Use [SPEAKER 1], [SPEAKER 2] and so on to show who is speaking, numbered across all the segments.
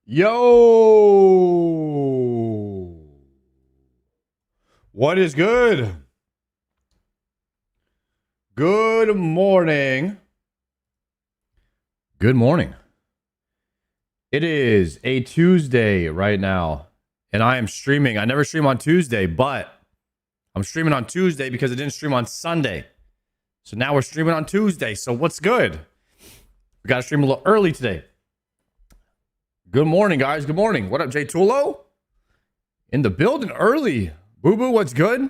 [SPEAKER 1] Yo! What is good? Good morning. Good morning. It is a Tuesday right now, and I am streaming. I never stream on Tuesday, but I'm streaming on Tuesday because I didn't stream on Sunday. So now we're streaming on Tuesday. So what's good? We got to stream a little early today. Good morning, guys. Good morning. What up, Jay Tulo? In the building early. Boo Boo, what's good?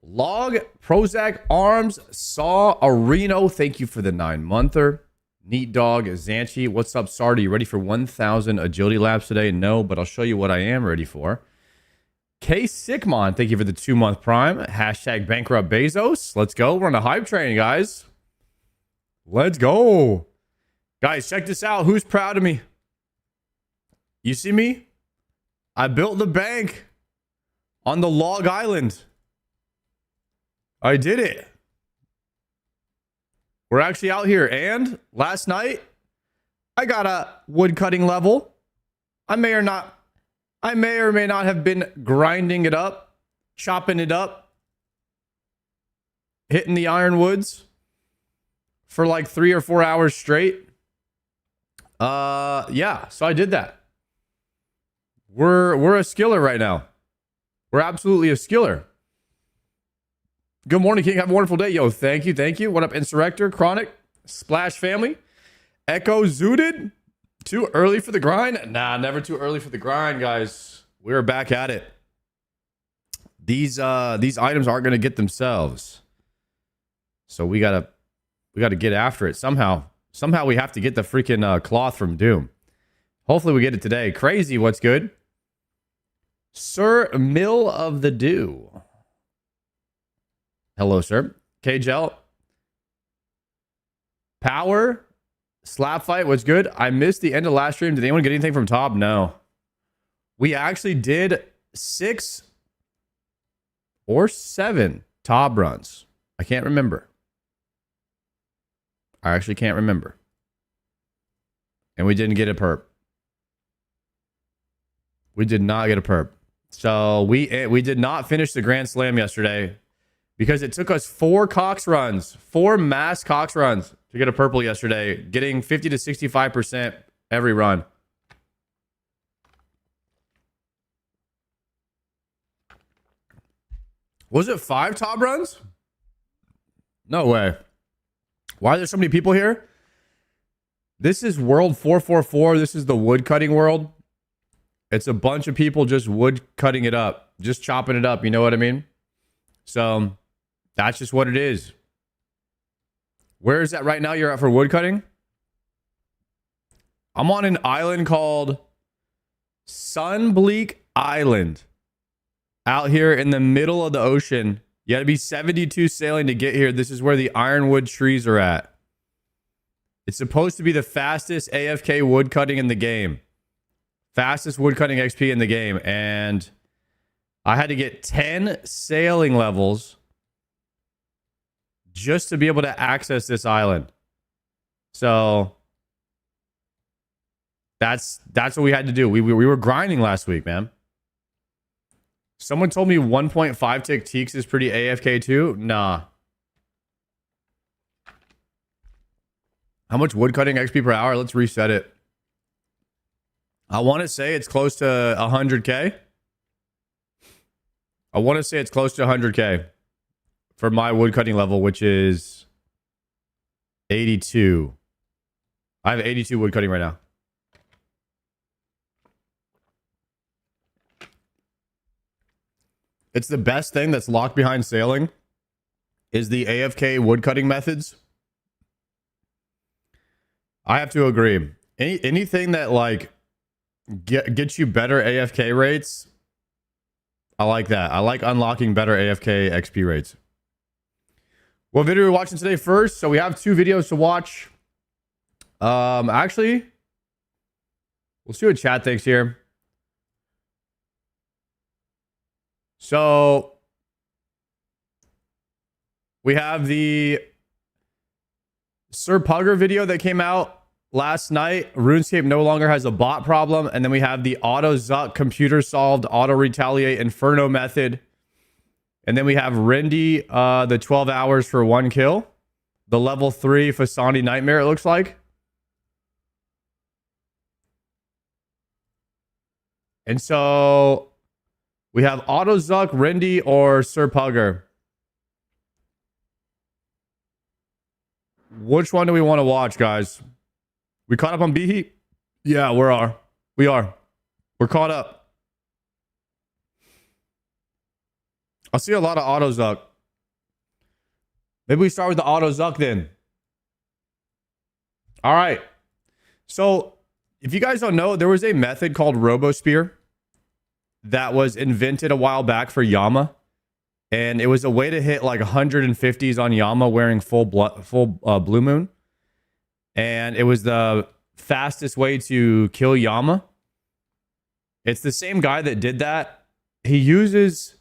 [SPEAKER 1] Log, Prozac, Arms, Saw, Areno. Thank you for the 9-monther. Neat Dog, Zanchi. What's up, Sardi? You ready for 1,000 agility laps today? No, but I'll show you what I am ready for. K Sickmon, thank you for the 2-month prime. Hashtag bankrupt Bezos. Let's go. We're on a hype train, guys. Let's go. Guys, check this out. Who's proud of me? You see me? I built the bank on the log island. I did it. We're actually out here. And last night, I got a wood cutting level. I may or may not have been grinding it up, chopping it up, hitting the ironwoods for like 3 or 4 hours straight. Yeah, so I did that. We're a skiller right now. We're absolutely a skiller. Good morning, King. Have a wonderful day. Yo, thank you. Thank you. What up, Insurrector, Chronic, Splash Family, Echo Zooted. Too early for the grind? Nah, never too early for the grind, guys. We're back at it. These items aren't gonna get themselves. So we gotta get after it somehow. Somehow we have to get the freaking cloth from Doom. Hopefully we get it today. Crazy, what's good? Sir Mill of the Dew. Hello, sir. K-Gel. Power. Slap fight, what's good? I missed the end of last stream. Did anyone get anything from Top? No. We actually did 6 or 7 Top runs. I can't remember. I actually can't remember. And we didn't get a perp. We did not get a perp. So we did not finish the Grand Slam yesterday because it took us 4 Cox runs, 4 mass Cox runs to get a purple yesterday, getting 50 to 65% every run. Was it 5 top runs? No way. Why are there so many people here? This is World 444. This is the wood cutting world. It's a bunch of people just wood cutting it up, just chopping it up. You know what I mean? So that's just what it is. Where is that right now? You're at for wood cutting? I'm on an island called Sunbleak Island out here in the middle of the ocean. You got to be 72 sailing to get here. This is where the ironwood trees are at. It's supposed to be the fastest AFK wood cutting in the game. Fastest wood cutting XP in the game. And I had to get 10 sailing levels just to be able to access this island. So that's what we had to do. We were grinding last week, man. Someone told me 1.5 tick Teaks is pretty AFK too. Nah. How much wood cutting XP per hour? Let's reset it. I want to say it's close to 100K. I want to say it's close to 100K for my wood cutting level, which is 82. I have 82 wood cutting right now. It's the best thing that's locked behind sailing is the AFK wood cutting methods. I have to agree. Anything that like gets you better AFK rates, I like that. I like unlocking better AFK XP rates. What video are we watching today first? So we have 2 videos to watch. Actually, we'll see what chat thinks here. So we have the Sir Pugger video that came out last night, RuneScape no longer has a bot problem. And then we have the auto Zuck computer solved auto retaliate Inferno method. And then we have Rindy, the 12 hours for 1 kill. The level 3 Fasani Nightmare, it looks like. And so we have auto Zuck, Rindy, or Sir Pugger. Which one do we want to watch, guys? We caught up on B-Heat? Yeah, we are. We're caught up. I see a lot of auto Zuck. Maybe we start with the auto Zuck then. All right. So, if you guys don't know, there was a method called RoboSpear that was invented a while back for Yama. And it was a way to hit like 150s on Yama wearing full Blue Moon. And it was the fastest way to kill Yama. It's the same guy that did that. He uses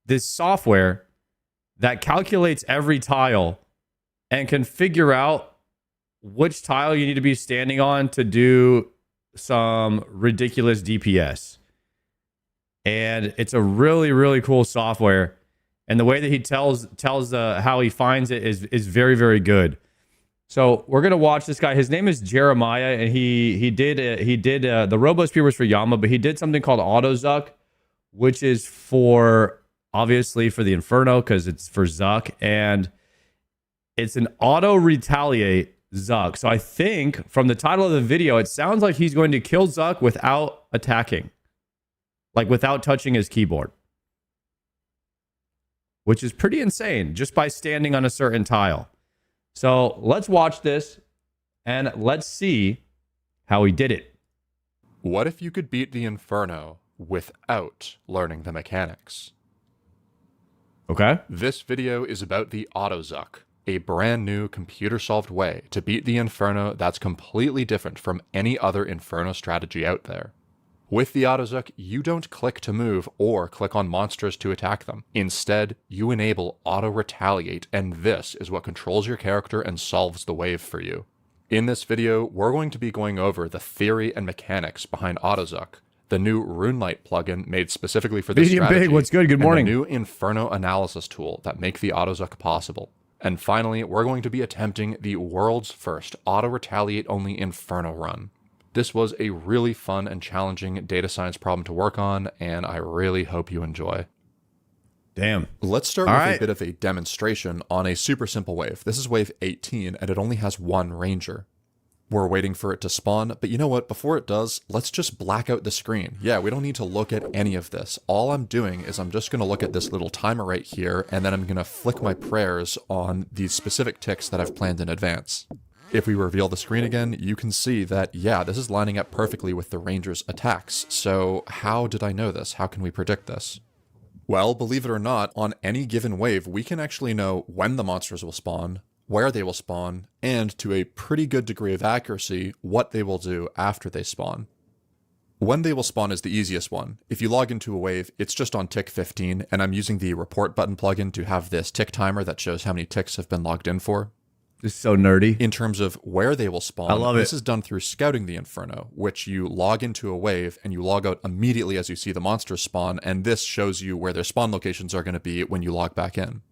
[SPEAKER 1] this software that calculates every tile and can figure out which tile you need to be standing on to do some ridiculous DPS. And it's a really, really cool software. And the way that he tells how he finds it is very, very good. So we're gonna watch this guy. His name is Jeremiah, and he did the RoboSpear was for Yama, but he did something called Auto Zuck, which is for obviously for the Inferno because it's for Zuck, and it's an auto retaliate Zuck. So I think from the title of the video, it sounds like he's going to kill Zuck without attacking, like without touching his keyboard. Which is pretty insane, just by standing on a certain tile. So let's watch this, and let's see how he did it.
[SPEAKER 2] What if you could beat the Inferno without learning the mechanics?
[SPEAKER 1] Okay.
[SPEAKER 2] This video is about the AutoZuck, a brand new computer-solved way to beat the Inferno that's completely different from any other Inferno strategy out there. With the AutoZuck, you don't click to move or click on monsters to attack them. Instead, you enable Auto Retaliate, and this is what controls your character and solves the wave for you. In this video, we're going to be going over the theory and mechanics behind AutoZuck, the new RuneLight plugin made specifically for this strategy,
[SPEAKER 1] Big, what's good? Good morning.
[SPEAKER 2] And the new Inferno analysis tool that make the AutoZuck possible. And finally, we're going to be attempting the world's first Auto Retaliate only Inferno run. This was a really fun and challenging data science problem to work on, and I really hope you enjoy.
[SPEAKER 1] Damn.
[SPEAKER 2] Let's start with a bit of a demonstration on a super simple wave. This is wave 18, and it only has one ranger. We're waiting for it to spawn, but you know what? Before it does, let's just black out the screen. Yeah, we don't need to look at any of this. All I'm doing is I'm just going to look at this little timer right here, and then I'm going to flick my prayers on these specific ticks that I've planned in advance. If we reveal the screen again, you can see that, yeah, this is lining up perfectly with the ranger's attacks. So how did I know this? How can we predict this? Well, believe it or not, on any given wave, we can actually know when the monsters will spawn, where they will spawn, and to a pretty good degree of accuracy, what they will do after they spawn. When they will spawn is the easiest one. If you log into a wave, it's just on tick 15, and I'm using the report button plugin to have this tick timer that shows how many ticks have been logged in for.
[SPEAKER 1] This is so nerdy.
[SPEAKER 2] In terms of where they will spawn,
[SPEAKER 1] I love it.
[SPEAKER 2] This is done through scouting the Inferno, which you log into a wave and you log out immediately as you see the monsters spawn, and this shows you where their spawn locations are going to be when you log back in.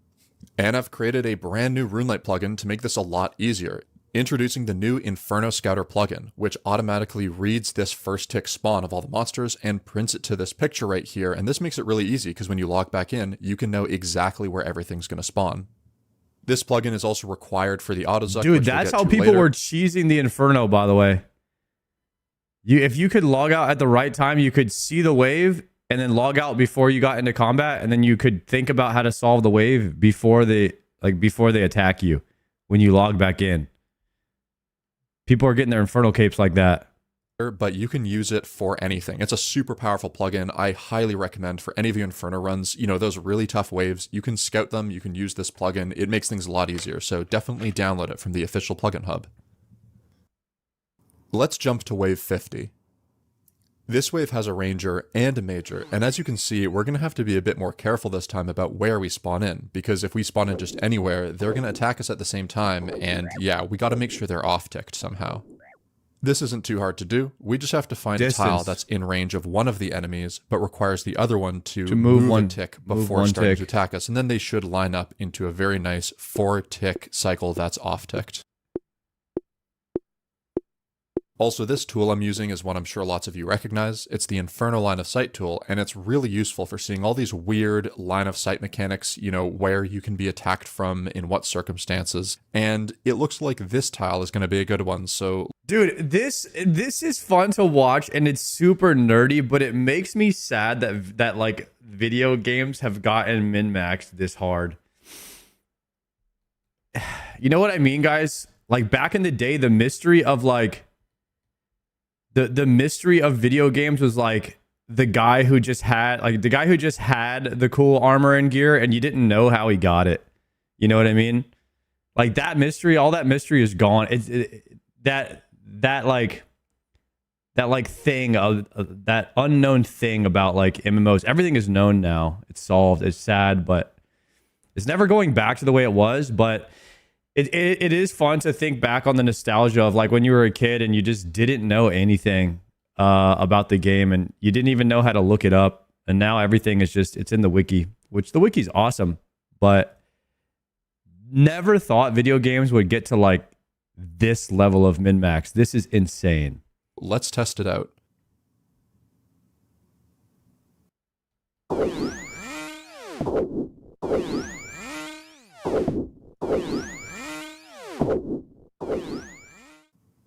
[SPEAKER 2] And I've created a brand new RuneLight plugin to make this a lot easier. Introducing the new Inferno Scouter plugin, which automatically reads this first tick spawn of all the monsters and prints it to this picture right here, and this makes it really easy because when you log back in, you can know exactly where everything's going to spawn. This plugin is also required for the AutoZuck.
[SPEAKER 1] Dude, that's how people were cheesing the Inferno, by the way. If you could log out at the right time, you could see the wave and then log out before you got into combat, and then you could think about how to solve the wave before they attack you when you log back in. People are getting their Inferno capes like that.
[SPEAKER 2] But you can use it for anything. It's a super powerful plugin. I highly recommend for any of you Inferno runs, you know, those really tough waves, you can scout them, you can use this plugin. It makes things a lot easier, so definitely download it from the official plugin hub. Let's jump to wave 50. This wave has a ranger and a major, and as you can see, we're going to have to be a bit more careful this time about where we spawn in, because if we spawn in just anywhere, they're going to attack us at the same time, and yeah, we got to make sure they're off-ticked somehow. This isn't too hard to do. We just have to find a tile
[SPEAKER 1] Distance.
[SPEAKER 2] that's in range of one of the enemies, but requires the other one to
[SPEAKER 1] move
[SPEAKER 2] move
[SPEAKER 1] one-
[SPEAKER 2] a tick
[SPEAKER 1] move
[SPEAKER 2] before
[SPEAKER 1] one
[SPEAKER 2] starting
[SPEAKER 1] tick.
[SPEAKER 2] to attack us. And then they should line up into a very nice 4-tick cycle that's off-ticked. Also, this tool I'm using is one I'm sure lots of you recognize. It's the Inferno line of sight tool, and it's really useful for seeing all these weird line of sight mechanics, you know, where you can be attacked from, in what circumstances. And it looks like this tile is going to be a good one, so...
[SPEAKER 1] Dude, this is fun to watch, and it's super nerdy, but it makes me sad that like video games have gotten min-maxed this hard. You know what I mean, guys? Like back in the day, the mystery of like the mystery of video games was like the guy who just had the cool armor and gear, and you didn't know how he got it. You know what I mean? Like that mystery, all that mystery is gone. That thing of that unknown thing about like MMOs. Everything is known now. It's solved. It's sad, but it's never going back to the way it was. But it is fun to think back on the nostalgia of like when you were a kid and you just didn't know anything about the game, and you didn't even know how to look it up. And now everything is just, it's in the wiki, which the wiki's awesome, but never thought video games would get to like this level of min-max. This is insane.
[SPEAKER 2] Let's test it out.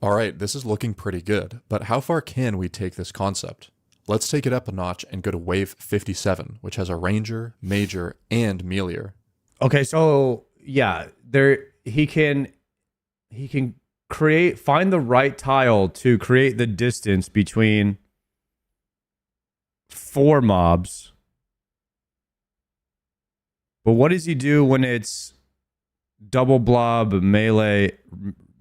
[SPEAKER 2] Alright, this is looking pretty good, but how far can we take this concept? Let's take it up a notch and go to wave 57, which has a ranger, major, and melee.
[SPEAKER 1] Okay, so yeah, he can find the right tile to create the distance between 4 mobs. But what does he do when it's double blob, melee,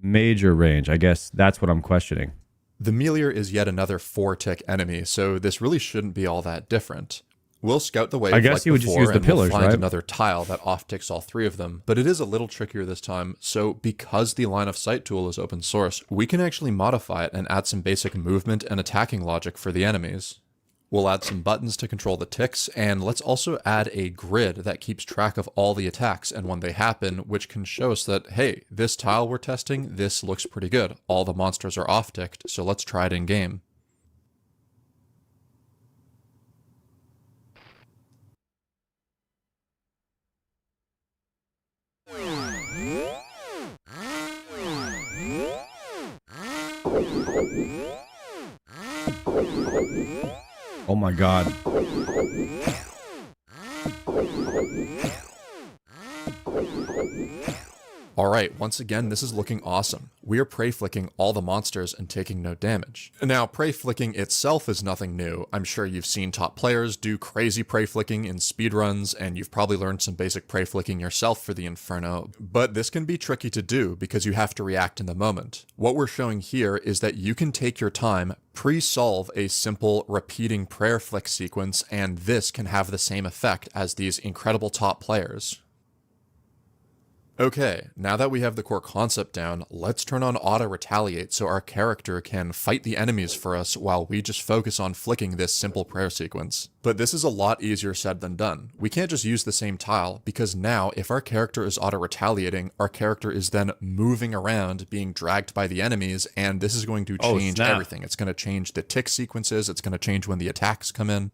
[SPEAKER 1] major range? I guess that's what I'm questioning.
[SPEAKER 2] The melee is yet another 4-tick enemy, so this really shouldn't be all that different. We'll scout the wave
[SPEAKER 1] I guess
[SPEAKER 2] like
[SPEAKER 1] he would just
[SPEAKER 2] before,
[SPEAKER 1] use the
[SPEAKER 2] and we'll
[SPEAKER 1] pillars,
[SPEAKER 2] find
[SPEAKER 1] right?
[SPEAKER 2] another tile that off-ticks all 3 of them, but it is a little trickier this time, so because the line of sight tool is open source, we can actually modify it and add some basic movement and attacking logic for the enemies. We'll add some buttons to control the ticks, and let's also add a grid that keeps track of all the attacks and when they happen, which can show us that, hey, this tile we're testing, this looks pretty good. All the monsters are off-ticked, so let's try it in game.
[SPEAKER 1] Oh my god.
[SPEAKER 2] Alright, once again, this is looking awesome. We are prey flicking all the monsters and taking no damage. Now, prey flicking itself is nothing new. I'm sure you've seen top players do crazy prey flicking in speedruns, and you've probably learned some basic prey flicking yourself for the Inferno, but this can be tricky to do because you have to react in the moment. What we're showing here is that you can take your time, pre-solve a simple repeating prayer flick sequence, and this can have the same effect as these incredible top players. Okay, now that we have the core concept down, let's turn on auto retaliate so our character can fight the enemies for us while we just focus on flicking this simple prayer sequence. But this is a lot easier said than done. We can't just use the same tile, because now if our character is auto retaliating, our character is then moving around, being dragged by the enemies, and this is going to change everything. It's going to change the tick sequences, it's going to change when the attacks come in.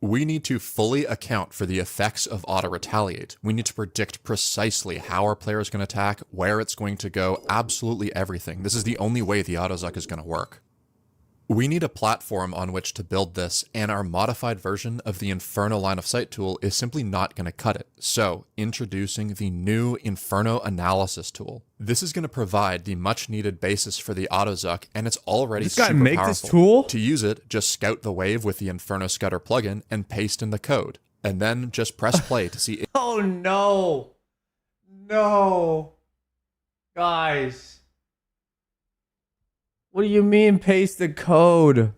[SPEAKER 2] We need to fully account for the effects of auto-retaliate. We need to predict precisely how our player is going to attack, where it's going to go, absolutely everything. This is the only way the auto-zuck is going to work. We need a platform on which to build this, and our modified version of the Inferno line of sight tool is simply not going to cut it. So, introducing the new Inferno analysis tool. This is going to provide the much needed basis for the AutoZuck, and it's already super powerful.
[SPEAKER 1] This guy make this tool?
[SPEAKER 2] To use it, just scout the wave with the Inferno Scouter plugin and paste in the code. And then just press play to see
[SPEAKER 1] Oh no. No. Guys. What do you mean paste the code?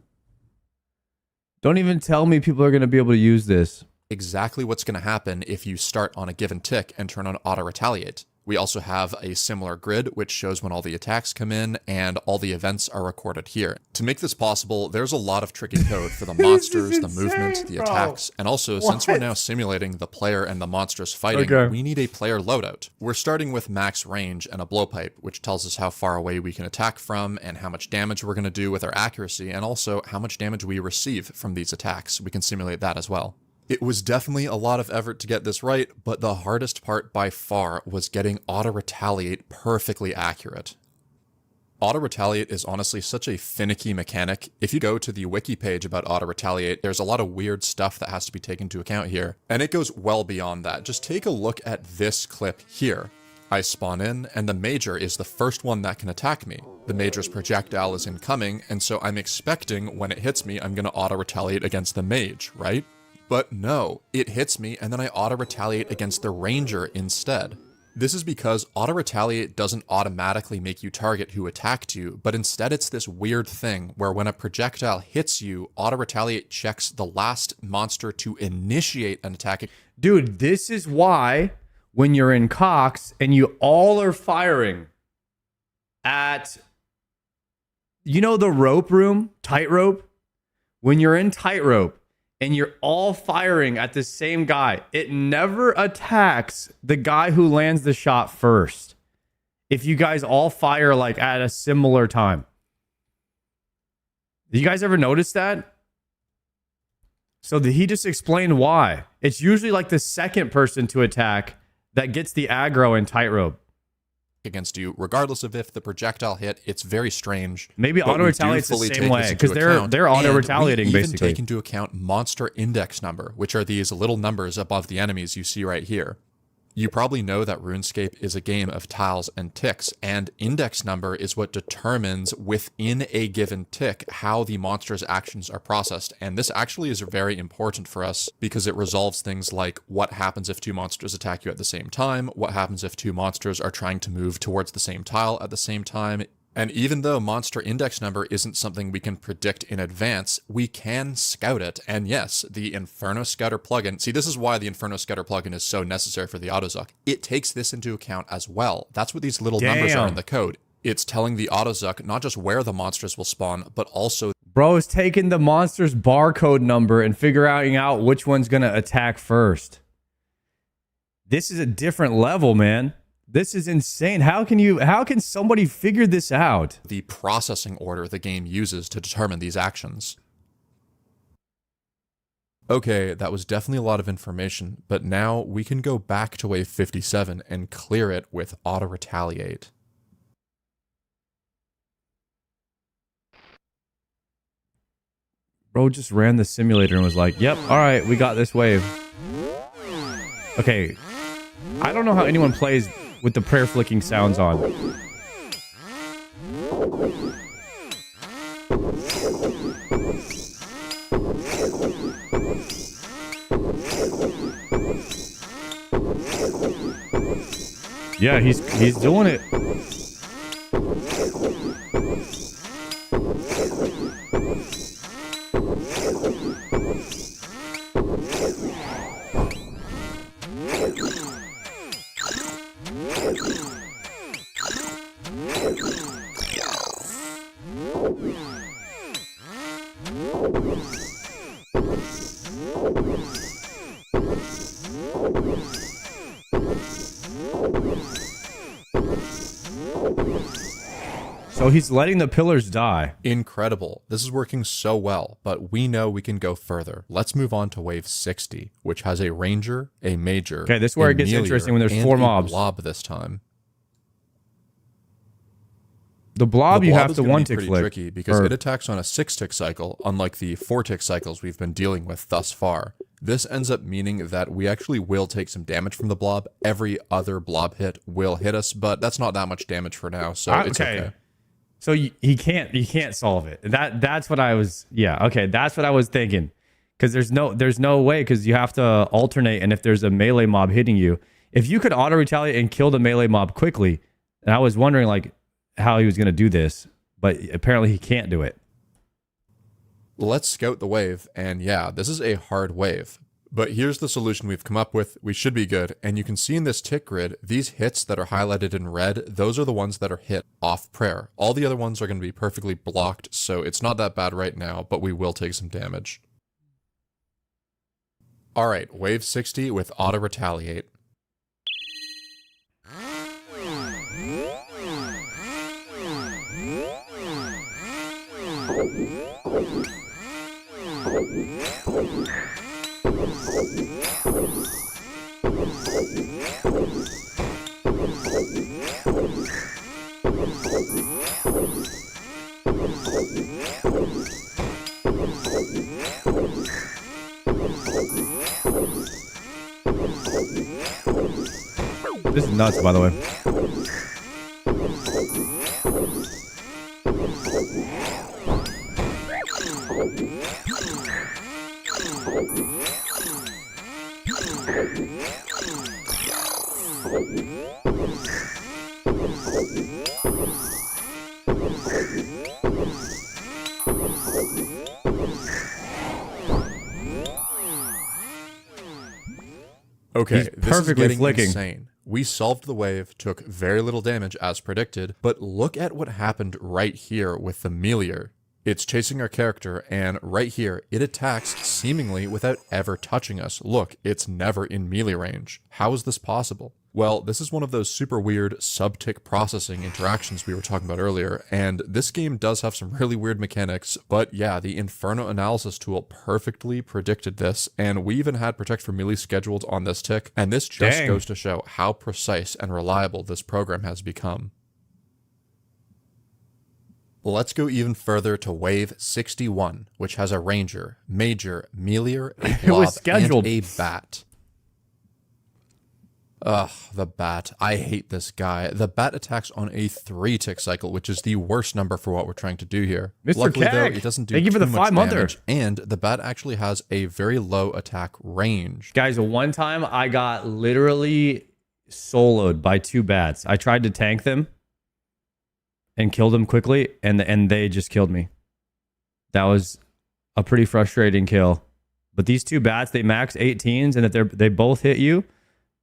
[SPEAKER 1] Don't even tell me people are going to be able to use this.
[SPEAKER 2] exactly what's going to happen if you start on a given tick and turn on auto retaliate. We also have a similar grid, which shows when all the attacks come in, and all the events are recorded here. To make this possible, there's a lot of tricky code for the monsters, the movement, the attacks, and also, since we're now simulating the player and the monsters fighting, we need a player loadout. We're starting with max range and a blowpipe, which tells us how far away we can attack from, and how much damage we're going to do with our accuracy, and also how much damage we receive from these attacks. We can simulate that as well. It was definitely a lot of effort to get this right, but the hardest part by far was getting auto-retaliate perfectly accurate. Auto-retaliate is honestly such a finicky mechanic. If you go to the wiki page about auto-retaliate, there's a lot of weird stuff that has to be taken into account here, and it goes well beyond that. Just take a look at this clip here. I spawn in, and the major is the first one that can attack me. The major's projectile is incoming, and so I'm expecting when it hits me, I'm going to auto-retaliate against the mage, right? But no, it hits me and then I auto-retaliate against the ranger instead. This is because auto-retaliate doesn't automatically make you target who attacked you, but instead it's this weird thing where when a projectile hits you, auto-retaliate checks the last monster to initiate an attack.
[SPEAKER 1] Dude, this is why when you're in Cox and you all are firing at, you know, the rope room, tightrope? When you're in tightrope, and you're all firing at the same guy, it never attacks the guy who lands the shot first. If you guys all fire like at a similar time. Did you guys ever notice that? So he just explained why. It's usually like the second person to attack that gets the aggro in tightrope
[SPEAKER 2] Against you, regardless of if the projectile hit. It's very strange.
[SPEAKER 1] Maybe auto retaliates the same way because they're auto retaliating basically.
[SPEAKER 2] Even take into account monster index number, which are these little numbers above the enemies you see right here. You probably know that RuneScape is a game of tiles and ticks, and index number is what determines within a given tick how the monster's actions are processed. And this actually is very important for us because it resolves things like what happens if two monsters attack you at the same time, what happens if two monsters are trying to move towards the same tile at the same time. And even though monster index number isn't something we can predict in advance, we can scout it. And yes, the Inferno Scouter plugin, see, this is why the Inferno Scouter plugin is so necessary for the AutoZuck. It takes this into account as well. That's what these little numbers are in the code. It's telling the AutoZuck not just where the monsters will spawn, but also...
[SPEAKER 1] Bro is taking the monster's barcode number and figuring out which one's going to attack first. This is a different level, man. This is insane. How can somebody figure this out?
[SPEAKER 2] The processing order the game uses to determine these actions. Okay, that was definitely a lot of information, but now we can go back to wave 57 and clear it with auto-retaliate.
[SPEAKER 1] Bro just ran the simulator and was like, yep, all right, we got this wave. Okay, I don't know how anyone plays with the prayer flicking sounds on. Yeah, he's doing it. So he's letting the pillars die.
[SPEAKER 2] Incredible. This is working so well, but we know we can go further. Let's move on to wave 60, which has a ranger, a major.
[SPEAKER 1] Okay, this is where it gets interesting when there's 4 mobs.
[SPEAKER 2] Blob this time.
[SPEAKER 1] The blob you have to one-tick flick.
[SPEAKER 2] Tricky because it attacks on a 6-tick cycle, unlike the 4-tick cycles we've been dealing with thus far. This ends up meaning that we actually will take some damage from the blob. Every other blob hit will hit us, but that's not that much damage for now, so it's okay.
[SPEAKER 1] So he can't solve it. That's what I was. Yeah, okay, that's what I was thinking. Because there's no way, because you have to alternate, and if there's a melee mob hitting you, if you could auto retaliate and kill the melee mob quickly, and I was wondering like how he was going to do this, but apparently he can't do it.
[SPEAKER 2] Let's scout the wave, and yeah, this is a hard wave. But here's the solution we've come up with. We should be good. And you can see in this tick grid, these hits that are highlighted in red, those are the ones that are hit off prayer. All the other ones are going to be perfectly blocked, so it's not that bad right now, but we will take some damage. Alright, wave 60 with auto retaliate.
[SPEAKER 1] This is nuts, by the way.
[SPEAKER 2] Okay,
[SPEAKER 1] He's
[SPEAKER 2] this is
[SPEAKER 1] perfectly
[SPEAKER 2] getting
[SPEAKER 1] flicking.
[SPEAKER 2] insane. We solved the wave, took very little damage as predicted, but look at what happened right here with the meteor. It's chasing our character, and right here, it attacks seemingly without ever touching us. Look, it's never in melee range. How is this possible? Well, this is one of those super weird sub-tick processing interactions we were talking about earlier, and this game does have some really weird mechanics, but yeah, the Inferno analysis tool perfectly predicted this, and we even had Protect for Melee scheduled on this tick, and this just
[SPEAKER 1] Dang.
[SPEAKER 2] goes to show how precise and reliable this program has become. Let's go even further to wave 61, which has a ranger, major, meteor, a
[SPEAKER 1] It was
[SPEAKER 2] blob,
[SPEAKER 1] scheduled.
[SPEAKER 2] and a bat. Ugh, the bat. I hate this guy. The bat attacks on a 3-tick cycle, which is the worst number for what we're trying to do here.
[SPEAKER 1] Mr.
[SPEAKER 2] Luckily, though,
[SPEAKER 1] Keg,
[SPEAKER 2] it doesn't do
[SPEAKER 1] thank you for
[SPEAKER 2] too
[SPEAKER 1] the
[SPEAKER 2] much
[SPEAKER 1] 5-monther.
[SPEAKER 2] damage, and the bat actually has a very low attack range.
[SPEAKER 1] Guys, one time I got literally soloed by 2 bats. I tried to tank them and kill them quickly, and they just killed me. That was a pretty frustrating kill. But these 2 bats, they max 18s, and if they both hit you,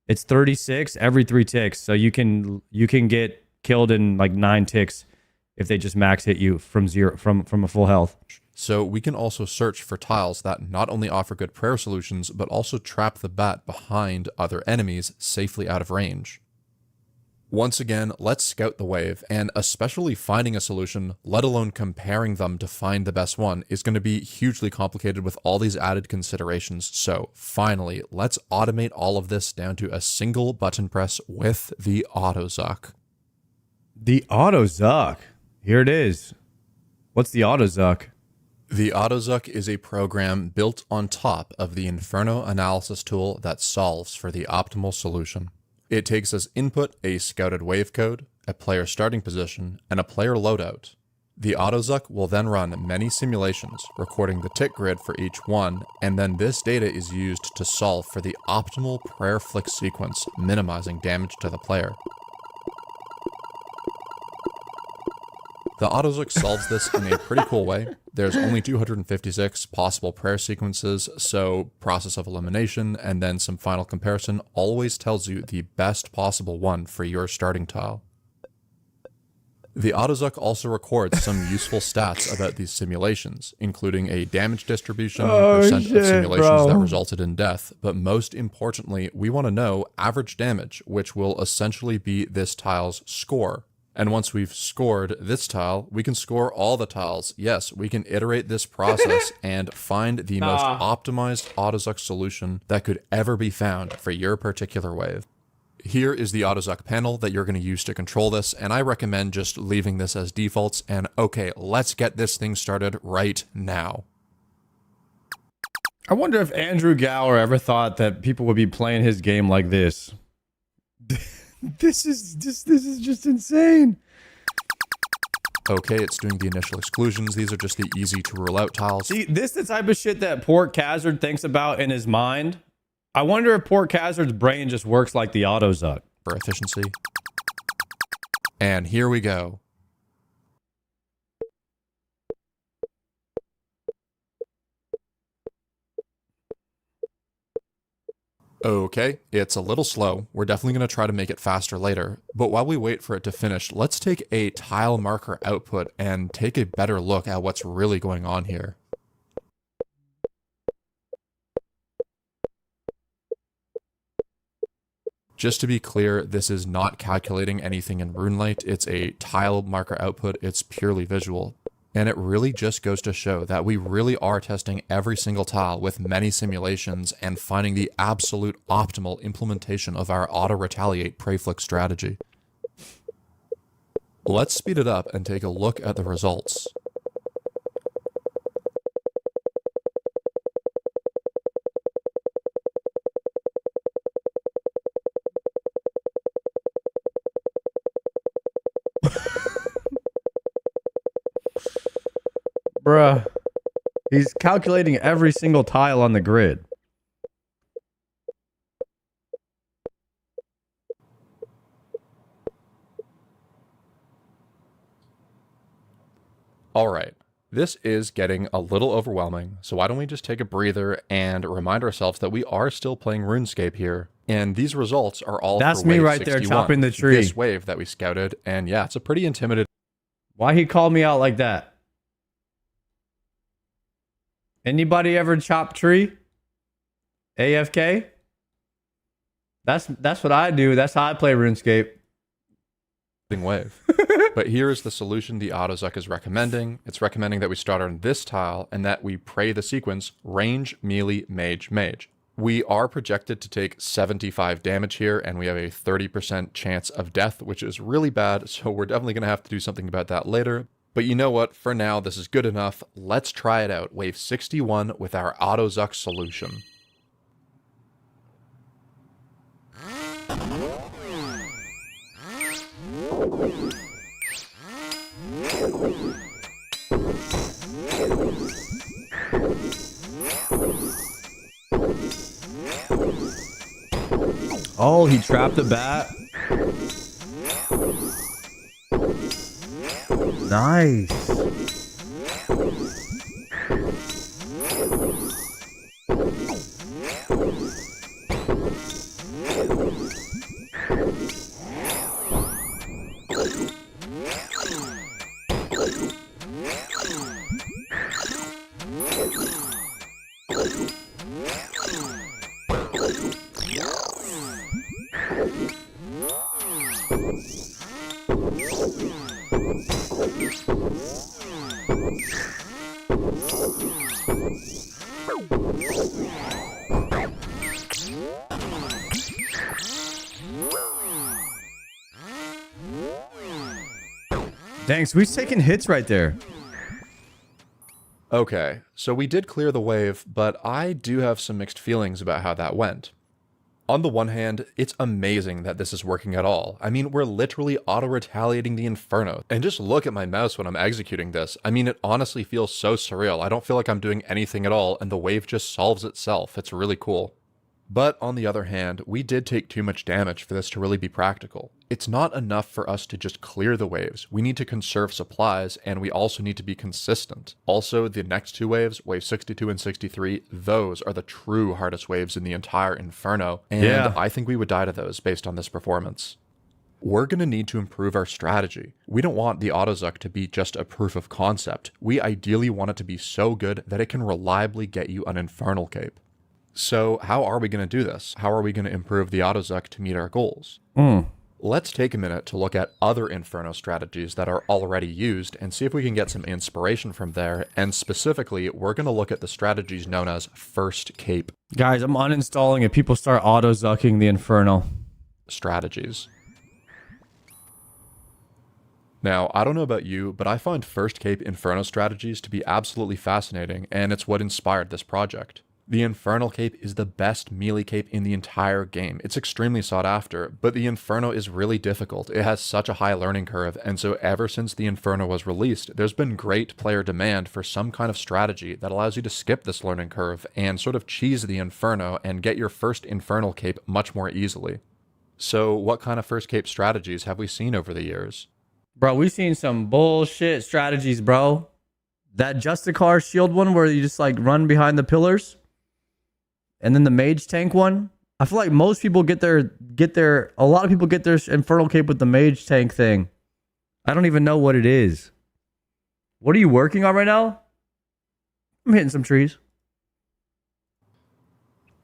[SPEAKER 1] it's 36 every 3 ticks. So you can get killed in like 9 ticks if they just max hit you from a full health.
[SPEAKER 2] So we can also search for tiles that not only offer good prayer solutions, but also trap the bat behind other enemies safely out of range. Once again, let's scout the wave, and especially finding a solution, let alone comparing them to find the best one, is going to be hugely complicated with all these added considerations. So finally, let's automate all of this down to a single button press with the AutoZuck.
[SPEAKER 1] The AutoZuck. Here it is. What's the AutoZuck?
[SPEAKER 2] The AutoZuck is a program built on top of the Inferno analysis tool that solves for the optimal solution. It takes as input a scouted wave code, a player starting position, and a player loadout. The AutoZuck will then run many simulations, recording the tick grid for each one, and then this data is used to solve for the optimal prayer flick sequence, minimizing damage to the player. The AutoZuck solves this in a pretty cool way. There's only 256 possible prayer sequences, so process of elimination and then some final comparison always tells you the best possible one for your starting tile. The AutoZuck also records some useful stats about these simulations, including a damage distribution, percent of simulations that resulted in death, but most importantly, we want to know average damage, which will essentially be this tile's score. And once we've scored this tile, we can score all the tiles. Yes, we can iterate this process and find the most optimized AutoZuck solution that could ever be found for your particular wave. Here is the AutoZuck panel that you're going to use to control this, and I recommend just leaving this as defaults. And okay, let's get this thing started right now.
[SPEAKER 1] I wonder if Andrew Gower ever thought that people would be playing his game like this. This is just insane.
[SPEAKER 2] Okay, it's doing the initial exclusions. These are just the easy to rule out tiles.
[SPEAKER 1] See, this is the type of shit that Port Hazard thinks about in his mind. I wonder if Port Hazard's brain just works like the AutoZuck.
[SPEAKER 2] For efficiency. And here we go. Okay, it's a little slow. We're definitely going to try to make it faster later. But while we wait for it to finish, let's take a tile marker output and take a better look at what's really going on here. Just to be clear, this is not calculating anything in RuneLite. It's a tile marker output. It's purely visual. And it really just goes to show that we really are testing every single tile with many simulations and finding the absolute optimal implementation of our auto-retaliate prey-flick strategy. Let's speed it up and take a look at the results.
[SPEAKER 1] Bruh. He's calculating every single tile on the grid.
[SPEAKER 2] Alright, this is getting a little overwhelming, so why don't we just take a breather and remind ourselves that we are still playing RuneScape here. And these results are all
[SPEAKER 1] That's
[SPEAKER 2] for
[SPEAKER 1] me
[SPEAKER 2] wave
[SPEAKER 1] right there
[SPEAKER 2] 61,
[SPEAKER 1] chopping the tree.
[SPEAKER 2] This wave that we scouted, and yeah, it's a pretty intimidating.
[SPEAKER 1] Why he called me out like that? Anybody ever chop tree? AFK? That's what I do. That's how I play RuneScape.
[SPEAKER 2] Wave. But here is the solution the AutoZuck is recommending. It's recommending that we start on this tile and that we pray the sequence range, melee, mage, mage. We are projected to take 75 damage here, and we have a 30% chance of death, which is really bad, so we're definitely going to have to do something about that later. But you know what? For now, this is good enough. Let's try it out. Wave 61 with our AutoZuck solution.
[SPEAKER 1] Oh, he trapped the bat. Nice. Dang, so he's taking hits right there.
[SPEAKER 2] Okay, so we did clear the wave, but I do have some mixed feelings about how that went. On the one hand, it's amazing that this is working at all. I mean, we're literally auto-retaliating the Inferno. And just look at my mouse when I'm executing this. I mean, it honestly feels so surreal. I don't feel like I'm doing anything at all, and the wave just solves itself. It's really cool. But on the other hand, we did take too much damage for this to really be practical. It's not enough for us to just clear the waves. We need to conserve supplies, and we also need to be consistent. Also, the next two waves, wave 62 and 63, those are the true hardest waves in the entire Inferno, and
[SPEAKER 1] Yeah.
[SPEAKER 2] I think we would die to those based on this performance. We're going to need to improve our strategy. We don't want the AutoZuck to be just a proof of concept. We ideally want it to be so good that it can reliably get you an Infernal Cape. So how are we going to do this? How are we going to improve the AutoZuck to meet our goals? Let's take a minute to look at other Inferno strategies that are already used and see if we can get some inspiration from there. And specifically, we're going to look at the strategies known as First Cape
[SPEAKER 1] Guys, I'm uninstalling it. People start auto-zucking the Inferno.
[SPEAKER 2] strategies. Now, I don't know about you, but I find First Cape Inferno strategies to be absolutely fascinating, and it's what inspired this project. The Infernal Cape is the best melee cape in the entire game. It's extremely sought after, but the Inferno is really difficult. It has such a high learning curve, and so ever since the Inferno was released, there's been great player demand for some kind of strategy that allows you to skip this learning curve and sort of cheese the Inferno and get your first Infernal Cape much more easily. So what kind of First Cape strategies have we seen over the years?
[SPEAKER 1] Bro, we've seen some bullshit strategies, bro. That Justicar shield one where you just like run behind the pillars. And then the mage tank one. I feel like most people get their a lot of people get their Infernal Cape with the Mage Tank thing. I don't even know what it is. What are you working on right now? I'm hitting some trees.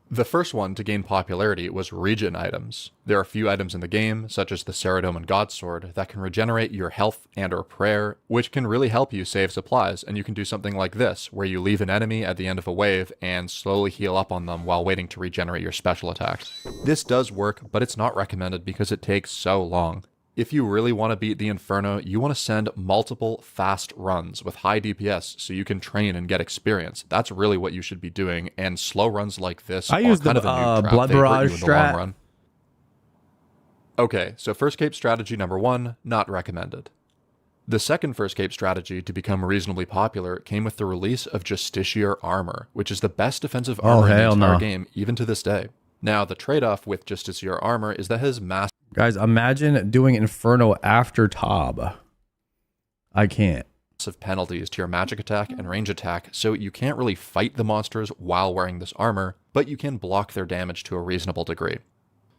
[SPEAKER 2] The first one to gain popularity was regen items. There are a few items in the game, such as the Saradomin Godsword, that can regenerate your health and or prayer, which can really help you save supplies, and you can do something like this, where you leave an enemy at the end of a wave and slowly heal up on them while waiting to regenerate your special attacks. This does work, but it's not recommended because it takes so long. If you really want to beat the Inferno, you want to send multiple fast runs with high DPS so you can train and get experience. That's really what you should be doing, and slow runs like this are kind of a noob trap.
[SPEAKER 1] Blood
[SPEAKER 2] They hurt
[SPEAKER 1] Barrage
[SPEAKER 2] you in the long
[SPEAKER 1] strat.
[SPEAKER 2] run. Okay, so first cape strategy number 1, not recommended. The second first cape strategy to become reasonably popular came with the release of Justiciar Armor, which is the best defensive armor in the entire game, even to this day. Now, the trade-off with Justiciar Armor is that his massive
[SPEAKER 1] Guys, imagine doing Inferno after Tob. I can't.
[SPEAKER 2] penalties to your magic attack and range attack, so you can't really fight the monsters while wearing this armor, but you can block their damage to a reasonable degree.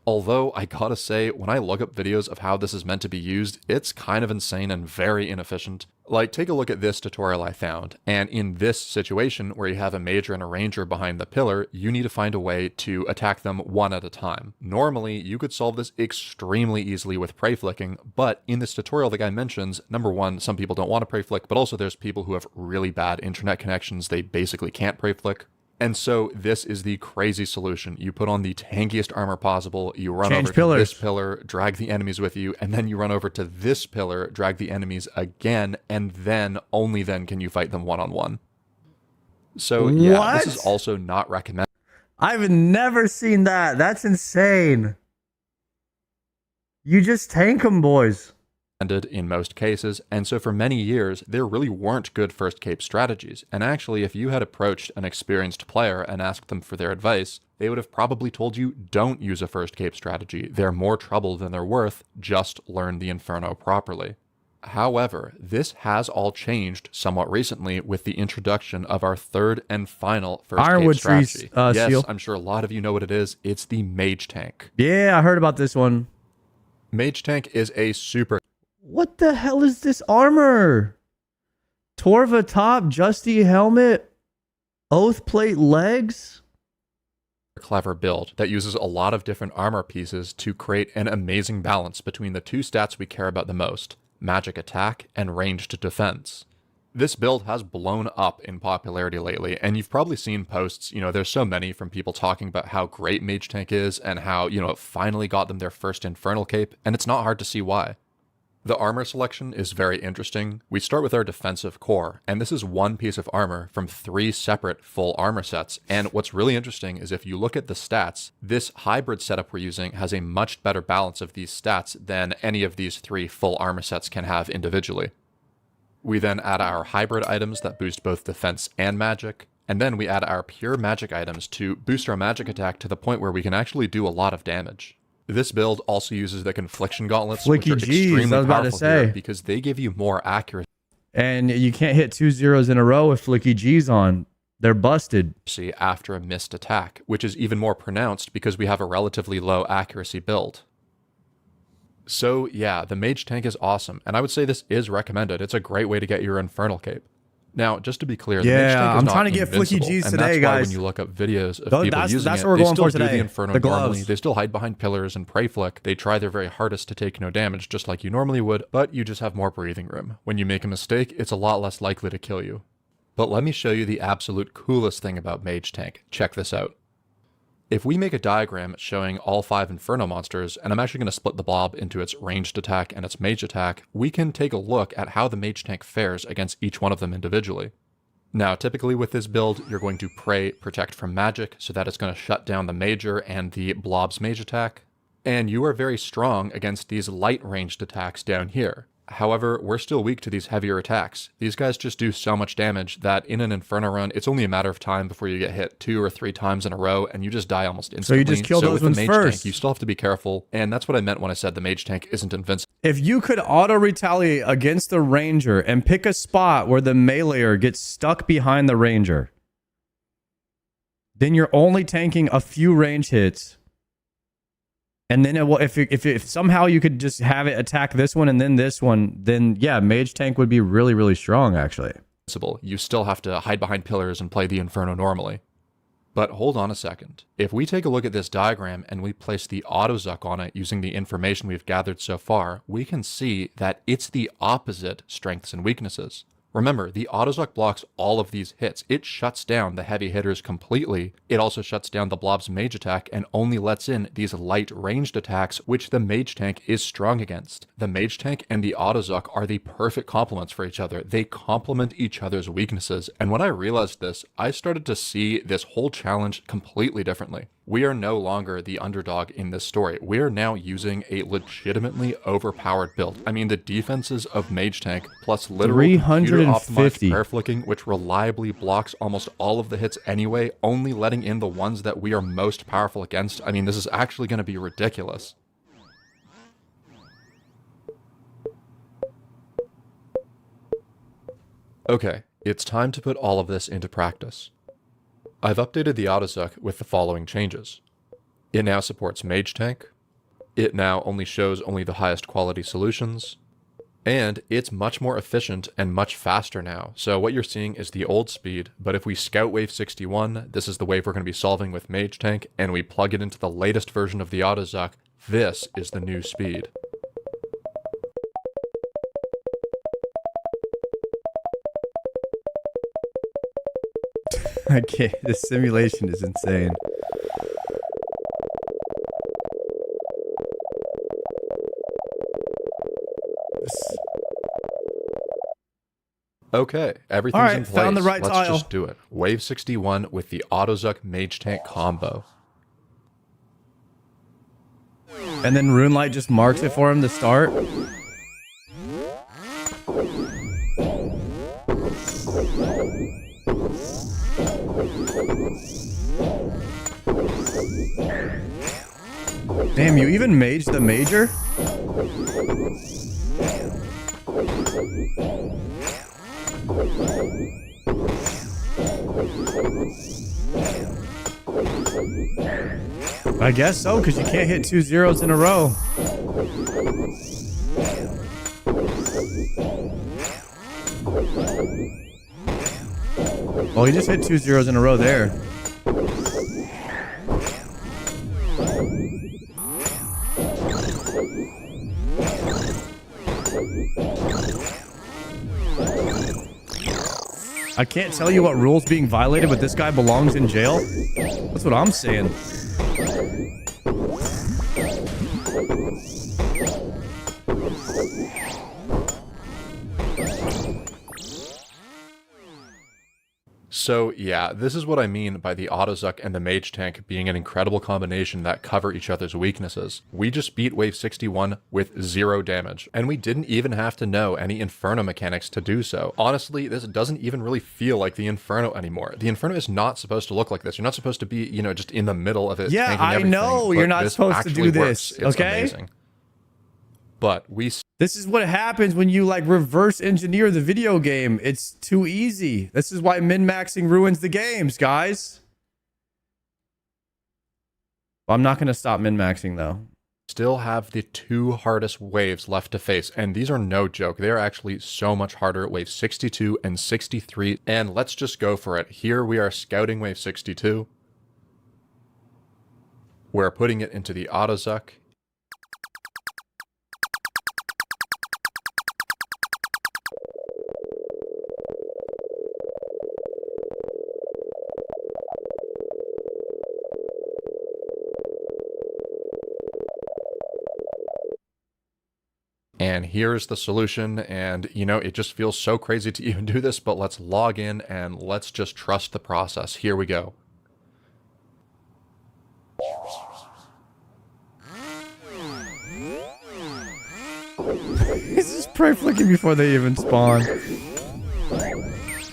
[SPEAKER 2] Although, I gotta say, when I look up videos of how this is meant to be used, it's kind of insane and very inefficient. Like, take a look at this tutorial I found, and in this situation, where you have a major and a ranger behind the pillar, you need to find a way to attack them one at a time. Normally, you could solve this extremely easily with prey flicking, but in this tutorial the guy mentions, number one, some people don't want to prey flick, but also there's people who have really bad internet connections, they basically can't prey flick. And so this is the crazy solution. You put on the tankiest armor possible, you run over to this pillar, drag the enemies with you, and then you run over to this pillar, drag the enemies again, and then, only then can you fight them one-on-one. So yeah, this is also not recommended.
[SPEAKER 1] I've never seen that. That's insane. You just tank them, boys.
[SPEAKER 2] In most cases, and so for many years, there really weren't good first cape strategies, and actually if you had approached an experienced player and asked them for their advice, they would have probably told you don't use a first cape strategy, they're more trouble than they're worth, just learn the Inferno properly. However, this has all changed somewhat recently with the introduction of our third and final first cape strategy. Yes,
[SPEAKER 1] seal.
[SPEAKER 2] I'm sure a lot of you know what it is, it's the Mage Tank.
[SPEAKER 1] Yeah, I heard about this one.
[SPEAKER 2] Mage Tank is a super...
[SPEAKER 1] What the hell is this armor? Torva top, Justy helmet, Oath plate legs?
[SPEAKER 2] Clever build that uses a lot of different armor pieces to create an amazing balance between the two stats we care about the most, magic attack and ranged defense. This build has blown up in popularity lately, and you've probably seen posts, there's so many from people talking about how great Mage Tank is and how, it finally got them their first Infernal Cape, and it's not hard to see why. The armor selection is very interesting. We start with our defensive core, and this is one piece of armor from 3 separate full armor sets. And what's really interesting is if you look at the stats, this hybrid setup we're using has a much better balance of these stats than any of these 3 full armor sets can have individually. We then add our hybrid items that boost both defense and magic, and then we add our pure magic items to boost our magic attack to the point where we can actually do a lot of damage. This build also uses the Confliction Gauntlets, which are extremely powerful here because they give you more accuracy.
[SPEAKER 1] And you can't hit 2 zeros in a row with Flicky G's on. They're busted.
[SPEAKER 2] After a missed attack, which is even more pronounced because we have a relatively low accuracy build. So yeah, the Mage Tank is awesome, and I would say this is recommended. It's a great way to get your Infernal Cape. Now, just to be clear, the Mage Tank is not trying to get Flicky G's today, that's why when you look up videos of people using it, they still do the Inferno normally. They still hide behind pillars and prey flick. They try their very hardest to take no damage, just like you normally would, but you just have more breathing room. When you make a mistake, it's a lot less likely to kill you. But let me show you the absolute coolest thing about Mage Tank. Check this out. If we make a diagram showing all 5 Inferno monsters, and I'm actually going to split the blob into its ranged attack and its mage attack, we can take a look at how the Mage Tank fares against each one of them individually. Now, typically with this build, you're going to pray protect from magic, so that it's going to shut down the major and the blob's mage attack. And you are very strong against these light ranged attacks down here. However, we're still weak to these heavier attacks. These guys just do so much damage that in an Inferno run, it's only a matter of time before you get hit 2 or 3 times in a row and you just die almost instantly.
[SPEAKER 1] So you just kill those ones first.
[SPEAKER 2] Tank, you still have to be careful, and that's what I meant when I said the Mage Tank isn't invincible.
[SPEAKER 1] If you could auto-retaliate against the Ranger and pick a spot where the meleeer gets stuck behind the Ranger, then you're only tanking a few range hits And then it will, if somehow you could just have it attack this one and then this one, then yeah, Mage Tank would be really, really strong, actually.
[SPEAKER 2] You still have to hide behind pillars and play the Inferno normally. But hold on a second. If we take a look at this diagram and we place the Autozuck on it using the information we've gathered so far, we can see that it's the opposite strengths and weaknesses. Remember, the Autozuck blocks all of these hits. It shuts down the heavy hitters completely. It also shuts down the Blob's mage attack and only lets in these light ranged attacks, which the Mage Tank is strong against. The Mage Tank and the Autozuck are the perfect complements for each other. They complement each other's weaknesses. And when I realized this, I started to see this whole challenge completely differently. We are no longer the underdog in this story. We are now using a legitimately overpowered build. I mean, the defenses of Mage Tank plus literal
[SPEAKER 1] 350
[SPEAKER 2] prayer flicking, which reliably blocks almost all of the hits anyway, only letting in the ones that we are most powerful against. I mean, this is actually going to be ridiculous. Okay, it's time to put all of this into practice. I've updated the Autozuck with the following changes. It now supports Mage Tank. It now only shows the highest quality solutions. And it's much more efficient and much faster now. So what you're seeing is the old speed, but if we scout wave 61, this is the wave we're going to be solving with Mage Tank, and we plug it into the latest version of the Autozuck, this is the new speed.
[SPEAKER 1] I can't. This simulation is insane.
[SPEAKER 2] Okay, everything's in place.
[SPEAKER 1] Found the right
[SPEAKER 2] Let's
[SPEAKER 1] tile.
[SPEAKER 2] just do it. Wave 61 with the Autozuck Mage Tank combo.
[SPEAKER 1] And then Runelight just marks it for him to start. Damn, you even maged the major? I guess so, because you can't hit 2 zeros in a row. Well, he just hit 2 zeros in a row there. I can't tell you what rule's being violated, but this guy belongs in jail. That's what I'm saying.
[SPEAKER 2] So yeah, this is what I mean by the Autozuck and the Mage Tank being an incredible combination that cover each other's weaknesses. We just beat Wave 61 with 0 damage, and we didn't even have to know any Inferno mechanics to do so. Honestly, this doesn't even really feel like the Inferno anymore. The Inferno is not supposed to look like this. You're not supposed to be, you know, just in the middle of it.
[SPEAKER 1] Yeah, I know. You're not supposed to do this,
[SPEAKER 2] It's
[SPEAKER 1] okay?
[SPEAKER 2] amazing. But
[SPEAKER 1] this is what happens when you like reverse engineer the video game. It's too easy. This is why min-maxing ruins the games, guys. Well, I'm not going to stop min-maxing though.
[SPEAKER 2] still have the 2 hardest waves left to face, and these are no joke. They are actually so much harder, wave 62 and 63, and let's just go for it. Here we are scouting wave 62. We're putting it into the Autozuck. And here's the solution, and you know, it just feels so crazy to even do this, but let's log in and let's just trust the process. Here we go.
[SPEAKER 1] He's just prayer flicking before they even spawn.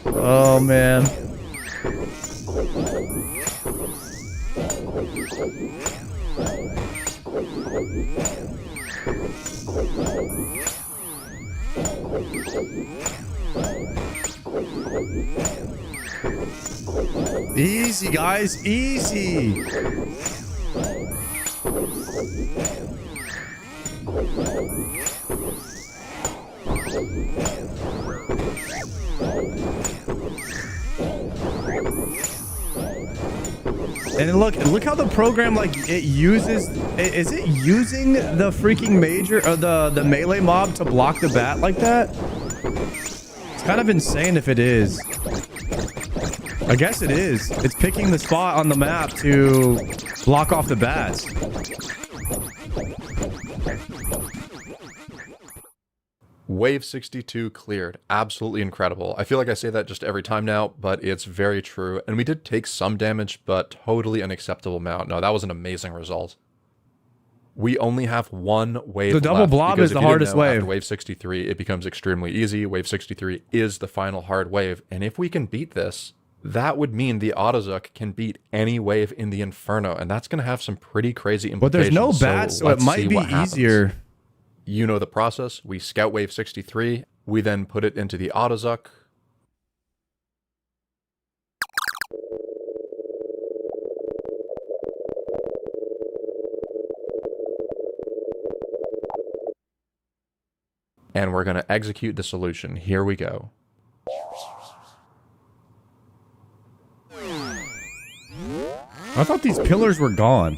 [SPEAKER 1] Oh man. Easy, guys, easy. And look how the program, like, it uses, is it using the freaking major or the melee mob to block the bat like that? It's kind of insane if it is. I guess it is. It's picking the spot on the map to block off the bats.
[SPEAKER 2] Wave 62 cleared. Absolutely incredible. I feel like I say that just every time now, but it's very true. And we did take some damage, but totally unacceptable amount. No, that was an amazing result. We only have one wave
[SPEAKER 1] The double
[SPEAKER 2] left,
[SPEAKER 1] blob
[SPEAKER 2] because
[SPEAKER 1] is the
[SPEAKER 2] if you didn't
[SPEAKER 1] hardest
[SPEAKER 2] know,
[SPEAKER 1] wave.
[SPEAKER 2] After wave 63, it becomes extremely easy. Wave 63 is the final hard wave. And if we can beat this, that would mean the Odyssey can beat any wave in the Inferno. And that's going to have some pretty crazy
[SPEAKER 1] But there's
[SPEAKER 2] implications.
[SPEAKER 1] no bats, so it
[SPEAKER 2] let's
[SPEAKER 1] might
[SPEAKER 2] see
[SPEAKER 1] be
[SPEAKER 2] what happens.
[SPEAKER 1] easier.
[SPEAKER 2] You know the process. We scout wave 63. We then put it into the Odyssey. And we're going to execute the solution. Here we go.
[SPEAKER 1] I thought these pillars were gone.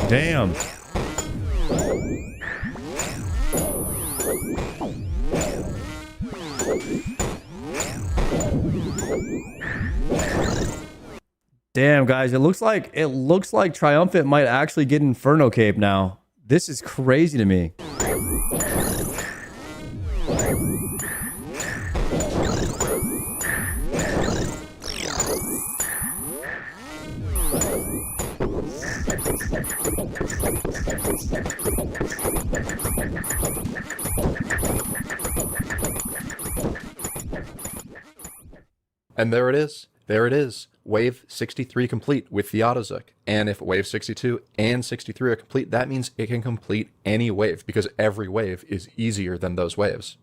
[SPEAKER 1] Damn. Damn, guys, it looks like Triumphant might actually get Inferno Cape now. This is crazy to me.
[SPEAKER 2] And there it is. There it is. Wave 63 complete with the Odyssey. And if wave 62 and 63 are complete, that means it can complete any wave because every wave is easier than those waves.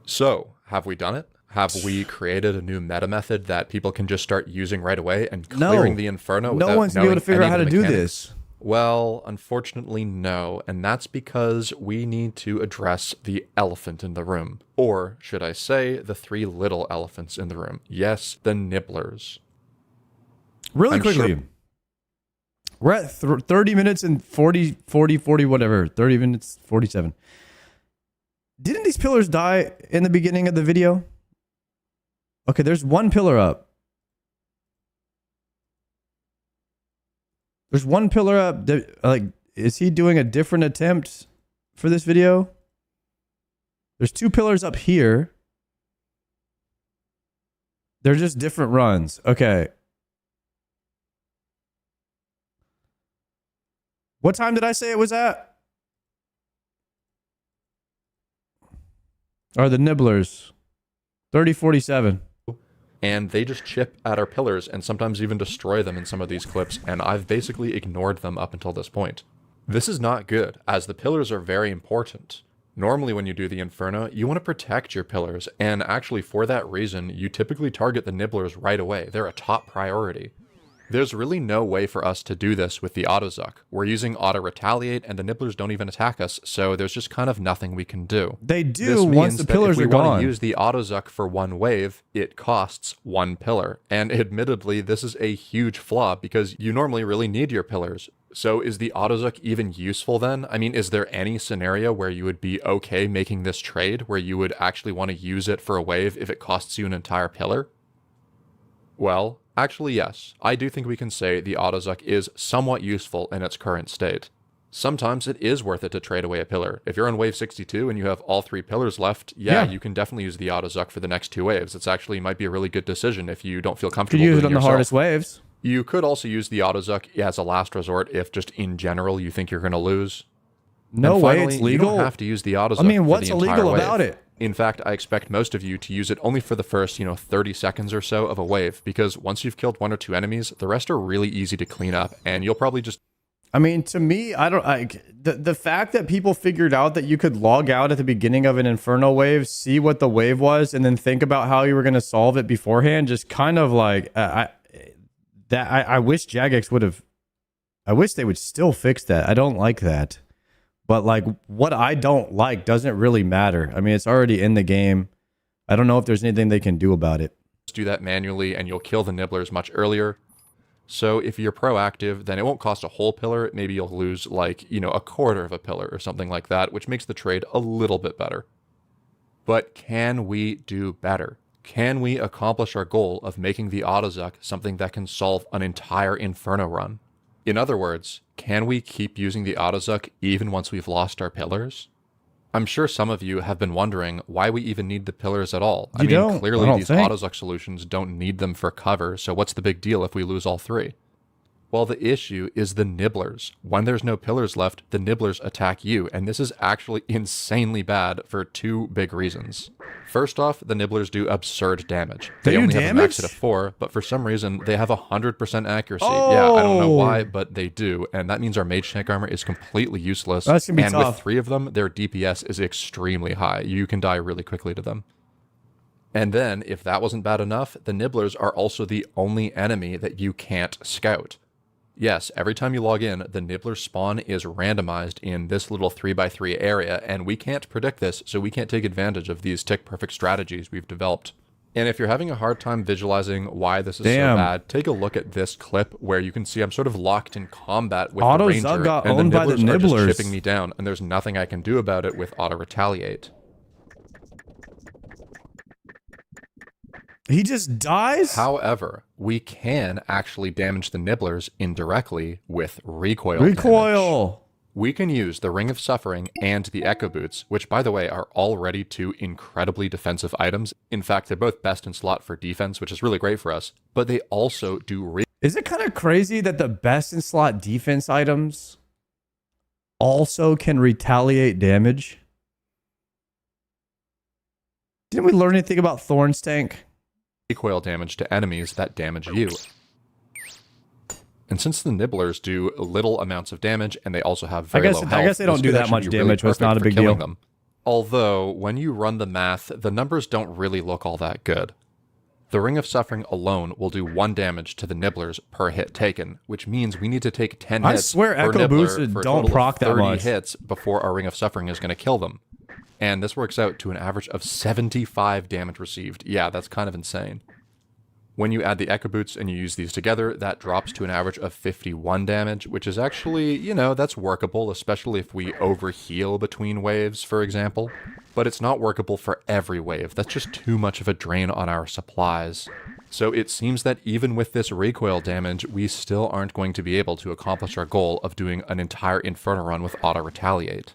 [SPEAKER 2] So, have we done it? Have we created a new meta method that people can just start using right away and clearing the Inferno without
[SPEAKER 1] No one's gonna be able to figure out how to do this.
[SPEAKER 2] Well, unfortunately, no. And that's because we need to address the elephant in the room. Or, should I say, the three little elephants in the room. Yes, the nibblers.
[SPEAKER 1] Really
[SPEAKER 2] I'm
[SPEAKER 1] quickly.
[SPEAKER 2] sure-
[SPEAKER 1] We're at 30 minutes and 40, whatever. 30 minutes, 47. Didn't these pillars die in the beginning of the video? Okay, there's one pillar up. There's one pillar up. Like, is he doing a different attempt for this video? There's two pillars up here. They're just different runs. Okay. What time did I say it was at? Or the nibblers. 30:47.
[SPEAKER 2] And they just chip at our pillars and sometimes even destroy them in some of these clips, and I've basically ignored them up until this point. This is not good, as the pillars are very important. Normally when you do the Inferno, you want to protect your pillars, and actually for that reason, you typically target the nibblers right away. They're a top priority. There's really no way for us to do this with the Autozuck. We're using Auto Retaliate, and the nibblers don't even attack us, so there's just kind of nothing we can do.
[SPEAKER 1] They do
[SPEAKER 2] This
[SPEAKER 1] once
[SPEAKER 2] means
[SPEAKER 1] the
[SPEAKER 2] that
[SPEAKER 1] pillars
[SPEAKER 2] if
[SPEAKER 1] are
[SPEAKER 2] we want
[SPEAKER 1] gone.
[SPEAKER 2] to use the Autozuck for one wave, it costs one pillar. And admittedly, this is a huge flaw because you normally really need your pillars. So is the Autozuck even useful then? I mean, is there any scenario where you would be okay making this trade, where you would actually want to use it for a wave if it costs you an entire pillar? Well, actually yes. I do think we can say the Autozuck is somewhat useful in its current state. Sometimes it is worth it to trade away a pillar. If you're on wave 62 and you have all three pillars left, yeah, you can definitely use the Autozuck for the next two waves. It's actually might be a really good decision if you don't feel
[SPEAKER 1] Could
[SPEAKER 2] comfortable
[SPEAKER 1] use it
[SPEAKER 2] doing
[SPEAKER 1] on the
[SPEAKER 2] yourself.
[SPEAKER 1] hardest waves.
[SPEAKER 2] You could also use the Autozuck as a last resort if just in general you think you're going to lose.
[SPEAKER 1] No
[SPEAKER 2] And
[SPEAKER 1] way
[SPEAKER 2] finally,
[SPEAKER 1] it's legal.
[SPEAKER 2] You don't have to use the Autozuck.
[SPEAKER 1] I mean,
[SPEAKER 2] for
[SPEAKER 1] what's
[SPEAKER 2] the entire
[SPEAKER 1] illegal
[SPEAKER 2] wave.
[SPEAKER 1] about it?
[SPEAKER 2] In fact, I expect most of you to use it only for the first, 30 seconds or so of a wave, because once you've killed 1 or 2 enemies, the rest are really easy to clean up, and you'll probably just...
[SPEAKER 1] I mean, to me, the fact that people figured out that you could log out at the beginning of an Inferno wave, see what the wave was, and then think about how you were going to solve it beforehand, just kind of like I wish Jagex would have. I wish they would still fix that. I don't like that, but like what I don't like doesn't really matter. I mean, it's already in the game. I don't know if there's anything they can do about it.
[SPEAKER 2] do that manually, and you'll kill the nibblers much earlier. So if you're proactive, then it won't cost a whole pillar. Maybe you'll lose like, a quarter of a pillar or something like that, which makes the trade a little bit better. But can we do better? Can we accomplish our goal of making the Autozuck something that can solve an entire Inferno run? In other words, can we keep using the Autozuck even once we've lost our pillars? I'm sure some of you have been wondering why we even need the pillars at all. I mean, clearly these Autozuck solutions don't need them for cover, so what's the big deal if we lose all three? Well, the issue is the nibblers. When there's no pillars left, the nibblers attack you, and this is actually insanely bad for two big reasons. First off, the nibblers do absurd damage. They only have a max hit of 4, but for some reason, they have 100% accuracy.
[SPEAKER 1] Oh.
[SPEAKER 2] Yeah, I don't know why, but they do, and that means our mage tank armor is completely useless.
[SPEAKER 1] That's gonna be tough.
[SPEAKER 2] With 3 of them, their DPS is extremely high. You can die really quickly to them. And then, if that wasn't bad enough, the nibblers are also the only enemy that you can't scout. Yes, every time you log in, the nibbler spawn is randomized in this little 3x3 area, and we can't predict this, so we can't take advantage of these tick-perfect strategies we've developed. And if you're having a hard time visualizing why this is so bad, take a look at this clip where you can see I'm sort of locked in combat with the ranger,
[SPEAKER 1] got
[SPEAKER 2] and
[SPEAKER 1] owned by the
[SPEAKER 2] nibblers are
[SPEAKER 1] nibblers.
[SPEAKER 2] just chipping me down, and there's nothing I can do about it with auto-retaliate.
[SPEAKER 1] He just dies?
[SPEAKER 2] However, we can actually damage the nibblers indirectly with recoil damage. We can use the Ring of Suffering and the Echo Boots, which by the way are already 2 incredibly defensive items. In fact, they're both best in slot for defense, which is really great for us, but they also do
[SPEAKER 1] Is it kind of crazy that the best in slot defense items also can retaliate damage? Didn't we learn anything about Thorn's tank?
[SPEAKER 2] recoil damage to enemies that damage you. And since the nibblers do little amounts of damage and they also have very low health,
[SPEAKER 1] I guess they don't do that much damage, but it's not a big deal.
[SPEAKER 2] Them. Although, when you run the math, the numbers don't really look all that good. The Ring of Suffering alone will do 1 damage to the nibblers per hit taken, which means we need to take 10 hits
[SPEAKER 1] I swear
[SPEAKER 2] per
[SPEAKER 1] Echo
[SPEAKER 2] nibbler
[SPEAKER 1] Boosts
[SPEAKER 2] for a
[SPEAKER 1] don't
[SPEAKER 2] total
[SPEAKER 1] proc
[SPEAKER 2] of
[SPEAKER 1] that
[SPEAKER 2] 30
[SPEAKER 1] much.
[SPEAKER 2] hits before our Ring of Suffering is going to kill them. And this works out to an average of 75 damage received. Yeah, that's kind of insane. When you add the Echo Boots and you use these together, that drops to an average of 51 damage, which is actually, that's workable, especially if we overheal between waves, for example. But it's not workable for every wave. That's just too much of a drain on our supplies. So it seems that even with this recoil damage, we still aren't going to be able to accomplish our goal of doing an entire Inferno run with auto-retaliate.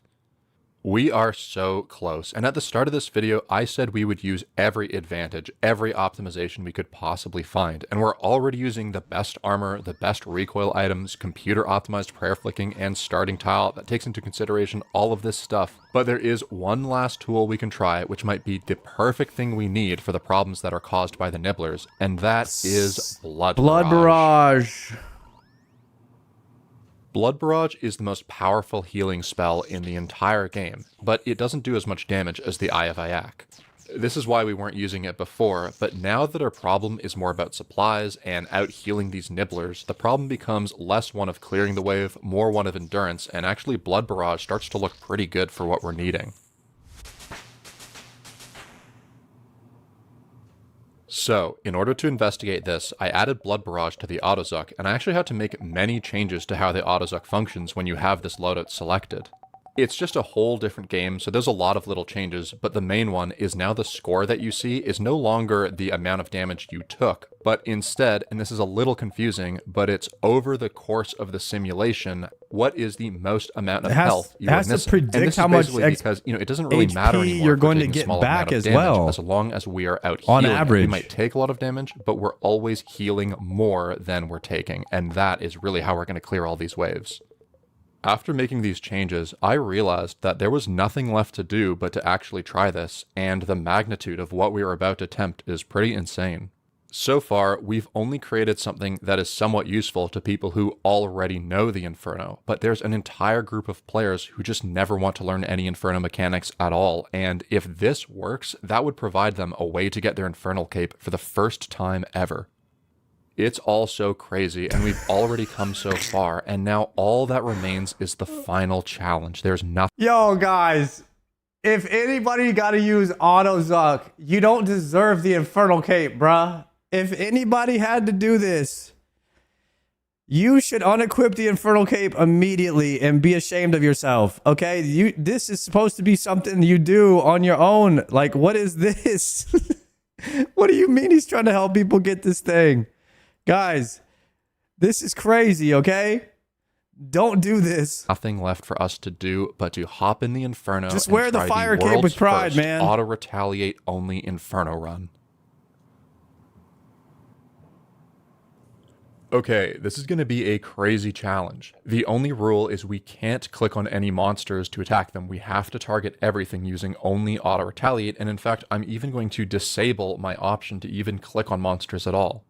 [SPEAKER 2] We are so close, and at the start of this video, I said we would use every advantage, every optimization we could possibly find, and we're already using the best armor, the best recoil items, computer-optimized prayer flicking, and starting tile that takes into consideration all of this stuff. But there is one last tool we can try, which might be the perfect thing we need for the problems that are caused by the nibblers, and that is Blood Barrage. Blood Barrage is the most powerful healing spell in the entire game, but it doesn't do as much damage as the Eye of Ayak. This is why we weren't using it before, but now that our problem is more about supplies and out-healing these nibblers, the problem becomes less one of clearing the wave, more one of endurance, and actually Blood Barrage starts to look pretty good for what we're needing. So, in order to investigate this, I added Blood Barrage to the Autozuck, and I actually had to make many changes to how the Autozuck functions when you have this loadout selected. It's just a whole different game, so there's a lot of little changes, but the main one is now the score that you see is no longer the amount of damage you took, but instead, and this is a little confusing, but it's over the course of the simulation, what is the most amount of health you
[SPEAKER 1] has to predict how much
[SPEAKER 2] because, you know, it doesn't really
[SPEAKER 1] HP
[SPEAKER 2] matter anymore
[SPEAKER 1] you're
[SPEAKER 2] if we're
[SPEAKER 1] going to
[SPEAKER 2] taking a
[SPEAKER 1] get
[SPEAKER 2] small
[SPEAKER 1] back
[SPEAKER 2] amount of
[SPEAKER 1] as
[SPEAKER 2] damage,
[SPEAKER 1] well.
[SPEAKER 2] as long as we are out
[SPEAKER 1] On
[SPEAKER 2] healing.
[SPEAKER 1] average.
[SPEAKER 2] We might take a lot of damage, but we're always healing more than we're taking, and that is really how we're going to clear all these waves. After making these changes, I realized that there was nothing left to do but to actually try this, and the magnitude of what we were about to attempt is pretty insane. So far, we've only created something that is somewhat useful to people who already know the Inferno, but there's an entire group of players who just never want to learn any Inferno mechanics at all, and if this works, that would provide them a way to get their Infernal Cape for the first time ever. It's all so crazy, and we've already come so far, and now all that remains is the final challenge. There's nothing.
[SPEAKER 1] Yo, guys, if anybody got to use auto zuck, you don't deserve the Infernal Cape, bruh. If anybody had to do this, you should unequip the Infernal Cape immediately and be ashamed of yourself, okay? This is supposed to be something you do on your own. Like, what is this? What do you mean he's trying to help people get this thing? Guys, this is crazy, okay? Don't do this.
[SPEAKER 2] Nothing left for us to do but to hop in the Inferno.
[SPEAKER 1] Just
[SPEAKER 2] and
[SPEAKER 1] wear the
[SPEAKER 2] try
[SPEAKER 1] fire cape
[SPEAKER 2] world's
[SPEAKER 1] with pride,
[SPEAKER 2] first
[SPEAKER 1] man.
[SPEAKER 2] Auto-retaliate only Inferno run. Okay, this is going to be a crazy challenge. The only rule is we can't click on any monsters to attack them. We have to target everything using only auto-retaliate, and in fact, I'm even going to disable my option to even click on monsters at all.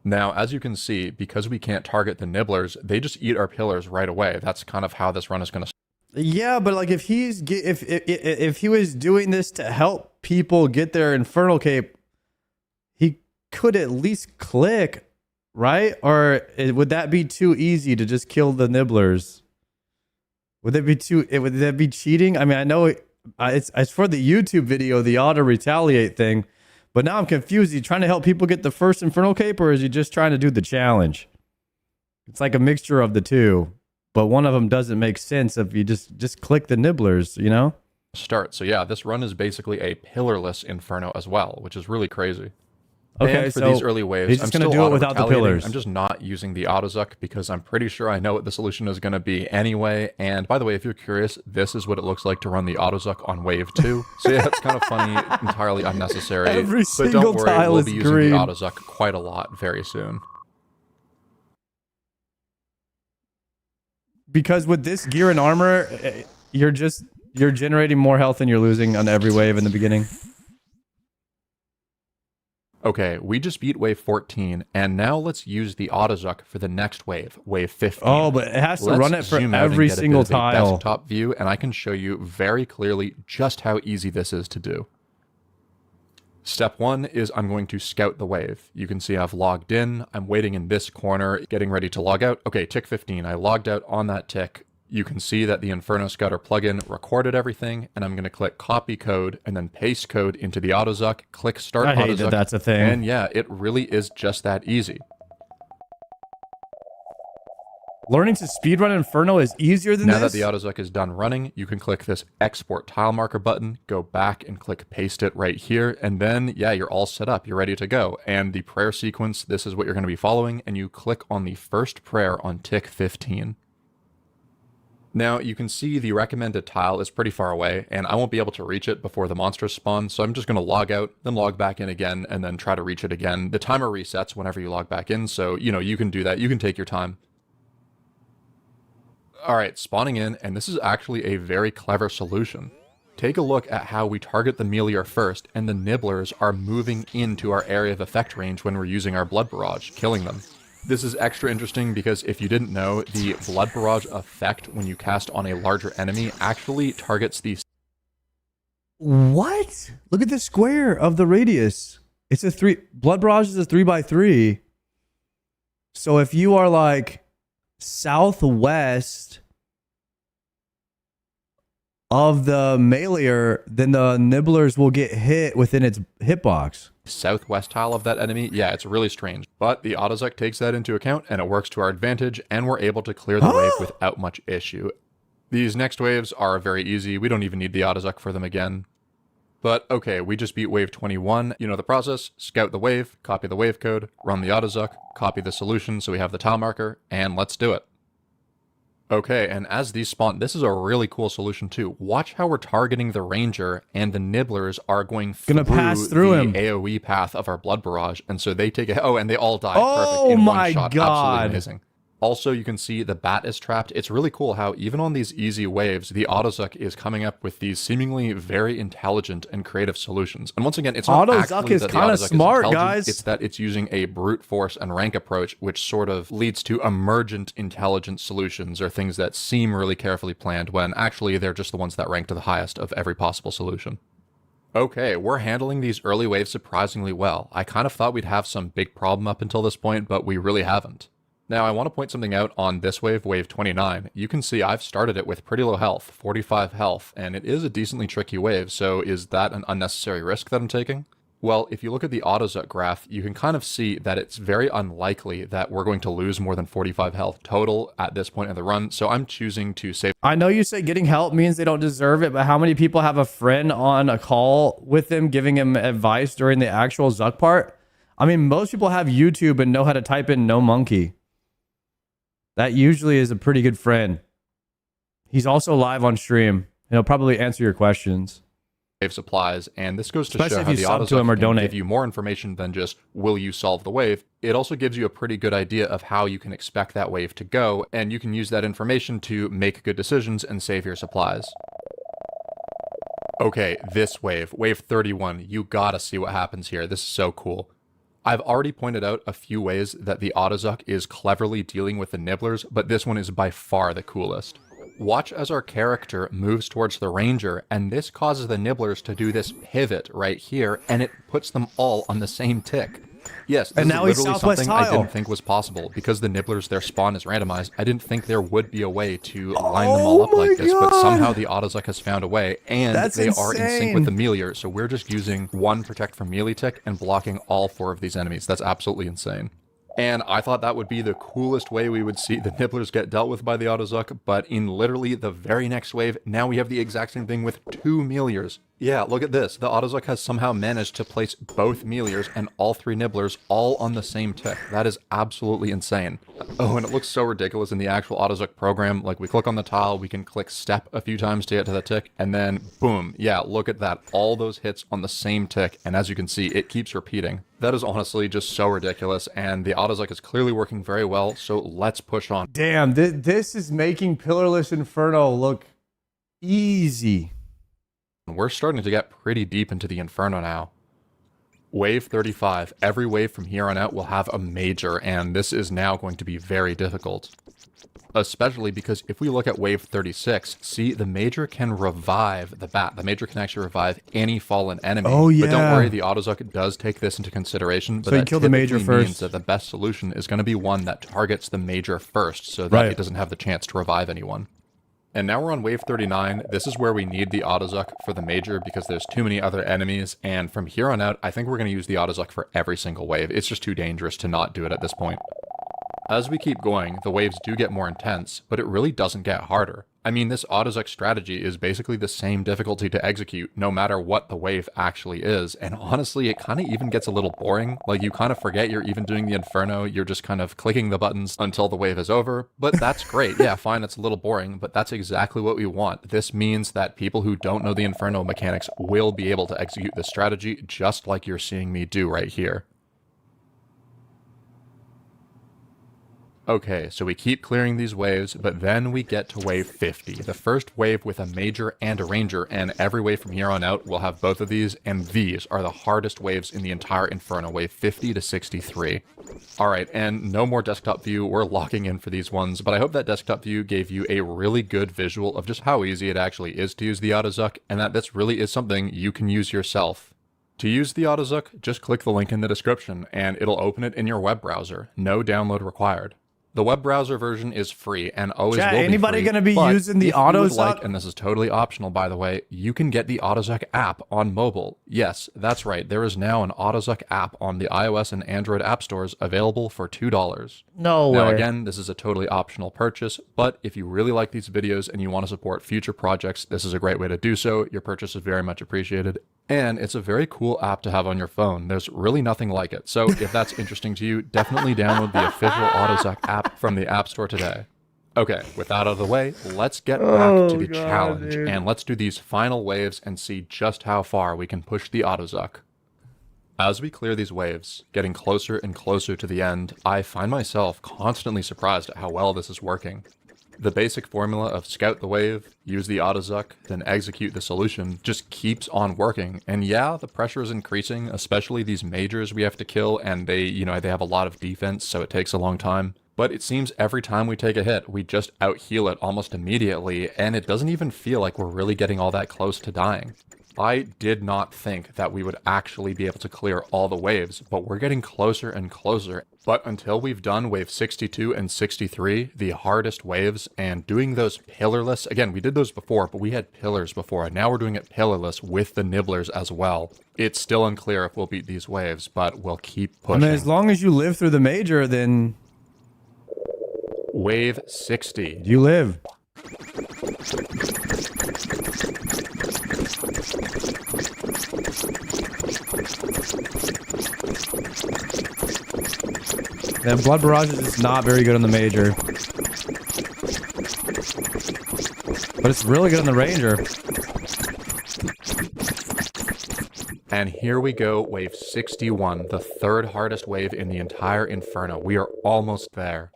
[SPEAKER 2] Now, as you can see, because we can't target the nibblers, they just eat our pillars right away. That's kind of how this run is going to.
[SPEAKER 1] Yeah, but like if he was doing this to help people get their Infernal Cape, he could at least click, right? Or would that be too easy to just kill the nibblers? Would that be cheating? I mean, I know it's for the YouTube video, the auto retaliate thing. But now I'm confused. Is he trying to help people get the first Infernal Cape, or is he just trying to do the challenge? It's like a mixture of the two, but one of them doesn't make sense if you just click the nibblers, you know?
[SPEAKER 2] Start. So yeah, this run is basically a pillarless Inferno as well, which is really crazy.
[SPEAKER 1] Okay,
[SPEAKER 2] and for
[SPEAKER 1] so
[SPEAKER 2] these early waves,
[SPEAKER 1] he's just
[SPEAKER 2] I'm
[SPEAKER 1] gonna
[SPEAKER 2] still
[SPEAKER 1] do it without the
[SPEAKER 2] auto-retaliating.
[SPEAKER 1] pillars.
[SPEAKER 2] I'm just not using the auto-zuck because I'm pretty sure I know what the solution is going to be anyway. And by the way, if you're curious, this is what it looks like to run the auto-zuck on wave 2. So yeah, it's kind of funny, entirely unnecessary.
[SPEAKER 1] Every
[SPEAKER 2] but
[SPEAKER 1] single
[SPEAKER 2] don't worry,
[SPEAKER 1] tile
[SPEAKER 2] we'll
[SPEAKER 1] is
[SPEAKER 2] be using
[SPEAKER 1] green.
[SPEAKER 2] the auto-zuck quite a lot very soon.
[SPEAKER 1] Because with this gear and armor, you're generating more health than you're losing on every wave in the beginning.
[SPEAKER 2] Okay, we just beat wave 14, and now let's use the auto-zuck for the next wave, wave 15.
[SPEAKER 1] Oh, but it has to
[SPEAKER 2] Let's
[SPEAKER 1] run it for
[SPEAKER 2] zoom out and
[SPEAKER 1] every
[SPEAKER 2] get a
[SPEAKER 1] single
[SPEAKER 2] bit of a
[SPEAKER 1] tile.
[SPEAKER 2] desktop view, and I can show you very clearly just how easy this is to do. Step 1 is I'm going to scout the wave. You can see I've logged in, I'm waiting in this corner, getting ready to log out. Okay, tick 15, I logged out on that tick. You can see that the Inferno Scouter plugin recorded everything, and I'm going to click copy code and then paste code into the AutoZuck, click start
[SPEAKER 1] I hate
[SPEAKER 2] AutoZuck,
[SPEAKER 1] that that's a thing.
[SPEAKER 2] and yeah, it really is just that easy.
[SPEAKER 1] Learning to speedrun Inferno is easier than
[SPEAKER 2] Now
[SPEAKER 1] this?
[SPEAKER 2] that the AutoZuck is done running, you can click this export tile marker button, go back and click paste it right here, and then, yeah, you're all set up. You're ready to go. And the prayer sequence, this is what you're going to be following, and you click on the first prayer on tick 15. Now, you can see the recommended tile is pretty far away, and I won't be able to reach it before the monsters spawn, so I'm just going to log out, then log back in again, and then try to reach it again. The timer resets whenever you log back in, so, you know, you can do that. You can take your time. Alright, spawning in, and this is actually a very clever solution. Take a look at how we target the Melior first, and the Nibblers are moving into our area of effect range when we're using our Blood Barrage, killing them. This is extra interesting because if you didn't know, the Blood Barrage effect when you cast on a larger enemy actually targets the...
[SPEAKER 1] What? Look at the square of the radius. It's a 3... Blood Barrage is a 3x3. So if you are like southwest of the Melior, then the Nibblers will get hit within its hitbox.
[SPEAKER 2] southwest tile of that enemy, yeah, it's really strange. But the AutoZuck takes that into account, and it works to our advantage, and we're able to clear the wave without much issue. These next waves are very easy. We don't even need the Odyssey for them again. But okay, we just beat wave 21. You know the process. Scout the wave, copy the wave code, run the Odyssey, copy the solution so we have the tile marker, and let's do it. Okay, and as these spawn, this is a really cool solution too. Watch how we're targeting the ranger, and the nibblers are going
[SPEAKER 1] pass through
[SPEAKER 2] the
[SPEAKER 1] him.
[SPEAKER 2] AoE path of our blood barrage, and so they take a and they all die
[SPEAKER 1] Oh
[SPEAKER 2] perfect in
[SPEAKER 1] my
[SPEAKER 2] one shot.
[SPEAKER 1] God.
[SPEAKER 2] Absolutely amazing. Also, you can see the bat is trapped. It's really cool how even on these easy waves, the Autozuck is coming up with these seemingly very intelligent and creative solutions. And once again, it's not
[SPEAKER 1] Autozuck
[SPEAKER 2] actually
[SPEAKER 1] is
[SPEAKER 2] that the
[SPEAKER 1] kinda
[SPEAKER 2] Autozuck
[SPEAKER 1] smart,
[SPEAKER 2] is intelligent,
[SPEAKER 1] guys.
[SPEAKER 2] it's that it's using a brute force and rank approach, which sort of leads to emergent intelligent solutions or things that seem really carefully planned when actually they're just the ones that rank to the highest of every possible solution. Okay, we're handling these early waves surprisingly well. I kind of thought we'd have some big problem up until this point, but we really haven't. Now, I want to point something out on this wave, wave 29. You can see I've started it with pretty low health, 45 health, and it is a decently tricky wave, so is that an unnecessary risk that I'm taking? Well, if you look at the Autozuck graph, you can kind of see that it's very unlikely that we're going to lose more than 45 health total at this point in the run, so I'm choosing to save.
[SPEAKER 1] I know you say getting help means they don't deserve it, but how many people have a friend on a call with them giving him advice during the actual Zuck part? I mean, most people have YouTube and know how to type in no monkey. That usually is a pretty good friend. He's also live on stream. He'll probably answer your questions.
[SPEAKER 2] Wave supplies, and this goes to
[SPEAKER 1] Especially
[SPEAKER 2] show
[SPEAKER 1] if
[SPEAKER 2] how
[SPEAKER 1] you
[SPEAKER 2] the
[SPEAKER 1] sub to him or
[SPEAKER 2] Autozuck can
[SPEAKER 1] donate.
[SPEAKER 2] give you more information than just will you solve the wave. It also gives you a pretty good idea of how you can expect that wave to go, and you can use that information to make good decisions and save your supplies. Okay, this wave, wave 31, you gotta see what happens here. This is so cool. I've already pointed out a few ways that the Autozuck is cleverly dealing with the nibblers, but this one is by far the coolest. Watch as our character moves towards the ranger, and this causes the nibblers to do this pivot right here, and it puts them all on the same tick. Yes, this
[SPEAKER 1] And now
[SPEAKER 2] is
[SPEAKER 1] he's
[SPEAKER 2] literally
[SPEAKER 1] Southwest
[SPEAKER 2] something I
[SPEAKER 1] tile.
[SPEAKER 2] didn't think was possible. Because the nibblers, their spawn is randomized, I didn't think there would be a way to line them all up like this, but somehow the Autozuck has found a way, and
[SPEAKER 1] That's
[SPEAKER 2] they are in sync
[SPEAKER 1] insane.
[SPEAKER 2] with the Meteor, so we're just using one Protect from Melee tick and blocking all 4 of these enemies. That's absolutely insane. And I thought that would be the coolest way we would see the nibblers get dealt with by the Autozuck, but in literally the very next wave, now we have the exact same thing with 2 Meteors. Yeah, look at this. The Autozuck has somehow managed to place both Meteors and all 3 nibblers all on the same tick. That is absolutely insane. Oh, and it looks so ridiculous in the actual Autozuck program. Like, we click on the tile, we can click step a few times to get to the tick, and then boom. Yeah, look at that. All those hits on the same tick, and as you can see, it keeps repeating. That is honestly just so ridiculous, and the Autozuck is clearly working very well, so let's push on.
[SPEAKER 1] Damn, this is making Pillarless Inferno look easy.
[SPEAKER 2] We're starting to get pretty deep into the Inferno now. Wave 35. Every wave from here on out will have a major, and this is now going to be very difficult. Especially because if we look at wave 36, see, the major can revive the bat. The major can actually revive any fallen enemy.
[SPEAKER 1] Oh, yeah.
[SPEAKER 2] But don't worry, the Autozuck does take this into consideration. But
[SPEAKER 1] So you
[SPEAKER 2] that
[SPEAKER 1] kill the major
[SPEAKER 2] typically means
[SPEAKER 1] first.
[SPEAKER 2] that the best solution is going to be one that targets the major first, so that
[SPEAKER 1] Right.
[SPEAKER 2] it doesn't have the chance to revive anyone. And now we're on wave 39. This is where we need the Autozuck for the major because there's too many other enemies. And from here on out, I think we're going to use the Autozuck for every single wave. It's just too dangerous to not do it at this point. As we keep going, the waves do get more intense, but it really doesn't get harder. I mean, this Autozuck strategy is basically the same difficulty to execute no matter what the wave actually is, and honestly, it kind of even gets a little boring. Like, you kind of forget you're even doing the Inferno, you're just kind of clicking the buttons until the wave is over, but that's great. Yeah, fine, it's a little boring, but that's exactly what we want. This means that people who don't know the Inferno mechanics will be able to execute this strategy just like you're seeing me do right here. Okay, so we keep clearing these waves, but then we get to wave 50, the first wave with a major and a ranger, and every wave from here on out will have both of these, and these are the hardest waves in the entire Inferno, wave 50 to 63. Alright, and no more desktop view, we're locking in for these ones, but I hope that desktop view gave you a really good visual of just how easy it actually is to use the Autozuck, and that this really is something you can use yourself. To use the Autozuck, just click the link in the description, and it'll open it in your web browser, no download required. The web browser version is free and always
[SPEAKER 1] Chat,
[SPEAKER 2] will be
[SPEAKER 1] anybody
[SPEAKER 2] free,
[SPEAKER 1] gonna be
[SPEAKER 2] but
[SPEAKER 1] using the
[SPEAKER 2] if you would
[SPEAKER 1] AutoZuck?
[SPEAKER 2] like, and this is totally optional, by the way, you can get the AutoZuck app on mobile. Yes, that's right. There is now an AutoZuck app on the iOS and Android app stores available for $2.
[SPEAKER 1] No
[SPEAKER 2] Now,
[SPEAKER 1] way.
[SPEAKER 2] again, this is a totally optional purchase, but if you really like these videos and you want to support future projects, this is a great way to do so. Your purchase is very much appreciated. And it's a very cool app to have on your phone. There's really nothing like it. So if that's interesting to you, definitely download the official AutoZuck app from the App Store today. Okay, with that out of the way, let's get back to the challenge.
[SPEAKER 1] Dude.
[SPEAKER 2] And let's do these final waves and see just how far we can push the AutoZuck. As we clear these waves, getting closer and closer to the end, I find myself constantly surprised at how well this is working. The basic formula of scout the wave, use the AutoZuck, then execute the solution just keeps on working. And yeah, the pressure is increasing, especially these majors we have to kill, and they have a lot of defense, so it takes a long time. But it seems every time we take a hit, we just out-heal it almost immediately, and it doesn't even feel like we're really getting all that close to dying. I did not think that we would actually be able to clear all the waves, but we're getting closer and closer. But until we've done wave 62 and 63, the hardest waves, and doing those pillarless, again, we did those before, but we had pillars before, and now we're doing it pillarless with the nibblers as well. It's still unclear if we'll beat these waves, but we'll keep pushing.
[SPEAKER 1] I mean, as long as you live through the major, then
[SPEAKER 2] Wave 60.
[SPEAKER 1] you live. That Blood Barrage is just not very good on the major. But it's really good on the Ranger.
[SPEAKER 2] And here we go, wave 61, the third hardest wave in the entire Inferno. We are almost there.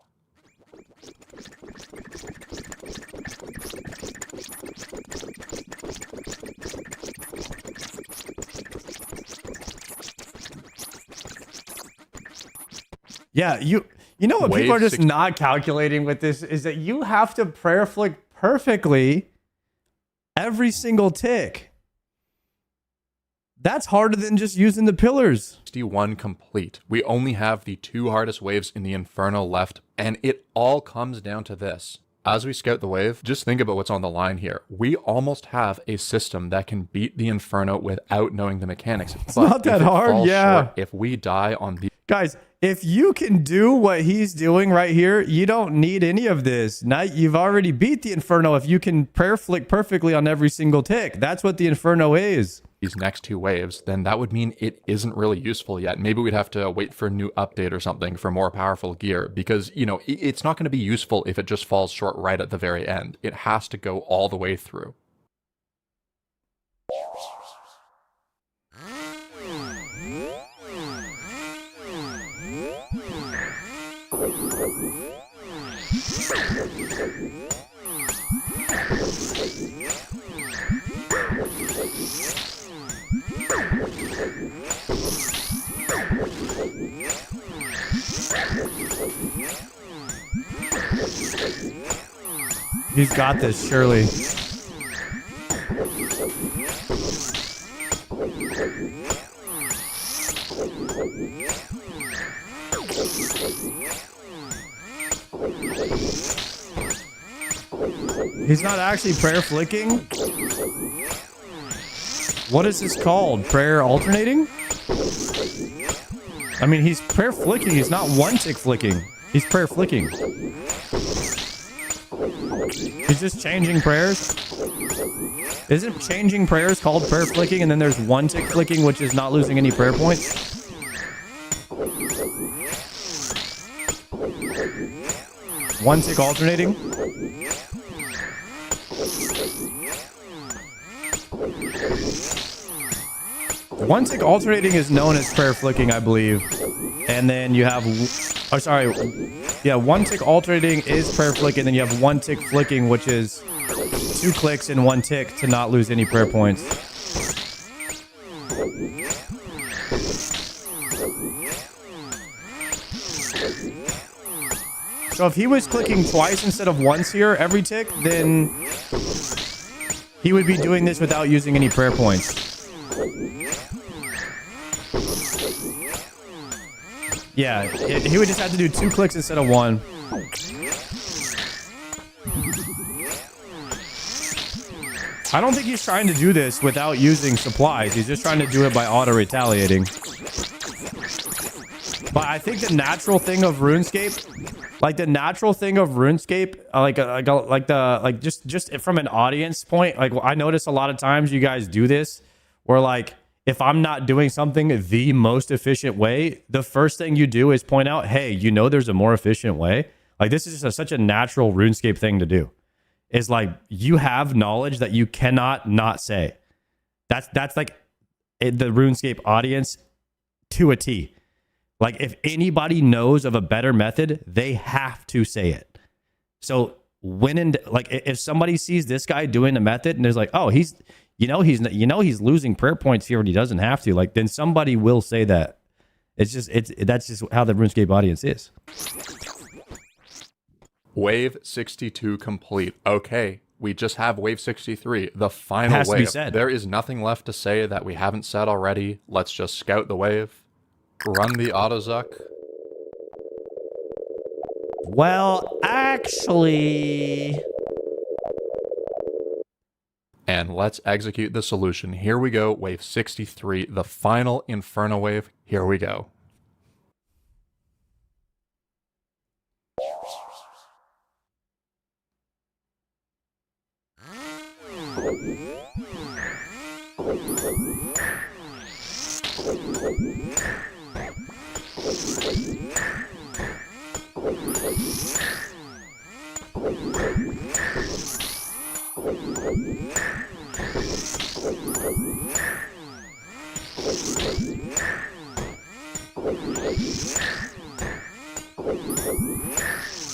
[SPEAKER 1] Yeah, you know what
[SPEAKER 2] Wave
[SPEAKER 1] people are just
[SPEAKER 2] 60.
[SPEAKER 1] not calculating with this is that you have to prayer flick perfectly every single tick. That's harder than just using the pillars.
[SPEAKER 2] 61 complete. We only have the two hardest waves in the Inferno left, and it all comes down to this. As we scout the wave, just think about what's on the line here. We almost have a system that can beat the Inferno without knowing the mechanics.
[SPEAKER 1] It's not that hard, yeah.
[SPEAKER 2] If we die on the
[SPEAKER 1] Guys, if you can do what he's doing right here, you don't need any of this. Now you've already beat the Inferno if you can prayer flick perfectly on every single tick. That's what the Inferno is.
[SPEAKER 2] these next two waves, then that would mean it isn't really useful yet. Maybe we'd have to wait for a new update or something for more powerful gear, because, you know, it's not going to be useful if it just falls short right at the very end. It has to go all the way through.
[SPEAKER 1] He's got this, surely. He's not actually prayer flicking? What is this called? Prayer alternating? I mean, he's prayer flicking. He's not one tick flicking. He's prayer flicking. He's just changing prayers. Isn't changing prayers called prayer flicking, and then there's one tick flicking, which is not losing any prayer points? One tick alternating? One tick alternating is known as prayer flicking, I believe. And then you have, oh, sorry. Yeah, one tick alternating is prayer flicking. Then you have one tick flicking, which is 2 clicks in 1 tick to not lose any prayer points. So if he was clicking twice instead of once here every tick, then he would be doing this without using any prayer points. Yeah, he would just have to do 2 clicks instead of 1. I don't think he's trying to do this without using supplies. He's just trying to do it by auto-retaliating. But I think the natural thing of RuneScape, just from an audience point, like I notice a lot of times you guys do this, where like if I'm not doing something the most efficient way, the first thing you do is point out, hey, you know, there's a more efficient way. Like this is just such a natural RuneScape thing to do. Is like you have knowledge that you cannot not say. That's like the RuneScape audience to a T. Like if anybody knows of a better method, they have to say it. So like if somebody sees this guy doing the method and there's like, oh, he's losing prayer points here and he doesn't have to, like then somebody will say that. That's just how the RuneScape audience is.
[SPEAKER 2] Wave 62 complete. Okay, we just have wave 63, the final
[SPEAKER 1] has to be
[SPEAKER 2] wave.
[SPEAKER 1] said.
[SPEAKER 2] There is nothing left to say that we haven't said already. Let's just scout the wave. Run the autozuck.
[SPEAKER 1] Well, actually...
[SPEAKER 2] And let's execute the solution. Here we go, wave 63, the final Inferno wave. Here we go.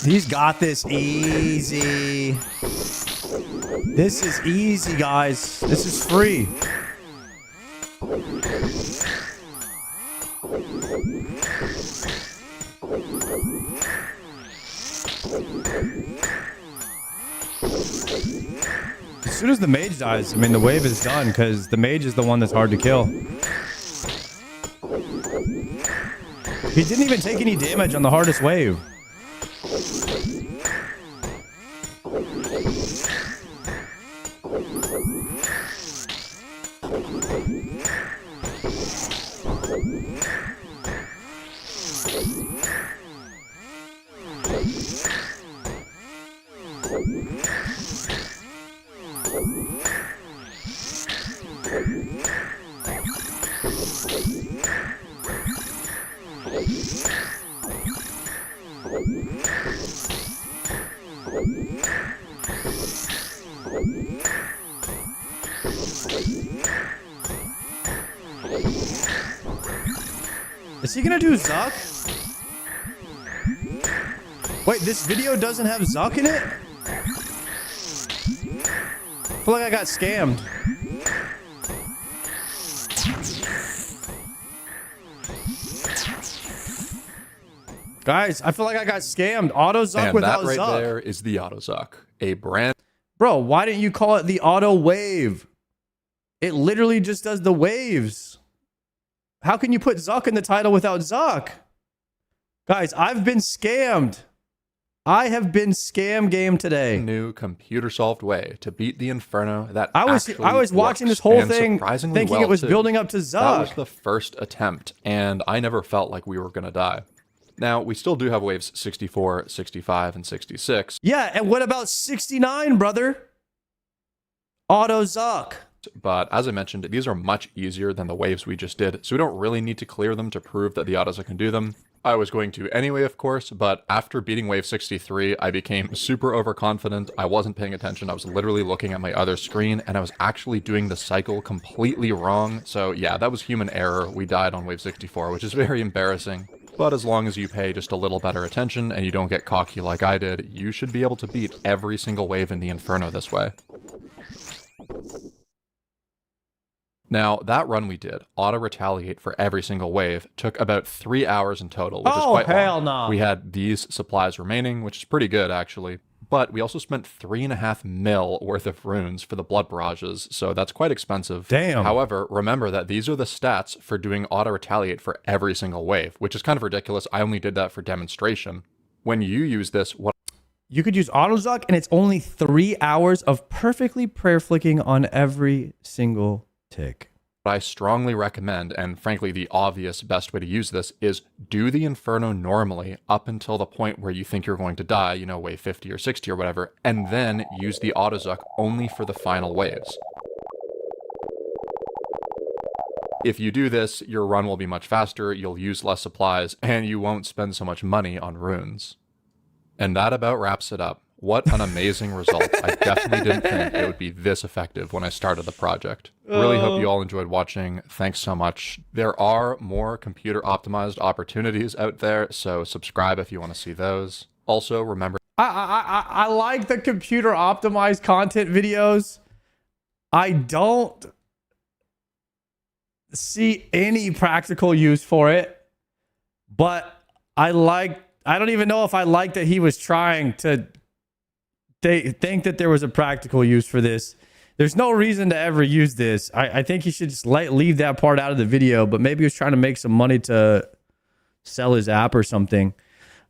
[SPEAKER 1] He's got this easy. This is easy, guys. This is free. As soon as the mage dies, I mean, the wave is done because the mage is the one that's hard to kill. He didn't even take any damage on the hardest wave. Is he gonna do Zuck? Wait, this video doesn't have Zuck in it? I feel like I got scammed. Guys, I feel like I got scammed. Auto Zuck
[SPEAKER 2] And
[SPEAKER 1] without
[SPEAKER 2] that right
[SPEAKER 1] Zuck.
[SPEAKER 2] there is the autozuck. A brand...
[SPEAKER 1] Bro, why didn't you call it the auto wave? It literally just does the waves. How can you put Zuck in the title without Zuck? Guys, I've been scammed. I have been scam game today.
[SPEAKER 2] New computer-solved way to beat the Inferno that
[SPEAKER 1] I was watching
[SPEAKER 2] works,
[SPEAKER 1] this whole
[SPEAKER 2] and
[SPEAKER 1] thing
[SPEAKER 2] surprisingly
[SPEAKER 1] thinking
[SPEAKER 2] well,
[SPEAKER 1] it was
[SPEAKER 2] too.
[SPEAKER 1] building up to
[SPEAKER 2] That
[SPEAKER 1] Zuck.
[SPEAKER 2] was the first attempt, and I never felt like we were going to die. Now, we still do have waves 64, 65, and 66.
[SPEAKER 1] Yeah, and what about 69, brother? Auto Zuck.
[SPEAKER 2] But as I mentioned, these are much easier than the waves we just did, so we don't really need to clear them to prove that the autozuck can do them. I was going to anyway, of course, but after beating wave 63, I became super overconfident. I wasn't paying attention. I was literally looking at my other screen, and I was actually doing the cycle completely wrong. So yeah, that was human error. We died on wave 64, which is very embarrassing. But as long as you pay just a little better attention and you don't get cocky like I did, you should be able to beat every single wave in the Inferno this way. Now, that run we did, auto-retaliate for every single wave, took about 3 hours in total, which is quite long.
[SPEAKER 1] No.
[SPEAKER 2] We had these supplies remaining, which is pretty good, actually. But we also spent 3.5 mil worth of runes for the blood barrages, so that's quite expensive.
[SPEAKER 1] Damn.
[SPEAKER 2] However, remember that these are the stats for doing auto-retaliate for every single wave, which is kind of ridiculous. I only did that for demonstration. When you use this, what
[SPEAKER 1] You could use AutoZuck, and it's only 3 hours of perfectly prayer flicking on every single tick.
[SPEAKER 2] I strongly recommend, and frankly the obvious best way to use this, is do the Inferno normally up until the point where you think you're going to die, you know, wave 50 or 60 or whatever, and then use the AutoZuck only for the final waves. If you do this, your run will be much faster, you'll use less supplies, and you won't spend so much money on runes. And that about wraps it up. What an amazing result. I definitely didn't think it would be this effective when I started the project. Really hope you all enjoyed watching. Thanks so much. There are more computer optimized opportunities out there, so subscribe if you want to see those. Also, remember,
[SPEAKER 1] I like the computer optimized content videos. I don't see any practical use for it, but I don't even know if I like that he was trying to think that there was a practical use for this. There's no reason to ever use this. I think he should just leave that part out of the video, but maybe he was trying to make some money to sell his app or something.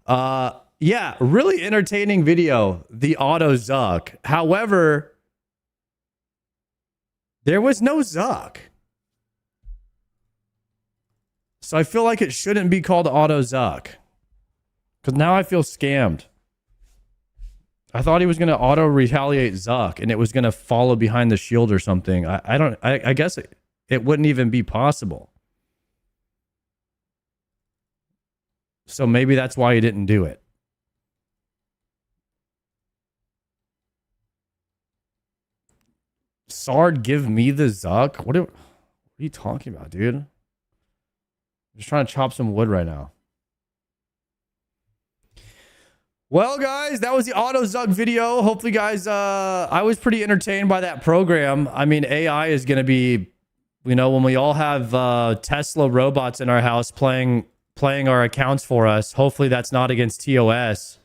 [SPEAKER 1] Yeah, really entertaining video, the AutoZuck. However, there was no Zuck. So I feel like it shouldn't be called AutoZuck. Because now I feel scammed. I thought he was going to auto retaliate Zuck and it was going to follow behind the shield or something. I guess it wouldn't even be possible. So maybe that's why he didn't do it. Sard, give me the Zuck? What are you talking about, dude? I'm just trying to chop some wood right now. Well, guys, that was the AutoZuck video. Hopefully, guys, I was pretty entertained by that program. I mean, AI is going to be, you know, when we all have Tesla robots in our house playing our accounts for us, hopefully that's not against TOS.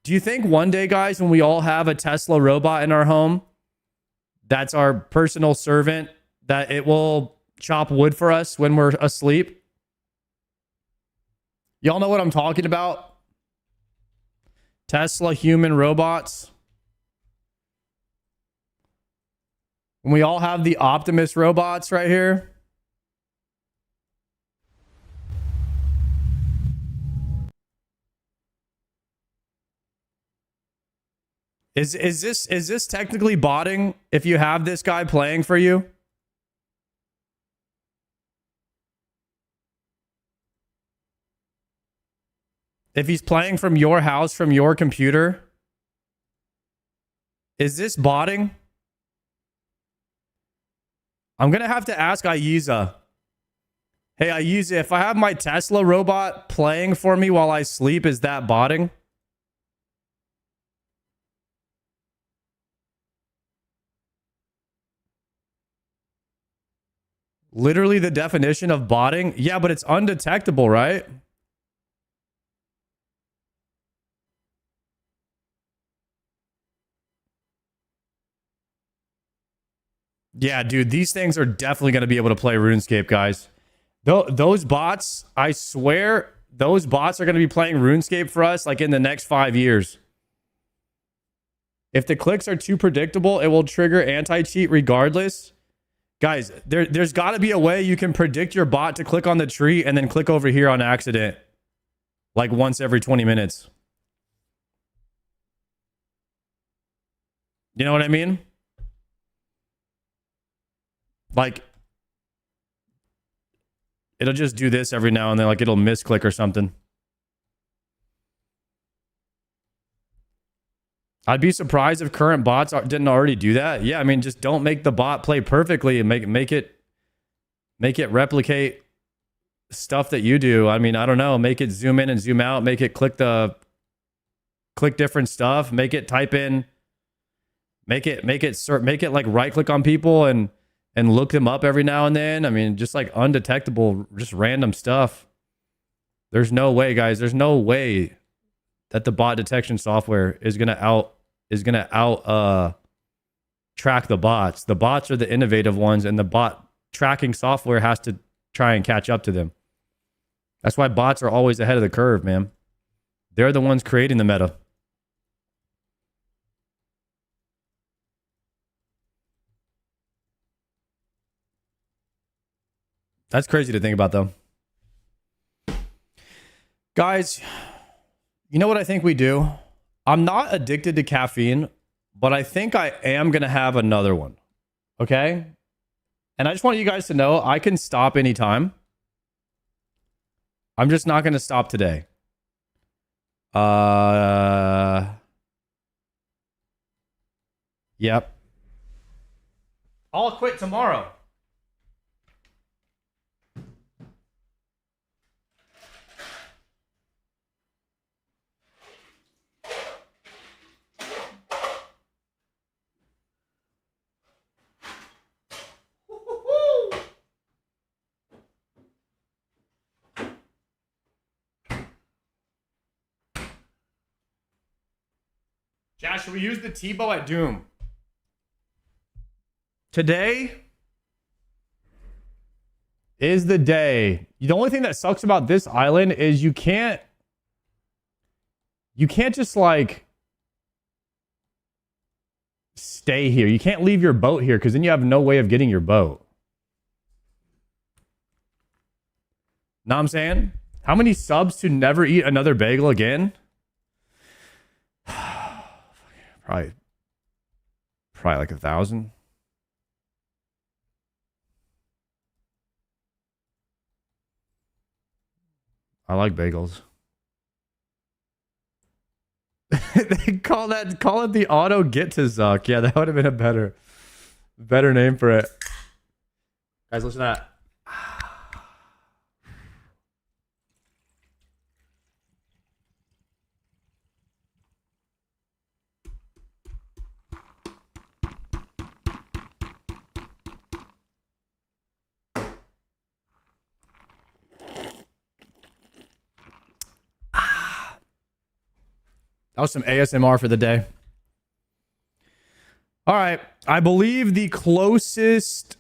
[SPEAKER 1] Do you think one day, guys, when we all have a Tesla robot in our home, that's our personal servant, that it will chop wood for us when we're asleep? Y'all know what I'm talking about? Tesla human robots. When we all have the Optimus robots right here. Is this technically botting if you have this guy playing for you? If he's playing from your house, from your computer, is this botting? I'm going to have to ask Aiza. Hey, Aiza, if I have my Tesla robot playing for me while I sleep, is that botting? Literally the definition of botting? Yeah, but it's undetectable, right? Yeah, dude, these things are definitely going to be able to play RuneScape, guys. Those bots, I swear, those bots are going to be playing RuneScape for us like in the next 5 years. If the clicks are too predictable, it will trigger anti-cheat regardless. Guys, there's got to be a way you can predict your bot to click on the tree and then click over here on accident. Like once every 20 minutes. You know what I mean? Like, it'll just do this every now and then. Like, it'll misclick or something. I'd be surprised if current bots didn't already do that. Yeah, I mean, just don't make the bot play perfectly and make it replicate stuff that you do. I mean, I don't know. Make it zoom in and zoom out. Make it click different stuff. Make it type in. Make it like right click on people and look them up every now and then. I mean, just like undetectable, just random stuff. There's no way, guys. There's no way that the bot detection software is gonna out track the bots. The bots are the innovative ones, and the bot tracking software has to try and catch up to them. That's why bots are always ahead of the curve, man. They're the ones creating the meta. That's crazy to think about, though. Guys, you know what I think we do? I'm not addicted to caffeine, but I think I am going to have another one. Okay? And I just want you guys to know I can stop anytime. I'm just not going to stop today. Yep. I'll quit tomorrow. Josh, should we use the Tebow at Doom? Today is the day. The only thing that sucks about this island is you can't just like stay here. You can't leave your boat here because then you have no way of getting your boat. Know what I'm saying? How many subs to never eat another bagel again? Probably like 1,000. I like bagels. They call it the auto get to Zuck. Yeah, that would have been a better name for it. Guys, listen to that. That was some ASMR for the day. All right. I believe the closest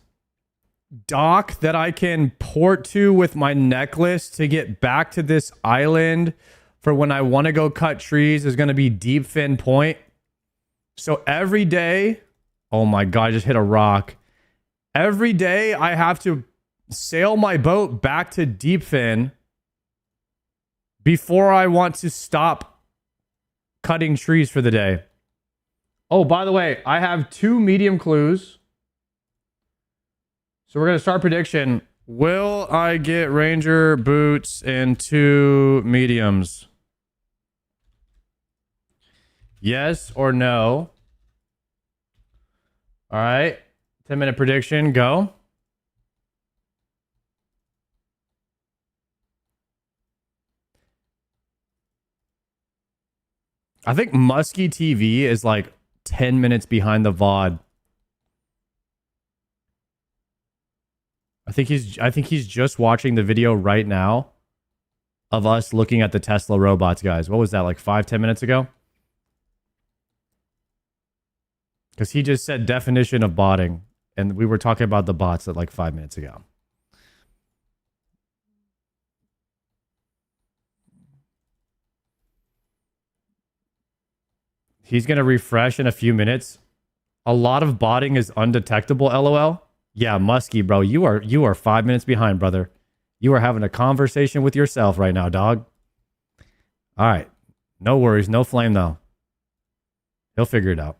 [SPEAKER 1] dock that I can port to with my necklace to get back to this island for when I want to go cut trees is going to be Deep Fin Point. So every day, oh my God, I just hit a rock. Every day I have to sail my boat back to Deep Fin before I want to stop cutting trees for the day. Oh, by the way, I have 2 medium clues. So we're going to start prediction. Will I get Ranger boots and 2 mediums? Yes or no? All right. 10-minute prediction. Go. I think Muskie TV is like 10 minutes behind the VOD. I think he's just watching the video right now of us looking at the Tesla robots, guys. What was that, like 5-10 minutes ago? Because he just said definition of botting, and we were talking about the bots at like 5 minutes ago. He's going to refresh in a few minutes. A lot of botting is undetectable, LOL. Yeah, Muskie, bro. You are 5 minutes behind, brother. You are having a conversation with yourself right now, dog. All right. No worries. No flame, though. He'll figure it out.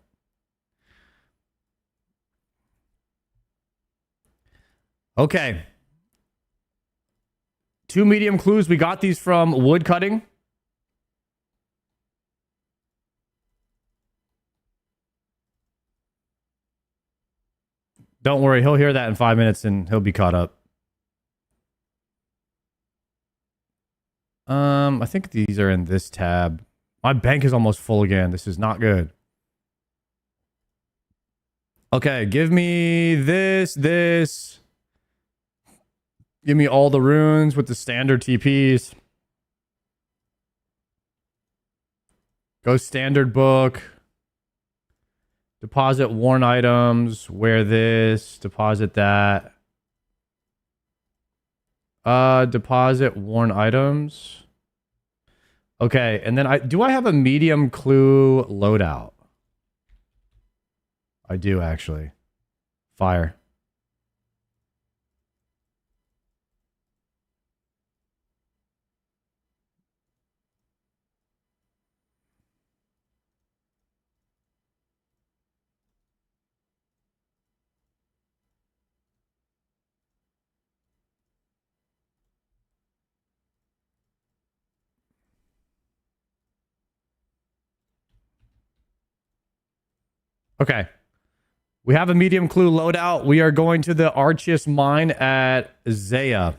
[SPEAKER 1] Okay. 2 medium clues. We got these from wood cutting. Don't worry, he'll hear that in 5 minutes and he'll be caught up. I think these are in this tab. My bank is almost full again. This is not good. Okay, give me this. Give me all the runes with the standard TPs. Go standard book. Deposit worn items. Wear this. Deposit that. Deposit worn items. Okay, and then I have a medium clue loadout? I do actually. Fire. Okay. We have a medium clue loadout. We are going to the Archiest mine at Zaya.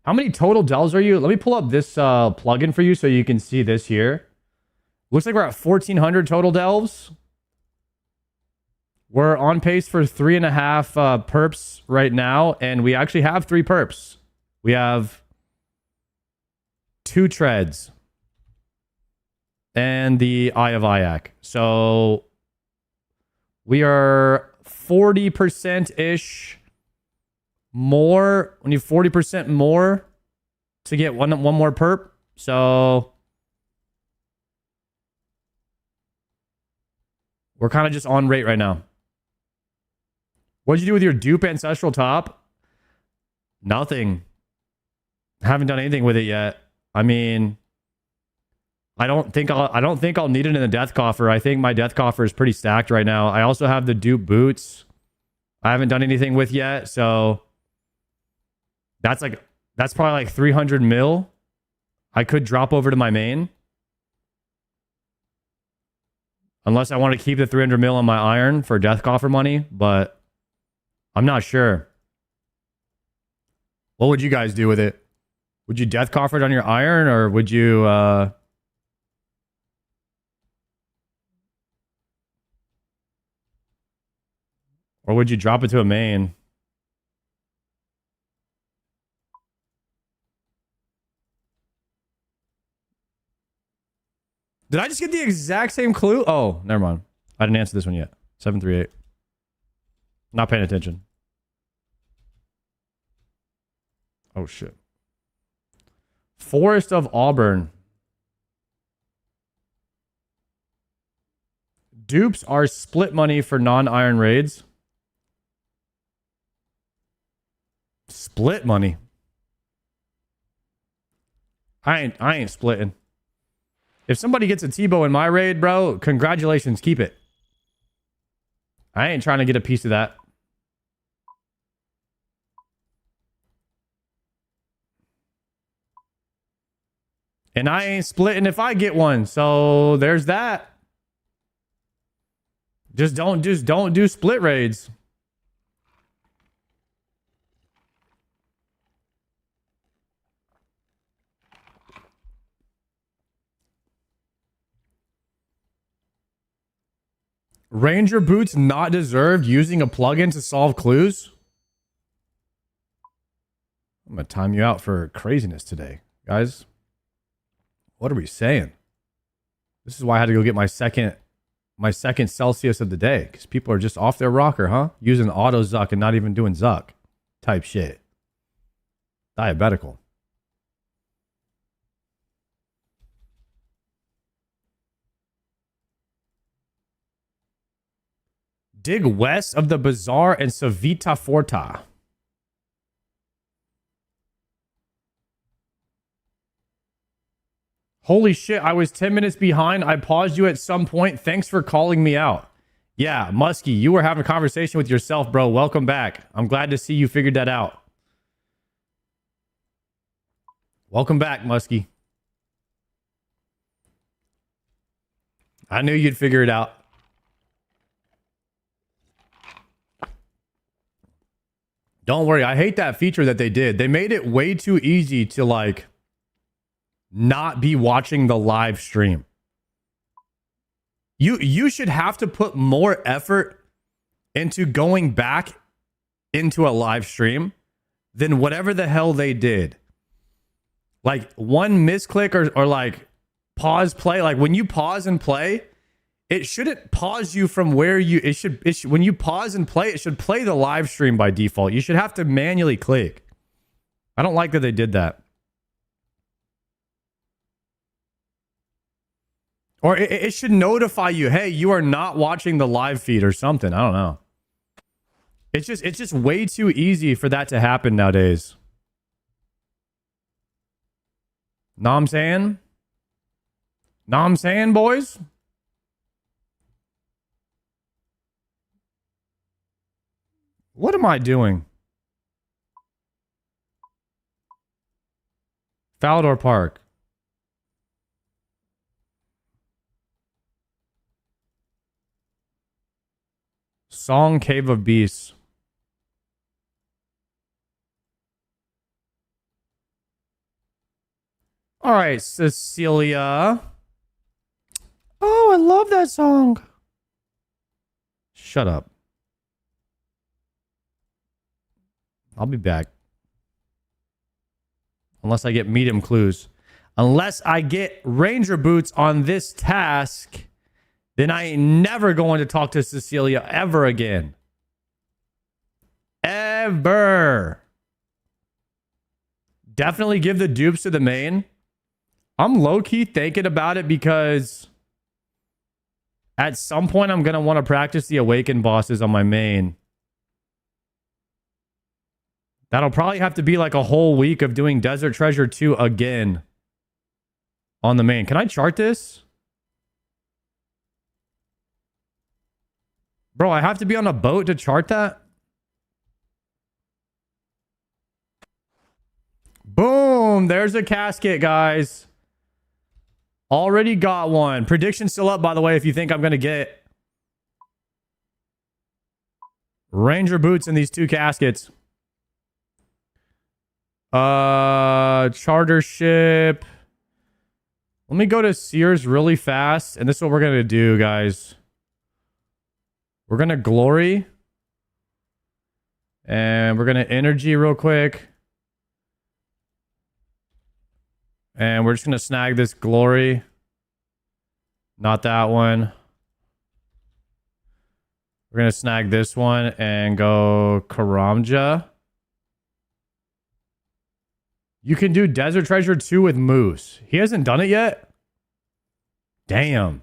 [SPEAKER 1] How many total delves are you? Let me pull up this plugin for you so you can see this here. Looks like we're at 1,400 total delves. We're on pace for 3.5 perps right now, and we actually have 3 perps. We have 2 treads and the Eye of Ayak. So we are 40%-ish more. We need 40% more to get one more perp. So we're kind of just on rate right now. What'd you do with your dupe ancestral top? Nothing. Haven't done anything with it yet. I mean, I don't think I'll need it in the death coffer. I think my death coffer is pretty stacked right now. I also have the dupe boots. I haven't done anything with yet, so that's probably like 300 mil. I could drop over to my main. Unless I want to keep the 300 mil on my iron for death coffer money, but I'm not sure. What would you guys do with it? Would you death coffer it on your iron, or would you or would you drop it to a main? Did I just get the exact same clue? Oh, never mind. I didn't answer this one yet. 738. Not paying attention. Oh, shit. Forest of Auburn. Dupes are split money for non-iron raids. Split money. I ain't splitting. If somebody gets a T-bow in my raid, bro, congratulations, keep it. I ain't trying to get a piece of that. And I ain't splitting if I get one. So there's that. Just don't do split raids. Ranger boots not deserved using a plugin to solve clues? I'm going to time you out for craziness today, guys. What are we saying? This is why I had to go get my second Celsius of the day, because people are just off their rocker, huh? Using auto Zuck and not even doing Zuck type shit. Diabetical. Dig west of the bazaar and Savita Forta. Holy shit, I was 10 minutes behind. I paused you at some point. Thanks for calling me out. Yeah, Muskie, you were having a conversation with yourself, bro. Welcome back. I'm glad to see you figured that out. Welcome back, Muskie. I knew you'd figure it out. Don't worry. I hate that feature that they did. They made it way too easy to like not be watching the live stream. You should have to put more effort into going back into a live stream than whatever the hell they did. Like one misclick or like pause play. Like when you pause and play, it shouldn't pause you from where you, it should, when you pause and play, it should play the live stream by default. You should have to manually click. I don't like that they did that. Or it should notify you, hey, you are not watching the live feed or something. I don't know. It's just way too easy for that to happen nowadays. Know what I'm saying? Know what I'm saying, boys? What am I doing? Falador Park. Song Cave of Beasts. All right, Cecilia. Oh, I love that song. Shut up. I'll be back. Unless I get medium clues. Unless I get ranger boots on this task, then I ain't never going to talk to Cecilia ever again. Ever. Definitely give the dupes to the main. I'm low-key thinking about it because at some point I'm going to want to practice the awakened bosses on my main. That'll probably have to be like a whole week of doing Desert Treasure 2 again on the main. Can I chart this? Bro, I have to be on a boat to chart that? Boom! There's a casket, guys. Already got one. Prediction still up, by the way, if you think I'm going to get ranger boots in these two caskets. Charter ship. Let me go to Sears really fast. And this is what we're going to do, guys. We're going to glory. And we're going to energy real quick. And we're just going to snag this glory. Not that one. We're going to snag this one and go Karamja. You can do Desert Treasure 2 with Moose. He hasn't done it yet? Damn.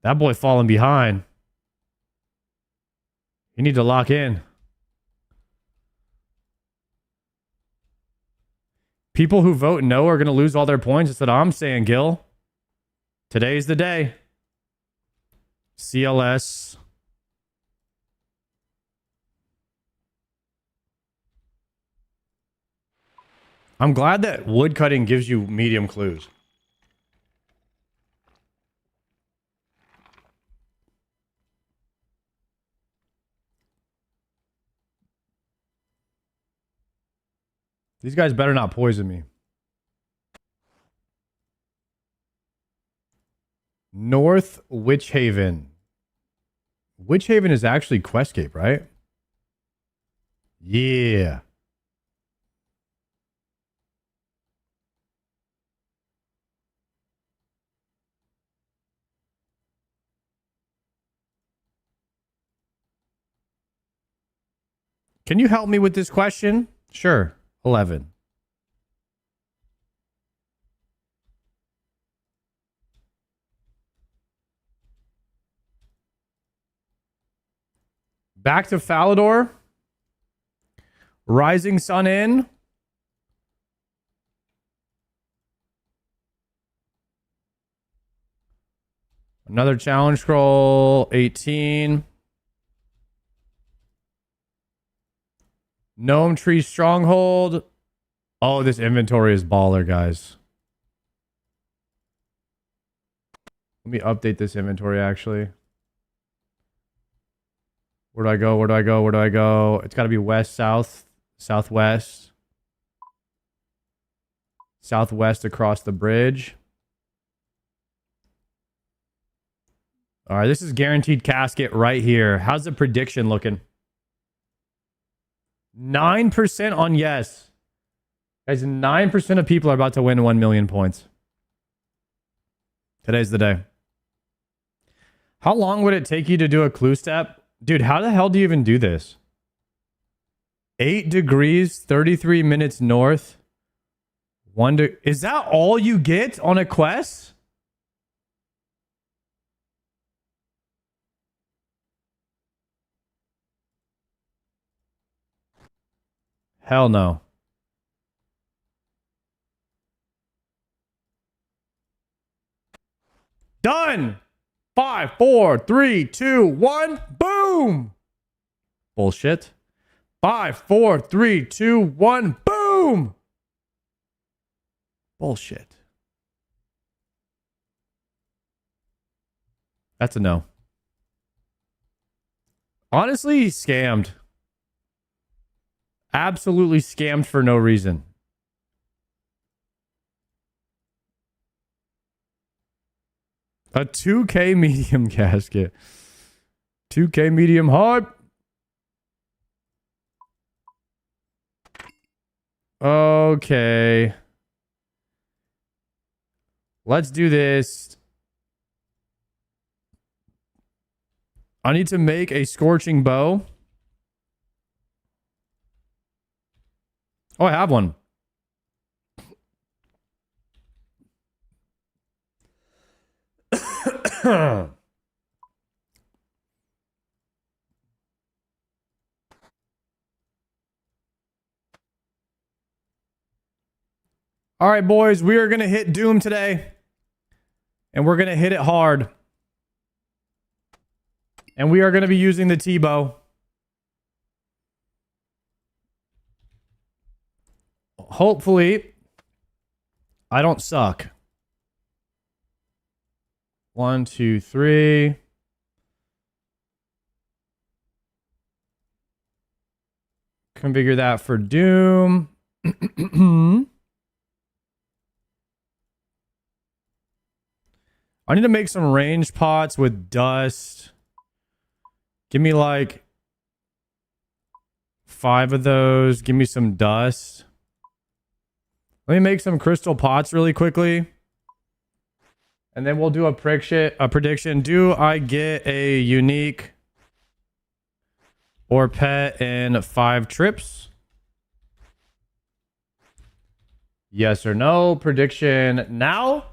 [SPEAKER 1] That boy falling behind. You need to lock in. People who vote no are going to lose all their points. That's what I'm saying, Gil. Today's the day. CLS. I'm glad that woodcutting gives you medium clues. These guys better not poison me. North Witch Haven. Witch Haven is actually Questcape, right? Yeah. Can you help me with this question? Sure. 11. Back to Falador. Rising Sun in. Another challenge scroll. 18. Gnome Tree Stronghold. Oh, this inventory is baller, guys. Let me update this inventory, actually. Where do I go? Where do I go? Where do I go? It's got to be west, south, southwest. Southwest across the bridge. All right, this is guaranteed casket right here. How's the prediction looking? 9% on yes. Guys, 9% of people are about to win 1 million points. Today's the day. How long would it take you to do a clue step? Dude, how the hell do you even do this? 8 degrees, 33 minutes north. Wonder, is that all you get on a quest? Hell no. Done. 5, 4, 3, 2, 1. Boom. Bullshit. 5, 4, 3, 2, 1. Boom. Bullshit. That's a no. Honestly, scammed. Absolutely scammed for no reason. A 2K medium casket. 2K medium hard. Okay. Let's do this. I need to make a scorching bow. Oh, I have one. All right, boys, we are going to hit Doom today. And we're going to hit it hard. And we are going to be using the T-bow. Hopefully, I don't suck. 1, 2, 3. Configure that for Doom. I need to make some range pots with dust. Give me like 5 of those. Give me some dust. Let me make some crystal pots really quickly. And then we'll do a prediction. Do I get a unique or pet in 5 trips? Yes or no? Prediction now.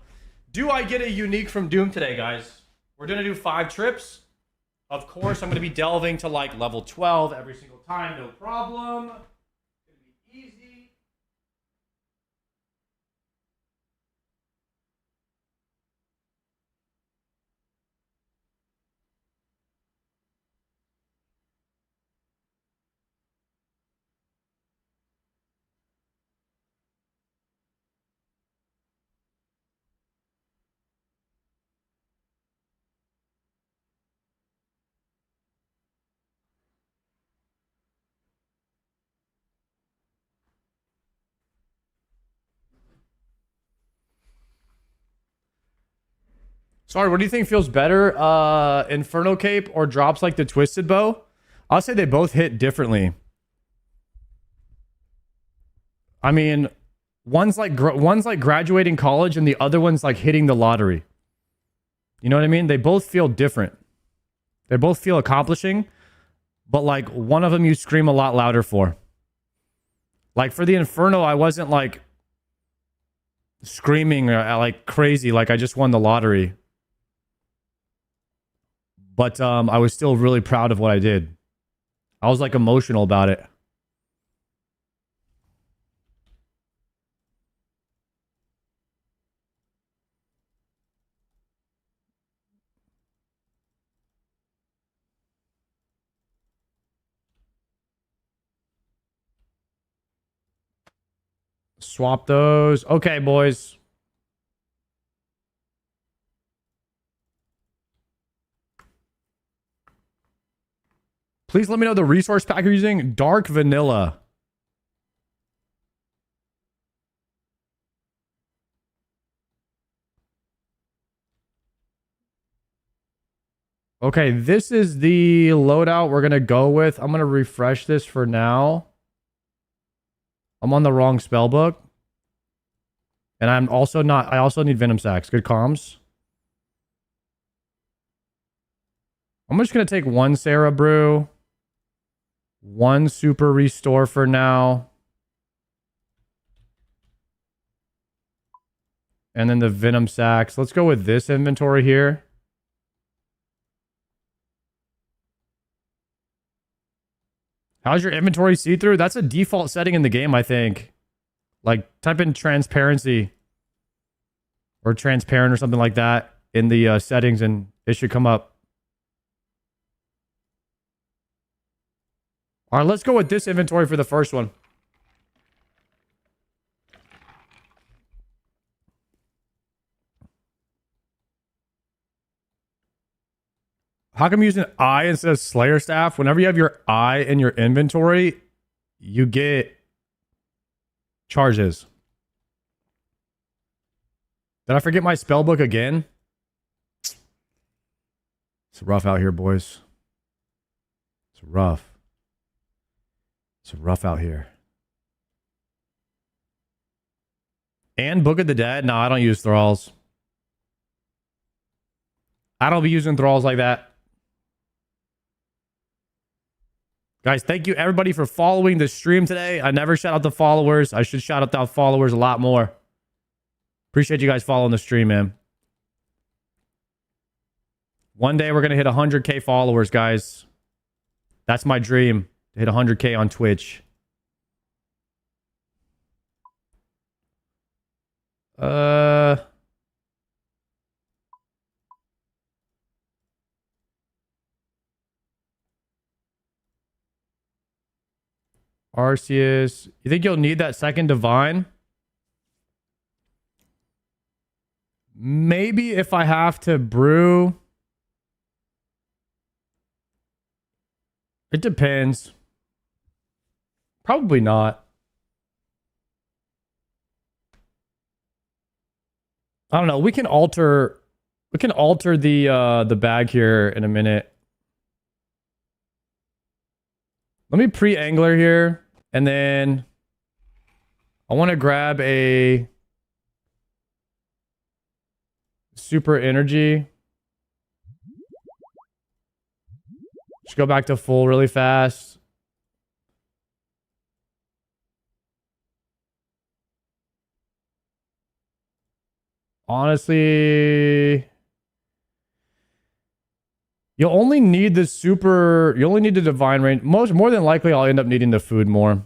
[SPEAKER 1] Do I get a unique from Doom today, guys? We're going to do 5 trips. Of course, I'm going to be delving to like level 12 every single time. No problem. It's going to be easy. Sorry, what do you think feels better? Inferno Cape or drops like the Twisted Bow? I'll say they both hit differently. I mean, one's like graduating college and the other one's like hitting the lottery. You know what I mean? They both feel different. They both feel accomplishing, but like one of them you scream a lot louder for. Like for the Inferno, I wasn't like screaming like crazy, like I just won the lottery. But I was still really proud of what I did. I was like emotional about it. Swap those. Okay, boys. Please let me know the resource pack you're using. Dark Vanilla. Okay, this is the loadout we're going to go with. I'm going to refresh this for now. I'm on the wrong spell book. And I'm also not... I also need Venom Sacks. Good comms. I'm just going to take 1 Sarah Brew. 1 Super Restore for now. And then the venom sacks. Let's go with this inventory here. How's your inventory see-through? That's a default setting in the game, I think. Like, type in transparency or transparent or something like that in the settings and it should come up. All right, let's go with this inventory for the first one. How come using I instead of Slayer Staff? Whenever you have your I in your inventory, you get charges. Did I forget my spell book again? It's rough out here, boys. It's rough. It's rough out here. And Book of the Dead? No, I don't use thralls. I don't be using thralls like that. Guys, thank you everybody for following the stream today. I never shout out the followers. I should shout out the followers a lot more. Appreciate you guys following the stream, man. One day we're going to hit 100K followers, guys. That's my dream. To hit 100K on Twitch. Arceus. You think you'll need that second divine? Maybe if I have to brew. It depends. Probably not. I don't know. We can alter the bag here in a minute. Let me pre-angler here, and then I want to grab a super energy. Just go back to full really fast. Honestly, you'll only need the super. You only need the divine range. More than likely, I'll end up needing the food more.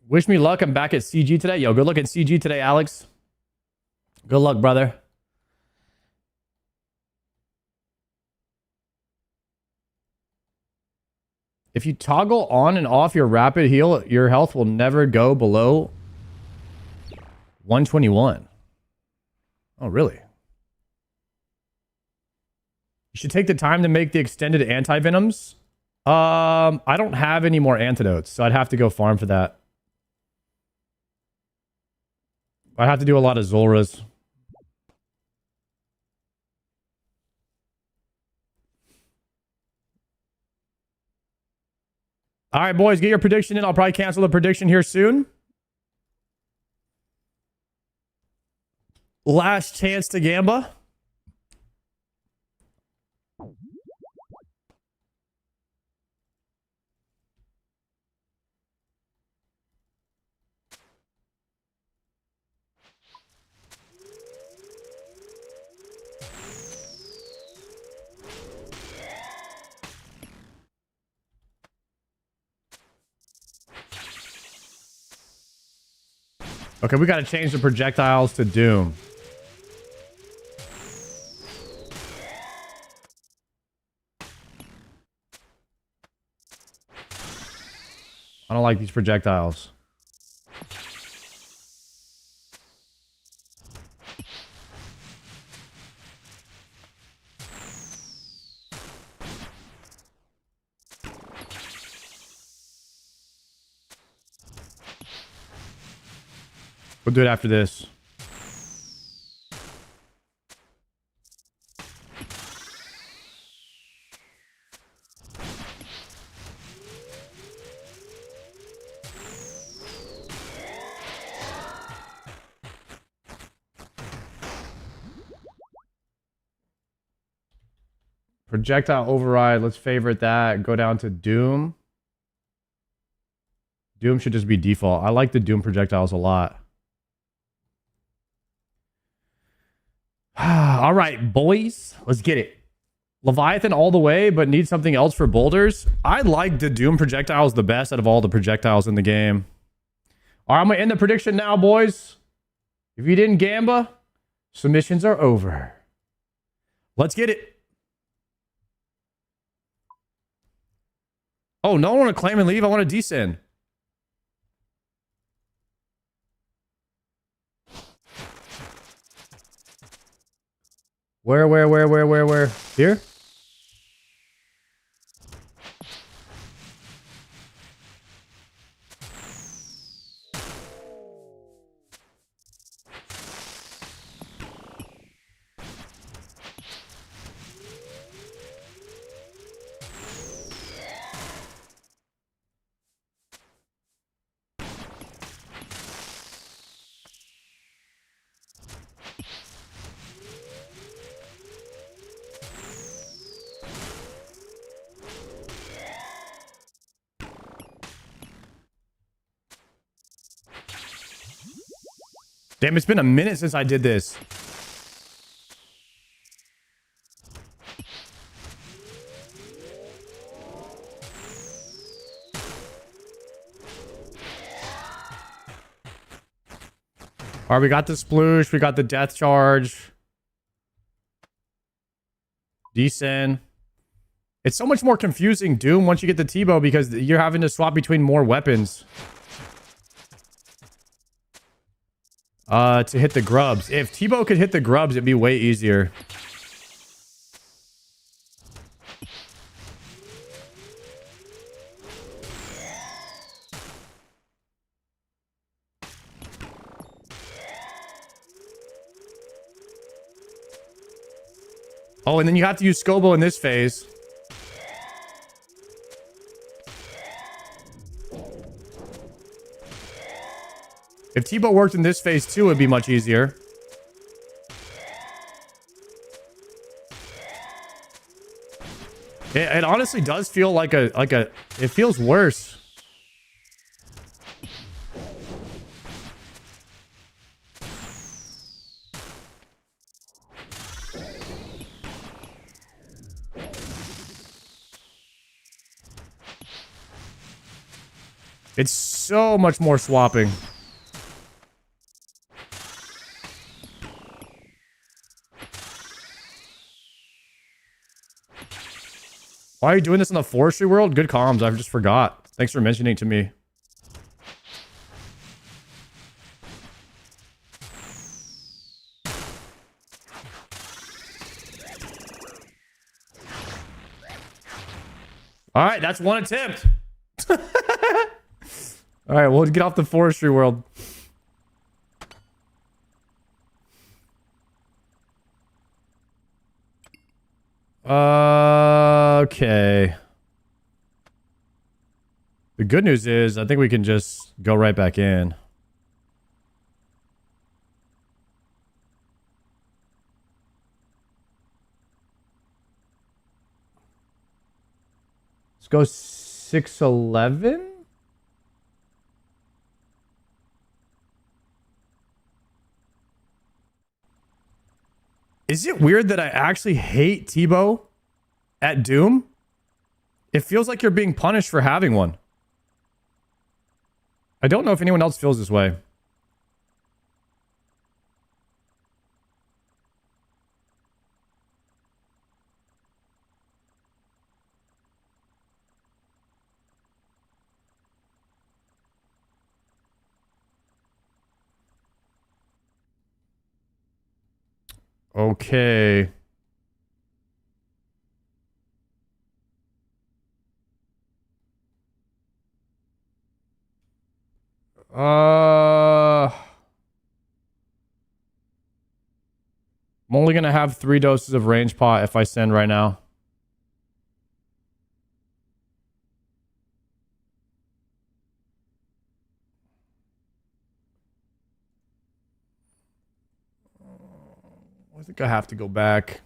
[SPEAKER 1] Wish me luck. I'm back at CG today. Yo, good luck at CG today, Alex. Good luck, brother. If you toggle on and off your rapid heal, your health will never go below 121. Oh, really? You should take the time to make the extended anti-venoms. I don't have any more antidotes, so I'd have to go farm for that. I'd have to do a lot of Zulras. All right, boys, get your prediction in. I'll probably cancel the prediction here soon. Last chance to Gamba. Okay, we got to change the projectiles to Doom. I don't like these projectiles. We'll do it after this. Projectile override. Let's favorite that. Go down to Doom. Doom should just be default. I like the Doom projectiles a lot. All right, boys. Let's get it. Leviathan all the way, but need something else for boulders. I like the Doom projectiles the best out of all the projectiles in the game. All right, I'm going to end the prediction now, boys. If you didn't gamba, submissions are over. Let's get it. Oh, no, I want to claim and leave. I want to descend. Where? Here? Damn, it's been a minute since I did this. All right, we got the sploosh. We got the death charge. Descend. It's so much more confusing, Doom, once you get the T-bow because you're having to swap between more weapons. To hit the grubs. If T-bow could hit the grubs, it'd be way easier. Oh, and then you have to use Scobo in this phase. If T-bow worked in this phase too, it'd be much easier. It honestly does feel like a it feels worse. It's so much more swapping. Why are you doing this in the forestry world? Good comms. I just forgot. Thanks for mentioning it to me. All right, that's one attempt. All right, we'll get off the forestry world. Okay. The good news is, I think we can just go right back in. Let's go 611. Is it weird that I actually hate T-bow at Doom? It feels like you're being punished for having one. I don't know if anyone else feels this way. Okay. I'm only gonna have 3 doses of range pot if I send right now. I think I have to go back.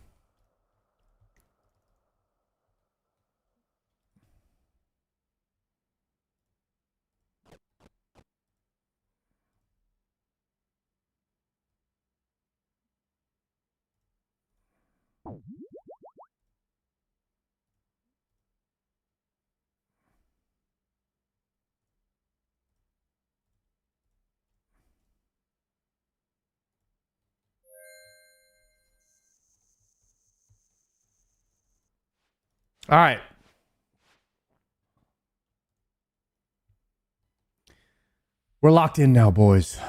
[SPEAKER 1] All right. We're locked in now, boys.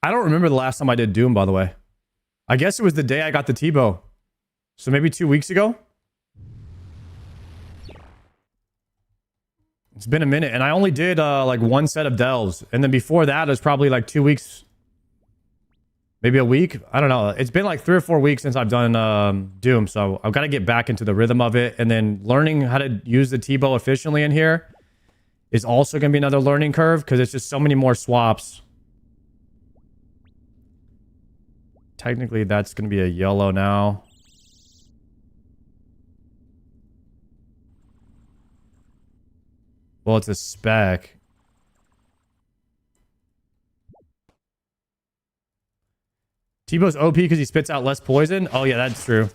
[SPEAKER 1] I don't remember the last time I did Doom, by the way. I guess it was the day I got the T-bow. So maybe 2 weeks ago? It's been a minute. And I only did like one set of delves. And then before that, it was probably like 2 weeks. Maybe a week? I don't know. It's been like 3 or 4 weeks since I've done Doom. So I've got to get back into the rhythm of it. And then learning how to use the T-bow efficiently in here is also going to be another learning curve. Because it's just so many more swaps. Technically, that's going to be a yellow now. Well, it's a spec. T-bow's OP because he spits out less poison? Oh, yeah, that's true.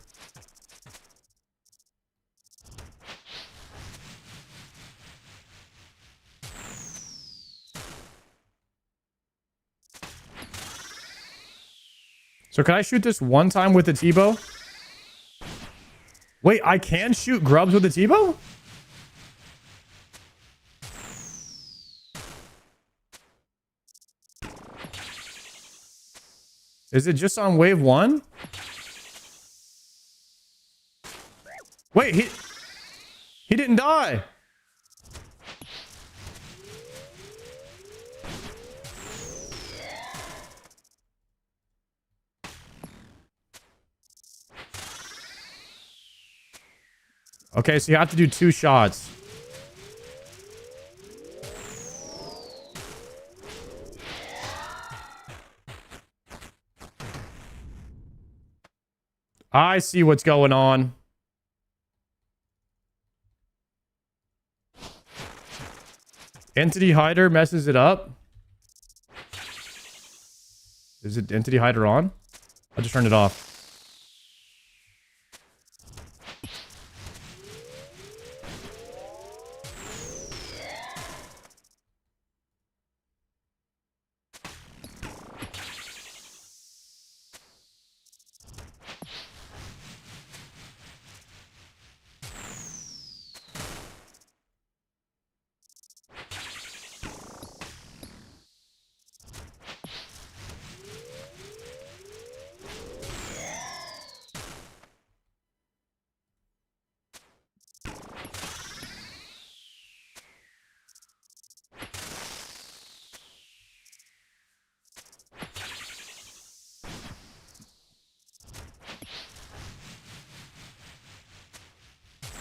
[SPEAKER 1] So can I shoot this one time with the T-bow? Wait, I can shoot grubs with the T-bow? Is it just on wave 1? Wait, he didn't die. Okay, so you have to do 2 shots. I see what's going on. Entity hider messes it up. Is it entity hider on? I just turned it off.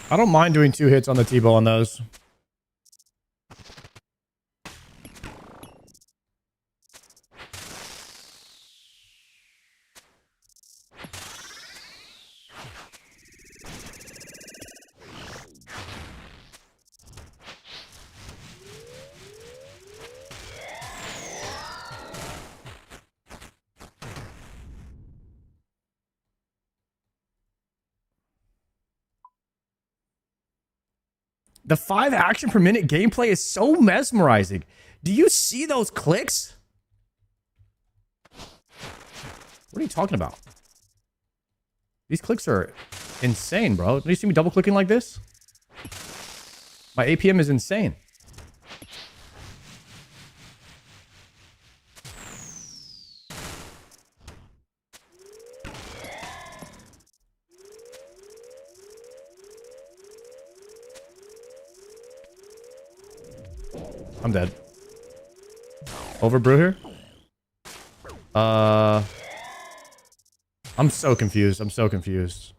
[SPEAKER 1] I don't mind doing 2 hits on the T-bow on those. The 5 action per minute gameplay is so mesmerizing. Do you see those clicks? What are you talking about? These clicks are insane, bro. Do you see me double clicking like this? My APM is insane. I'm dead. Overbrew here? I'm so confused. I'm so confused.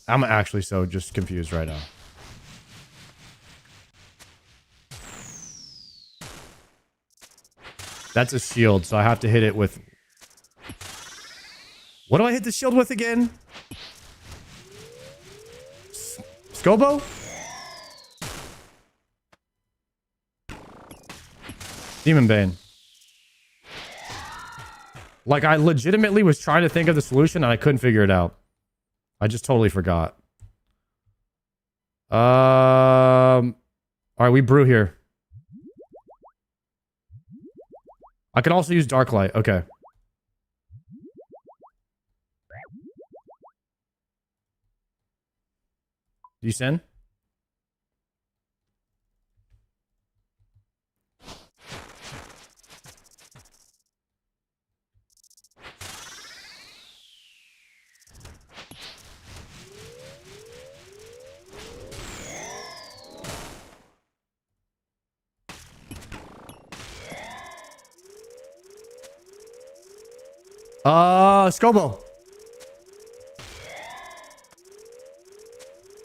[SPEAKER 1] I'm actually so just confused right now. That's a shield, so I have to hit it with... What do I hit the shield with again? Scobo? Demon Bane. Like, I legitimately was trying to think of the solution and I couldn't figure it out. I just totally forgot. All right, we brew here. I can also use Dark Light. Okay. Do you send? Scobo.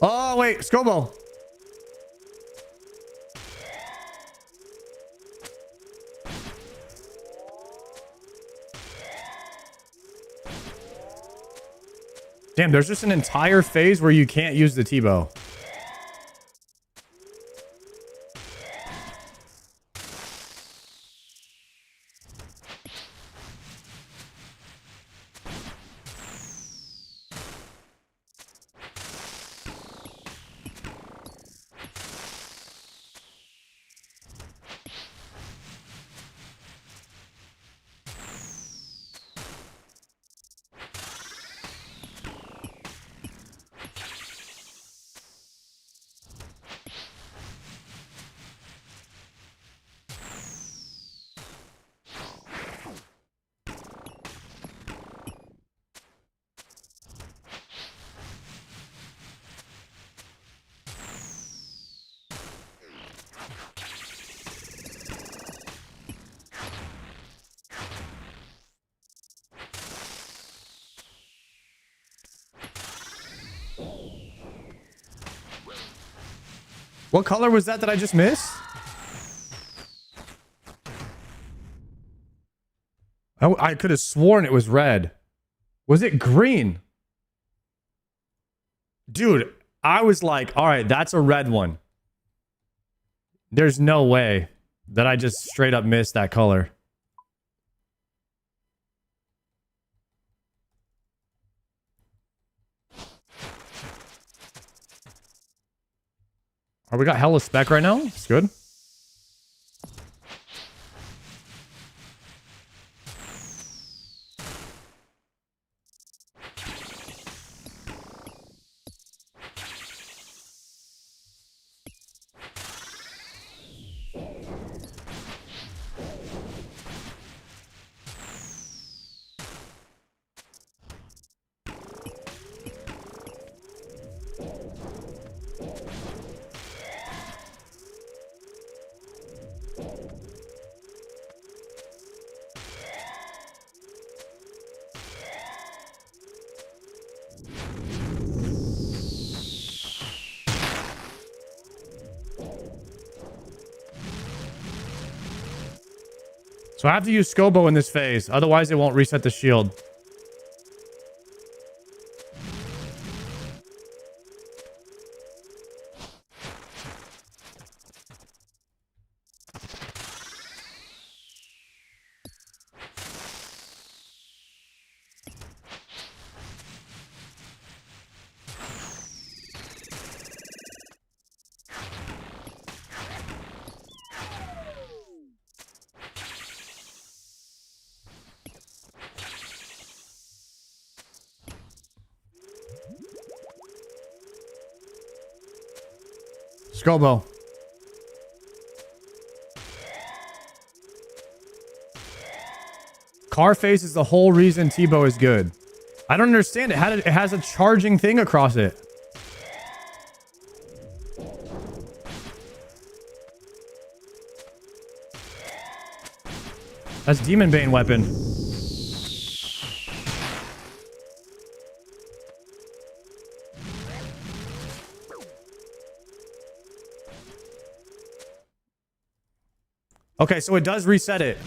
[SPEAKER 1] Oh, wait, Scobo. Damn, there's just an entire phase where you can't use the T-bow. What color was that I just missed? I could have sworn it was red. Was it green? Dude, I was like, all right, that's a red one. There's no way that I just straight up missed that color. Oh, we got hella spec right now. It's good. So I have to use Scobo in this phase. Otherwise, it won't reset the shield. Scobo. Car face is the whole reason T-bow is good. I don't understand it. It has a charging thing across it. That's Demon Bane weapon. Okay, so it does reset it.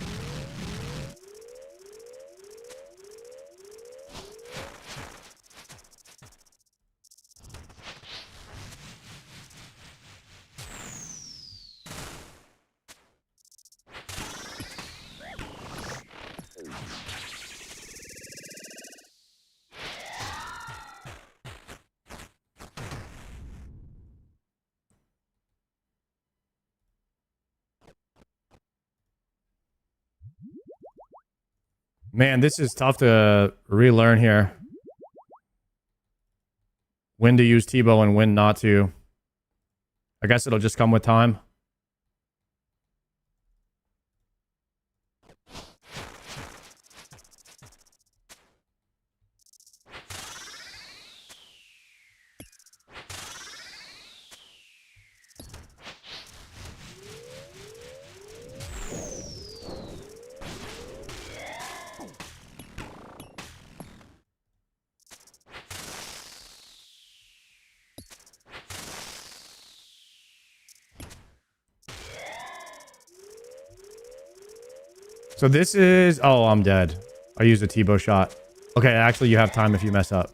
[SPEAKER 1] Man, this is tough to relearn here. When to use T-bow and when not to. I guess it'll just come with time. So this is... Oh, I'm dead. I used a T-bow shot. Okay, actually, you have time if you mess up.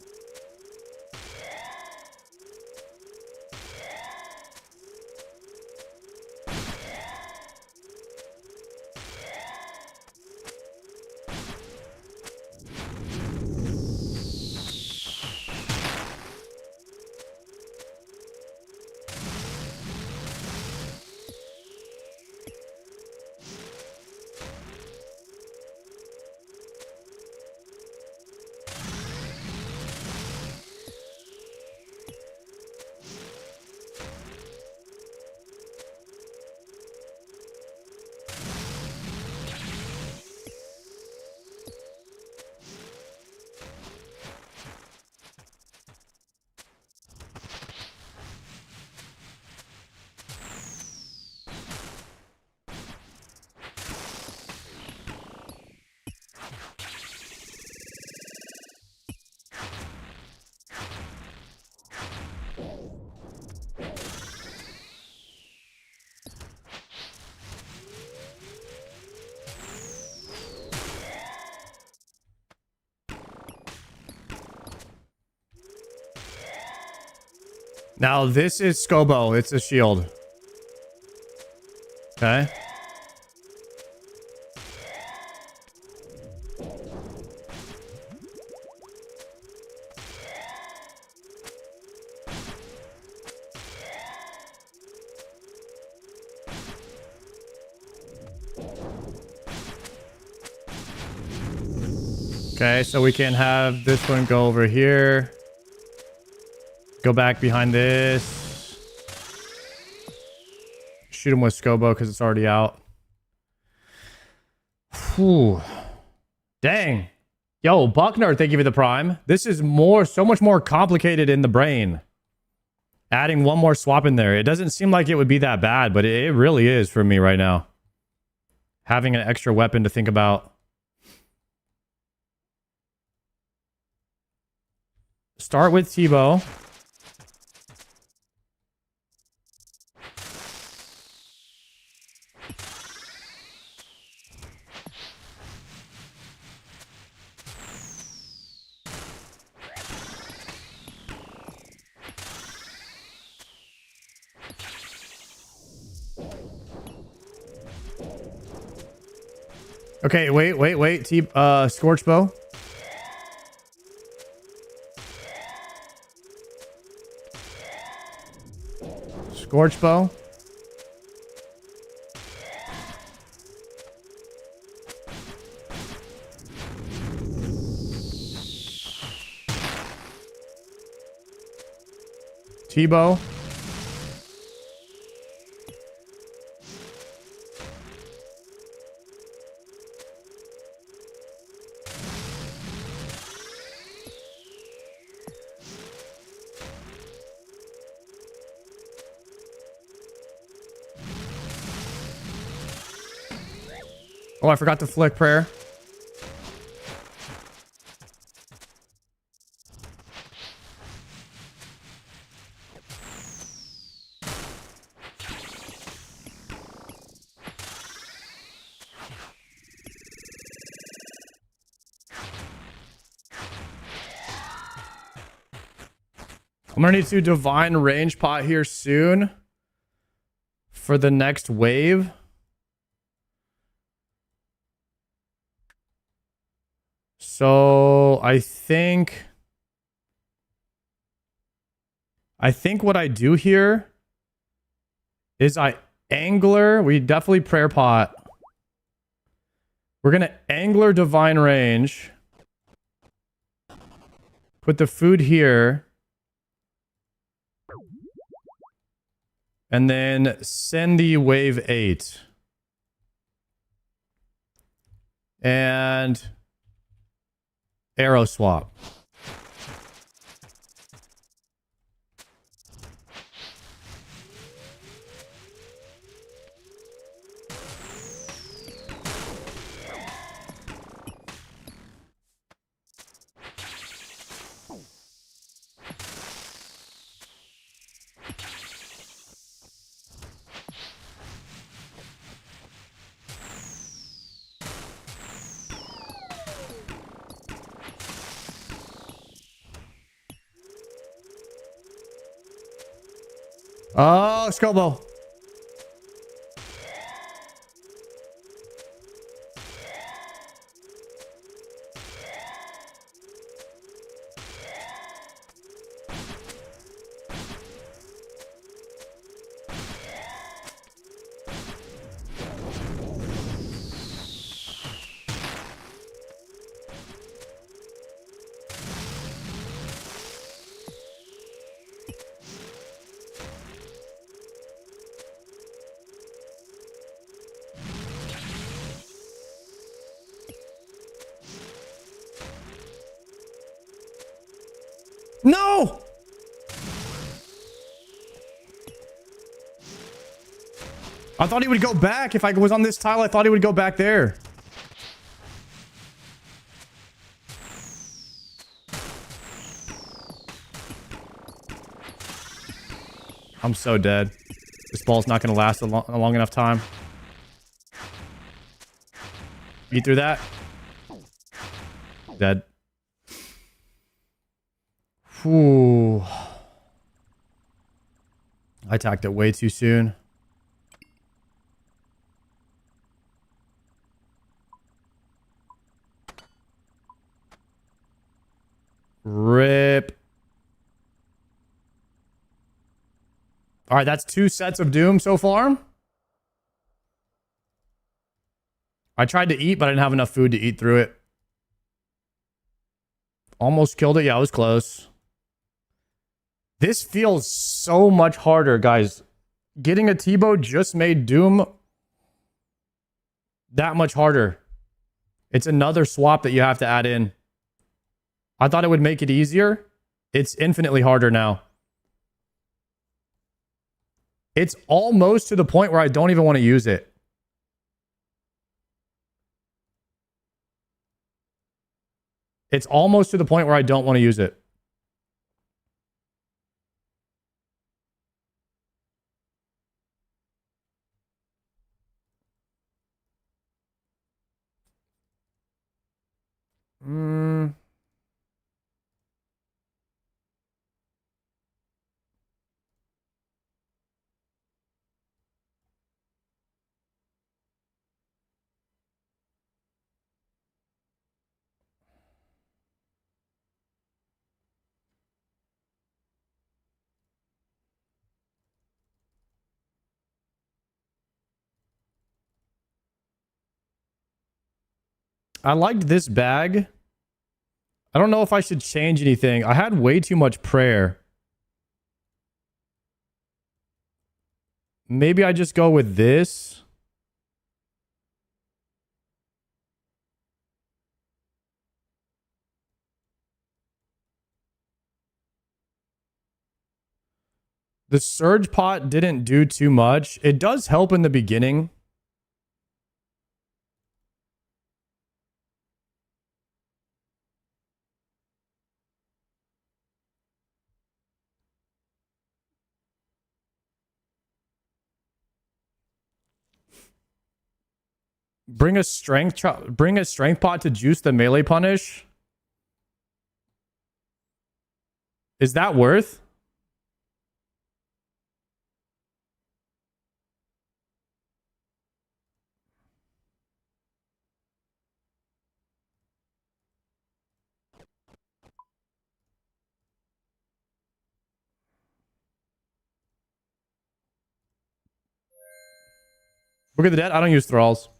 [SPEAKER 1] Now, this is Scobo. It's a shield. Okay. Okay, so we can have this one go over here. Go back behind this. Shoot him with Scobo because it's already out. Whew. Dang. Yo, Buckner, thank you for the prime. This is so much more complicated in the brain. Adding one more swap in there. It doesn't seem like it would be that bad, but it really is for me right now. Having an extra weapon to think about. Start with T-bow. Okay, wait. Scorch bow. Scorch bow. T-bow. Oh, I forgot to flick prayer. I'm gonna need to divine range pot here soon for the next wave. So I think what I do here is I angler. We definitely prayer pot. We're going to Angler Divine Range. Put the food here. And then send the wave 8. And arrow swap. Oh, Scobo. No! I thought he would go back. If I was on this tile, I thought he would go back there. I'm so dead. This ball's not going to last a long enough time. Eat through that. Dead. Whew. I attacked it way too soon. Rip. All right, that's 2 sets of doom so far. I tried to eat, but I didn't have enough food to eat through it. Almost killed it. Yeah, I was close. This feels so much harder, guys. Getting a T-bow just made Doom that much harder. It's another swap that you have to add in. I thought it would make it easier. It's infinitely harder now. It's almost to the point where I don't even want to use it. It's almost to the point where I don't want to use it. I liked this bag. I don't know if I should change anything. I had way too much prayer. Maybe I just go with this. The surge pot didn't do too much. It does help in the beginning. Bring a strength pot to juice the melee punish. Is that worth? Look at the dead. I don't use thralls.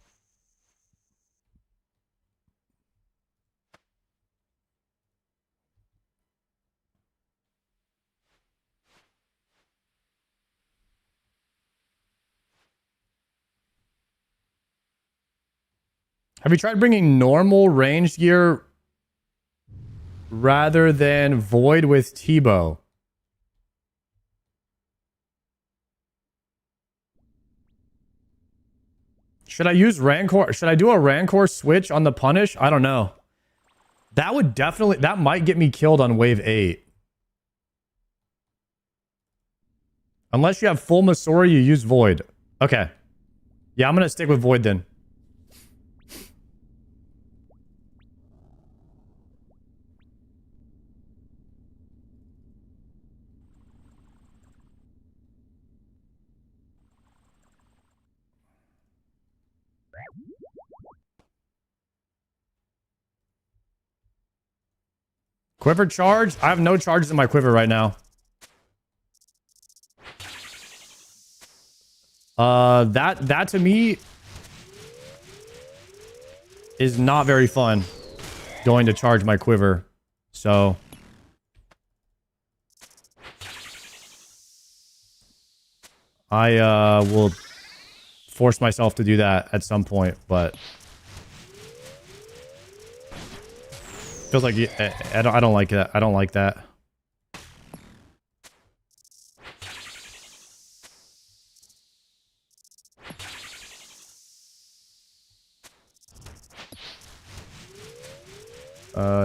[SPEAKER 1] Have you tried bringing normal ranged gear rather than void with T-bow? Should I use Rancor? Should I do a Rancor switch on the punish? I don't know. That would definitely... That might get me killed on wave 8. Unless you have full Masori, you use Void. Okay. Yeah, I'm going to stick with Void then. Quiver charge? I have no charges in my quiver right now. That to me is not very fun. Going to charge my quiver. So I will force myself to do that at some point, but feels like I don't like that. I don't like that.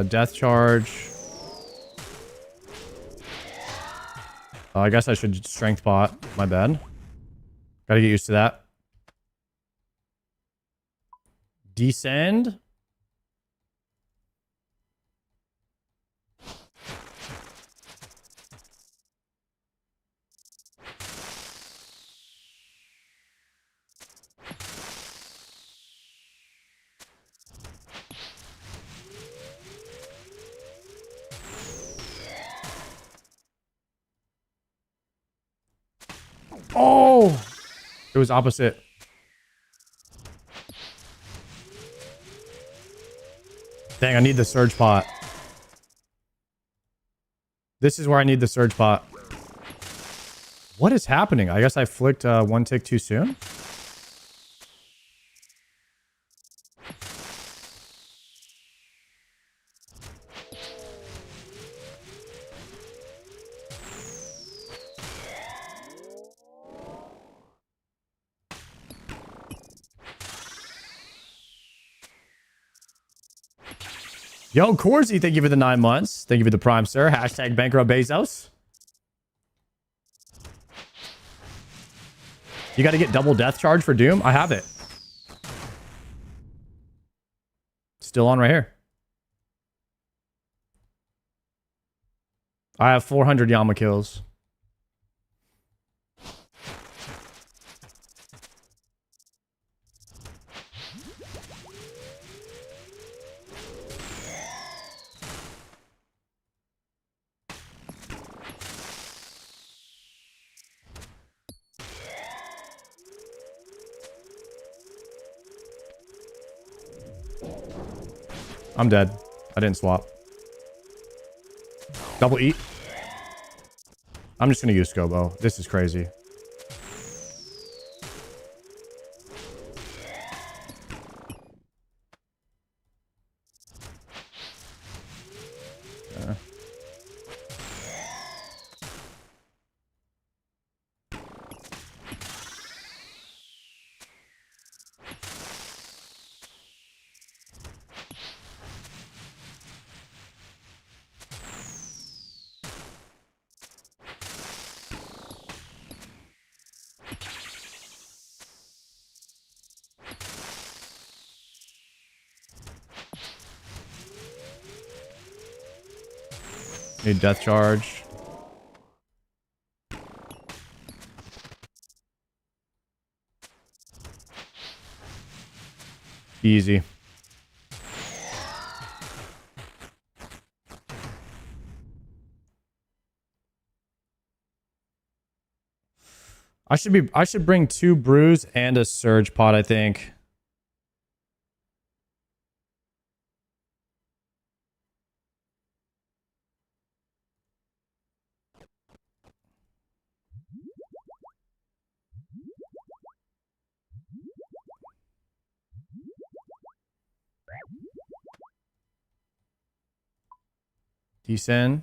[SPEAKER 1] Death charge. I guess I should strength pot. My bad. Gotta get used to that. Descend. Oh! It was opposite. Dang, I need the surge pot. This is where I need the surge pot. What is happening? I guess I flicked one tick too soon. Yo, Corsi, thank you for the 9 months. Thank you for the prime, sir. Hashtag bankrupt Bezos. You got to get double death charge for Doom? I have it. Still on right here. I have 400 Yama kills. I'm dead. I didn't swap. Double eat. I'm just going to use Scobo. This is crazy. Need death charge. Easy. I should bring 2 brews and a surge pot, I think. Descend.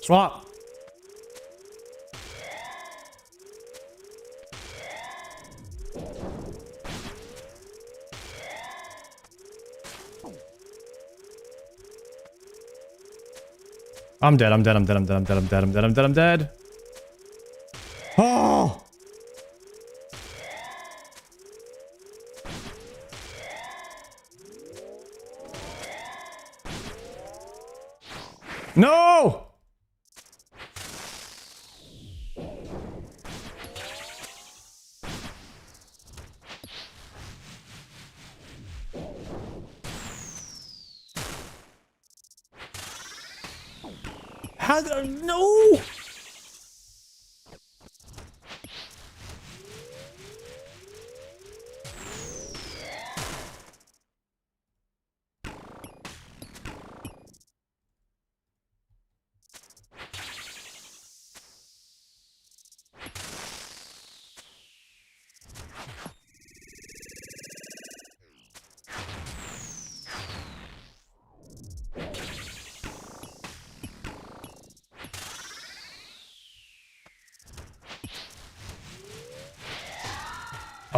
[SPEAKER 1] Swap. I'm dead. I'm dead. I'm dead. I'm dead. I'm dead. I'm dead. I'm dead. I'm dead. I'm dead. Oh! No! How did I know?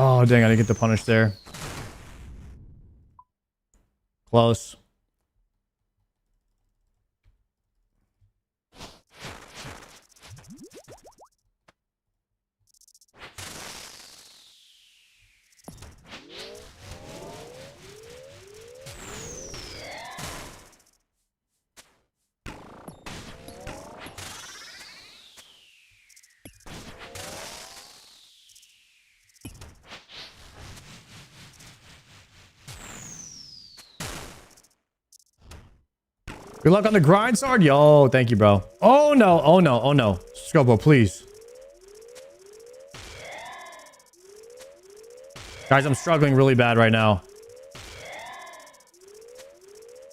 [SPEAKER 1] Oh, dang, I didn't get the punish there. Close. Good luck on the grind, sword. Yo, thank you, bro. Oh, no. Oh, no. Oh, no. Scopo, please. Guys, I'm struggling really bad right now.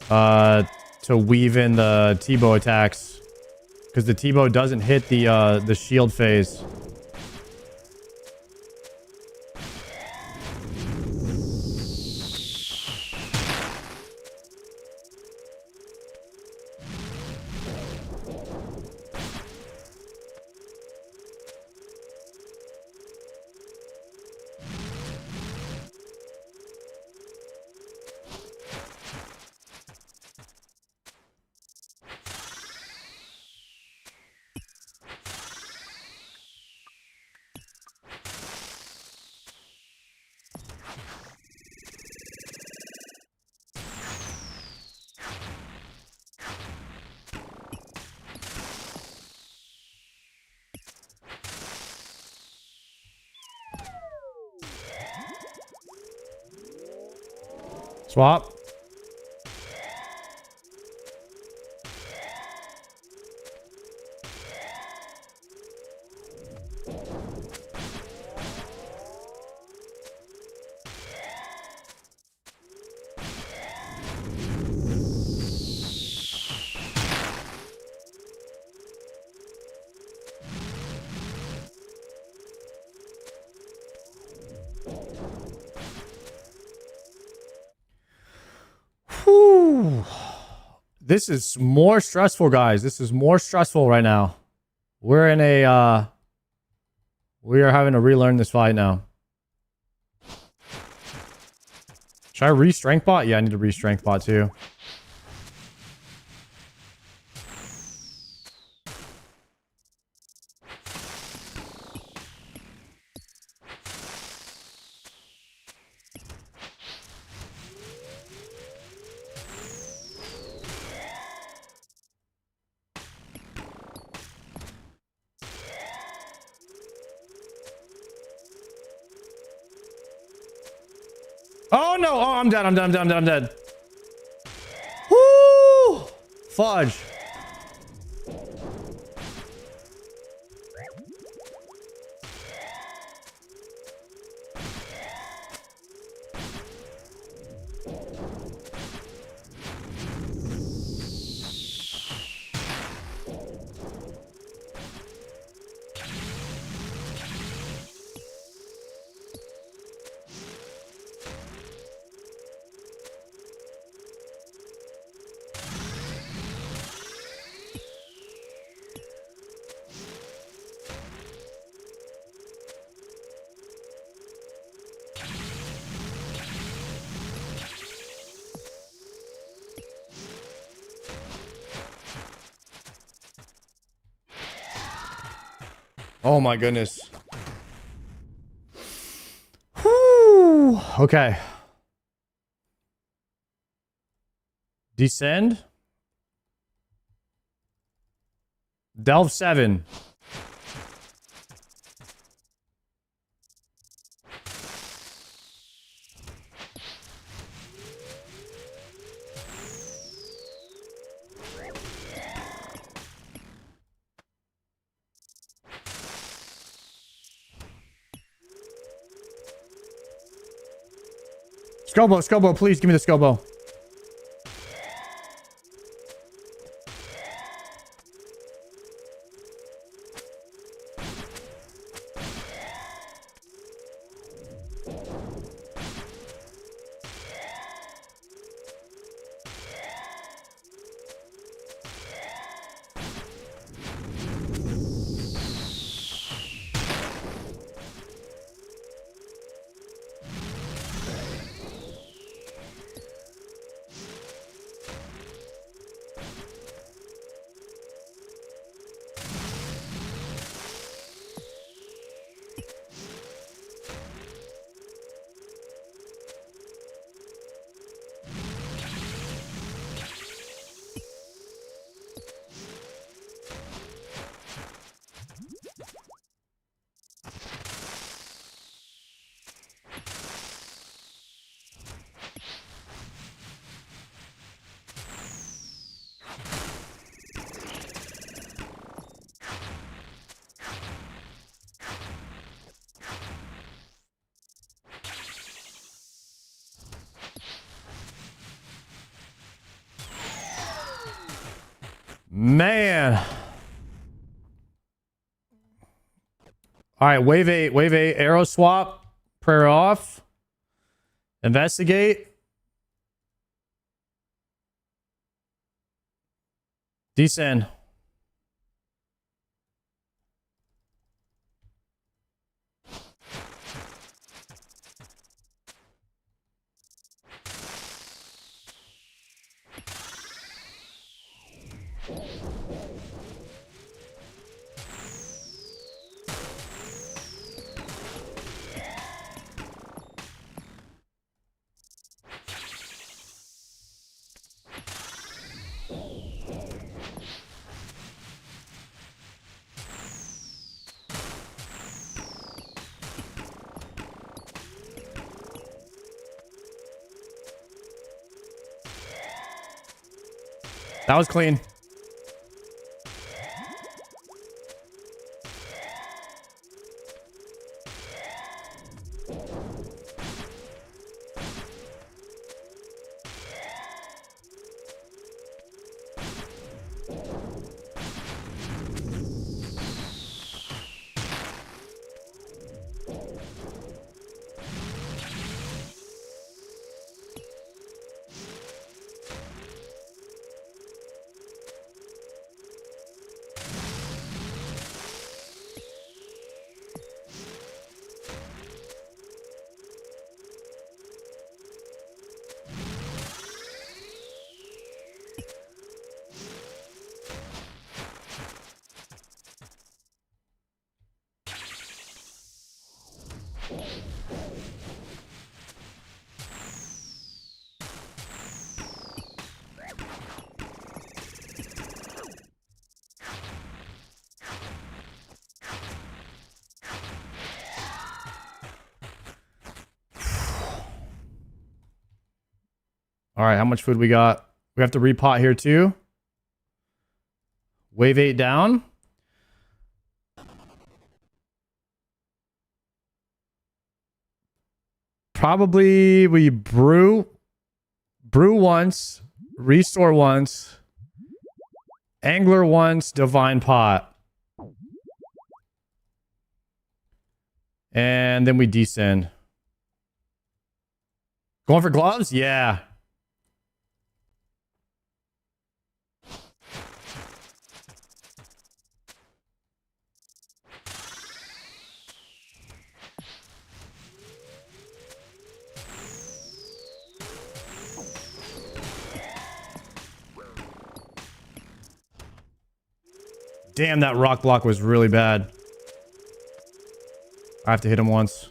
[SPEAKER 1] To weave in the T-bow attacks. Because the T-bow doesn't hit the shield phase. Swap. Whew. This is more stressful, guys. This is more stressful right now. We're in a, we are having to relearn this fight now. Should I re-strength bot? Yeah, I need to re-strength bot too. Oh no! Oh, I'm dead. I'm dead. I'm dead. I'm dead. I'm dead. Woo! Fudge. Oh my goodness. Whew. Okay. Descend. Delve 7. Scobo, Scobo, please give me the Scobo. Man. All right, wave 8, wave 8, arrow swap, prayer off, investigate, descend. That was clean. All right, how much food we got? We have to repot here too. Wave 8 down. Probably we brew once, restore once, angler once, divine pot. And then we descend. Going for gloves? Yeah. Damn, that rock block was really bad. I have to hit him once.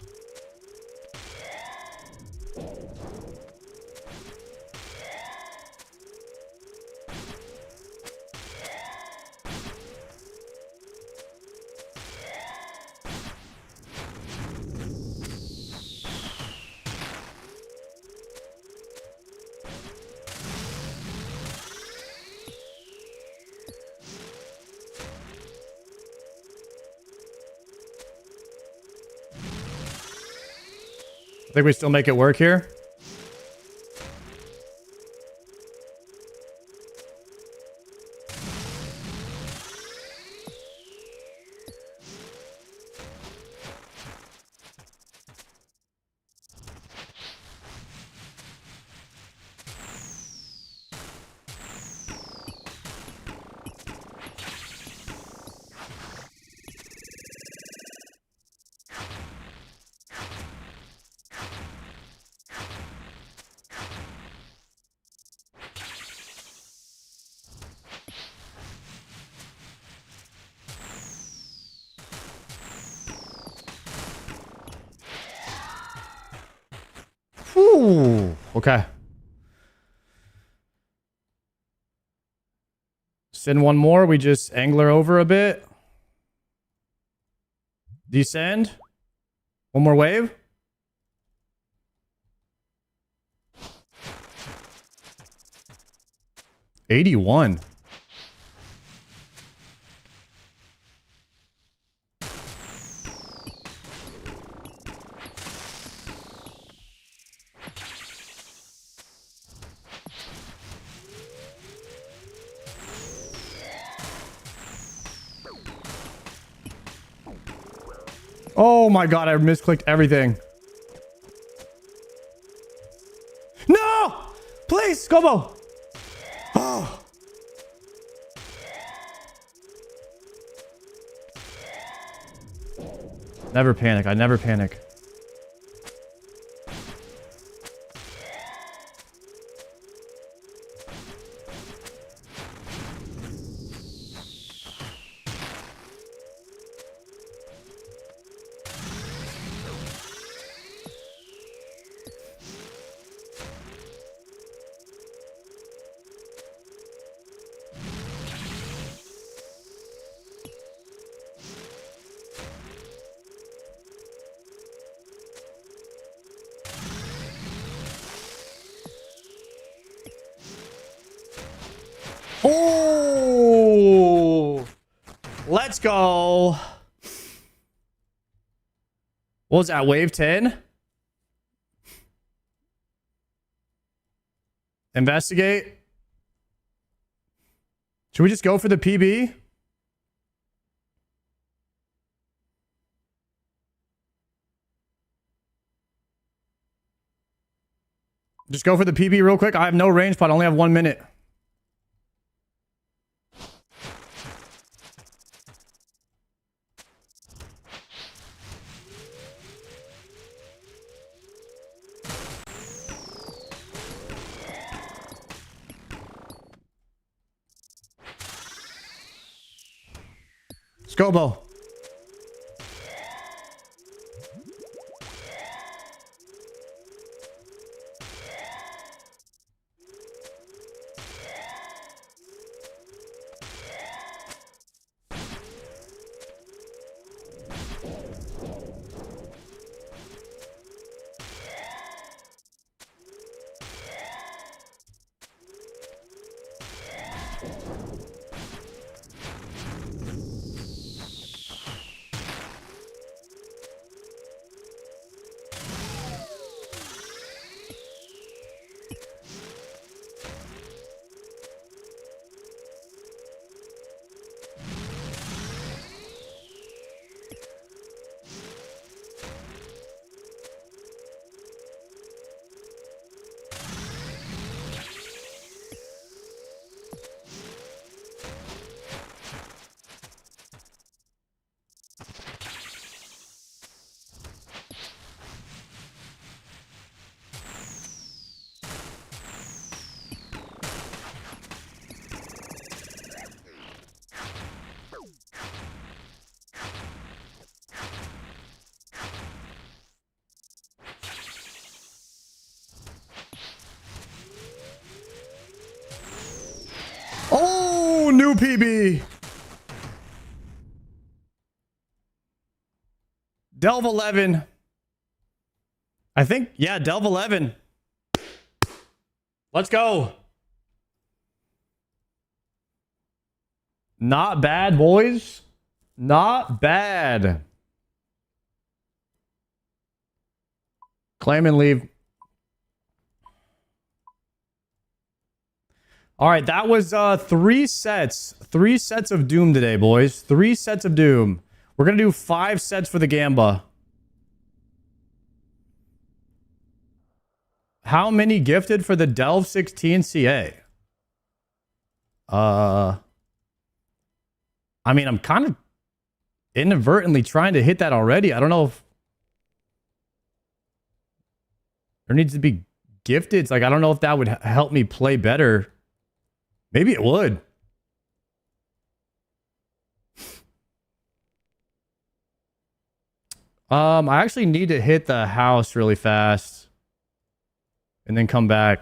[SPEAKER 1] I think we still make it work here. Whew. Okay. Send one more. We just angler over a bit. Descend. One more wave. $81. Oh my god, I misclicked everything. No! Please, Scobo! Oh. Never panic. I never panic. Oh, let's go. What was that? Wave 10? Investigate. Should we just go for the PB? Just go for the PB real quick. I have no range, but I only have 1 minute. Scobo. Oh, new PB. Delve 11. I think, yeah, Delve 11. Let's go. Not bad, boys. Not bad. Claim and leave. All right, that was 3 sets. 3 sets of Doom today, boys. 3 sets of Doom. We're going to do 5 sets for the Gamba. How many gifted for the Delve 16 CA? I mean, I'm kind of inadvertently trying to hit that already. I don't know if there needs to be gifted. It's like, I don't know if that would help me play better. Maybe it would. I actually need to hit the house really fast and then come back.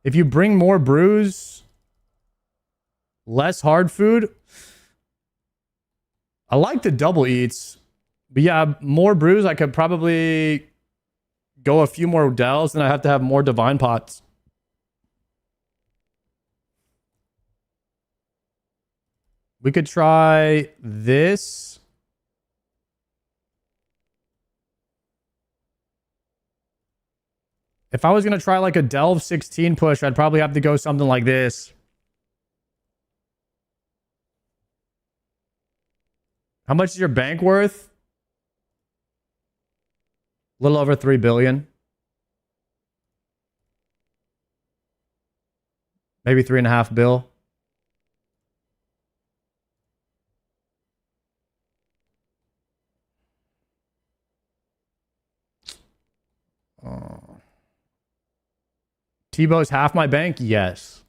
[SPEAKER 1] If you bring more brews, less hard food. I like the double eats, but yeah, more brews. I could probably go a few more delves, and I have to have more divine pots. We could try this. If I was going to try like a Delve 16 push, I'd probably have to go something like this. How much is your bank worth? A little over 3 billion. Maybe 3.5 bill. Tebow's half my bank? Yes.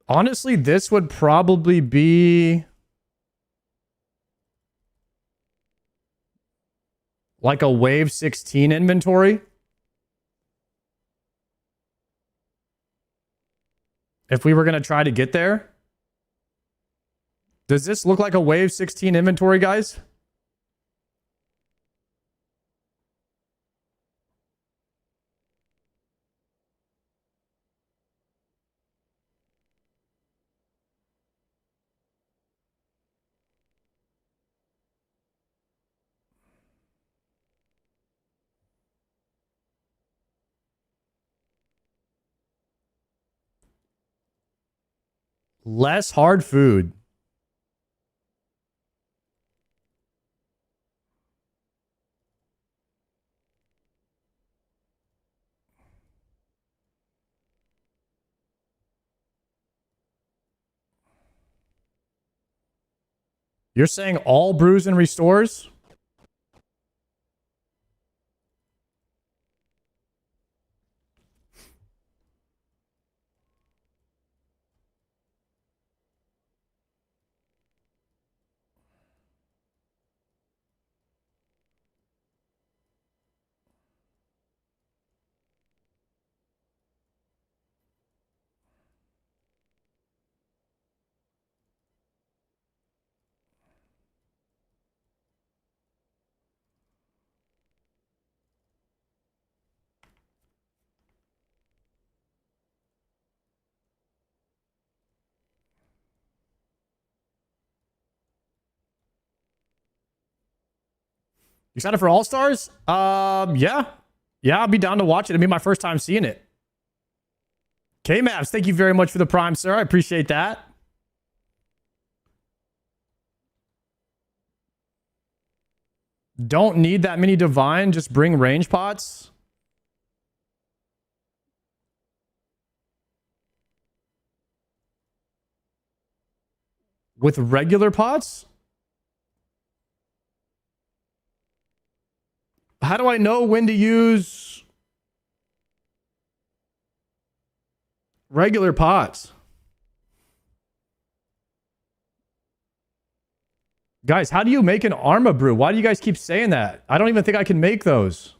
[SPEAKER 1] Honestly, this would probably be like a wave 16 inventory. If we were going to try to get there. Does this look like a wave 16 inventory, guys? Less hard food. You're saying all brews and restores? You excited for All Stars? Yeah. Yeah, I'll be down to watch it. It'll be my first time seeing it. K-Maps, thank you very much for the prime, sir. I appreciate that. Don't need that many divine. Just bring range pots. With regular pots? How do I know when to use regular pots. Guys, how do you make an Arma brew? Why do you guys keep saying that? I don't even think I can make those.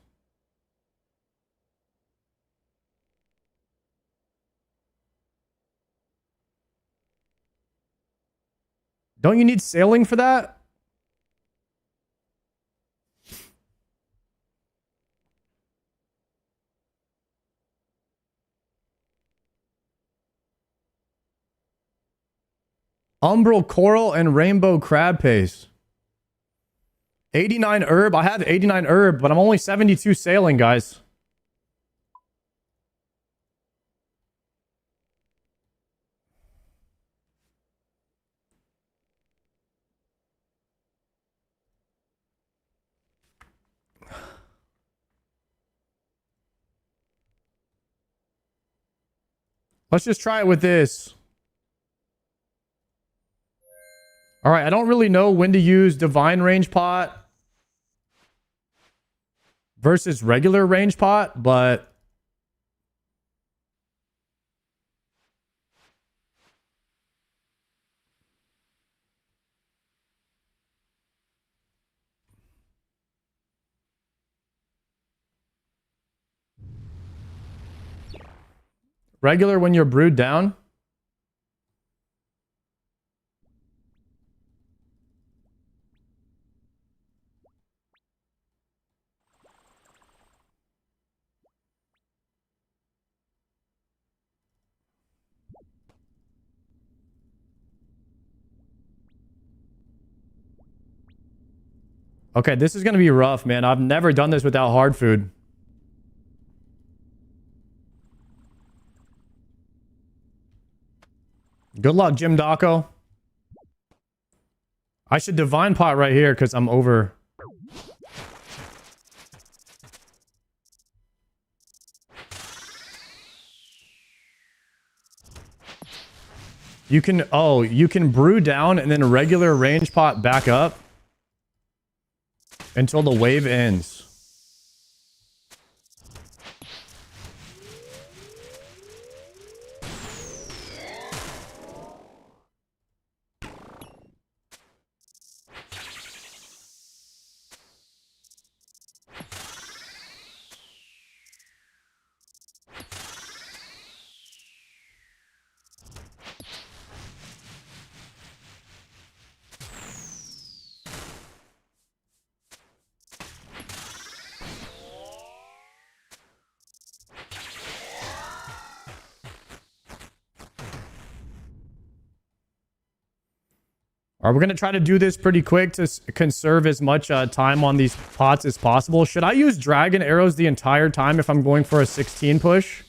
[SPEAKER 1] Don't you need sailing for that? Umbral coral and rainbow crab paste. 89 herb. I have 89 herb, but I'm only 72 sailing, guys. Let's just try it with this. All right, I don't really know when to use divine range pot versus regular range pot, but regular when you're brewed down. Okay, this is going to be rough, man. I've never done this without hard food. Good luck, Jim Daco. I should divine pot right here because I'm over. You can brew down and then regular range pot back up until the wave ends. All right, we're going to try to do this pretty quick to conserve as much time on these pots as possible. Should I use dragon arrows the entire time if I'm going for a 16 push?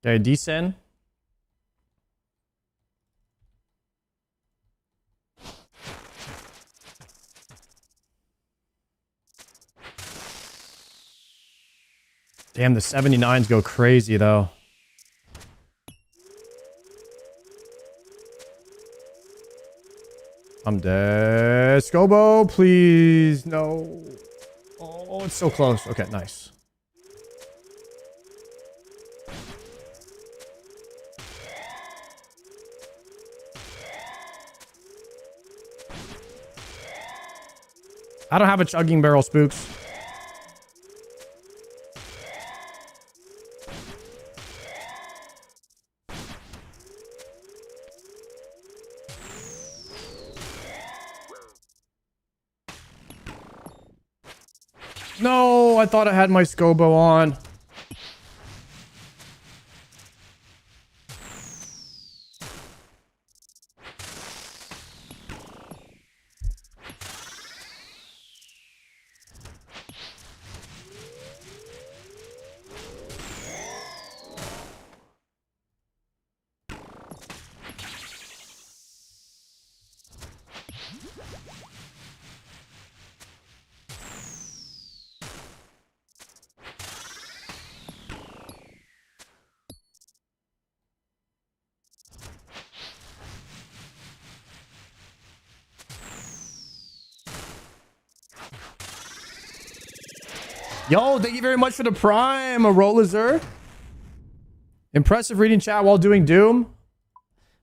[SPEAKER 1] Okay, descend. Damn, the 79s go crazy, though. I'm dead. Scobo, please. No. Oh, it's so close. Okay, nice. I don't have a chugging barrel, Spooks. No, I thought I had my Scobo on. Yo, thank you very much for the prime, Rollizer. Impressive reading chat while doing Doom.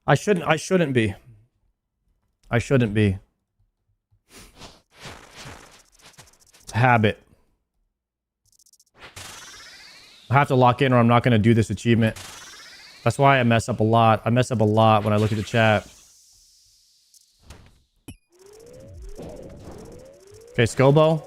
[SPEAKER 1] I shouldn't be. I shouldn't be. It's a habit. I have to lock in or I'm not going to do this achievement. That's why I mess up a lot. I mess up a lot when I look at the chat. Okay, Scobo.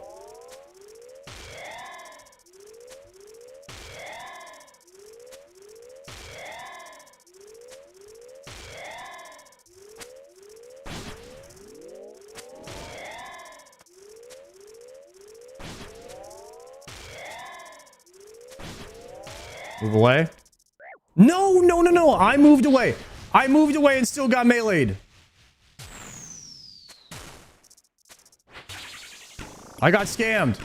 [SPEAKER 1] Move away. No, no, no, no. I moved away. I moved away and still got meleeed. I got scammed.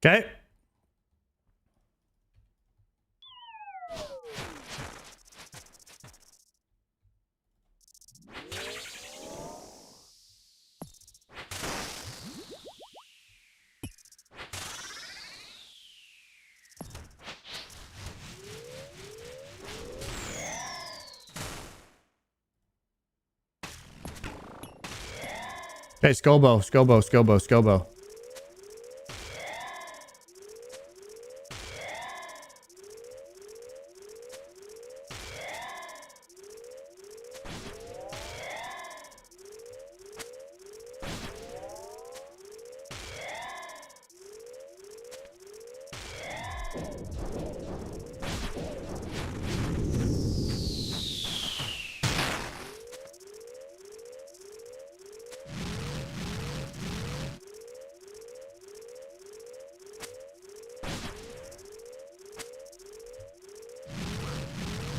[SPEAKER 1] Okay. Okay, Scobo, Scobo, Scobo, Scobo.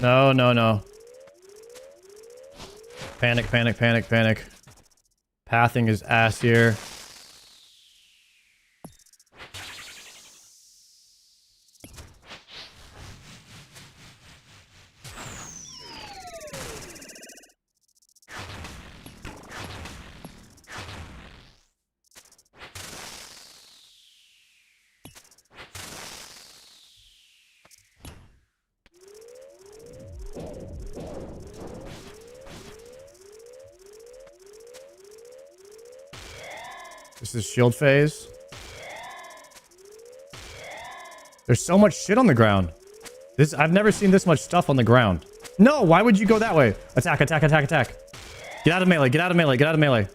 [SPEAKER 1] No, no, no. Panic, panic, panic, panic. Pathing is ass here. This is shield phase. There's so much shit on the ground. I've never seen this much stuff on the ground. No, why would you go that way? Attack, attack, attack, attack. Get out of melee, get out of melee, get out of melee.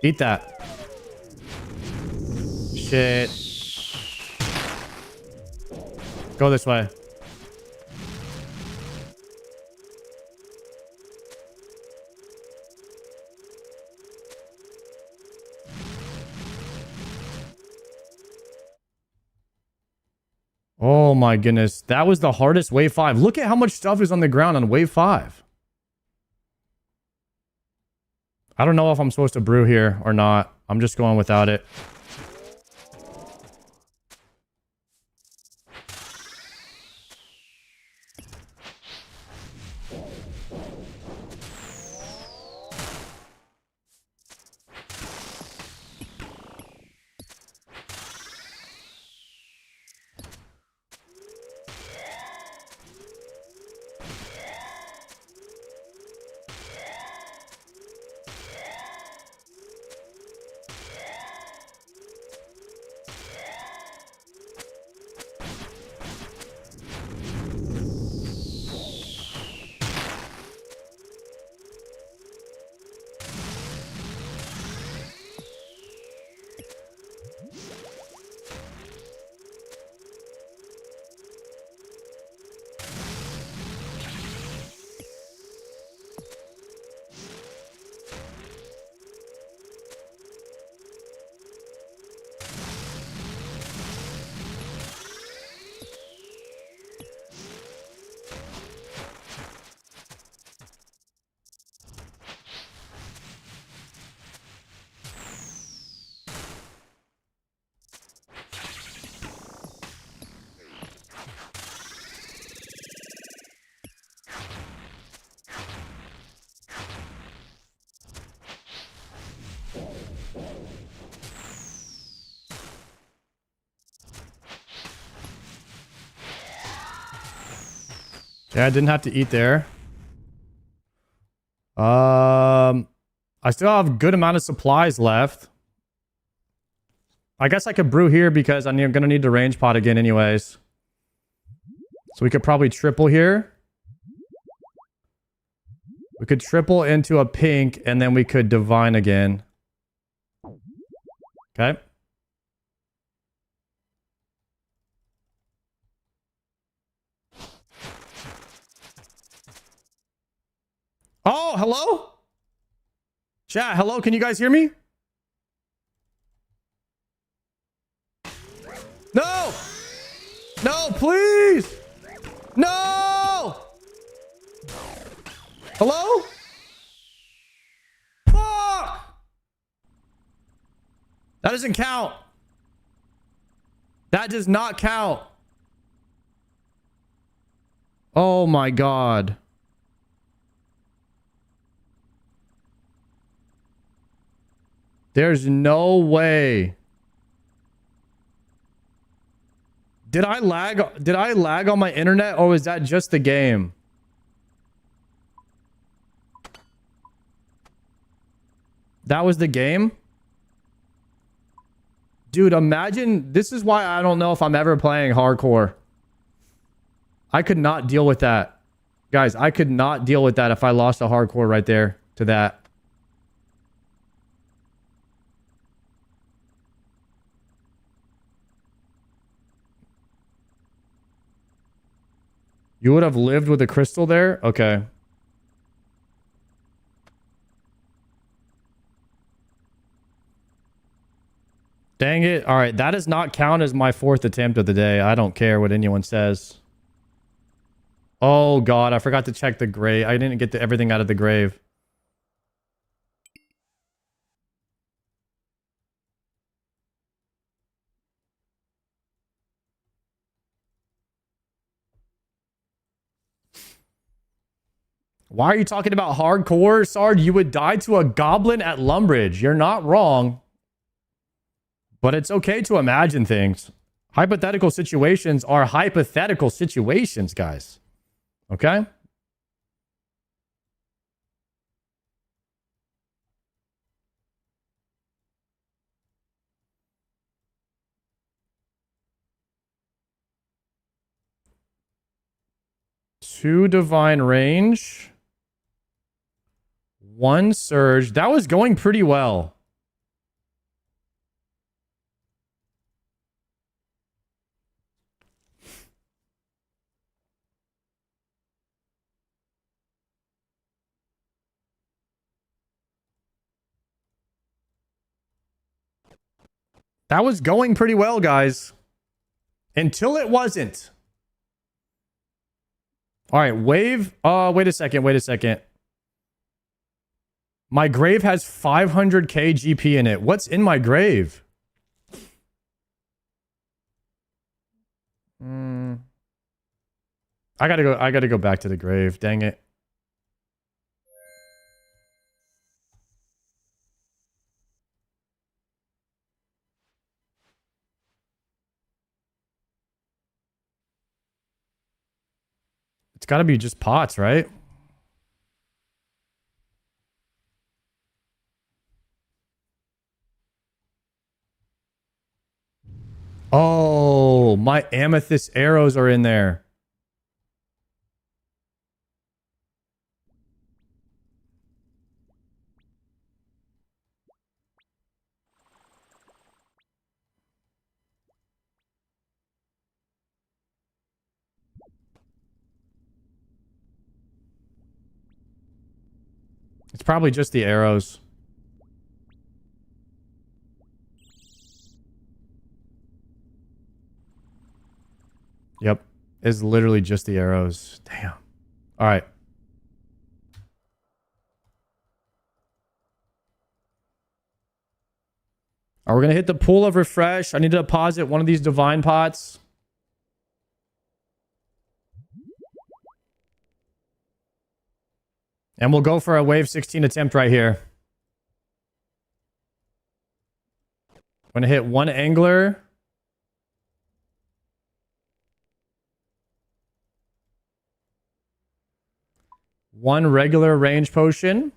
[SPEAKER 1] Eat that. shit. Go this way. Oh my goodness. That was the hardest wave 5. Look at how much stuff is on the ground on wave 5. I don't know if I'm supposed to brew here or not. I'm just going without it. Yeah, I didn't have to eat there. I still have a good amount of supplies left. I guess I could brew here because I'm going to need the range pot again anyways. So we could probably triple here. We could triple into a pink and then we could divine again. Okay. Oh, hello? Chat, hello, can you guys hear me? No! No, please! No! Hello? Fuck! That doesn't count. That does not count. Oh my god. There's no way. Did I lag on my internet or was that just the game? That was the game? Dude, imagine, this is why I don't know if I'm ever playing hardcore. I could not deal with that. Guys, I could not deal with that if I lost a hardcore right there to that. You would have lived with a crystal there? Okay. Dang it. All right. That does not count as my 4th attempt of the day. I don't care what anyone says. Oh, God. I forgot to check the grave. I didn't get everything out of the grave. Why are you talking about hardcore, Sard? You would die to a goblin at Lumbridge. You're not wrong. But it's okay to imagine things. Hypothetical situations are hypothetical situations, guys. Okay? Two divine range. One surge. That was going pretty well. That was going pretty well, guys. Until it wasn't. All right, wave. Wait a second. Wait a second. My grave has 500k GP in it. What's in my grave? I gotta go back to the grave. Dang it. It's gotta be just pots, right? Oh, my amethyst arrows are in there. It's probably just the arrows. Yep. It's literally just the arrows. Damn. All right. Are we going to hit the pool of refresh? I need to deposit one of these divine pots. And we'll go for a wave 16 attempt right here. I'm going to hit one angler. One regular range potion.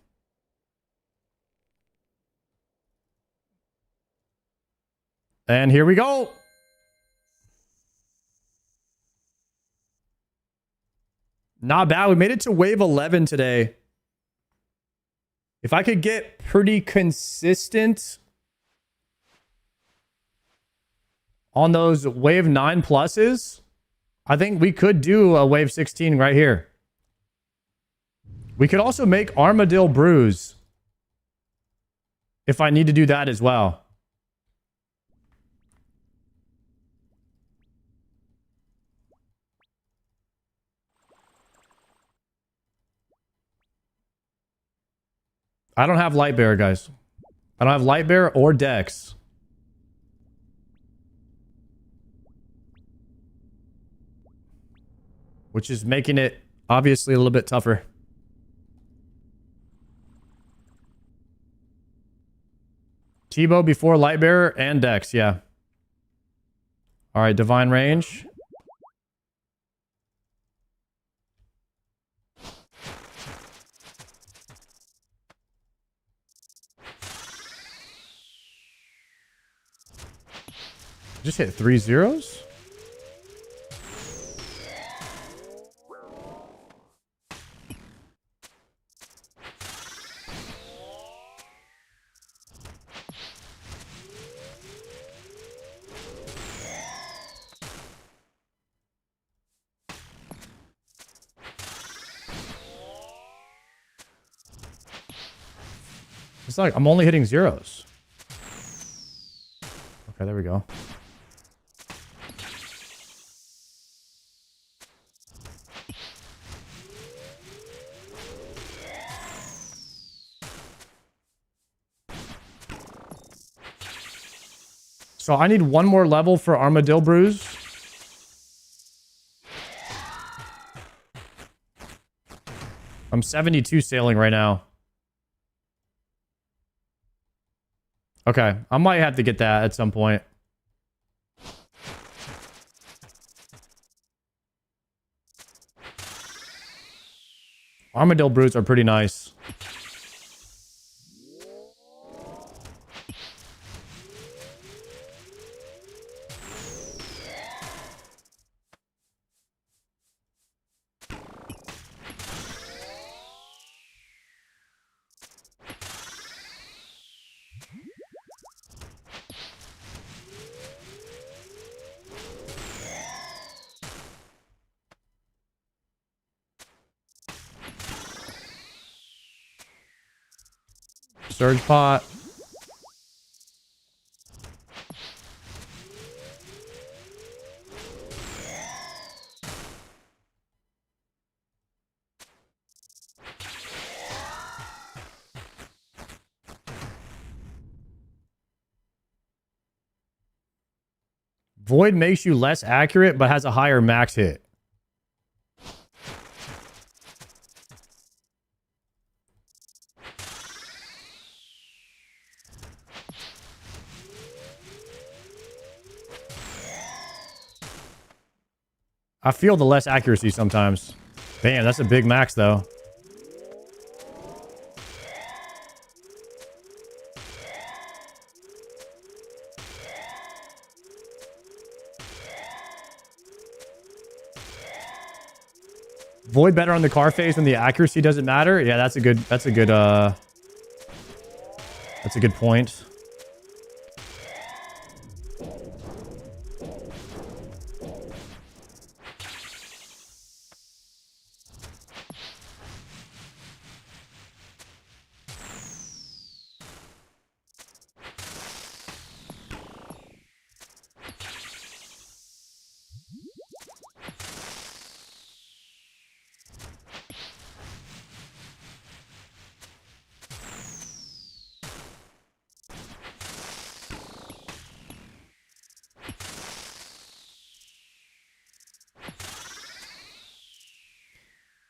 [SPEAKER 1] And here we go. Not bad. We made it to wave 11 today. If I could get pretty consistent on those wave 9 pluses, I think we could do a wave 16 right here. We could also make Armadillo Brews if I need to do that as well. I don't have Light Bearer, guys. I don't have Light Bearer or Dex. Which is making it obviously a little bit tougher. Tebow before Light Bearer and Dex, yeah. All right, Divine Range. Just hit 3 zeros? It's like I'm only hitting zeros. Okay, there we go. So I need one more level for Armadillo Brews. I'm 72 sailing right now. Okay, I might have to get that at some point. Armadillo Brews are pretty nice. Surge pot. Void makes you less accurate, but has a higher max hit. I feel the less accuracy sometimes. Damn, that's a big max, though. Void better on the car phase when the accuracy doesn't matter. Yeah, that's a good point.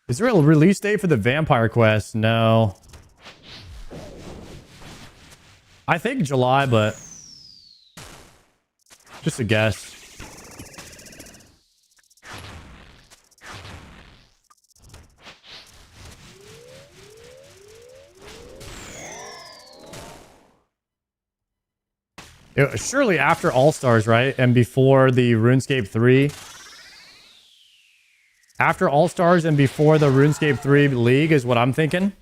[SPEAKER 1] Is there a release date for the Vampire Quest? No. I think July, but just a guess. Surely after All-Stars, right? And before the RuneScape 3. After All-Stars and before the RuneScape 3 League is what I'm thinking.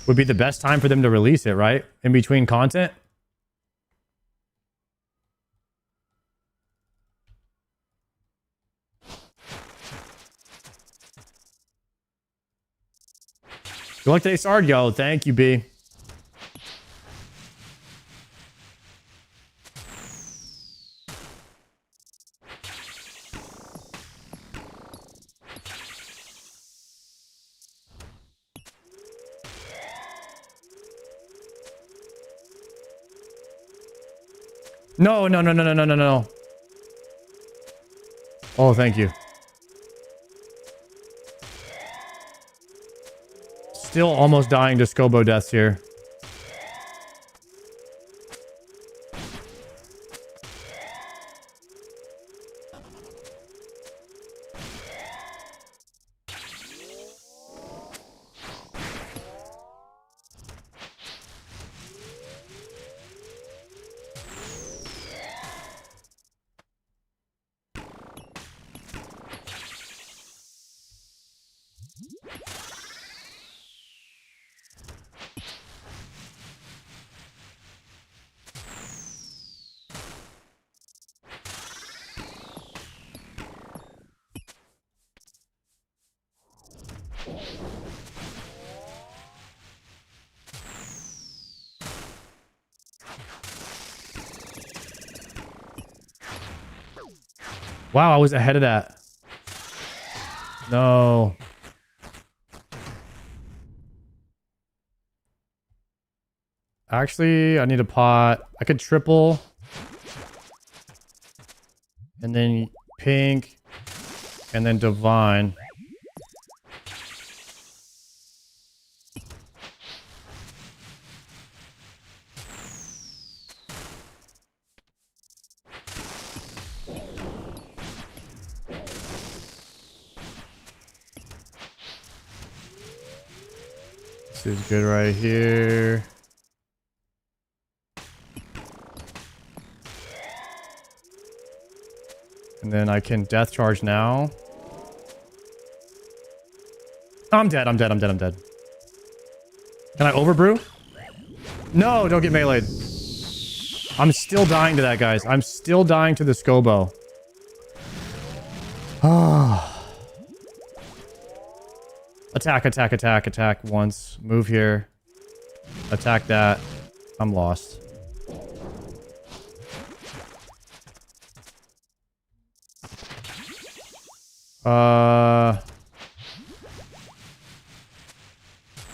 [SPEAKER 1] Would be the best time for them to release it, right? In between content. Good luck today, Sard. Yo, thank you, B. No, no, no, no, no, no, no, no. Oh, thank you. Still almost dying to Scobo deaths here. Wow, I was ahead of that. No. Actually, I need a pot. I could triple. And then pink. And then divine. This is good right here. And then I can death charge now. I'm dead, I'm dead, I'm dead, I'm dead. Can I overbrew? No, don't get meleeed. I'm still dying to that, guys. I'm still dying to the Scobo. Ah. Attack, attack, attack, attack once. Move here. Attack that. I'm lost.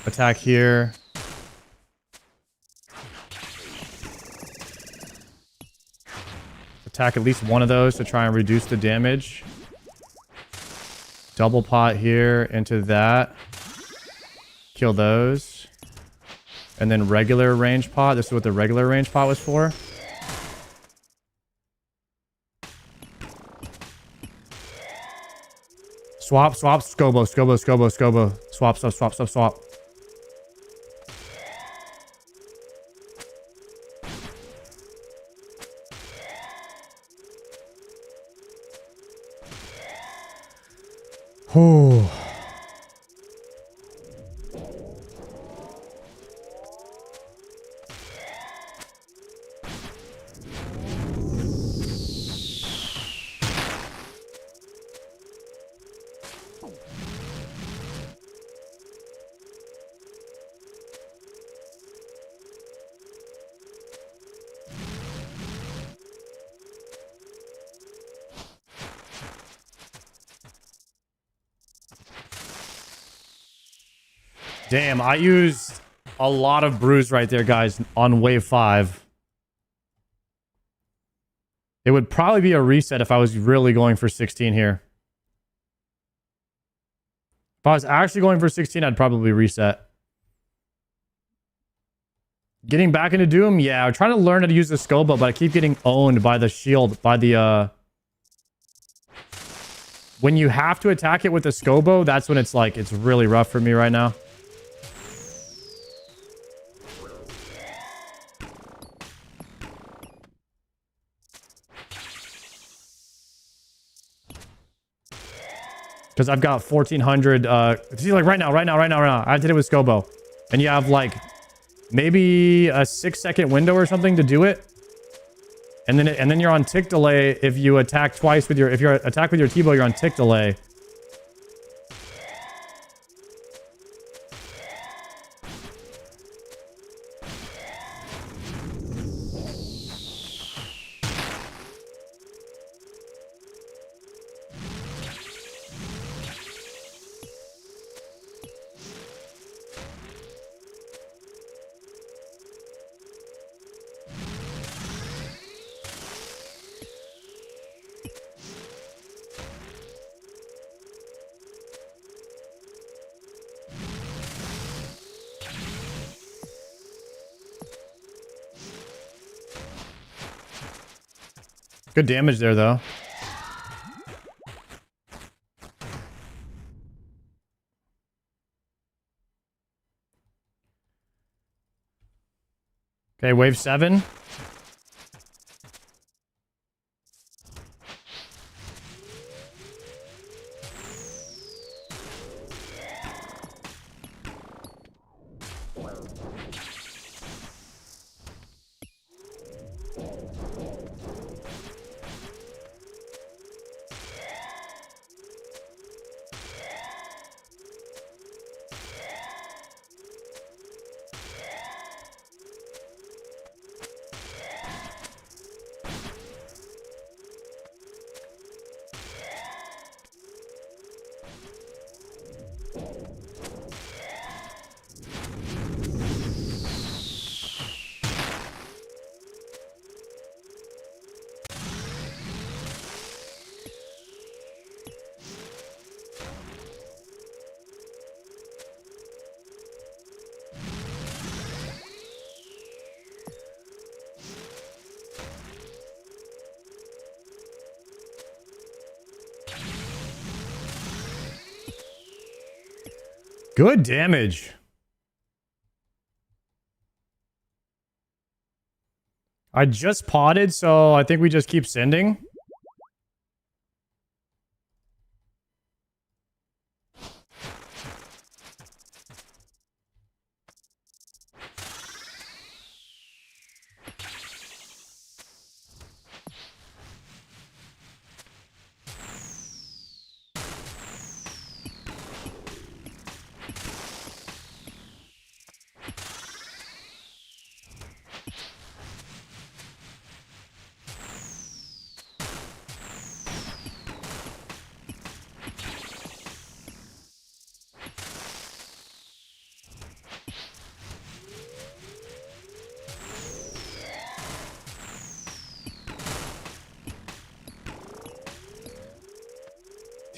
[SPEAKER 1] Attack here. attack at least one of those to try and reduce the damage. Double pot here into that. Kill those. And then regular range pot. This is what the regular range pot was for. Swap, swap, scobo, scobo, scobo, scobo. Swap, swap, swap, swap, swap. Whew. Damn, I used a lot of brews right there, guys, on wave 5. It would probably be a reset if I was really going for 16 here. If I was actually going for 16, I'd probably reset. Getting back into Doom? Yeah, I'm trying to learn how to use the Scobo, but I keep getting owned by the shield, by the, When you have to attack it with the Scobo, that's when it's like, it's really rough for me right now. Because I've got 1400, see, like right now. I did it with Scobo. And you have like maybe a 6-second window or something to do it. And then you're on tick delay if you attack twice with your, if you're attack with your T-bow, you're on tick delay. Good damage there, though. Okay, wave 7. Good damage. I just potted, so I think we just keep sending.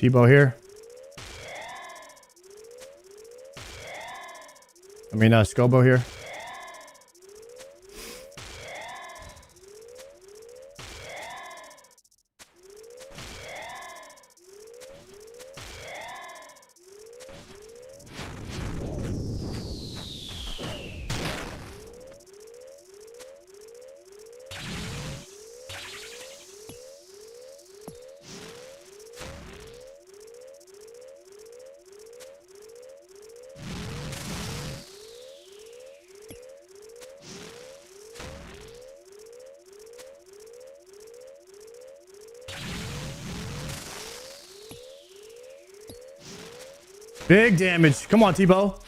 [SPEAKER 1] T-Bow here. I mean, Scobo here. Big damage. Come on, T-Bow.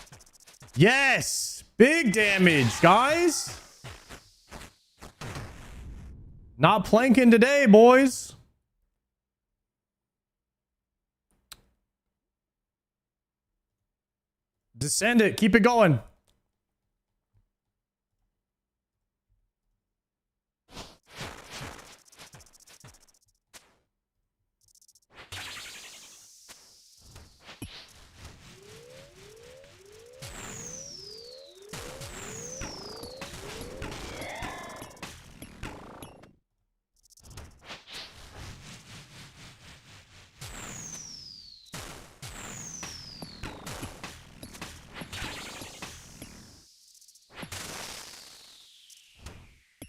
[SPEAKER 1] Yes. Big damage, guys. Not planking today, boys. Descend it. Keep it going.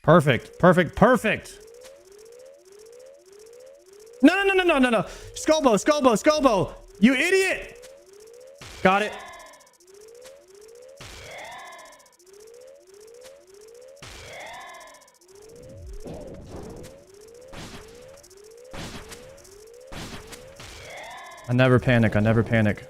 [SPEAKER 1] Perfect. Perfect. Perfect. No, no, no, no, no, no, no. Scobo, Scobo, Scobo. You idiot. Got it. I never panic. I never panic.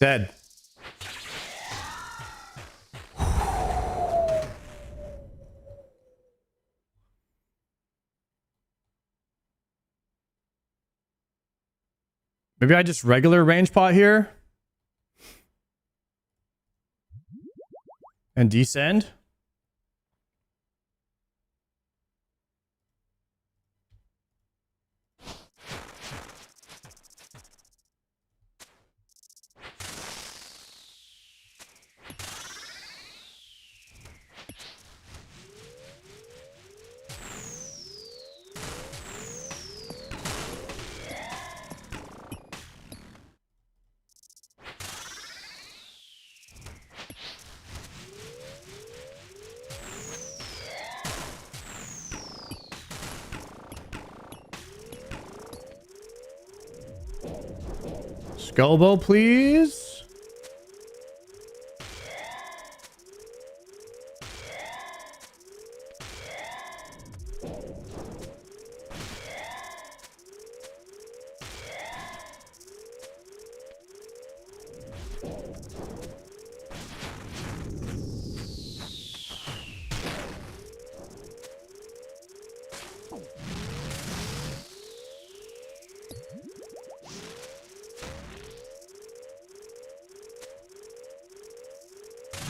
[SPEAKER 1] Dead. Maybe I just regular range pot here and descend. Scobo, please.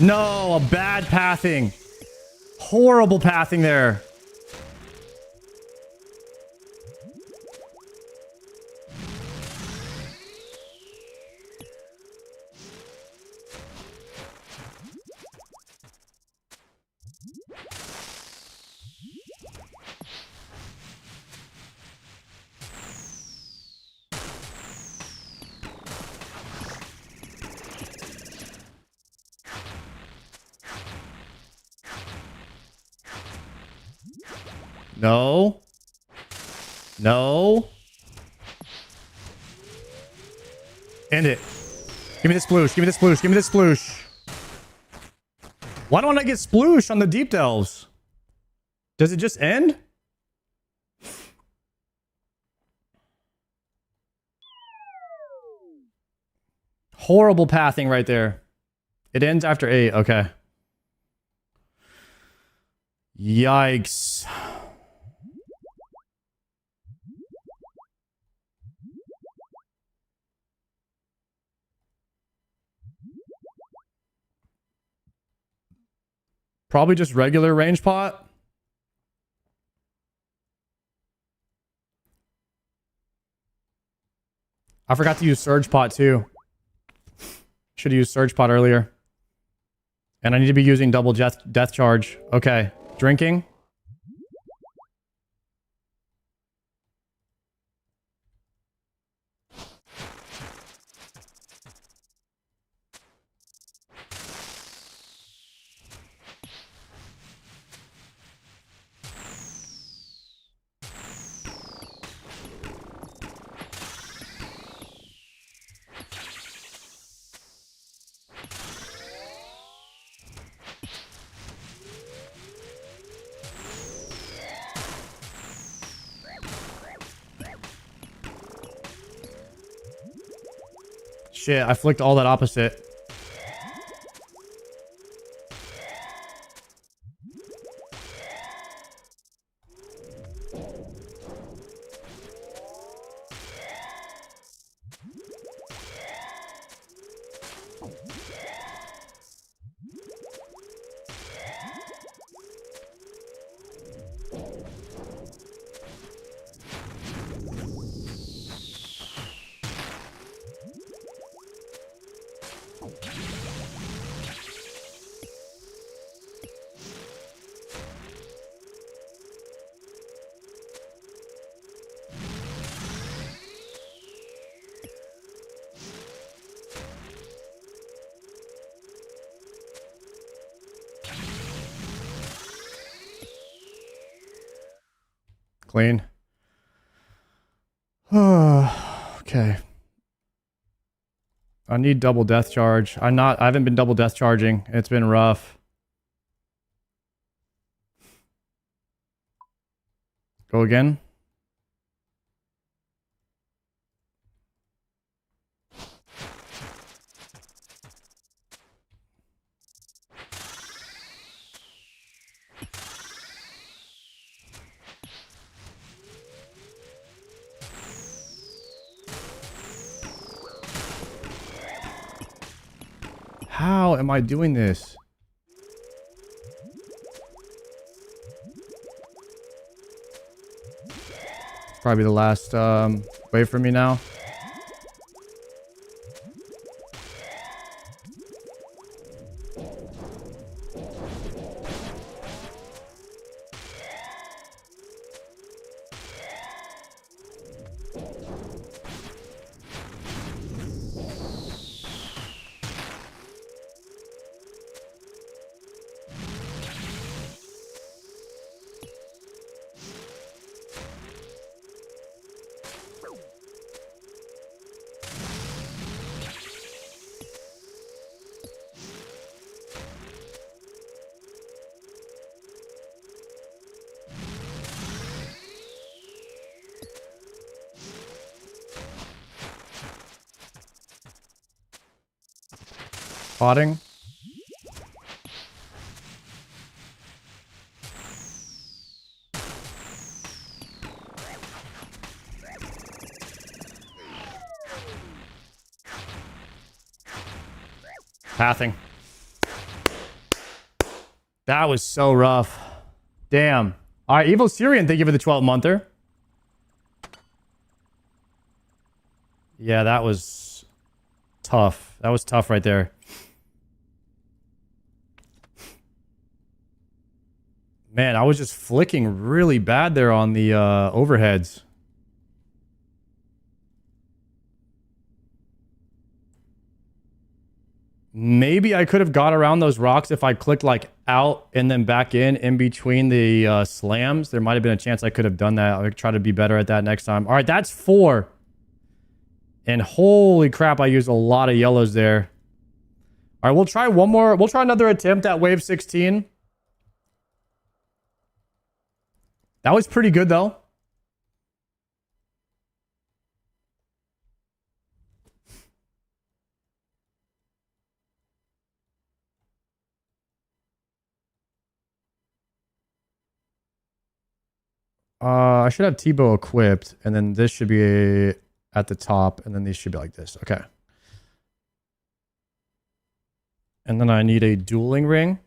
[SPEAKER 1] No, a bad pathing. Horrible pathing there. No. No. End it. Give me the sploosh. Give me the sploosh. Give me the sploosh. Why don't I get sploosh on the deep delves? Does it just end? Horrible pathing right there. It ends after 8. Okay. Yikes. Probably just regular range pot. I forgot to use surge pot too. Should have used surge pot earlier. And I need to be using double death charge. Okay. Drinking. Shit, I flicked all that opposite. Clean. Okay. I need double death charge. I haven't been double death charging. It's been rough. Go again. How am I doing this? Probably the last wave for me now. Potting. Pathing. That was so rough. Damn. All right, Evil Syrian, thank you for the 12-monther. Yeah, that was tough. That was tough right there. Man, I was just flicking really bad there on the overheads. Maybe I could have got around those rocks if I clicked like out and then back in between the slams. There might have been a chance I could have done that. I'll try to be better at that next time. All right, that's 4. And holy crap, I used a lot of yellows there. All right, we'll try one more. We'll try another attempt at wave 16. That was pretty good though. I should have T-bow equipped, and then this should be at the top, and then these should be like this. Okay. And then I need a dueling ring.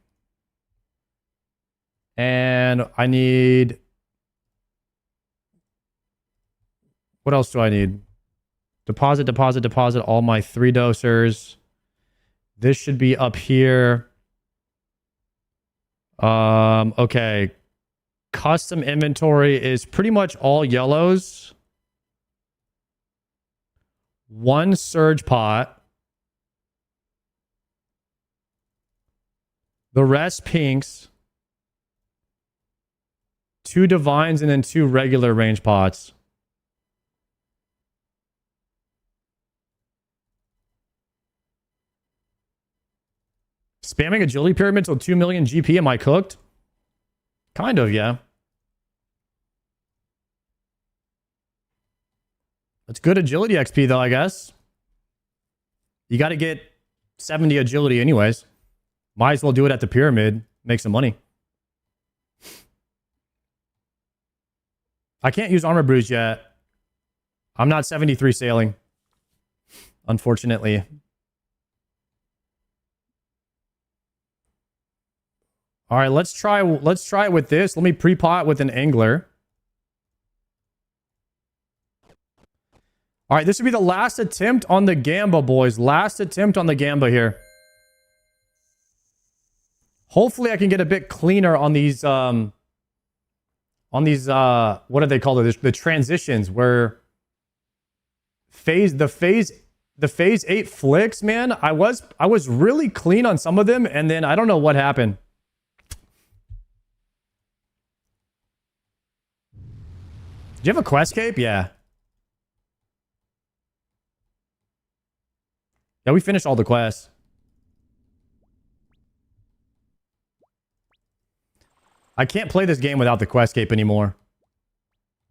[SPEAKER 1] And I need... What else do I need? Deposit, deposit, deposit all my 3 dosers. This should be up here. Okay. Custom inventory is pretty much all yellows. 1 surge pot. The rest pinks. 2 divines and then 2 regular range pots. Spamming agility pyramid till 2 million GP. Am I cooked? Kind of, yeah. That's good agility XP, though, I guess. You got to get 70 agility anyways. Might as well do it at the pyramid. Make some money. I can't use armor bruise yet. I'm not 73 sailing. Unfortunately. All right, let's try it with this. Let me pre-pot with an angler. All right, this would be the last attempt on the Gamba, boys. Last attempt on the Gamba here. Hopefully I can get a bit cleaner on these what do they call it? The transitions where the phase 8 flicks, man. I was really clean on some of them, and then I don't know what happened. Do you have a quest cape? Yeah. Yeah, we finished all the quests. I can't play this game without the quest cape anymore.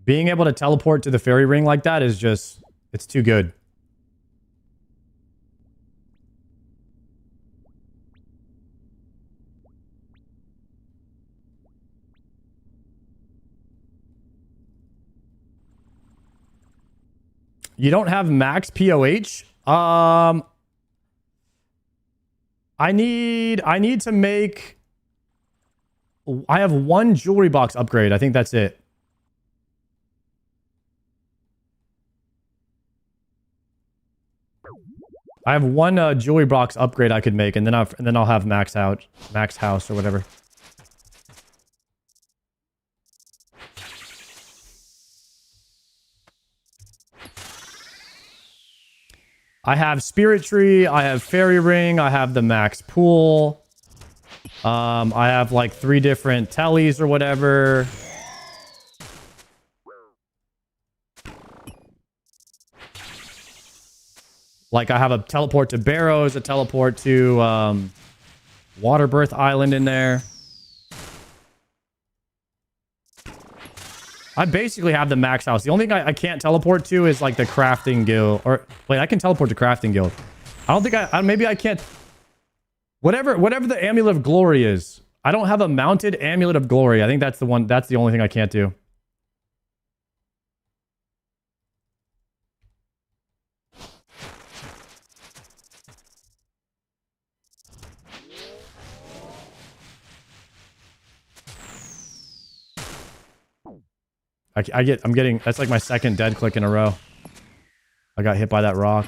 [SPEAKER 1] Being able to teleport to the fairy ring like that is just... It's too good. You don't have max POH? I need to make... I have 1 jewelry box upgrade. I think that's it. I have 1 jewelry box upgrade I could make, and then I'll have max house or whatever. I have Spirit Tree, I have Fairy Ring, I have the max pool. I have like 3 different tellies or whatever. Like I have a teleport to Barrows, a teleport to Waterbirth Island in there. I basically have the max house. The only thing I can't teleport to is like the crafting guild. Or wait, I can teleport to crafting guild. I don't think maybe I can't. Whatever the amulet of glory is. I don't have a mounted amulet of glory. I think that's the one. That's the only thing I can't do. I'm getting, that's like my second dead click in a row. I got hit by that rock.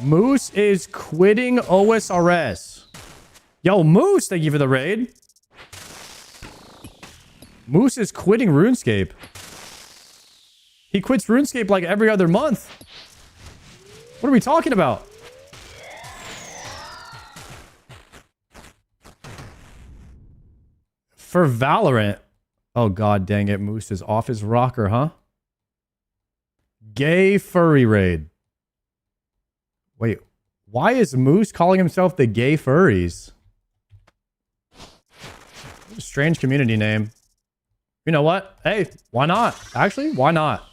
[SPEAKER 1] Moose is quitting OSRS. Yo, Moose, thank you for the raid. Moose is quitting RuneScape. He quits RuneScape like every other month. What are we talking about? For Valorant. Oh, god dang it. Moose is off his rocker, huh? Gay furry raid. Wait, why is Moose calling himself the Gay Furries? What a strange community name. You know what? Hey, why not? Actually, why not?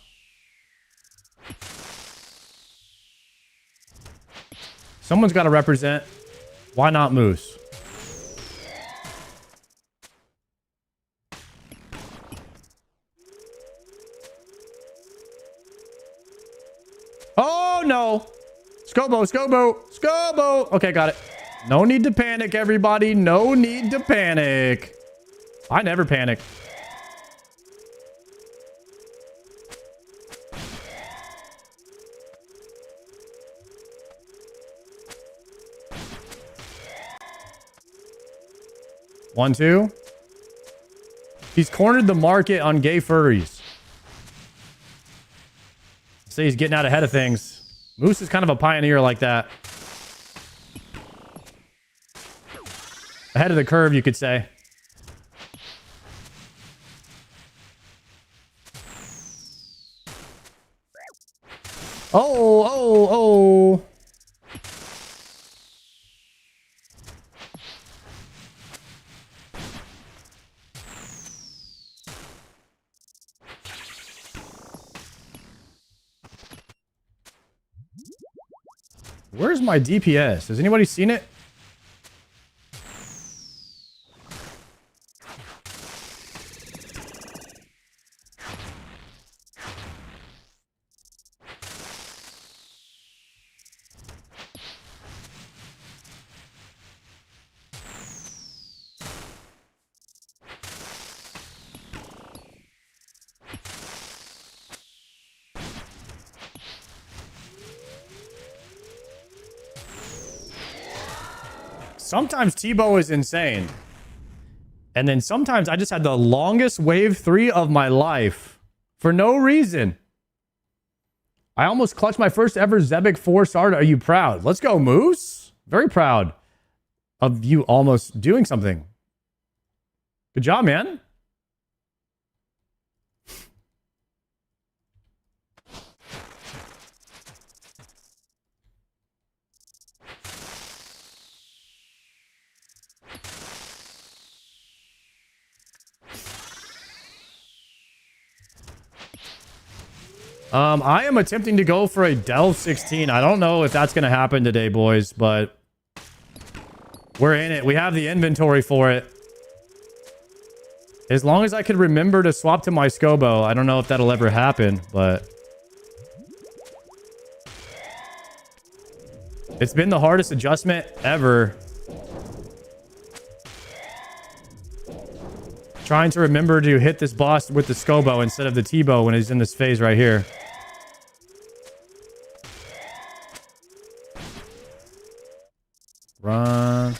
[SPEAKER 1] Someone's got to represent. Why not Moose? Oh, no. Scobo, Scobo, Scobo. Okay, got it. No need to panic, everybody. No need to panic. I never panic. One, two. He's cornered the market on gay furries. So he's getting out ahead of things. Moose is kind of a pioneer like that. Ahead of the curve, you could say. Oh, oh, oh. Where's my DPS? Has anybody seen it? Sometimes Tebow is insane. And then sometimes I just had the longest wave 3 of my life. For no reason. I almost clutched my first ever Zebic 4 start. Are you proud? Let's go, Moose. Very proud of you almost doing something. Good job, man. I am attempting to go for a Delve 16. I don't know if that's going to happen today, boys, but we're in it. We have the inventory for it. As long as I could remember to swap to my Scobo. I don't know if that'll ever happen, but it's been the hardest adjustment ever. Trying to remember to hit this boss with the Scobo instead of the T-bow when he's in this phase right here. Run.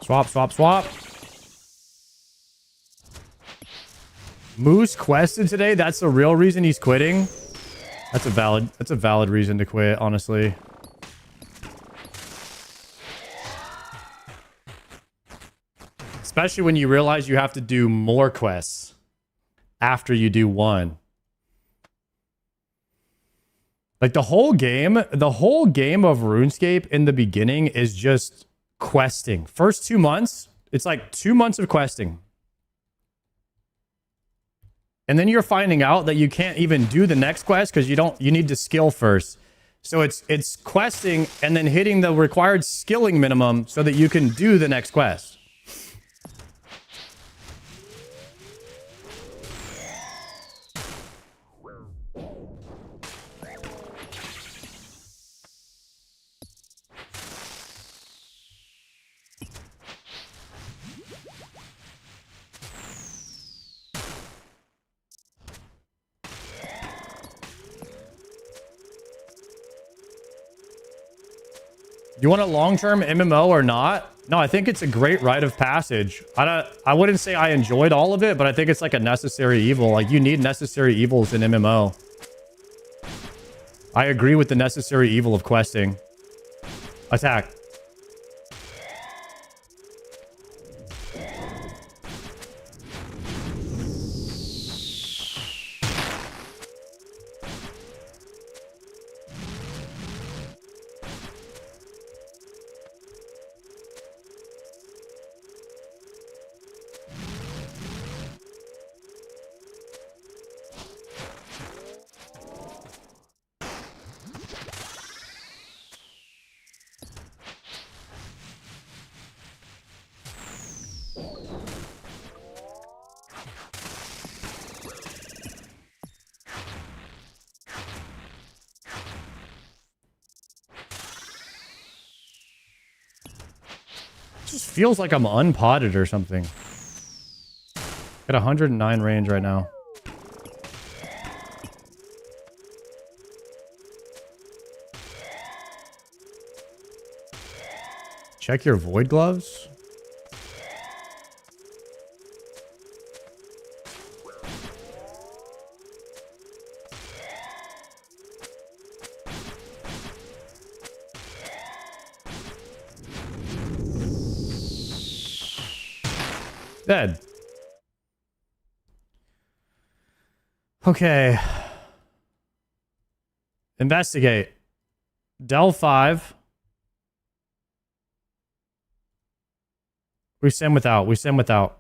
[SPEAKER 1] Swap, swap, swap. Moose quested today. That's the real reason he's quitting. That's a valid reason to quit, honestly. Especially when you realize you have to do more quests after you do one. Like the whole game of RuneScape in the beginning is just questing. First 2 months, it's like 2 months of questing. And then you're finding out that you can't even do the next quest because you need to skill first. So it's questing and then hitting the required skilling minimum so that you can do the next quest. You want a long-term MMO or not? No, I think it's a great rite of passage. I wouldn't say I enjoyed all of it, but I think it's like a necessary evil. Like, you need necessary evils in MMO. I agree with the necessary evil of questing. Attack. Just feels like I'm unpotted or something. Got 109 range right now. Check your void gloves. Dead. Okay. Investigate. Del 5. We sim without. We sim without.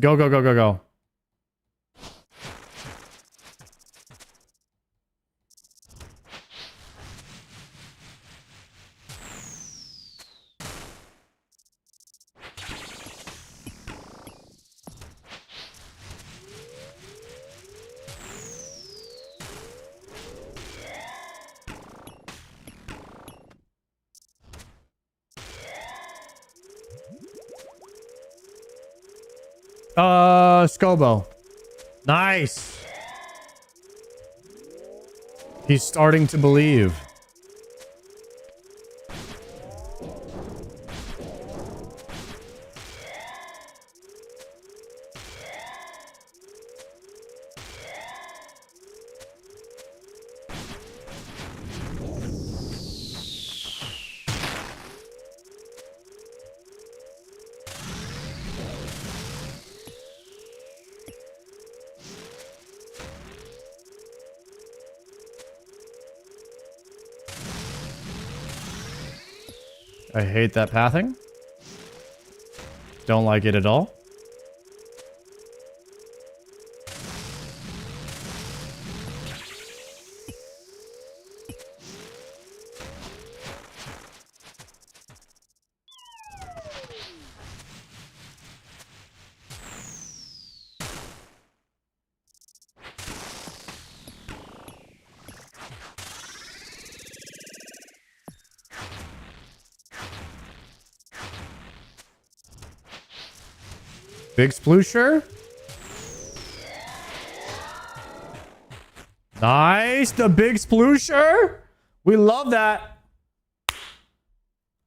[SPEAKER 1] Go, go, go, go, go. Scobo. Nice. He's starting to believe. I hate that pathing. Don't like it at all. Big sploosher. Nice. The big sploosher. We love that.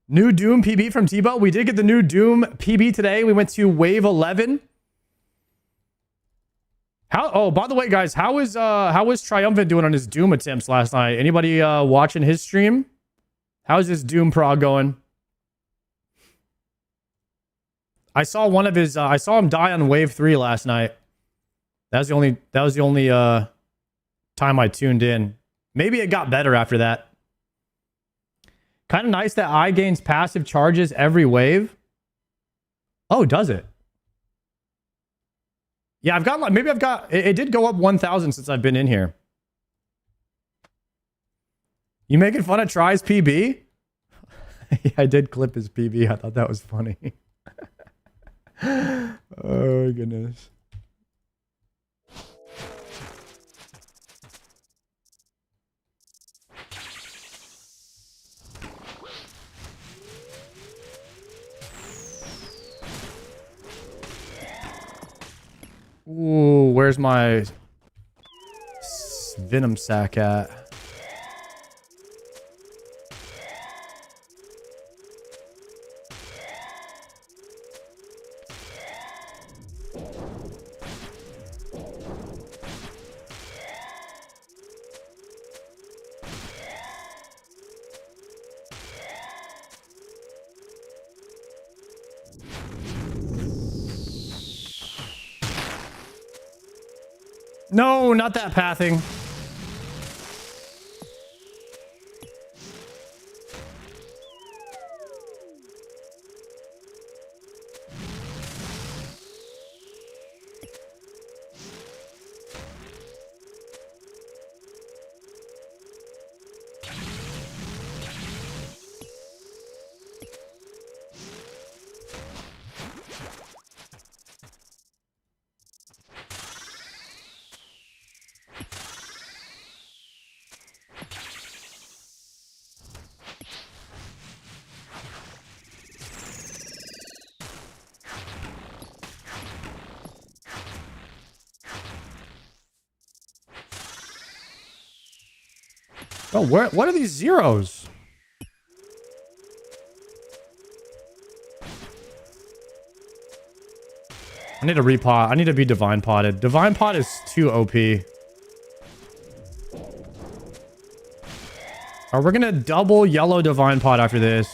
[SPEAKER 1] New Doom PB from Tebow. We did get the new Doom PB today. We went to wave 11. Oh, by the way, guys, how was Triumphant doing on his Doom attempts last night? Anybody watching his stream? How's his Doom prog going? I saw one of his I saw him die on wave 3 last night. That was the only time I tuned in. Maybe it got better after that. Kind of nice that I gains passive charges every wave. Oh, does it? Yeah, I've got like it did go up 1,000 since I've been in here. You making fun of Try's PB? Yeah, I did clip his PB. I thought that was funny. Oh, goodness. Ooh, where's my venom sack at? No, not that pathing. Oh, what are these zeros? I need to repot. I need to be divine potted. Divine pot is too OP. We're gonna double yellow divine pot after this.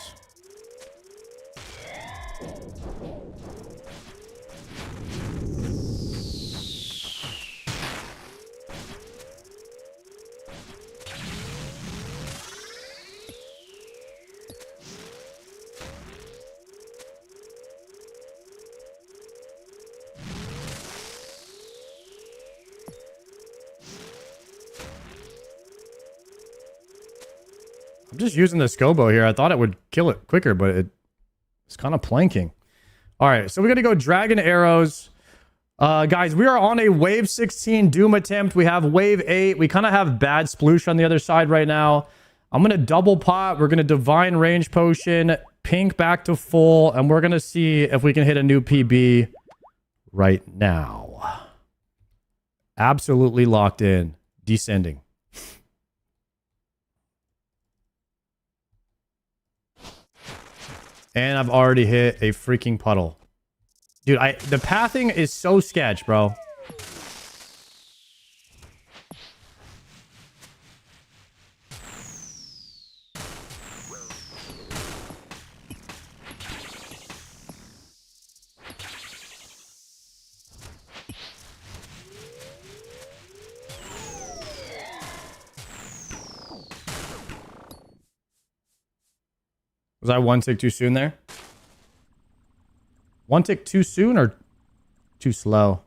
[SPEAKER 1] I'm just using the Scobo here. I thought it would kill it quicker, but it's kind of planking. All right, so we're going to go Dragon Arrows. Guys, we are on a Wave 16 Doom attempt. We have Wave 8. We kind of have bad Sploosh on the other side right now. I'm going to double pot. We're going to Divine Range Potion, Pink back to full, and we're going to see if we can hit a new PB right now. Absolutely locked in. Descending. And I've already hit a freaking puddle. Dude, the pathing is so sketch, bro. Was I one tick too soon there? One tick too soon or too slow?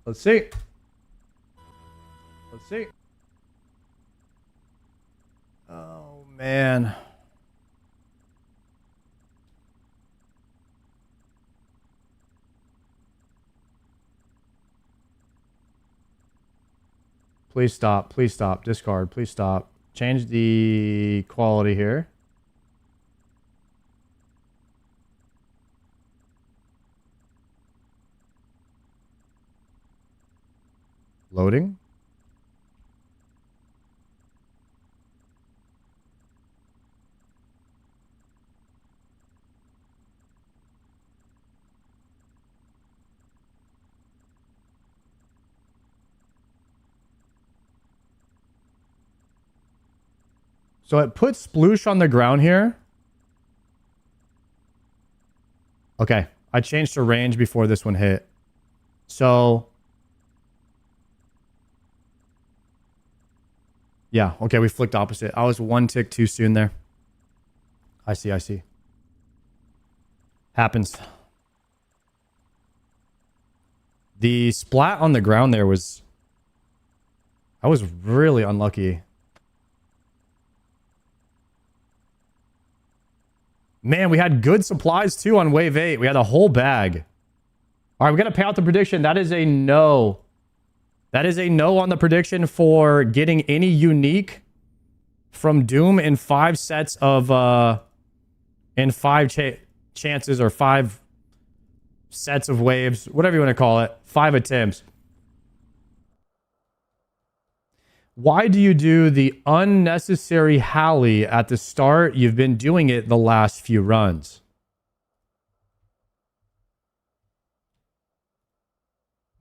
[SPEAKER 1] Let's see. Let's see. Oh, man. Please stop. Please stop. Discard. Please stop. Change the quality here. Loading. So it puts Sploosh on the ground here. Okay. I changed to range before this one hit. So... yeah, okay, we flicked opposite. I was one tick too soon there. I see, I see. Happens. The splat on the ground there was... I was really unlucky. Man, we had good supplies too on wave 8. We had a whole bag. All right, we got to pay out the prediction. That is a no. That is a no on the prediction for getting any unique from Doom in 5 sets of... in 5 chances or 5 sets of waves. Whatever you want to call it. 5 attempts. Why do you do the unnecessary Halley at the start? You've been doing it the last few runs.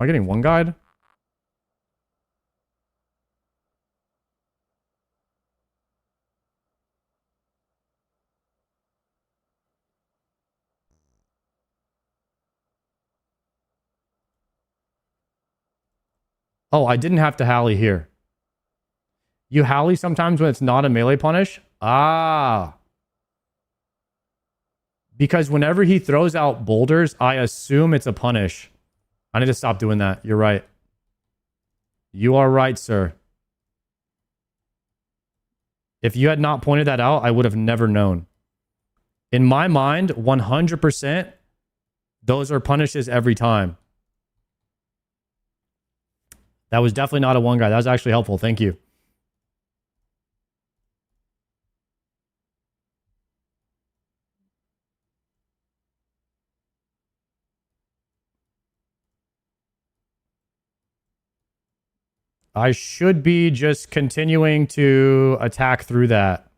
[SPEAKER 1] Am I getting one guide? Oh, I didn't have to Halley here. You Halley sometimes when it's not a melee punish? Ah. Because whenever he throws out boulders, I assume it's a punish. I need to stop doing that. You're right. You are right, sir. If you had not pointed that out, I would have never known. In my mind, 100%, those are punishes every time. That was definitely not a one guy. That was actually helpful. Thank you. I should be just continuing to attack through that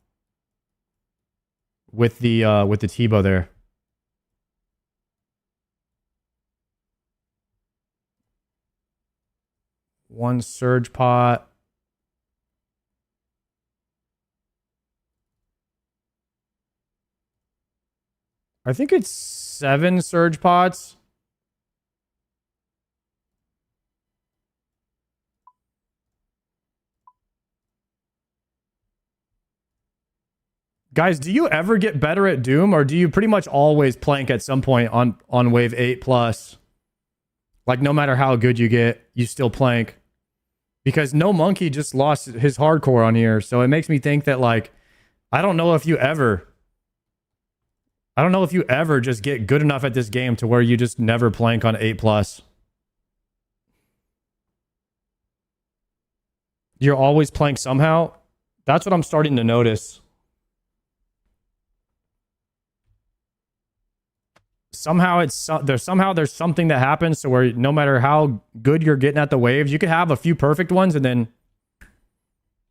[SPEAKER 1] with the Tebow there. One surge pot. I think it's 7 surge pots. Guys, do you ever get better at Doom, or do you pretty much always plank at some point on wave 8 plus? Like, no matter how good you get, you still plank. Because No Monkey just lost his hardcore on here, so it makes me think that, like, I don't know if you ever just get good enough at this game to where you just never plank on 8 plus. You're always plank somehow. That's what I'm starting to notice. Somehow there's something that happens to where no matter how good you're getting at the waves, you could have a few perfect ones and then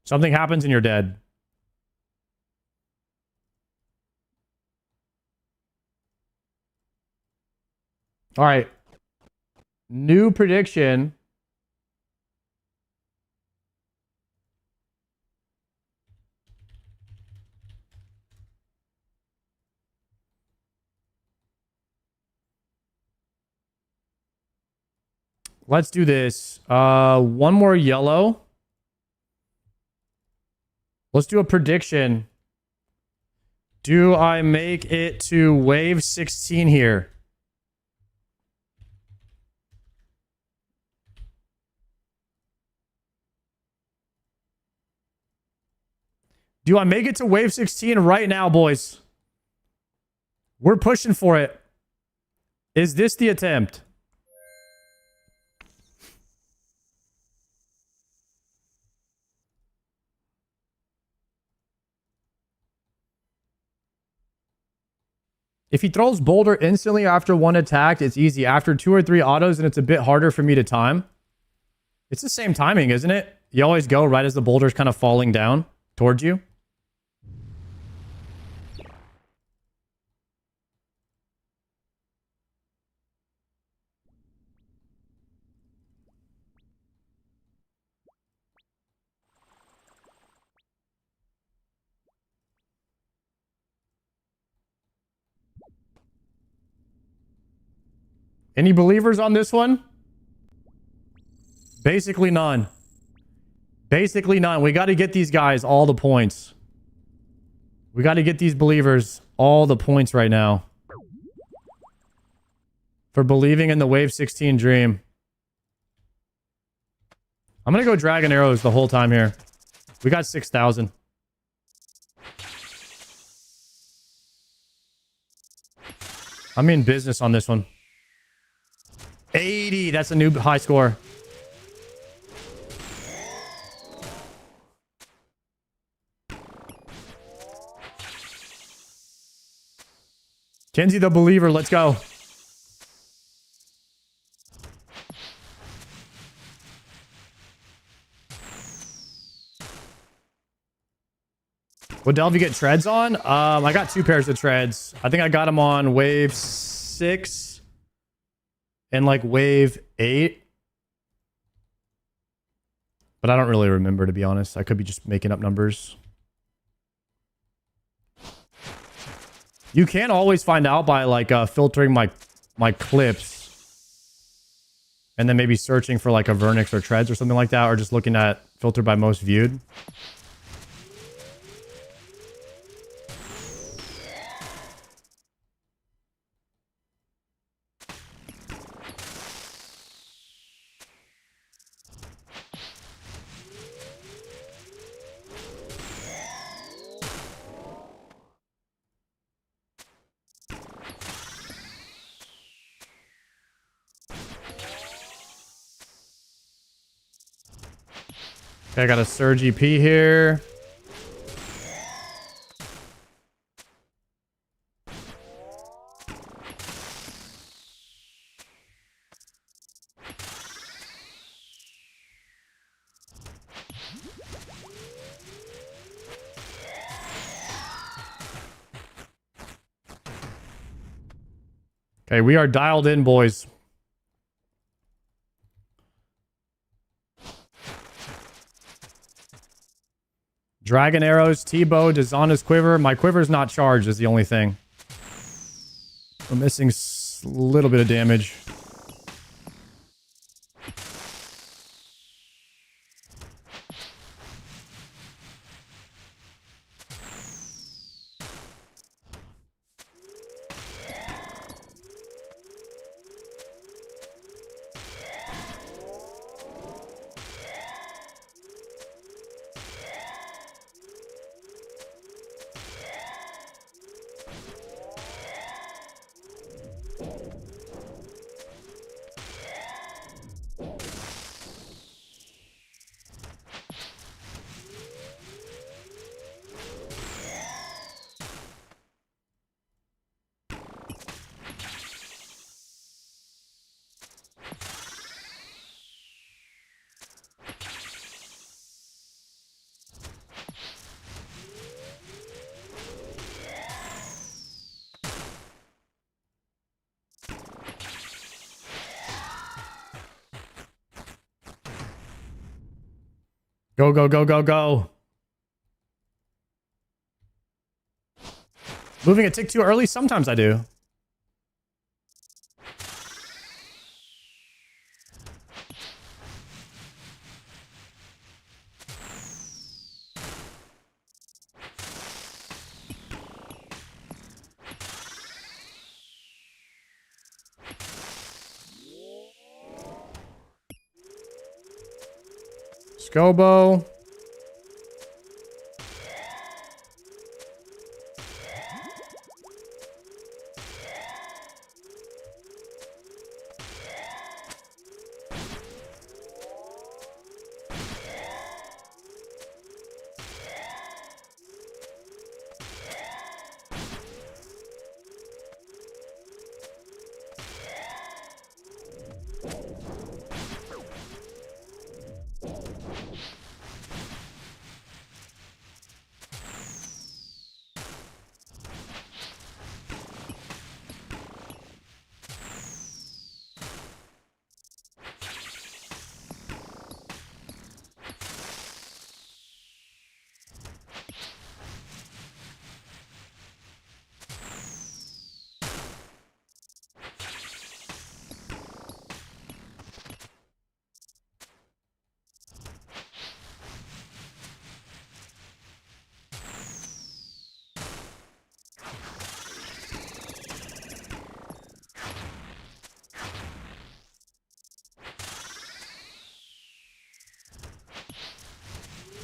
[SPEAKER 1] something happens and you're dead. All right. New prediction. Let's do this. One more yellow. Let's do a prediction. Do I make it to wave 16 here? Do I make it to wave 16 right now, boys? We're pushing for it. Is this the attempt? If he throws boulder instantly after one attack, it's easy. After 2 or 3 autos, and it's a bit harder for me to time. It's the same timing, isn't it? You always go right as the boulder's kind of falling down towards you. Any believers on this one? Basically none. Basically none. We got to get these guys all the points. We got to get these believers all the points right now. For believing in the wave 16 dream. I'm going to go dragon arrows the whole time here. We got 6,000. I'm in business on this one. 80. That's a new high score. Kenzie the believer. Let's go. What delve you get treads on? I got 2 pairs of treads. I think I got them on wave 6 and like wave 8. But I don't really remember, to be honest. I could be just making up numbers. You can always find out by like filtering my clips. And then maybe searching for like a vernix or treads or something like that, or just looking at filter by most viewed. Okay, I got a Surge EP here. Okay, we are dialed in, boys. Dragon arrows, T-bow, Dazana's quiver. My quiver's not charged is the only thing. We're missing a little bit of damage. Go, go, go, go, go. Moving a tick too early? Sometimes I do. Scobo.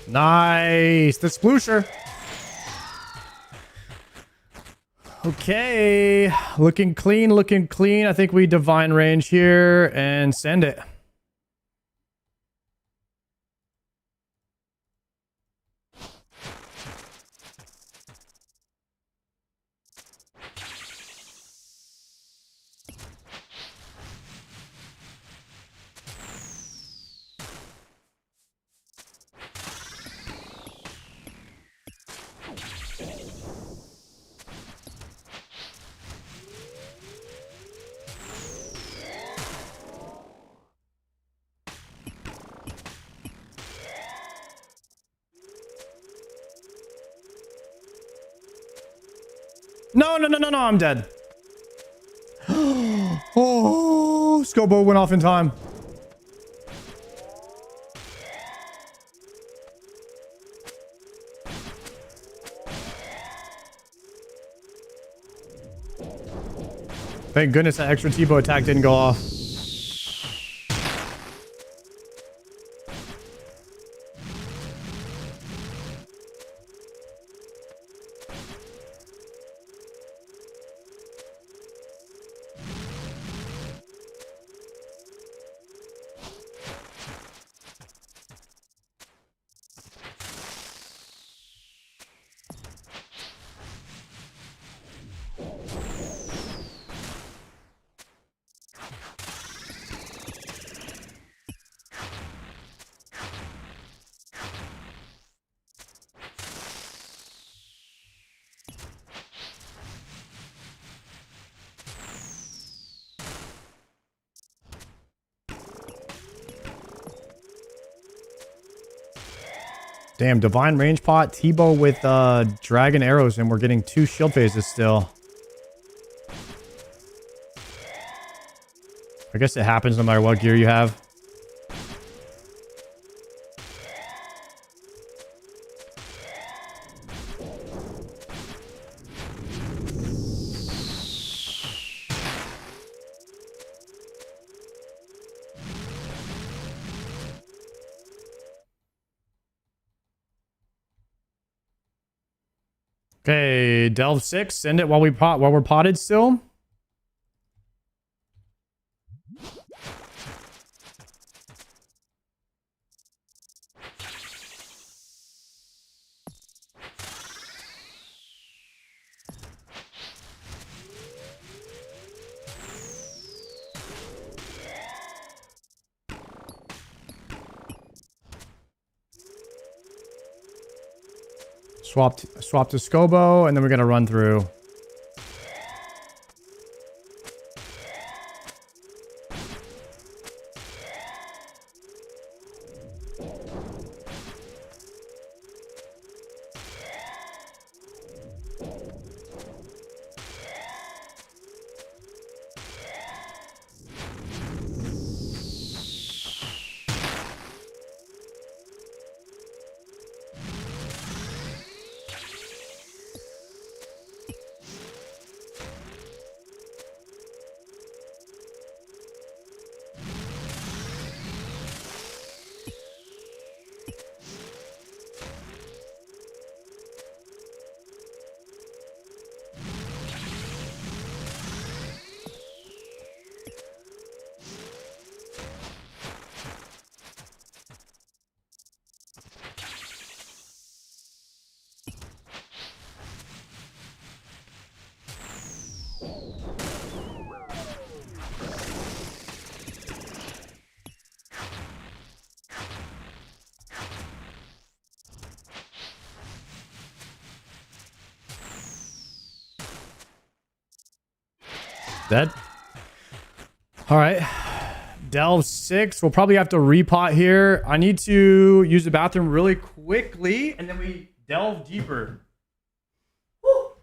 [SPEAKER 1] Nice. The sploosher. Okay. Looking clean, looking clean. I think we divine range here and send it. No, no, no, no, no, I'm dead. Oh, Scobo went off in time. Thank goodness that extra T-bow attack didn't go off. Damn, divine range pot, T-bow with dragon arrows, and we're getting 2 shield phases still. I guess it happens no matter what gear you have. Okay, delve 6. Send it while we're potted still. Swap to Scobo, and then we're gonna run through. Dead. All right. Delve 6. We'll probably have to repot here. I need to use the bathroom really quickly, and then we delve deeper. Woo.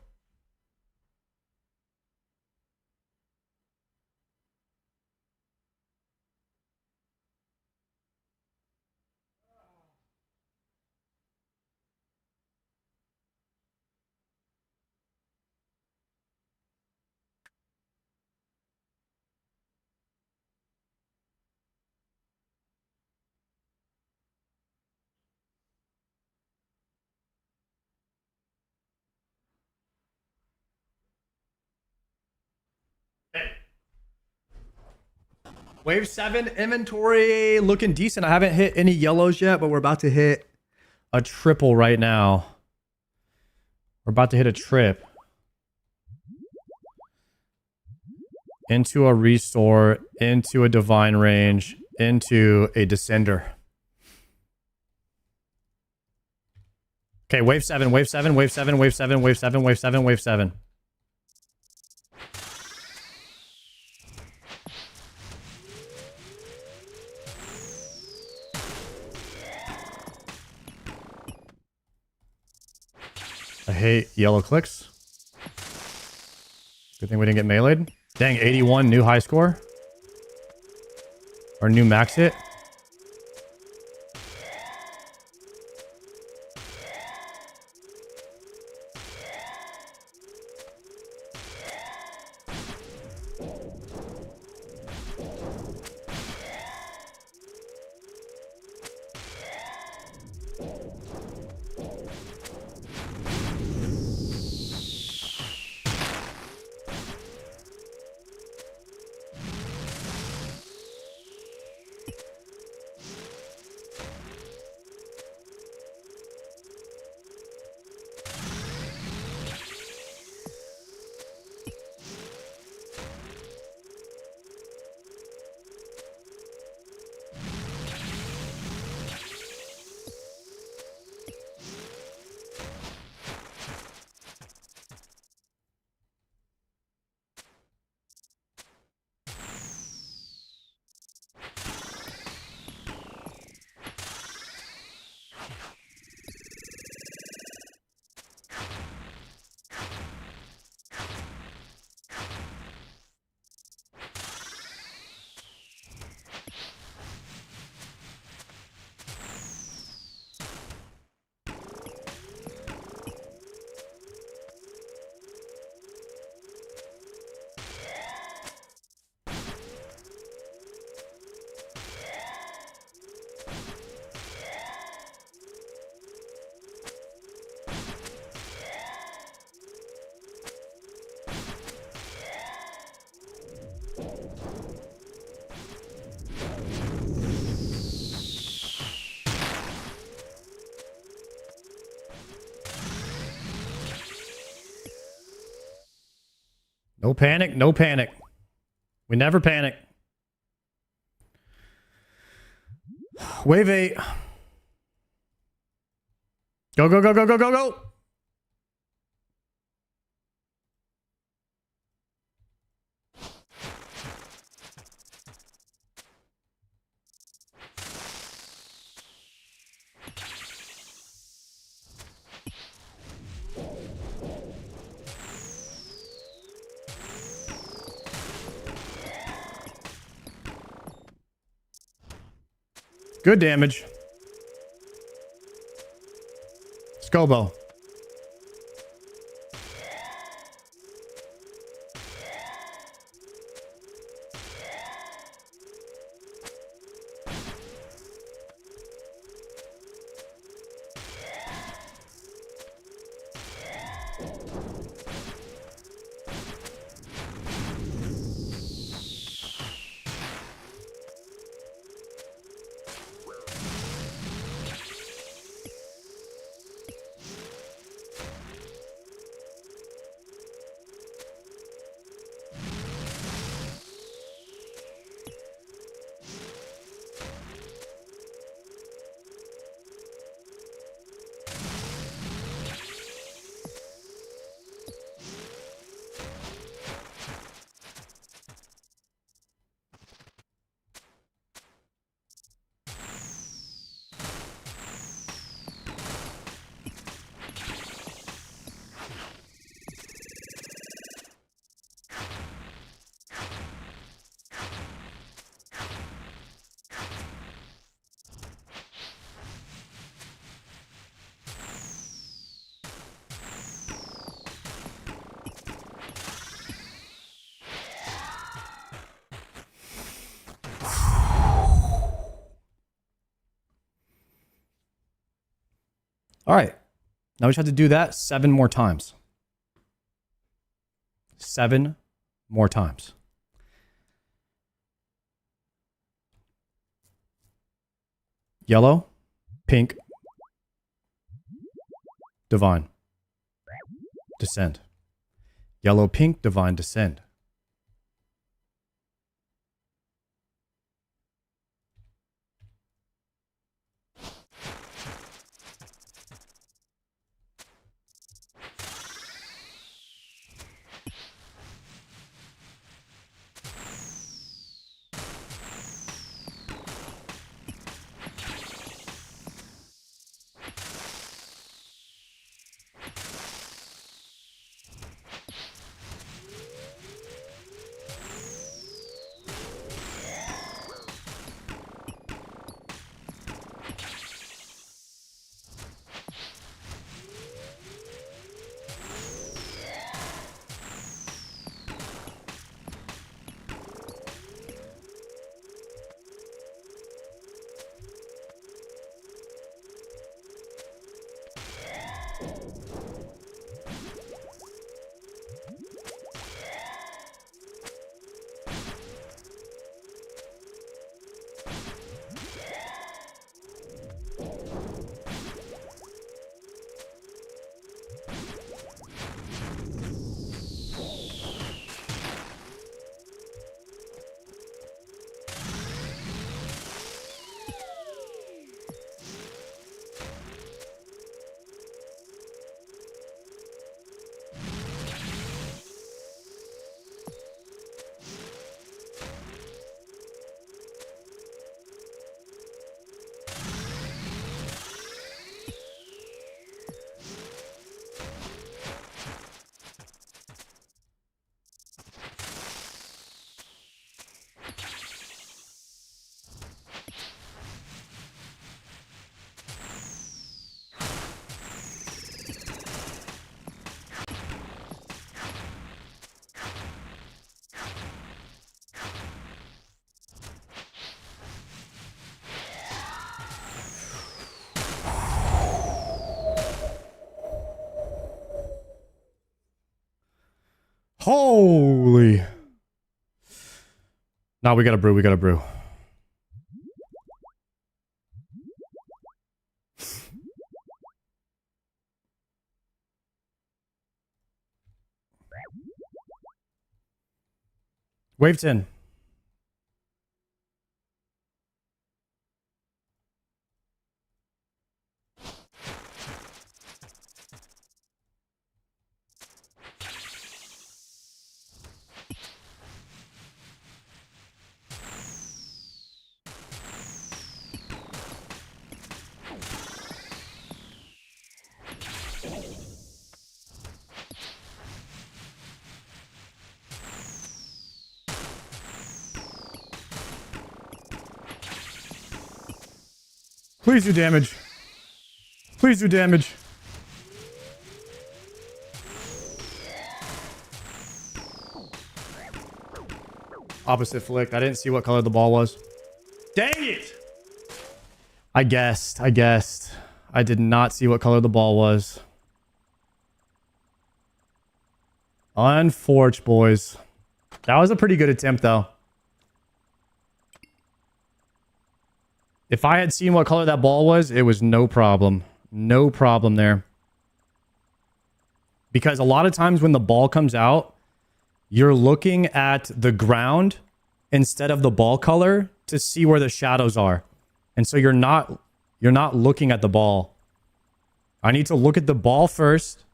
[SPEAKER 1] Wave 7 inventory looking decent. I haven't hit any yellows yet, but we're about to hit a triple right now. We're about to hit a trip. Into a restore, into a divine range, into a descender. Okay, wave 7, wave 7, wave 7, wave 7, wave 7, wave 7, wave 7. I hate yellow clicks. Good thing we didn't get meleeed. Dang, 81 new high score. Or new max hit. No panic, no panic. We never panic. Wave 8. Go, go, go, go, go, go, go. Good damage. Scobo. All right. Now we just have to do that 7 more times. 7 more times. Yellow, pink, divine, descend. Yellow, pink, divine, descend. Holy. Now we gotta brew. We gotta brew. Wave 10. Please do damage. Please do damage. Opposite flick. I didn't see what color the ball was. Dang it! I guessed. I did not see what color the ball was. Unfortunate, boys. That was a pretty good attempt, though. If I had seen what color that ball was, it was no problem. No problem there. Because a lot of times when the ball comes out, you're looking at the ground instead of the ball color to see where the shadows are. And so you're not looking at the ball. I need to look at the ball first,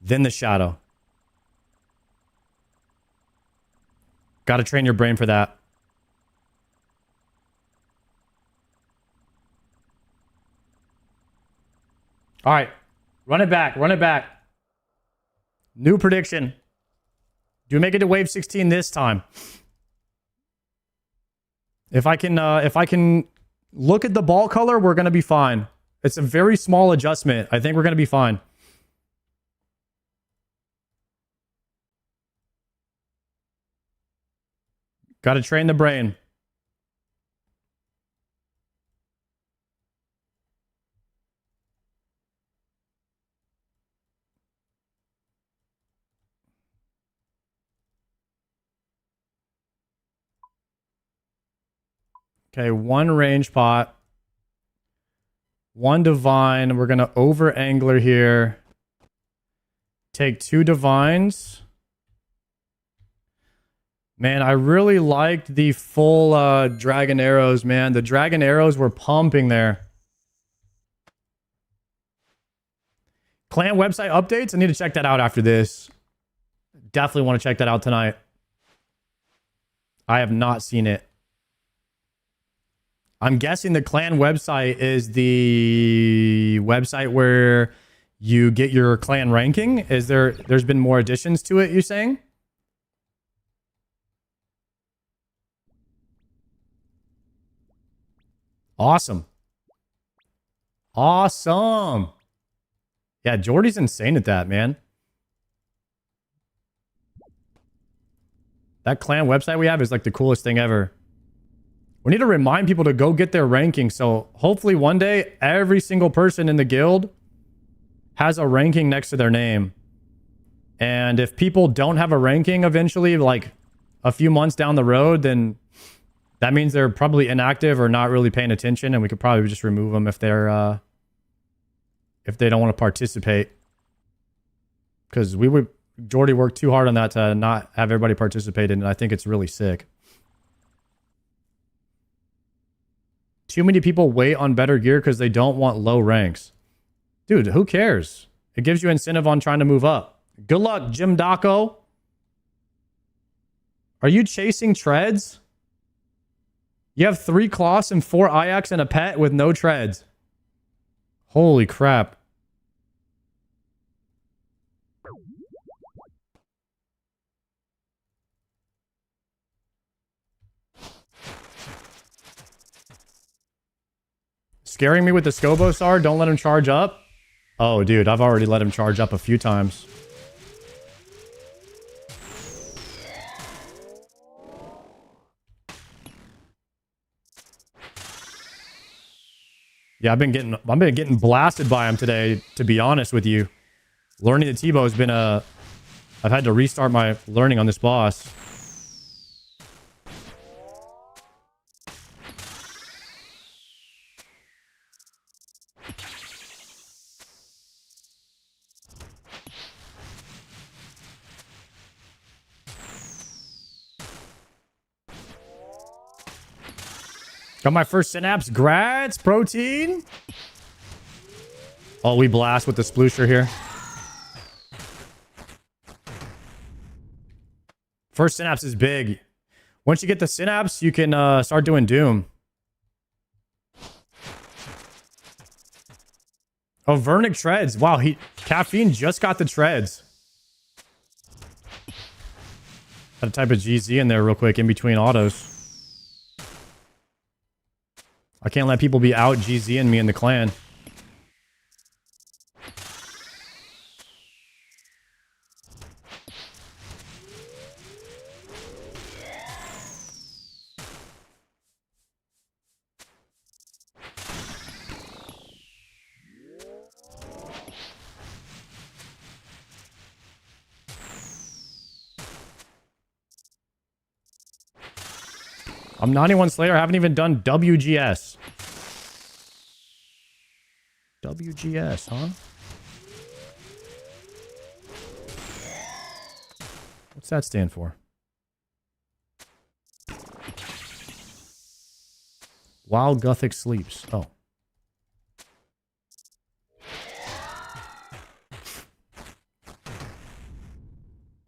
[SPEAKER 1] then the shadow. Got to train your brain for that. All right. Run it back. Run it back. New prediction. Do we make it to wave 16 this time? If I can look at the ball color, we're going to be fine. It's a very small adjustment. I think we're going to be fine. Got to train the brain. Okay, one range pot. One divine. We're going to over angler here. Take two divines. Man, I really liked the full dragon arrows, man. The dragon arrows were pumping there. Clan website updates? I need to check that out after this. Definitely want to check that out tonight. I have not seen it. I'm guessing the clan website is the website where you get your clan ranking. There's been more additions to it, you saying? Awesome. Awesome. Yeah, Jordy's insane at that, man. That clan website we have is like the coolest thing ever. We need to remind people to go get their ranking. So hopefully one day, every single person in the guild has a ranking next to their name. And if people don't have a ranking eventually, like a few months down the road, then that means they're probably inactive or not really paying attention. And we could probably just remove them if they're, if they don't want to participate. Because Jordy worked too hard on that to not have everybody participate in it. I think it's really sick. Too many people wait on better gear because they don't want low ranks. Dude, who cares? It gives you incentive on trying to move up. Good luck, Jim Daco. Are you chasing treads? You have 3 cloths and 4 Ajax and a pet with no treads. Holy crap. Scaring me with the Scobosar? Don't let him charge up? Oh, dude, I've already let him charge up a few times. Yeah, I've been getting blasted by him today, to be honest with you. Learning the Tebow has been a I've had to restart my learning on this boss. Got my first synapse. Grats, protein. Oh, we blast with the sploosher here. First synapse is big. Once you get the synapse, you can start doing Doom. Oh, Vernic treads. Wow, caffeine just got the treads. Gotta type a GZ in there real quick in between autos. I can't let people be out GZing me in the clan. I'm 91 Slayer. I haven't even done WGS. WGS, huh? What's that stand for? While Gothic sleeps. Oh.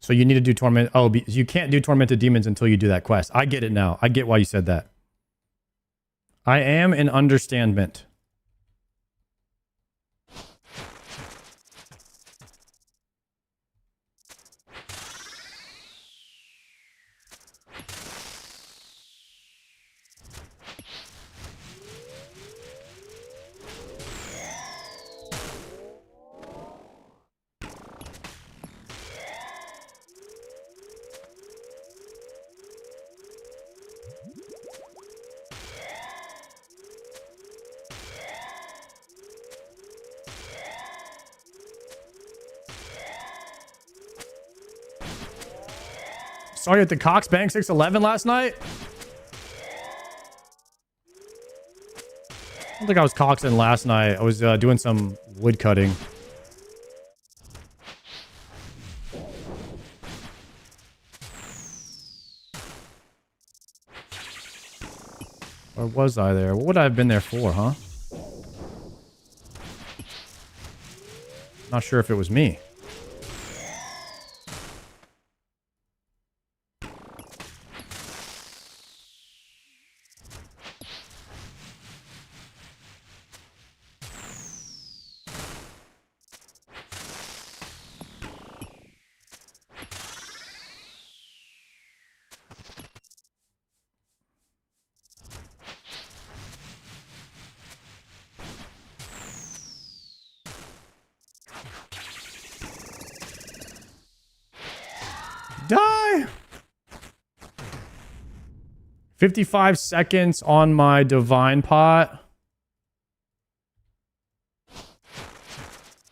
[SPEAKER 1] So you need to do torment. Oh, you can't do tormented demons until you do that quest. I get it now. I get why you said that. I am in understandment. Saw you at the Cox Bank 611 last night. I don't think I was coxing last night. I was doing some wood cutting. Or was I there? What would I have been there for, huh? Not sure if it was me. Die! 55 seconds on my divine pot.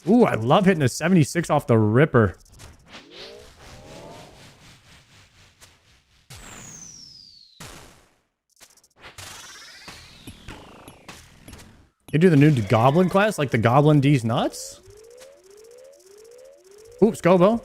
[SPEAKER 1] Ooh, I love hitting a 76 off the ripper. You do the new goblin class, like the goblin D's nuts? Oops, Gobo.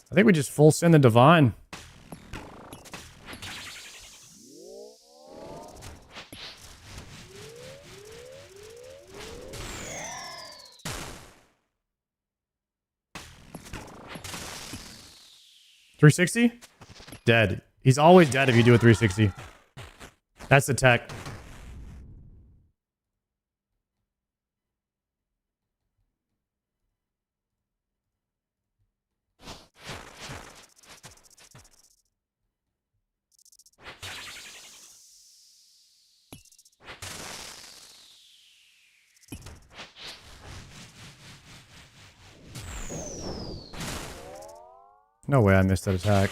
[SPEAKER 1] I think we just full send the divine. 360? Dead. He's always dead if you do a 360. That's the tech. No way I missed that attack.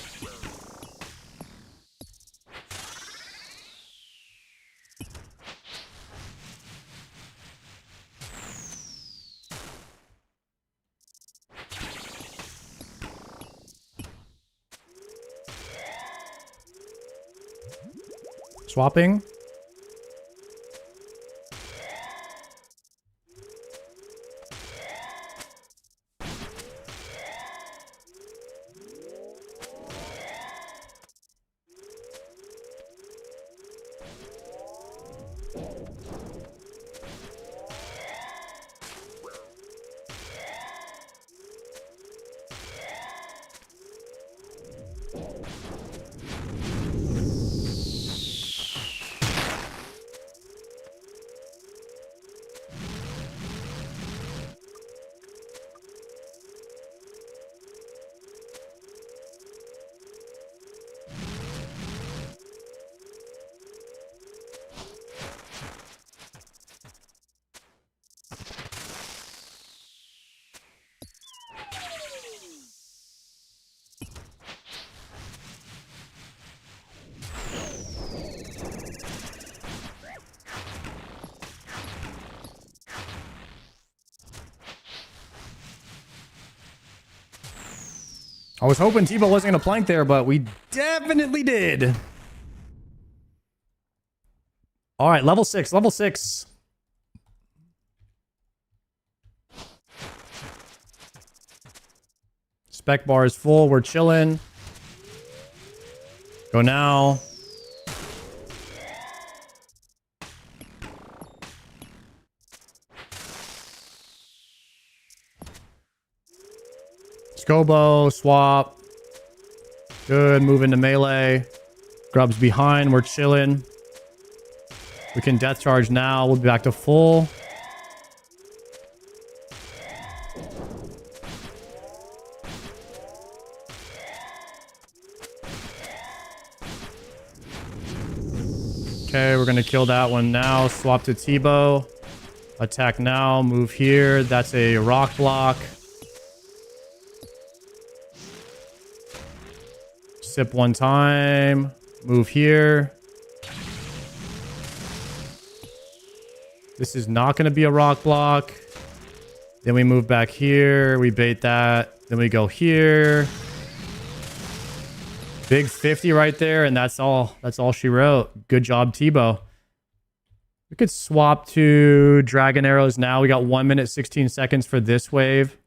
[SPEAKER 1] Swapping. I was hoping Tebow wasn't going to plank there, but we definitely did. All right, level 6, level 6. Spec bar is full. We're chilling. Go now. Scobo, swap. Good, move into melee. Grub's behind, we're chilling. We can death charge now. We'll be back to full. Okay, we're gonna kill that one now. Swap to Tebow. Attack now, move here. That's a rock block. Sip one time. Move here. This is not going to be a rock block. Then we move back here. We bait that. Then we go here. Big 50 right there. And that's all. That's all she wrote. Good job, Tebow. We could swap to dragon arrows now. We got 1 minute, 16 seconds for this wave.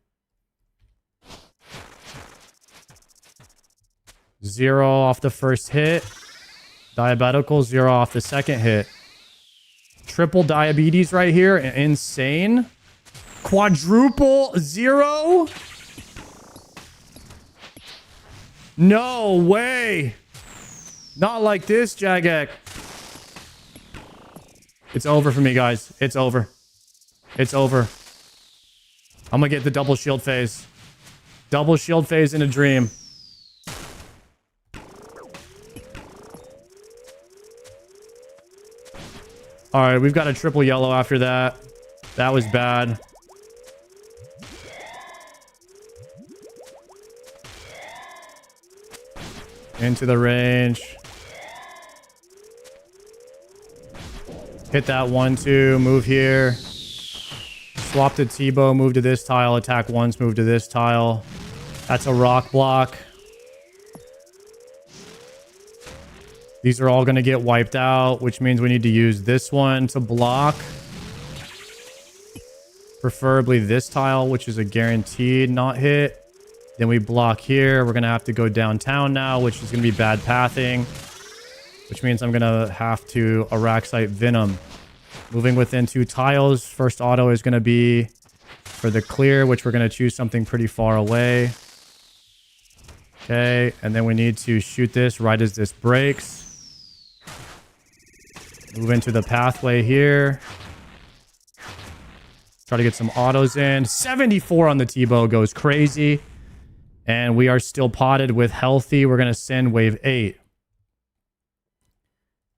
[SPEAKER 1] 0 off the first hit. Diabetical, 0 off the second hit. Triple diabetes right here. Insane. Quadruple 0. No way. Not like this, Jagex. It's over for me, guys. It's over. It's over. I'm gonna get the double shield phase. Double shield phase in a dream. All right, we've got a triple yellow after that. That was bad. Into the range. Hit that 1-2. Move here. Swap to Tebow. Move to this tile. Attack once. Move to this tile. That's a rock block. These are all going to get wiped out, which means we need to use this one to block. Preferably this tile, which is a guaranteed not hit. Then we block here. We're going to have to go downtown now, which is going to be bad pathing. Which means I'm going to have to Araxite Venom. Moving within 2 tiles. First auto is going to be for the clear, which we're going to choose something pretty far away. Okay, and then we need to shoot this right as this breaks. Move into the pathway here. Try to get some autos in. 74 on the T-bow goes crazy. And we are still potted with healthy. We're going to send wave 8.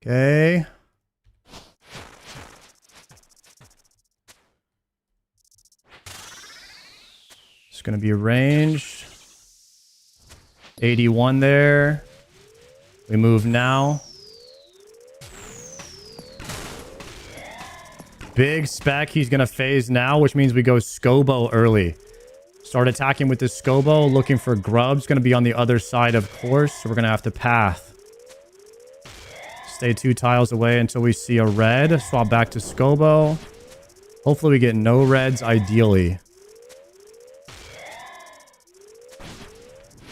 [SPEAKER 1] Okay. It's going to be ranged. 81 there. We move now. Big spec. He's going to phase now, which means we go Scobo early. Start attacking with the Scobo, looking for grubs. Going to be on the other side, of course. So we're going to have to path. Stay 2 tiles away until we see a red. Swap back to Scobo. Hopefully we get no reds, ideally.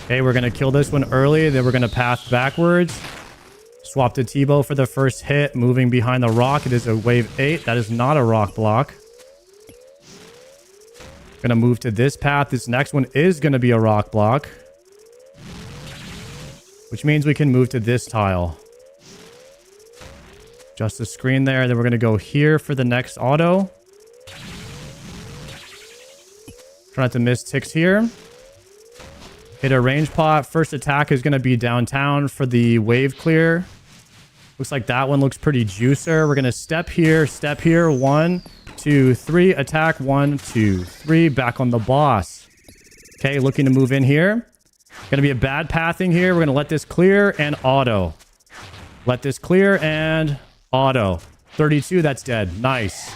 [SPEAKER 1] Okay, we're going to kill this one early. Then we're going to path backwards. Swap to T-bow for the first hit. Moving behind the rock. It is a wave 8. That is not a rock block. Going to move to this path. This next one is going to be a rock block. Which means we can move to this tile. Just the screen there. Then we're going to go here for the next auto. Try not to miss ticks here. Hit a range pot. First attack is going to be downtown for the wave clear. Looks like that one looks pretty juicer. We're going to step here. 1, 2, 3. Attack 1, 2, 3. Back on the boss. Okay, looking to move in here. Going to be a bad pathing here. We're going to let this clear and auto. Let this clear and auto. 32, that's dead. Nice.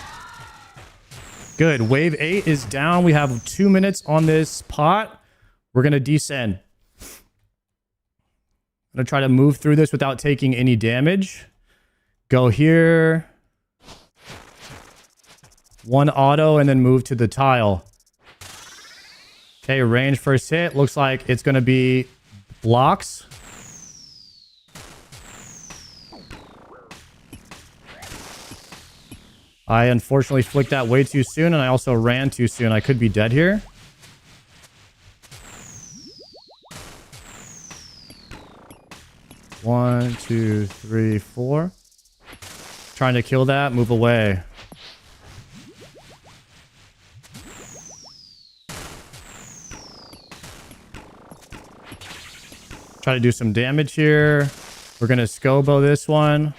[SPEAKER 1] Good. Wave 8 is down. We have 2 minutes on this pot. We're going to descend. I'm going to try to move through this without taking any damage. Go here. 1 auto and then move to the tile. Okay, range first hit. Looks like it's going to be blocks. I unfortunately flicked that way too soon, and I also ran too soon. I could be dead here. One, 2, 3, 4. Trying to kill that. Move away. Try to do some damage here. We're going to Scobo this one.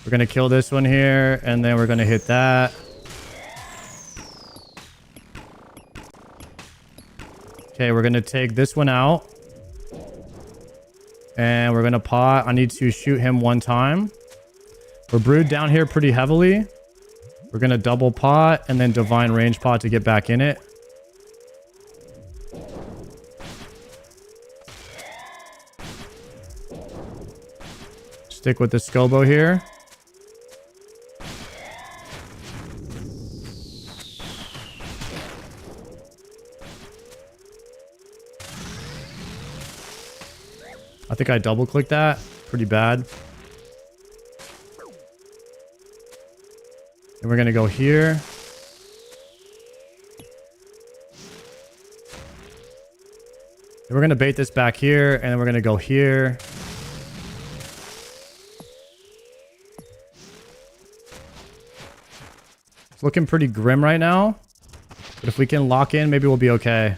[SPEAKER 1] We're going to kill this one here. And then we're going to hit that. Okay, we're going to take this one out. And we're going to pot. I need to shoot him 1 time. We're brewed down here pretty heavily. We're going to double pot and then divine range pot to get back in it. Stick with the Scobo here. I think I double clicked that. Pretty bad. And we're going to go here. And we're going to bait this back here. And then we're going to go here. It's looking pretty grim right now. But if we can lock in, maybe we'll be okay.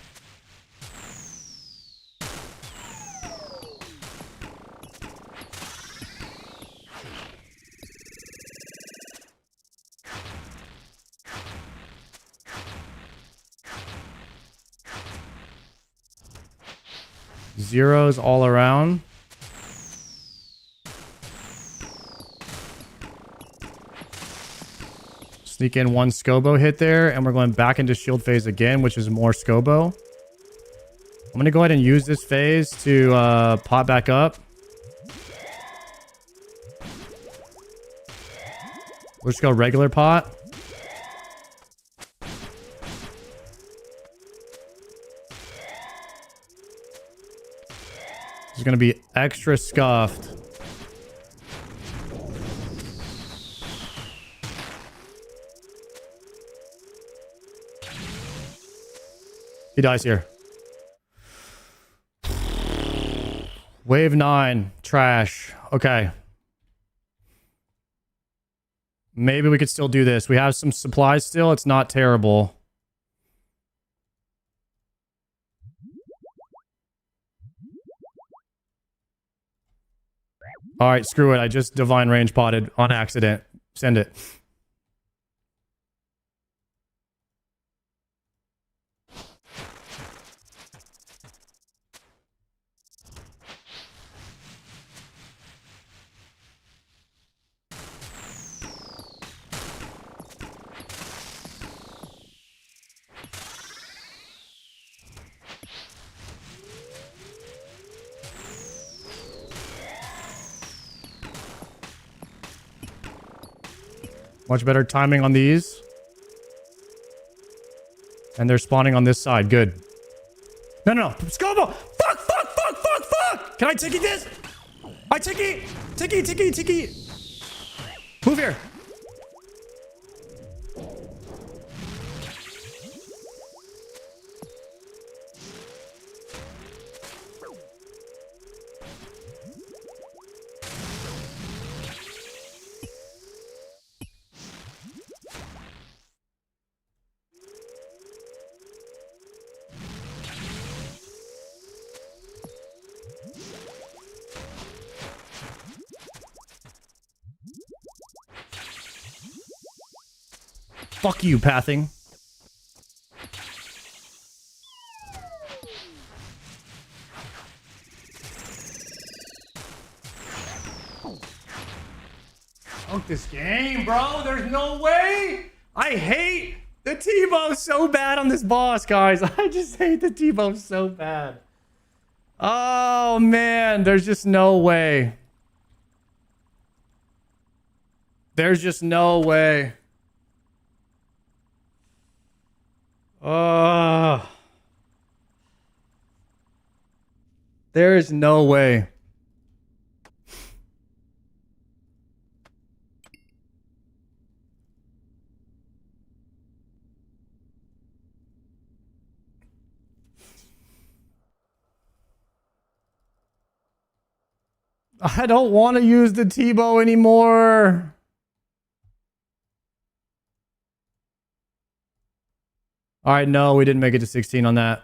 [SPEAKER 1] Zeros all around. Sneak in 1 Scobo hit there, and we're going back into shield phase again, which is more Scobo. I'm going to go ahead and use this phase to pot back up. We'll just go regular pot. It's going to be extra scuffed. He dies here. Wave 9. Trash. Okay. Maybe we could still do this. We have some supplies still. It's not terrible. All right, screw it. I just divine range potted on accident. Send it. Much better timing on these. And they're spawning on this side. Good. No, no, no. Scobo! Fuck, fuck, fuck, fuck, fuck! Can I tiki this? I tiki! Tiki, tiki, tiki! Move here. Fuck you, pathing. Fuck this game, bro. There's no way. I hate the T-bow so bad on this boss, guys. I just hate the T-bow so bad. Oh, man. There's just no way. There's just no way. There is no way. I don't want to use the T-bow anymore. All right, no, we didn't make it to 16 on that.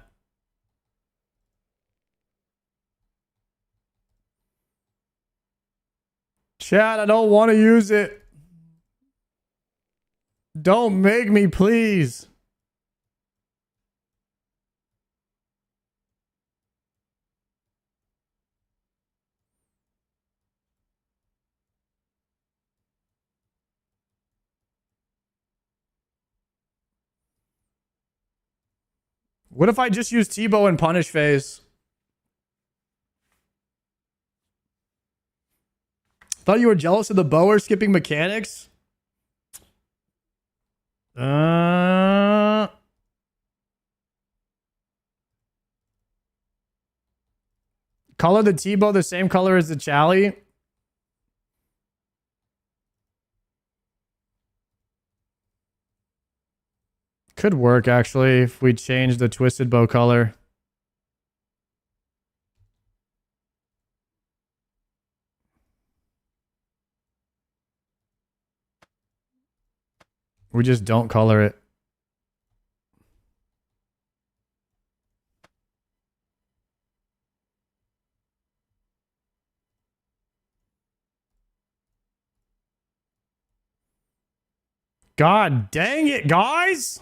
[SPEAKER 1] Chat, I don't want to use it. Don't make me, please. What if I just use T-bow and punish phase? Thought you were jealous of the bower skipping mechanics? Color the T-bow the same color as the Chally? Could work, actually, if we change the twisted bow color. We just don't color it. God dang it, guys!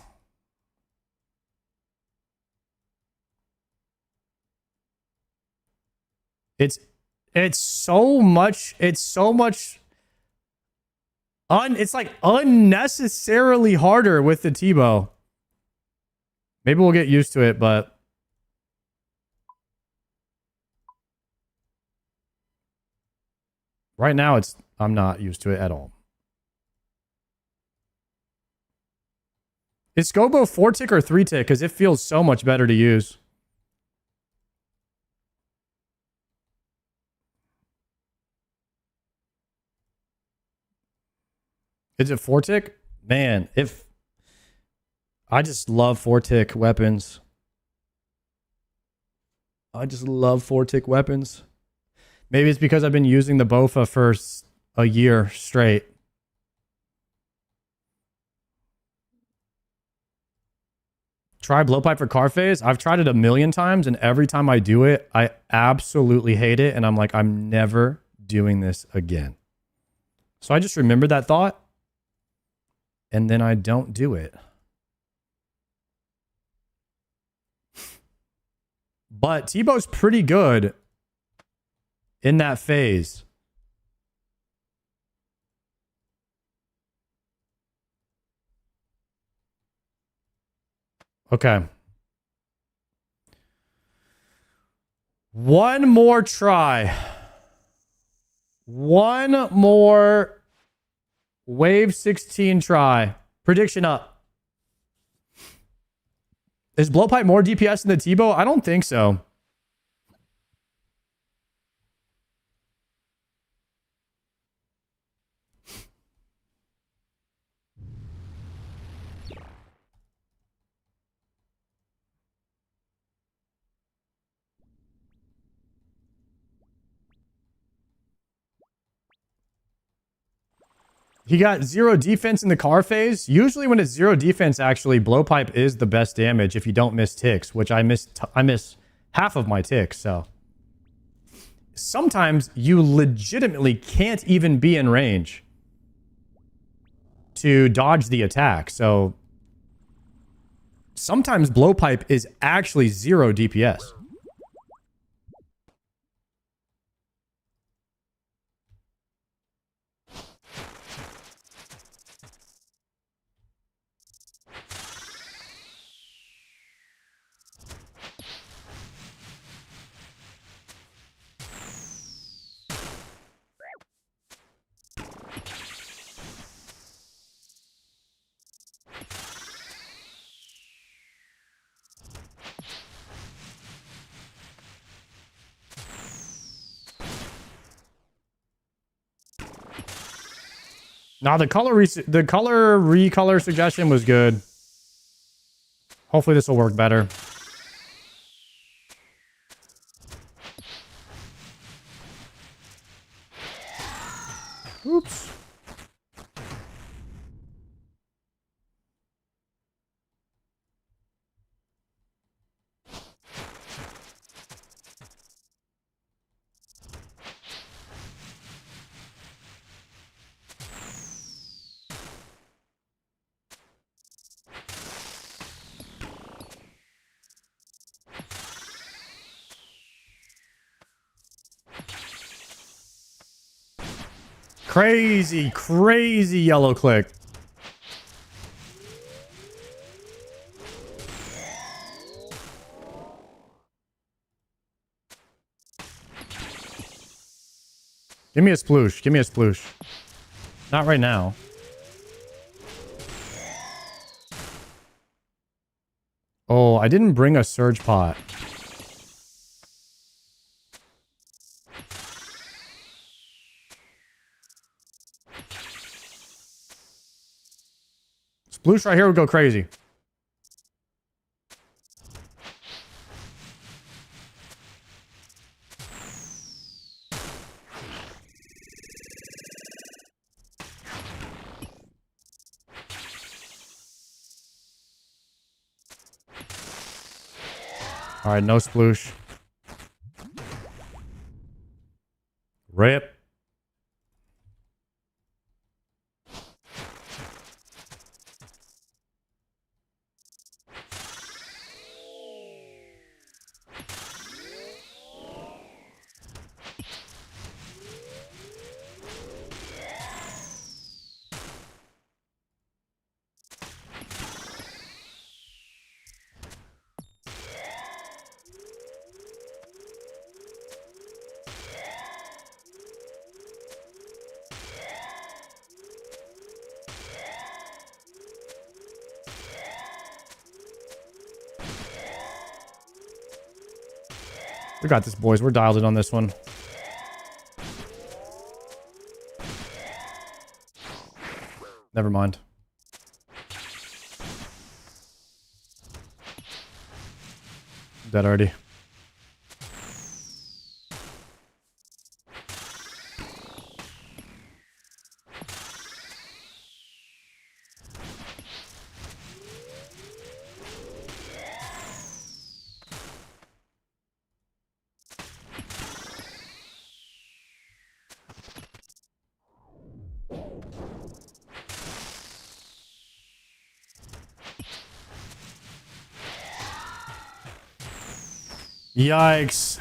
[SPEAKER 1] It's so much it's like unnecessarily harder with the T-bow. Maybe we'll get used to it, but right now I'm not used to it at all. Is Scobo 4-tick or 3-tick? Because it feels so much better to use. Is it 4-tick? Man, if I just love 4-tick weapons. I just love 4-tick weapons. Maybe it's because I've been using the BOFA for a year straight. Try blowpipe for car phase. I've tried it a million times, and every time I do it, I absolutely hate it. And I'm like, I'm never doing this again. So I just remember that thought, and then I don't do it. But Tebow's pretty good in that phase. Okay. One more try. One more wave 16 try. Prediction up. Is blowpipe more DPS than the Tebow? I don't think so. He got 0 defense in the car phase. Usually when it's 0 defense, actually, blowpipe is the best damage if you don't miss ticks, which I miss half of my ticks, so. Sometimes you legitimately can't even be in range to dodge the attack, so. Sometimes blowpipe is actually 0 DPS. Nah, the color recolor suggestion was good. Hopefully this will work better. Oops. Crazy, crazy yellow click. Give me a sploosh. Give me a sploosh. Not right now. Oh, I didn't bring a surge pot. Sploosh right here would go crazy. All right, no sploosh. Rip. We got this, boys. We're dialed in on this one. Never mind. Dead already. Yikes.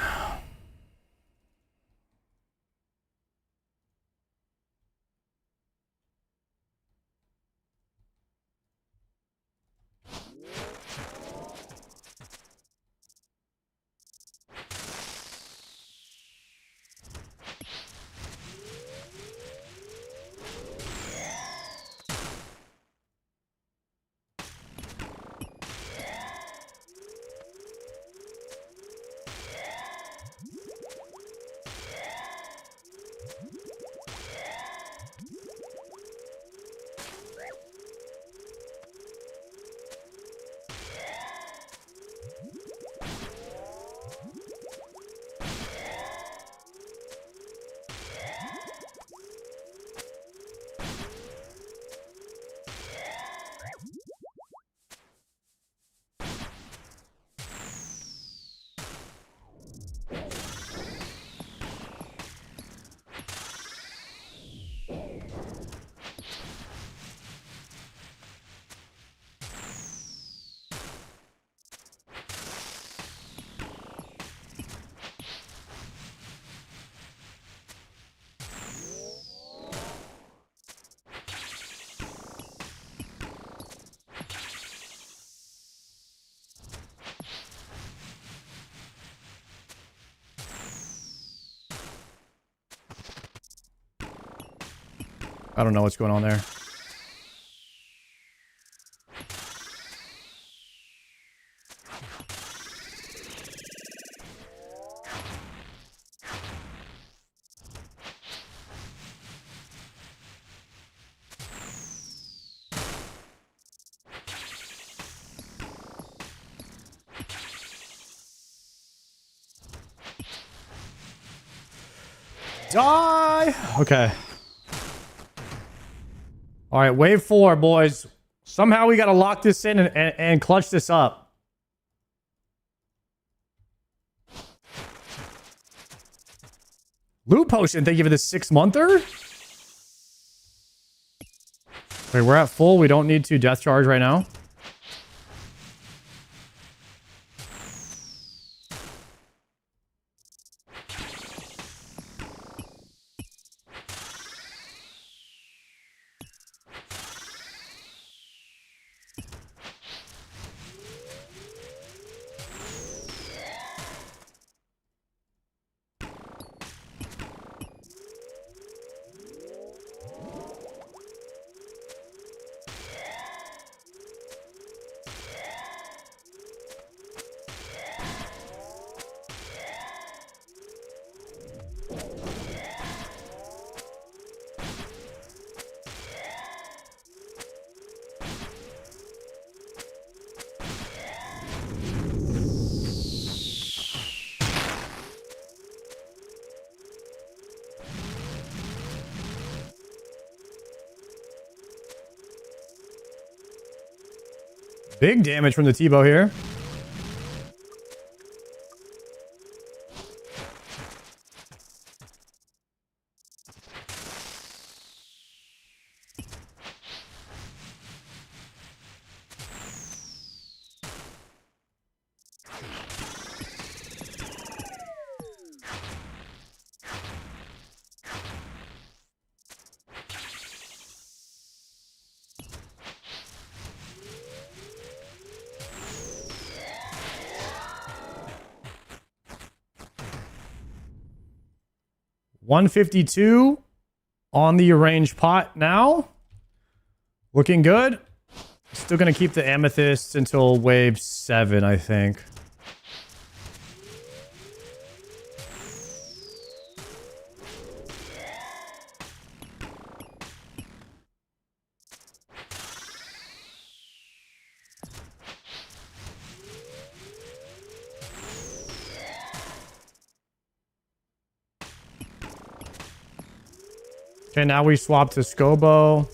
[SPEAKER 1] I don't know what's going on there. Die! Okay. All right, wave 4, boys. Somehow we got to lock this in and clutch this up. Loot potion, thank you for the 6-monther. Wait, we're at full. We don't need to death charge right now. Big damage from the T-bow here. $152 on the arranged pot now. Looking good. Still going to keep the amethyst until wave 7, I think. Okay, now we swap to Scobo.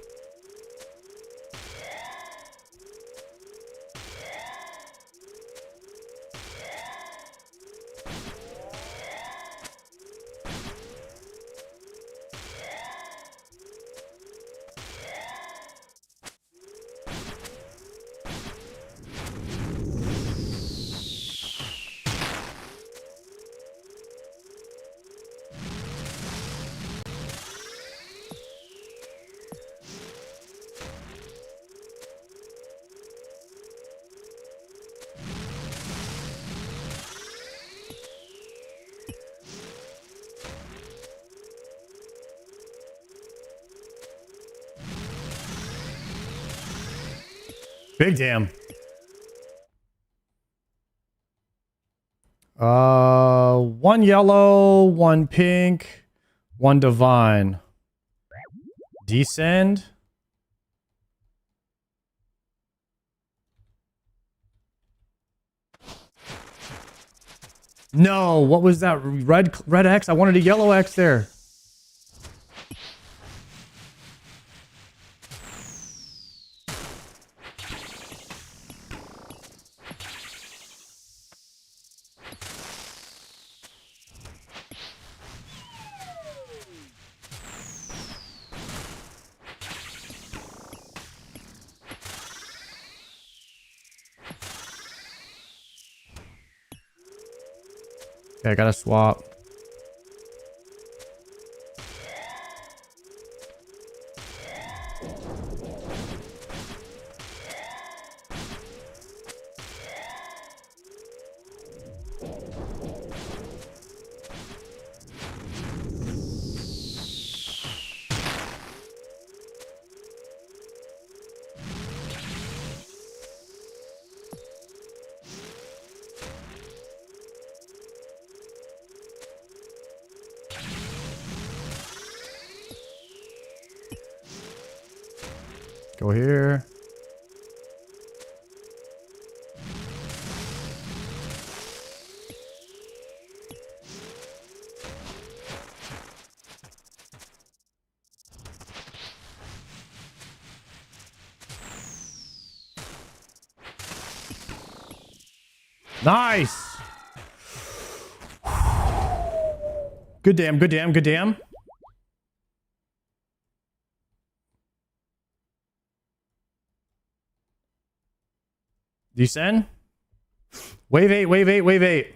[SPEAKER 1] Big damn. One yellow, one pink, one divine. Descend. No, what was that? Red X? I wanted a yellow X there. Okay, I gotta swap. Go here. Nice. Good damn, good damn, good damn. Descend. Wave 8, wave 8, wave 8.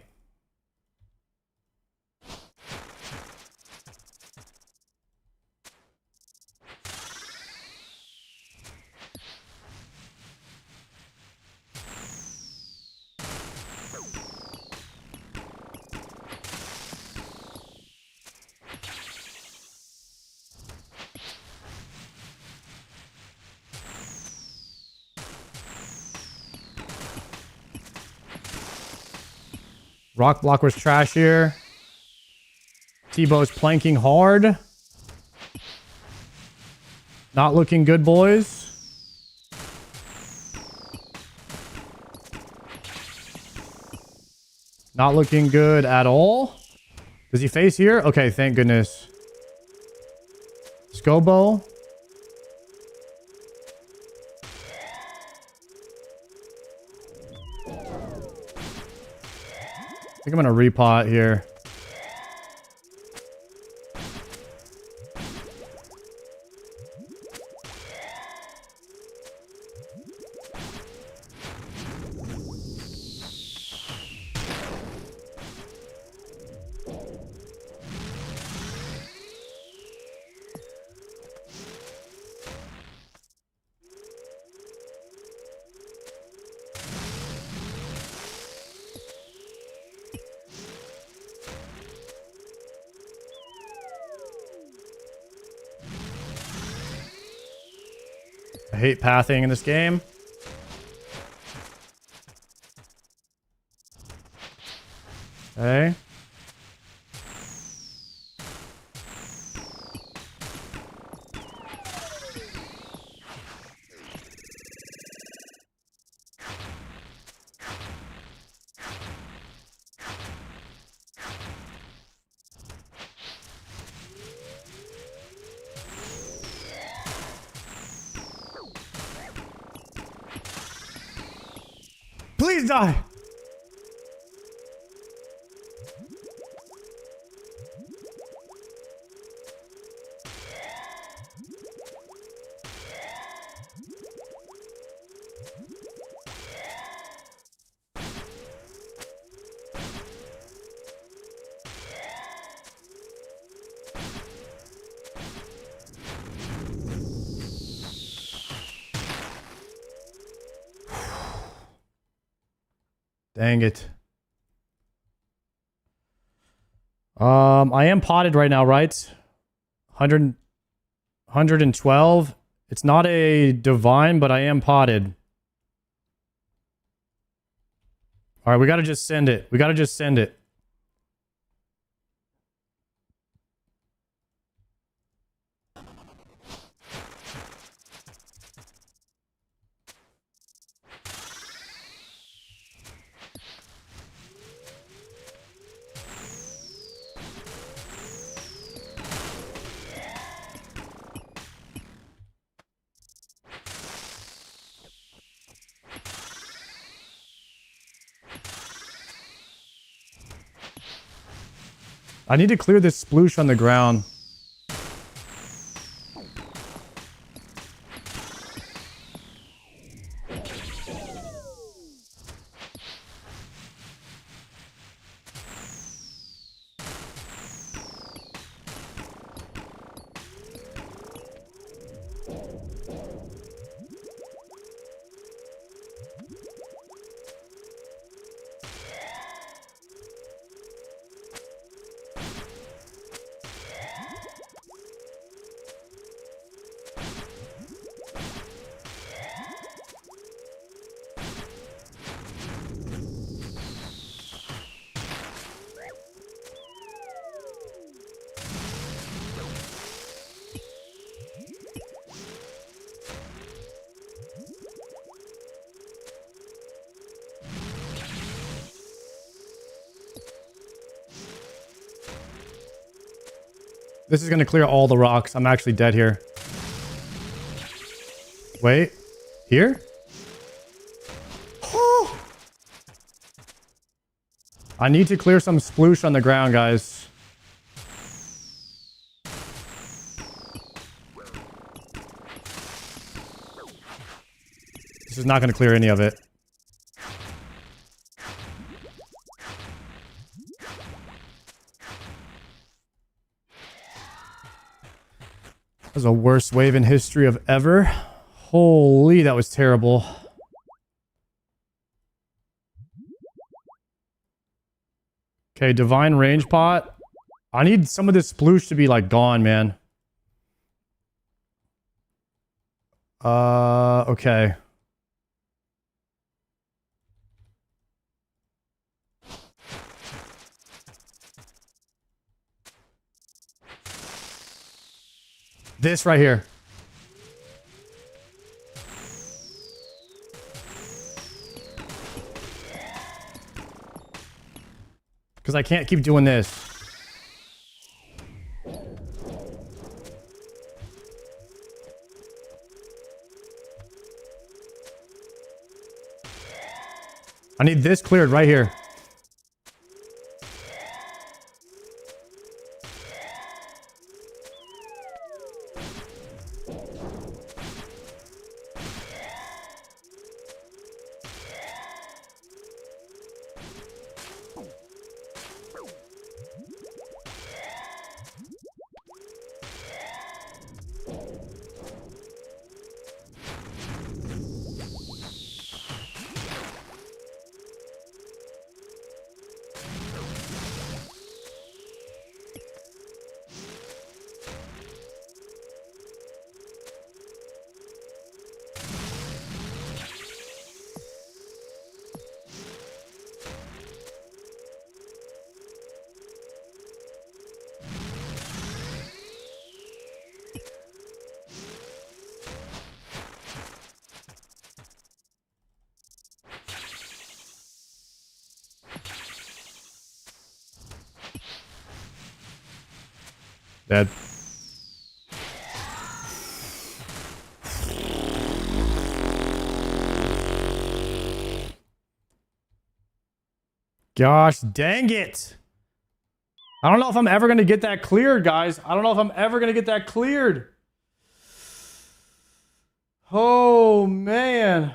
[SPEAKER 1] Rock block was trash here. T-Bow's planking hard. Not looking good, boys. Not looking good at all. Does he face here? Okay, thank goodness. Scobo. I think I'm gonna repot here. I hate pathing in this game. Okay. Please die. Dang it. I am potted right now, right? 112. It's not a divine, but I am potted. All right, we got to just send it. We got to just send it. I need to clear this sploosh on the ground. This is going to clear all the rocks. I'm actually dead here. Wait. Here? I need to clear some sploosh on the ground, guys. This is not going to clear any of it. That was the worst wave in history of ever. Holy, that was terrible. Okay, divine range pot. I need some of this sploosh to be like gone, man. Okay. This right here. Because I can't keep doing this. I need this cleared right here. Dead. Gosh, dang it. I don't know if I'm ever going to get that cleared, guys. I don't know if I'm ever going to get that cleared. Oh, man.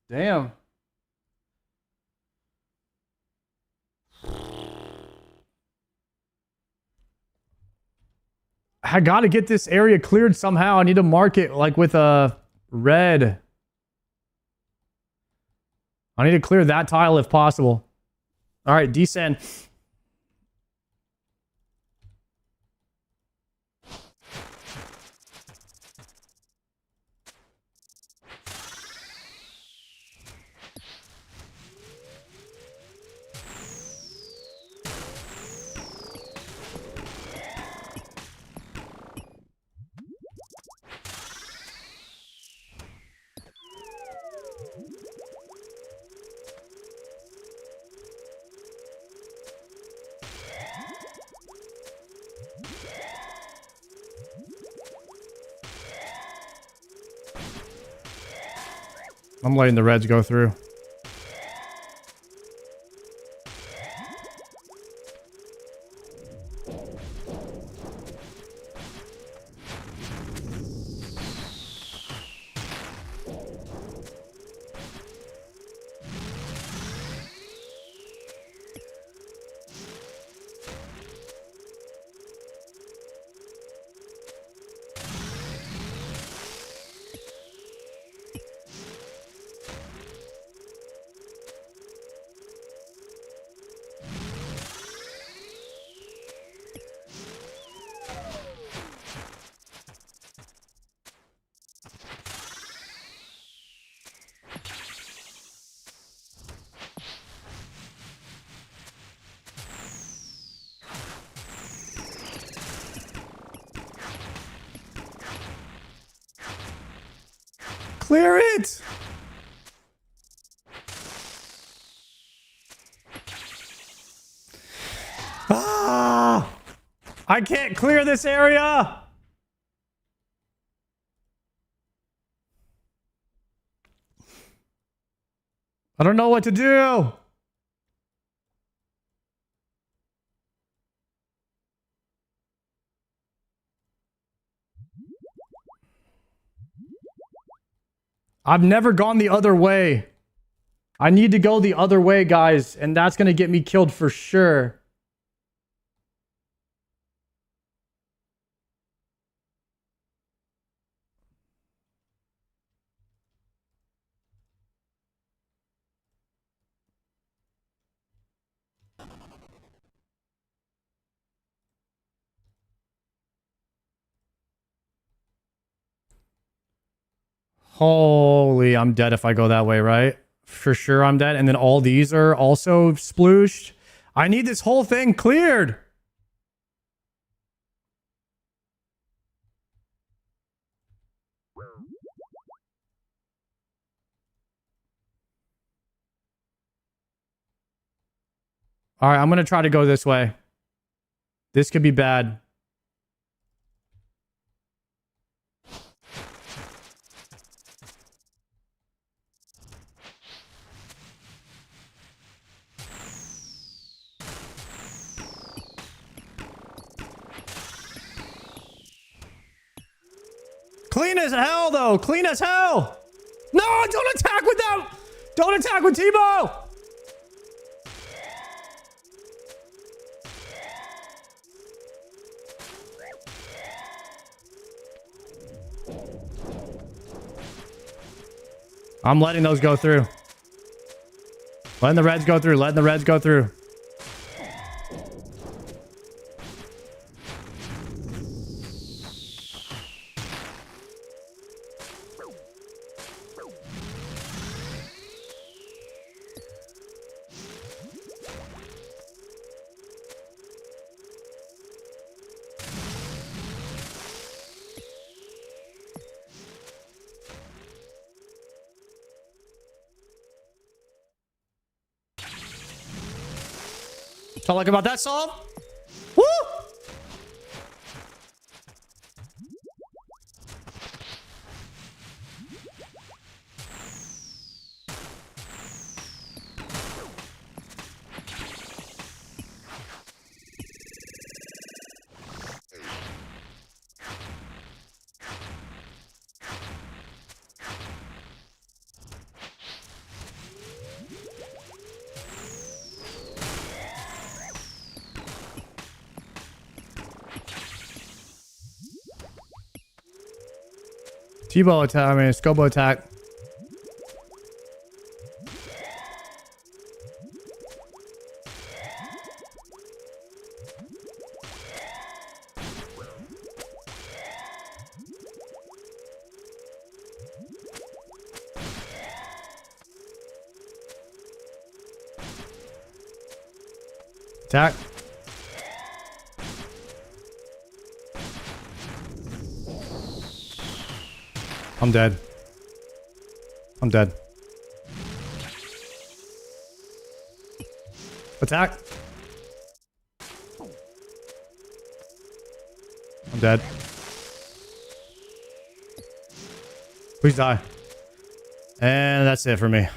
[SPEAKER 1] Damn. I got to get this area cleared somehow. I need to mark it like with a red. I need to clear that tile if possible. All right, descend. I'm letting the reds go through. Clear it! Ah! I can't clear this area! I don't know what to do! I've never gone the other way. I need to go the other way, guys, and that's going to get me killed for sure. Holy, I'm dead if I go that way, right? For sure I'm dead. And then all these are also splooshed. I need this whole thing cleared. All right, I'm going to try to go this way. This could be bad. Clean as hell, though. Clean as hell. No, don't attack with them. Don't attack with Tebow. I'm letting those go through. Letting the reds go through. Letting the reds go through. Felt like about that solve? Woo! Tebow attack, I mean, Scobo attack. Attack. I'm dead. I'm dead. Attack. I'm dead. Please die. And that's it for me.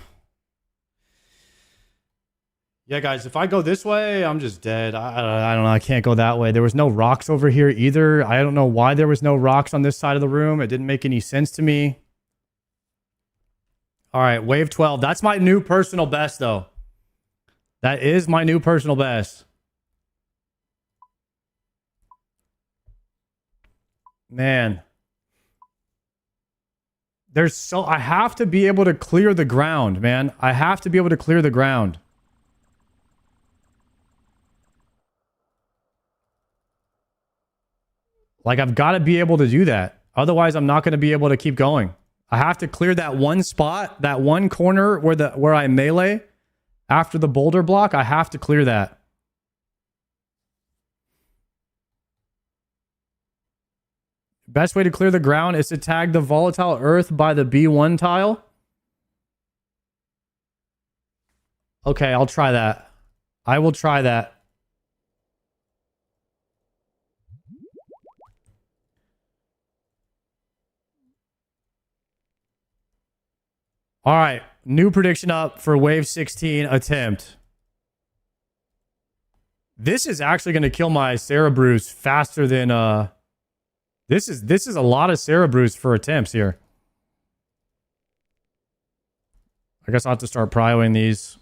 [SPEAKER 1] Yeah, guys, if I go this way, I'm just dead. I don't know. I can't go that way. There was no rocks over here either. I don't know why there was no rocks on this side of the room. It didn't make any sense to me. All right, wave 12. That's my new personal best, though. That is my new personal best. Man. I have to be able to clear the ground, man. I have to be able to clear the ground. Like, I've got to be able to do that. Otherwise, I'm not going to be able to keep going. I have to clear that one spot, that one corner where I melee after the boulder block. I have to clear that. Best way to clear the ground is to tag the volatile earth by the B1 tile. Okay, I'll try that. I will try that. All right, new prediction up for wave 16 attempt. This is actually going to kill my Cerebrus faster than this is a lot of Cerebrus for attempts here. I guess I'll have to start prioing these.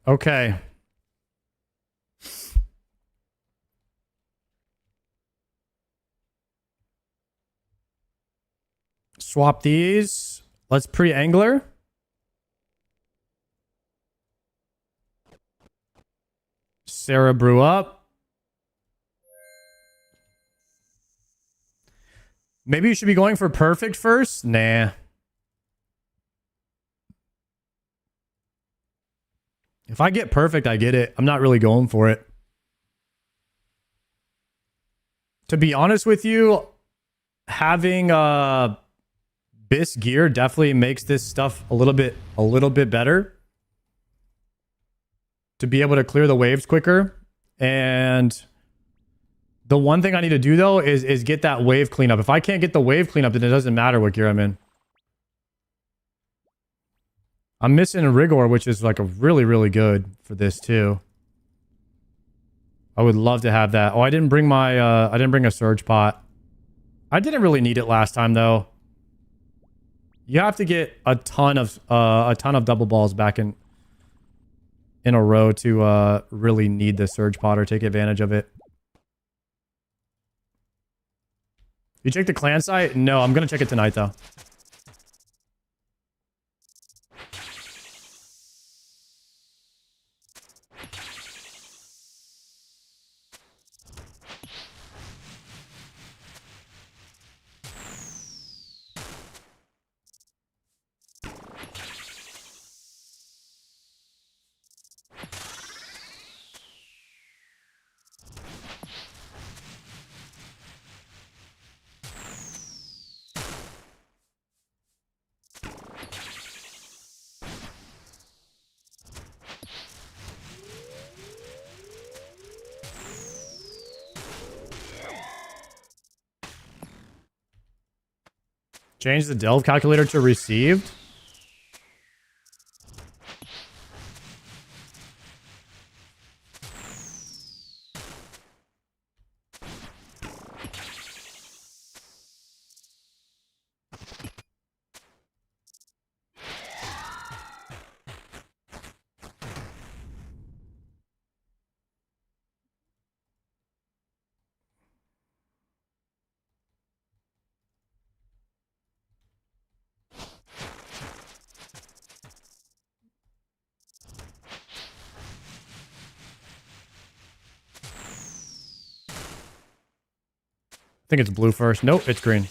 [SPEAKER 1] Okay. Swap these. Let's pre-angler. Cerebru up. Maybe you should be going for perfect first? Nah. If I get perfect, I get it. I'm not really going for it. To be honest with you, having BIS gear definitely makes this stuff a little bit better. To be able to clear the waves quicker. And the one thing I need to do though is get that wave cleanup. If I can't get the wave cleanup, then it doesn't matter what gear I'm in. I'm missing a rigor, which is like a really good for this too. I would love to have that. Oh, I didn't bring my I didn't bring a surge pot. I didn't really need it last time though. You have to get a ton of double balls back in a row to really need the surge pot or take advantage of it. You check the clan site? No, I'm gonna check it tonight though. Change the delve calculator to received. I think it's blue first. Nope, it's green.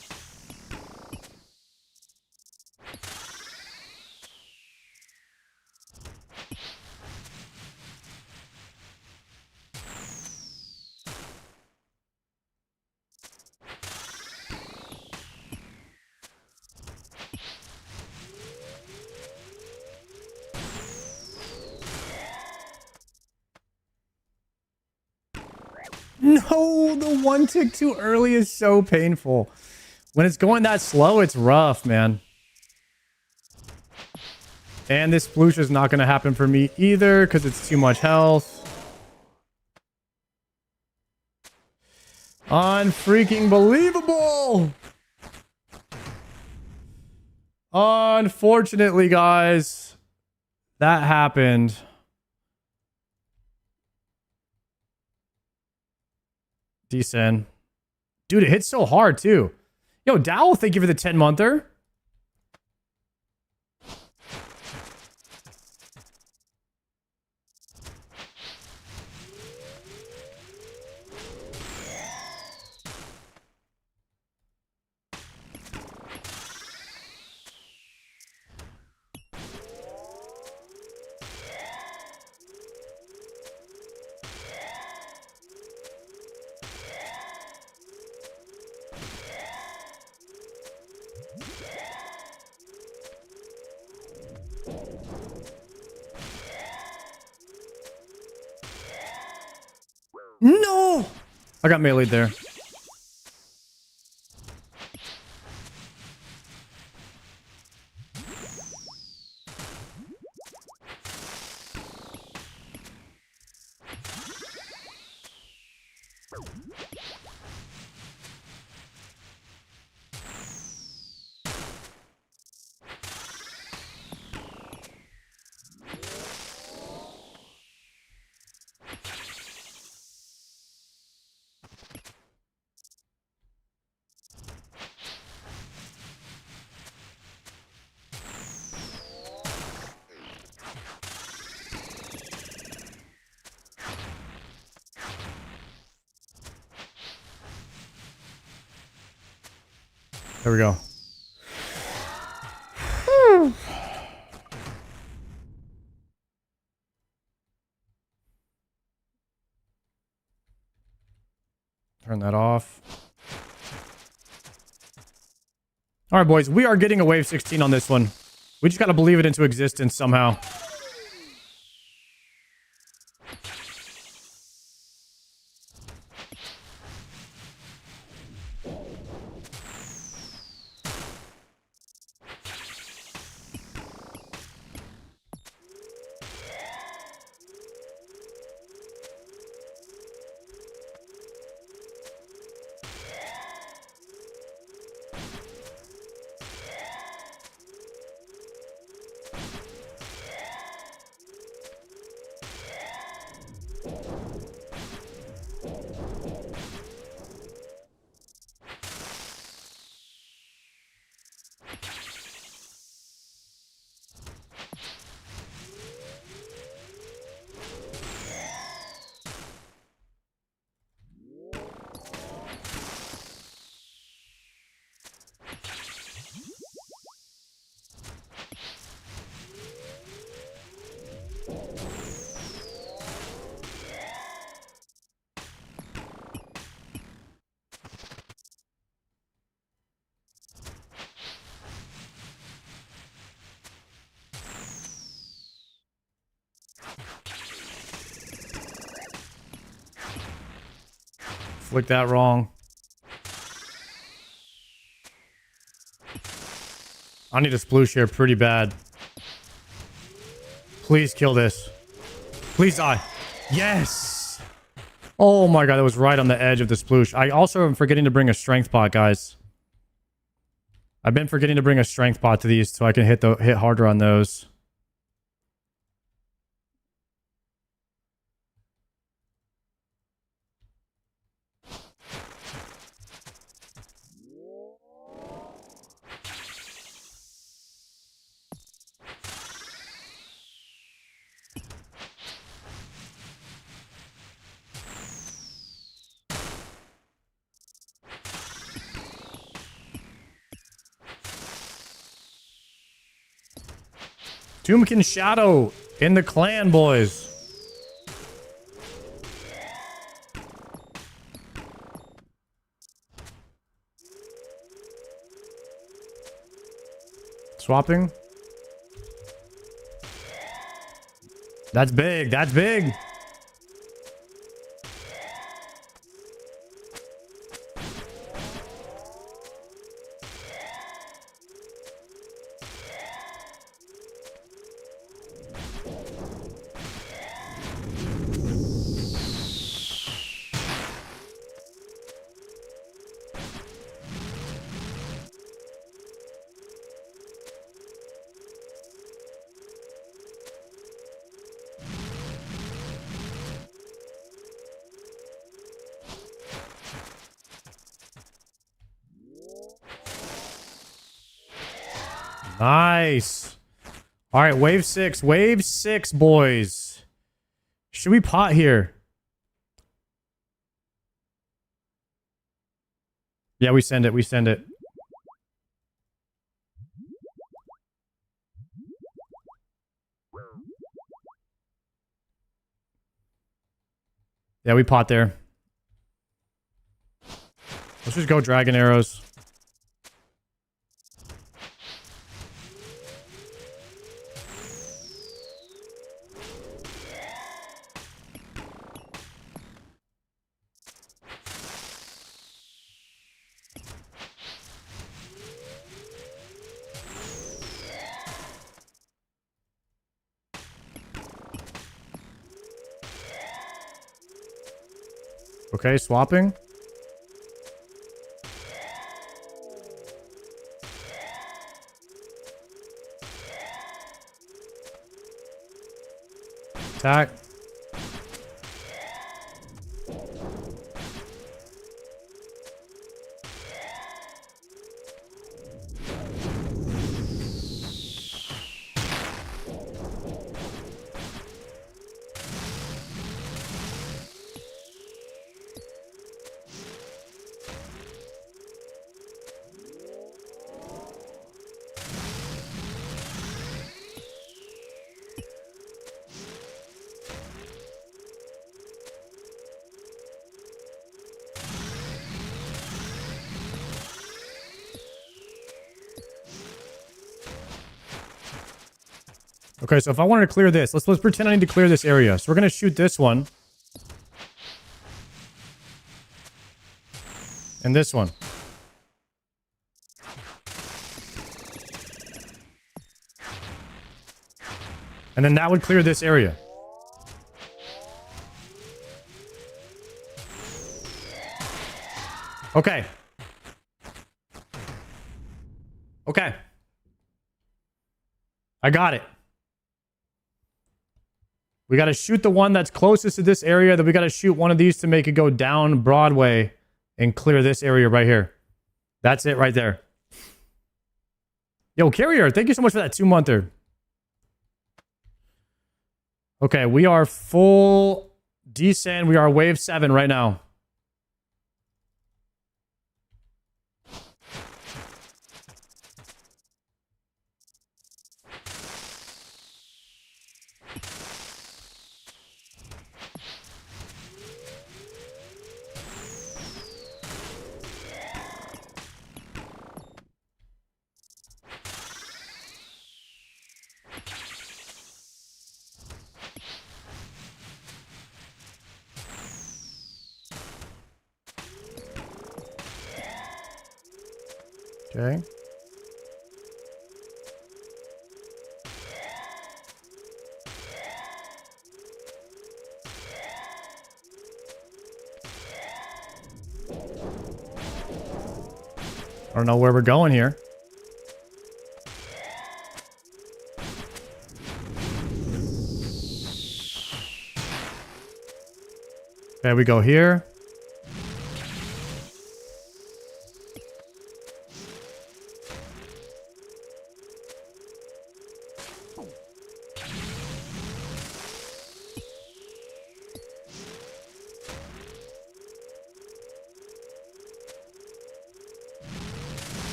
[SPEAKER 1] No, the one tick too early is so painful. When it's going that slow, it's rough, man. And this sploosh is not going to happen for me either because it's too much health. Unfreaking believable. Unfortunately, guys, that happened. Decent. Dude, it hits so hard, too. Yo, Dowell, thank you for the 10-monther. No! I got meleeed there. There we go. Turn that off. All right, boys. We are getting a wave 16 on this one. We just got to believe it into existence somehow. Flick that wrong. I need a sploosh here pretty bad. Please kill this. Please die. Yes! Oh my god, that was right on the edge of the sploosh. I also am forgetting to bring a strength pot, guys. I've been forgetting to bring a strength pot to these so I can hit harder on those. Tombkin Shadow in the clan, boys. Swapping. That's big. That's big. Nice. All right, wave 6. Wave 6, boys. Should we pot here? Yeah, we send it. We send it. Yeah, we pot there. Let's just go dragon arrows. Okay, swapping. Attack. Okay, so if I wanted to clear this, let's pretend I need to clear this area. So we're gonna shoot this one. And this one. And then that would clear this area. Okay. Okay. I got it. We got to shoot the one that's closest to this area. Then we got to shoot one of these to make it go down Broadway and clear this area right here. That's it right there. Yo, Carrier, thank you so much for that 2-monther. Okay, we are full descent. We are wave 7 right now. Okay. I don't know where we're going here. Okay, we go here.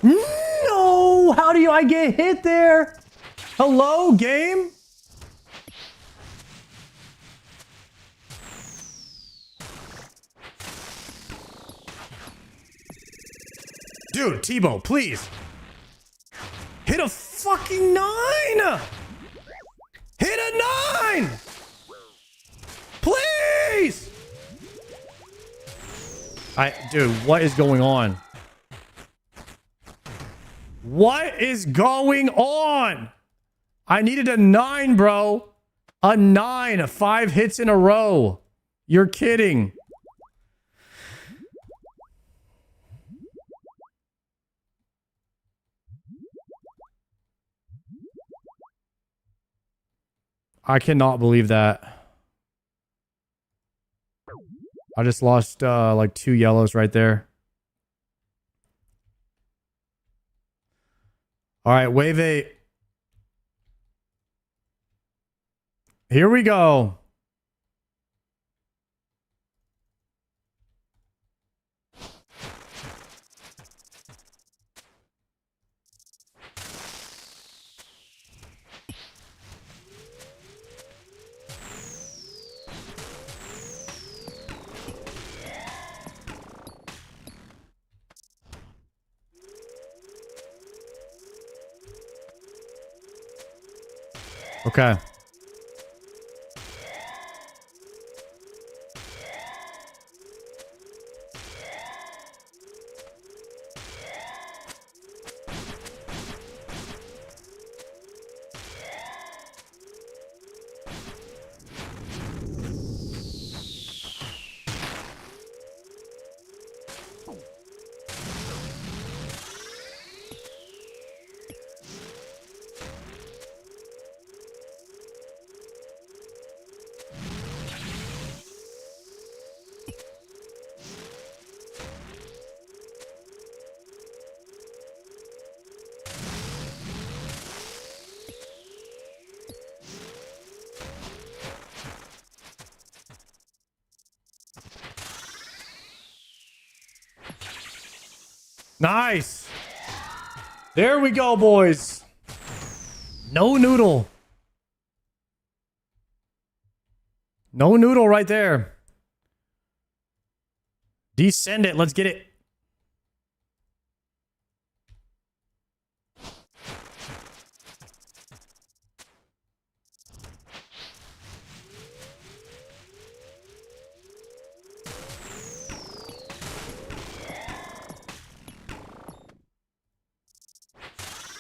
[SPEAKER 1] No! How do I get hit there? Hello, game? Dude, Tebow, please. Hit a fucking 9! Hit a 9! Please! Dude, what is going on? What is going on? I needed a 9, bro. A 9. 5 hits in a row. You're kidding. I cannot believe that. I just lost like 2 yellows right there. All right, wave 8. Here we go. Okay. Nice. There we go, boys. No noodle. No noodle right there. Descend it. Let's get it.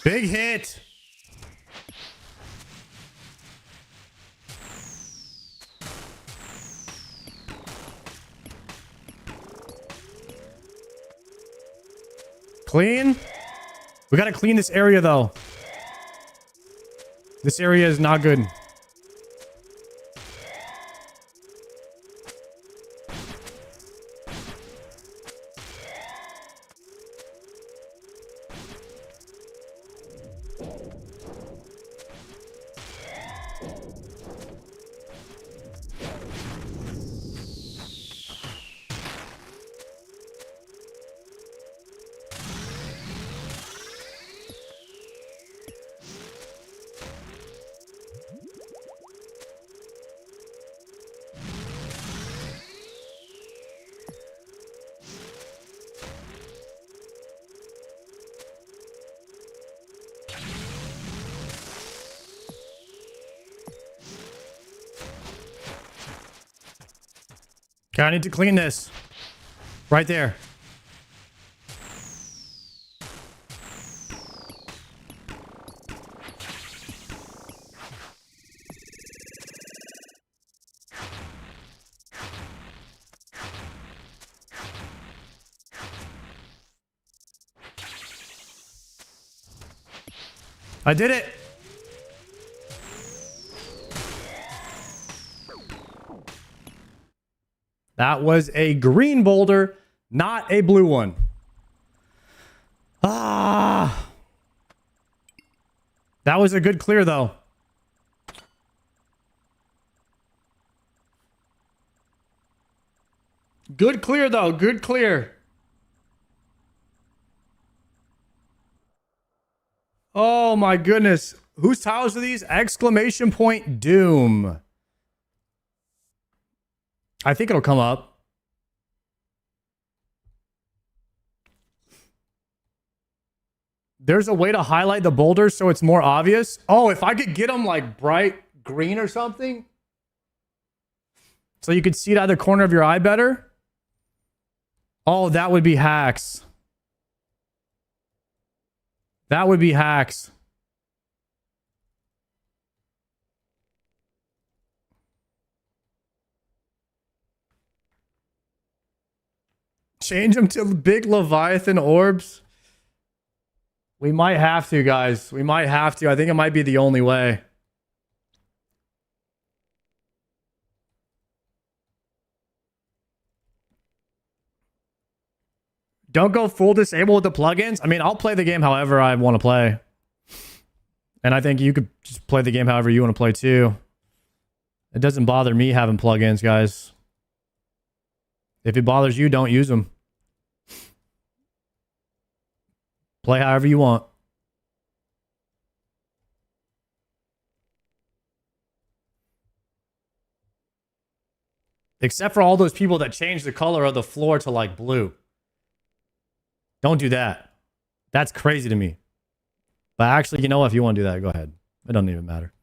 [SPEAKER 1] Big hit. Clean. We gotta clean this area though. This area is not good. Okay, I need to clean this. Right there. I did it. That was a green boulder, not a blue one. Ah. That was a good clear, though. Good clear, though. Good clear. Oh, my goodness. Whose tiles are these? Exclamation point Doom. I think it'll come up. There's a way to highlight the boulders so it's more obvious. Oh, if I could get them like bright green or something. So you could see it out of the corner of your eye better. Oh, that would be hacks. That would be hacks. Change them to big Leviathan orbs. We might have to, guys. We might have to. I think it might be the only way. Don't go full disable with the plugins. I mean, I'll play the game however I want to play. And I think you could just play the game however you want to play too. It doesn't bother me having plugins, guys. If it bothers you, don't use them. Play however you want. Except for all those people that change the color of the floor to like blue. Don't do that. That's crazy to me. But actually, you know what? If you want to do that, go ahead. It doesn't even matter.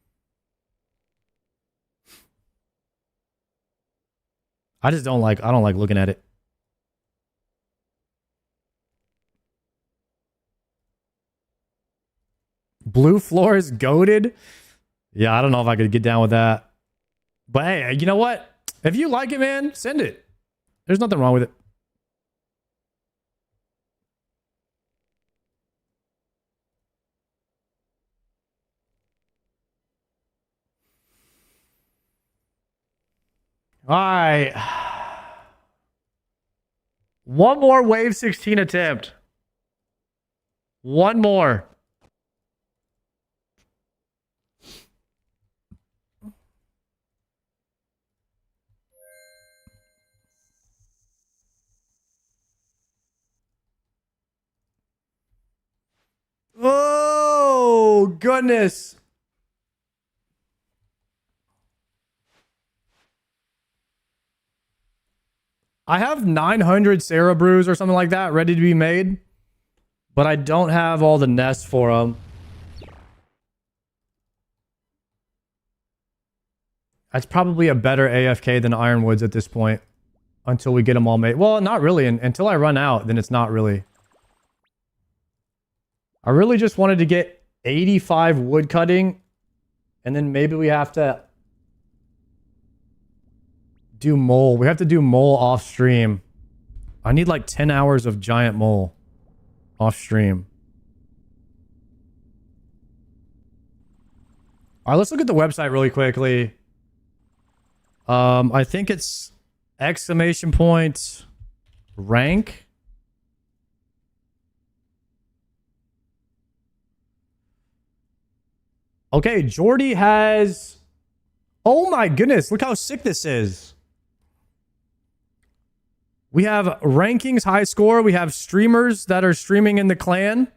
[SPEAKER 1] I don't like looking at it. Blue floor is goated. Yeah, I don't know if I could get down with that. But hey, you know what? If you like it, man, send it. There's nothing wrong with it. All right. One more wave 16 attempt. One more. Oh, goodness. I have 900 Sarah brews or something like that ready to be made, but I don't have all the nests for them. That's probably a better AFK than Ironwoods at this point until we get them all made. Well, not really. Until I run out, then it's not really. I really just wanted to get 85 wood cutting, and then maybe we have to do mole. We have to do mole off stream. I need like 10 hours of giant mole off stream. All right, let's look at the website really quickly. I think it's exclamation point rank. Okay, Jordy has... Oh my goodness, look how sick this is. We have rankings, high score. We have streamers that are streaming in the clan.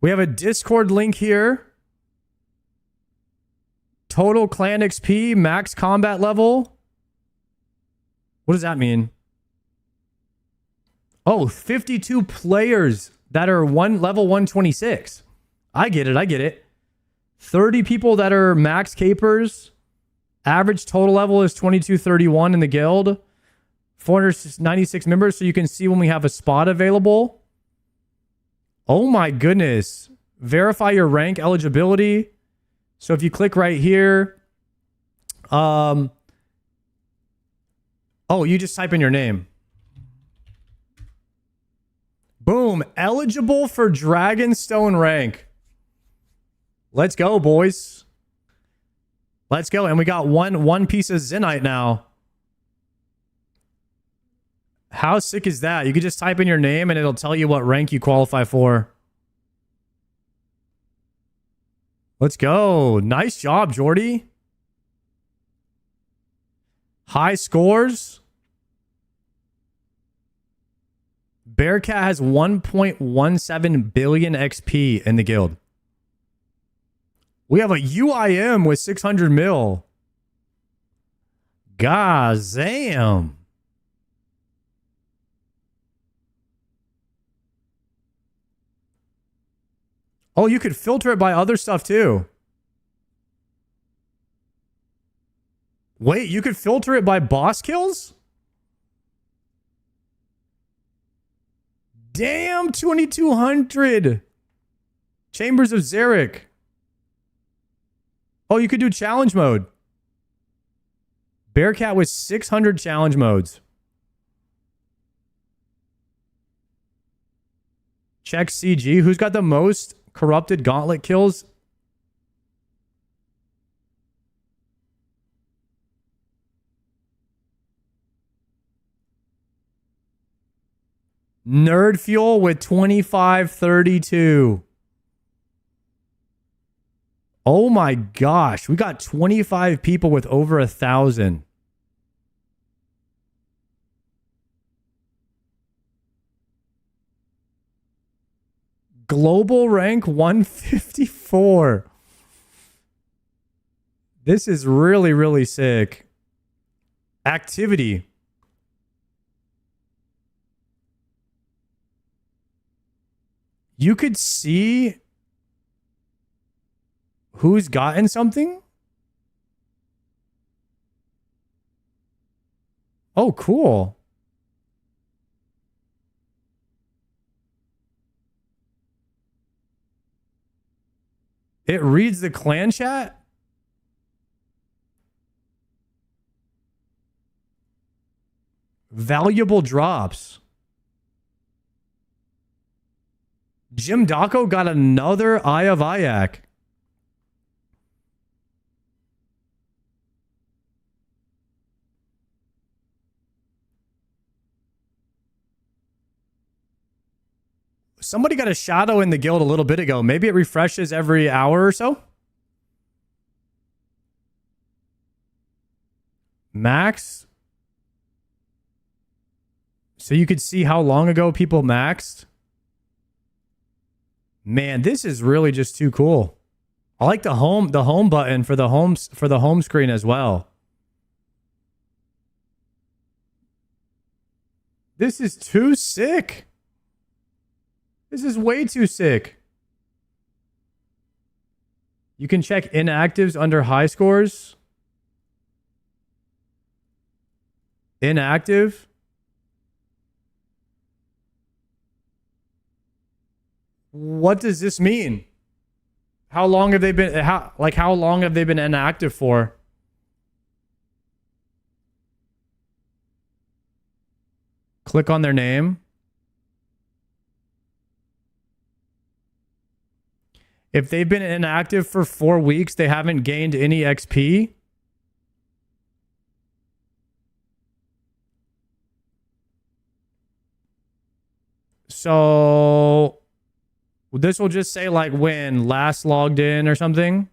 [SPEAKER 1] We have a Discord link here. Total clan XP, max combat level. What does that mean? Oh, 52 players that are level 126. I get it. 30 people that are max capers. Average total level is 2231 in the guild. 496 members, so you can see when we have a spot available. Oh my goodness. Verify your rank eligibility. So if you click right here, oh, you just type in your name. Boom, eligible for Dragonstone rank. Let's go, boys. Let's go. And we got one piece of Zenite now. How sick is that? You could just type in your name and it'll tell you what rank you qualify for. Let's go. Nice job, Jordy. High scores. Bearcat has 1.17 billion XP in the guild. We have a UIM with 600 mil. God damn. Oh, you could filter it by other stuff too. Wait, you could filter it by boss kills? Damn, 2200. Chambers of Zarek. Oh, you could do challenge mode. Bearcat with 600 challenge modes. Check CG. Who's got the most corrupted gauntlet kills? Nerd Fuel with 2532. Oh my gosh. We got 25 people with over 1,000. Global rank 154. This is really, really sick. Activity. You could see who's gotten something? Oh, cool. It reads the clan chat? Valuable drops. Jim Daco got another Eye of Ayak. Somebody got a shadow in the guild a little bit ago. Maybe it refreshes every hour or so. Max. So you could see how long ago people maxed. Man, this is really just too cool. I like the home button for the home screen as well. This is too sick. This is way too sick. You can check inactives under high scores. Inactive. What does this mean? How long have they been how long have they been inactive for? Click on their name. If they've been inactive for 4 weeks, they haven't gained any XP. So this will just say like when last logged in or something.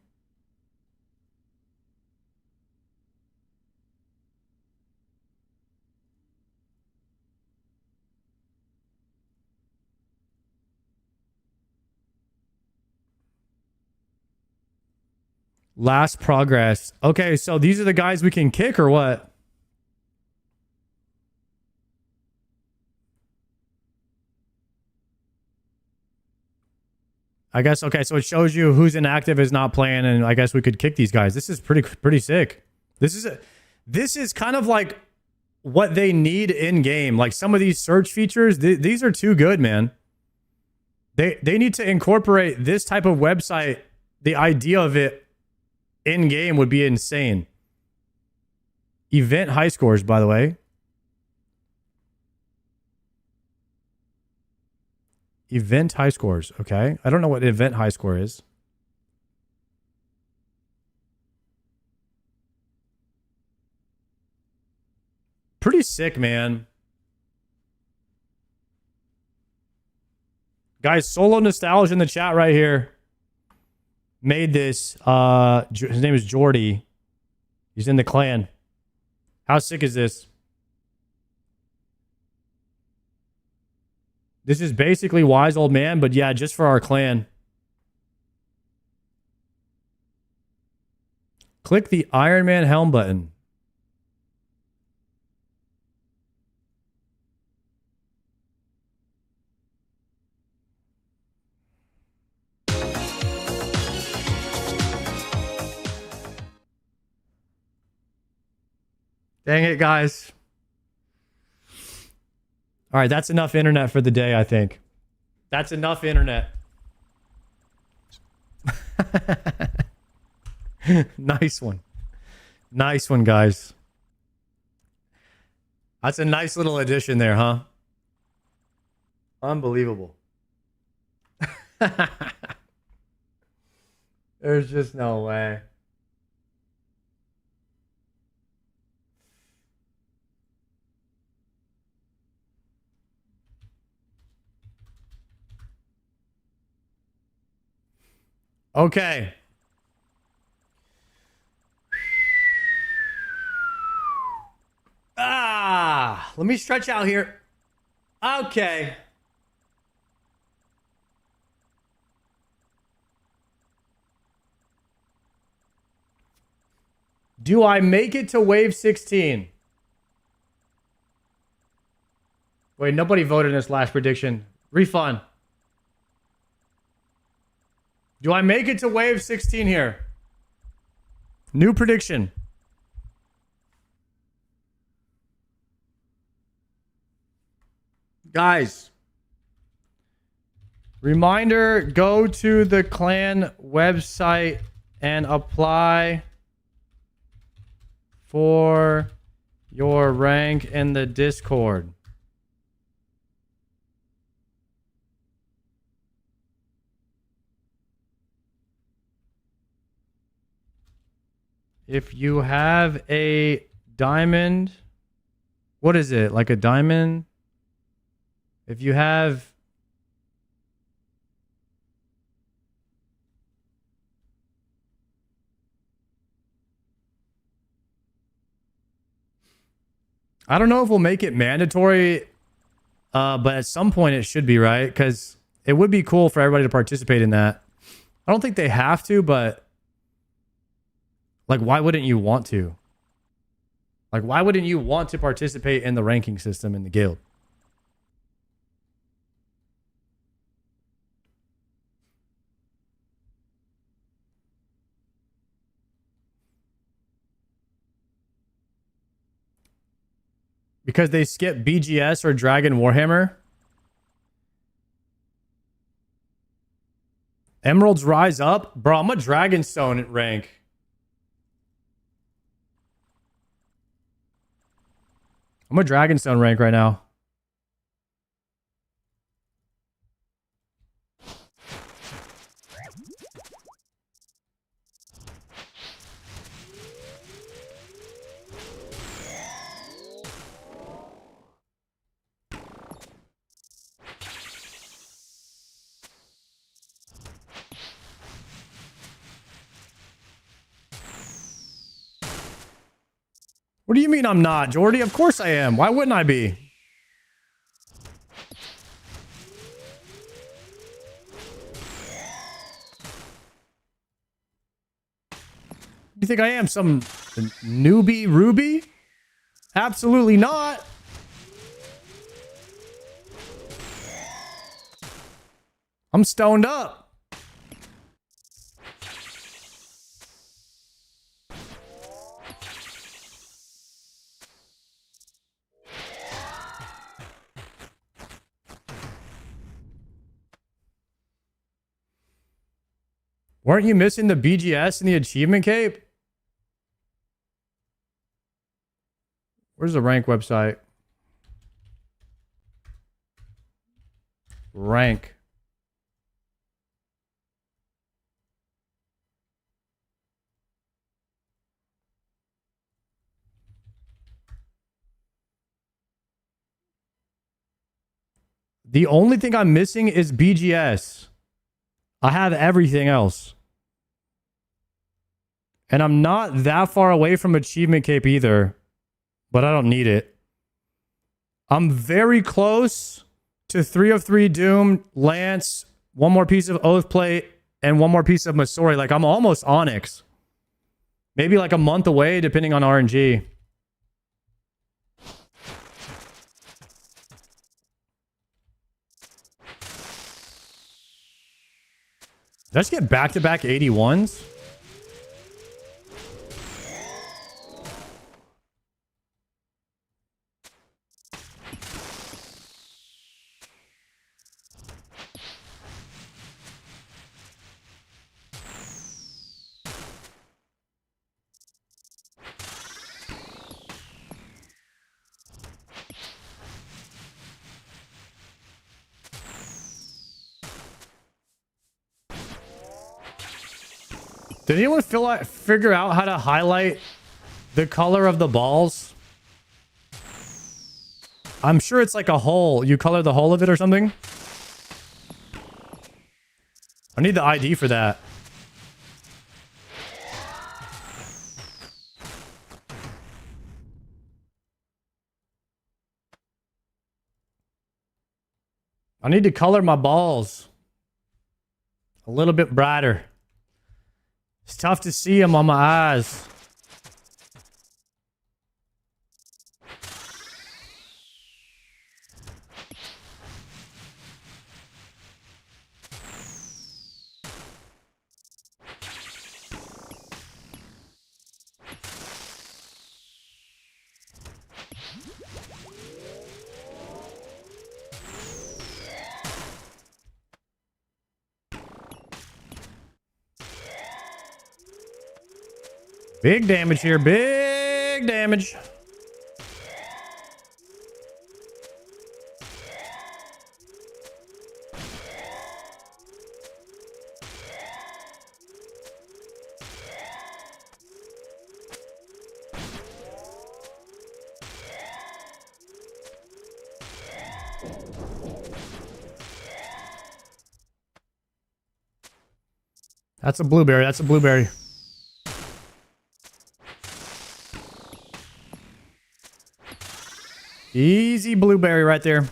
[SPEAKER 1] Last progress. Okay, so these are the guys we can kick or what? I guess, okay, so it shows you who's inactive is not playing, and I guess we could kick these guys. This is pretty sick. This is kind of like what they need in game. Like some of these search features, these are too good, man. They need to incorporate this type of website. The idea of it in game would be insane. Event high scores, by the way. Event high scores. Okay. I don't know what event high score is. Pretty sick, man. Guys, Solo Nostalgia in the chat right here made this. His name is Jordy. He's in the clan. How sick is this? This is basically Wise Old Man, but yeah, just for our clan. Click the Iron Man helm button. Dang it, guys. All right, that's enough internet for the day, I think. That's enough internet. Nice one. Nice one, guys. That's a nice little addition there, huh? Unbelievable. There's just no way. Okay. Let me stretch out here. Okay. Do I make it to wave 16? Wait, nobody voted in this last prediction. Refund. Do I make it to wave 16 here? New prediction. Guys. Reminder, go to the clan website and apply for your rank in the Discord. If you have a diamond, what is it? Like a diamond? If you have... I don't know if we'll make it mandatory, but at some point it should be, right? Because it would be cool for everybody to participate in that. I don't think they have to, but like, why wouldn't you want to? Like, why wouldn't you want to participate in the ranking system in the guild? Because they skip BGS or Dragon Warhammer? Emeralds rise up? Bro, I'm a Dragonstone rank. I'm a Dragonstone rank right now. What do you mean I'm not, Jordy? Of course I am. Why wouldn't I be? You think I am some newbie Ruby? Absolutely not. I'm stoned up. Weren't you missing the BGS and the achievement cape? Where's the rank website? Rank. The only thing I'm missing is BGS. I have everything else. And I'm not that far away from achievement cape either. But I don't need it. I'm very close to 3 of 3 Doom, Lance, one more piece of Oath Plate, and one more piece of Masori. Like, I'm almost Onyx. Maybe like a month away, depending on RNG. Did I just get back-to-back 81s? Did anyone figure out how to highlight the color of the balls? I'm sure it's like a hole. You color the whole of it or something? I need the ID for that. I need to color my balls a little bit brighter. It's tough to see them on my eyes. Big damage here. Big damage. That's a blueberry. That's a blueberry. Easy blueberry right there.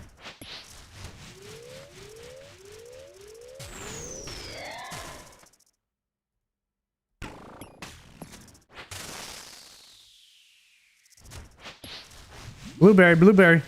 [SPEAKER 1] Blueberry, blueberry.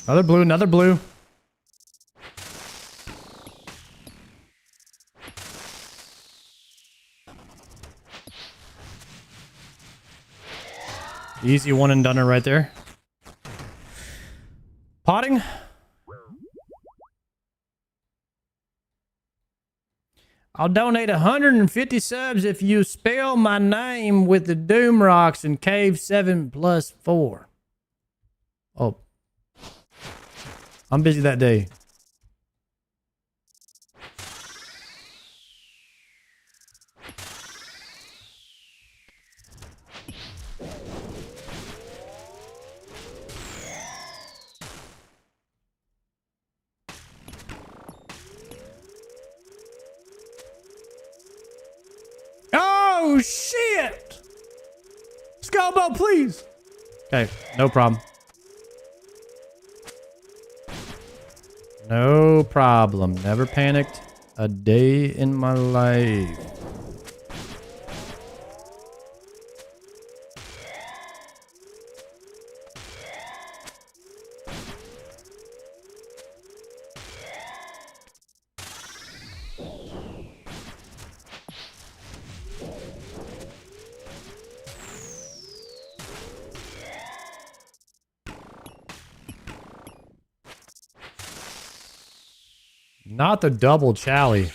[SPEAKER 1] Another blue, another blue. Easy one and done right there. Potting. I'll donate 150 subs if you spell my name with the Doom Rocks in Cave 7+4. Oh. I'm busy that day. Oh, shit! Skullbow, please! Okay, no problem. No problem. Never panicked a day in my life. Not the double chally.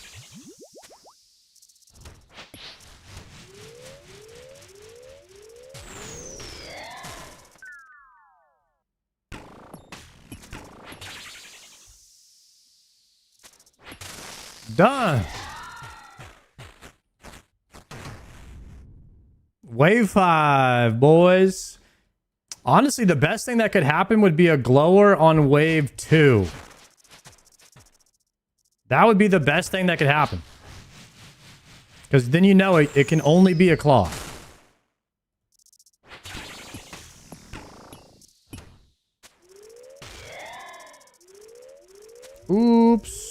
[SPEAKER 1] Done. Wave 5, boys. Honestly, the best thing that could happen would be a glower on wave 2. That would be the best thing that could happen. Because then you know it can only be a claw. Oops.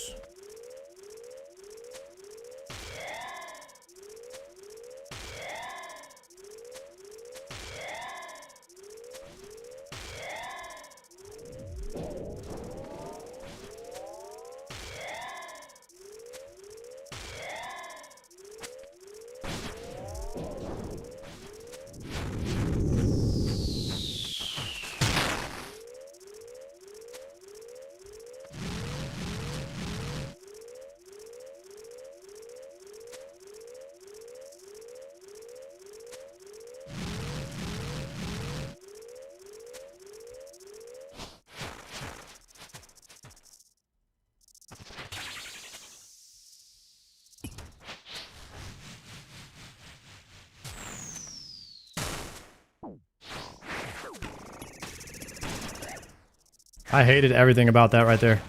[SPEAKER 1] I hated everything about that right there.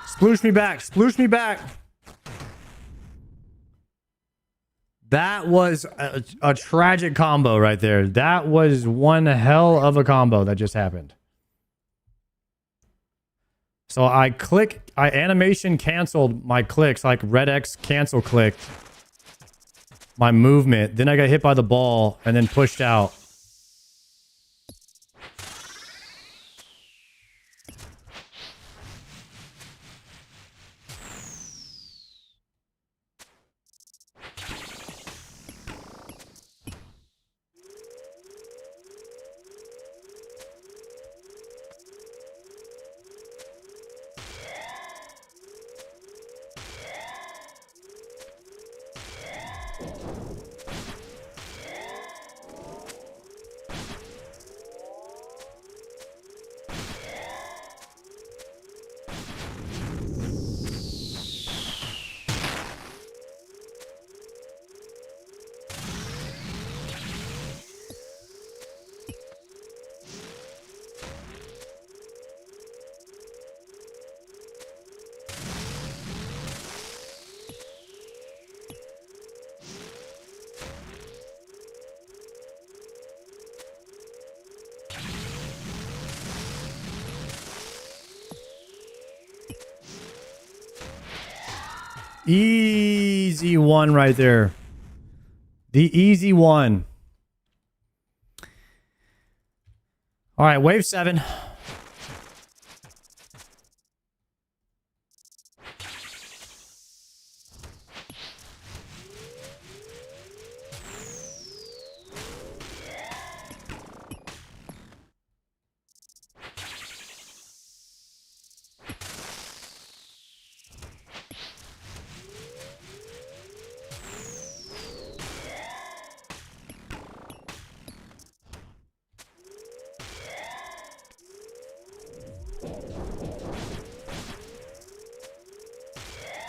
[SPEAKER 1] Sploosh me back. Sploosh me back. That was a tragic combo right there. That was one hell of a combo that just happened. So I animation canceled my clicks, like red X cancel clicked my movement. Then I got hit by the ball and then pushed out. Easy one right there. The easy one. All right, wave 7.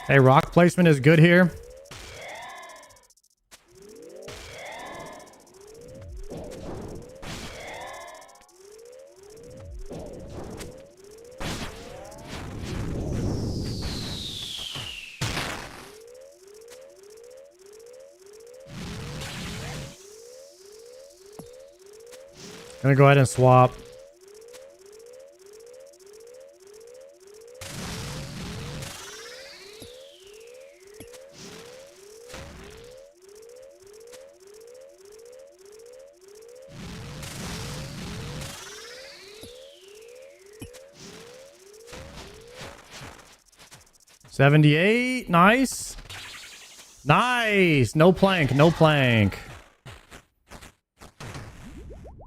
[SPEAKER 1] Hey, rock placement is good here. Gonna go ahead and swap. $78. Nice. Nice. No plank. No plank.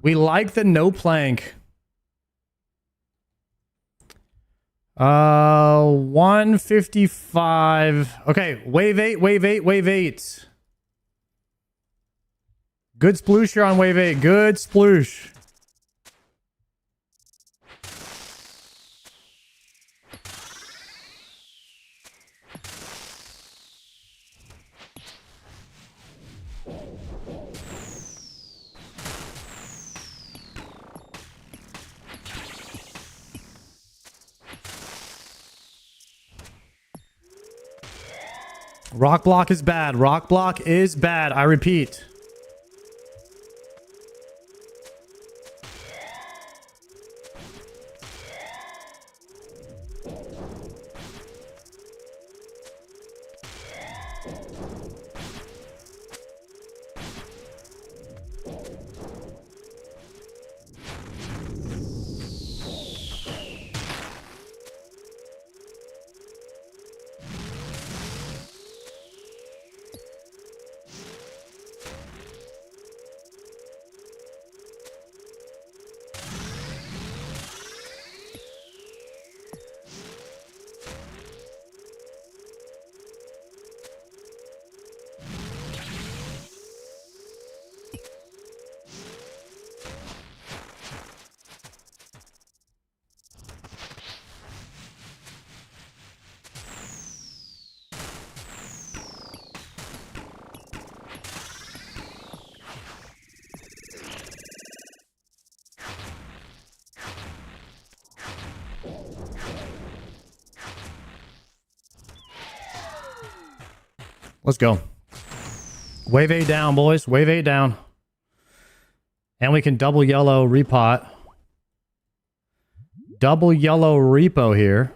[SPEAKER 1] We like the no plank. 155. Okay, wave 8, wave 8, wave 8. Good sploosh here on wave 8. Good sploosh. Rock block is bad. Rock block is bad. I repeat. Let's go. Wave 8 down, boys. Wave 8 down. And we can double yellow repot. Double yellow repo here.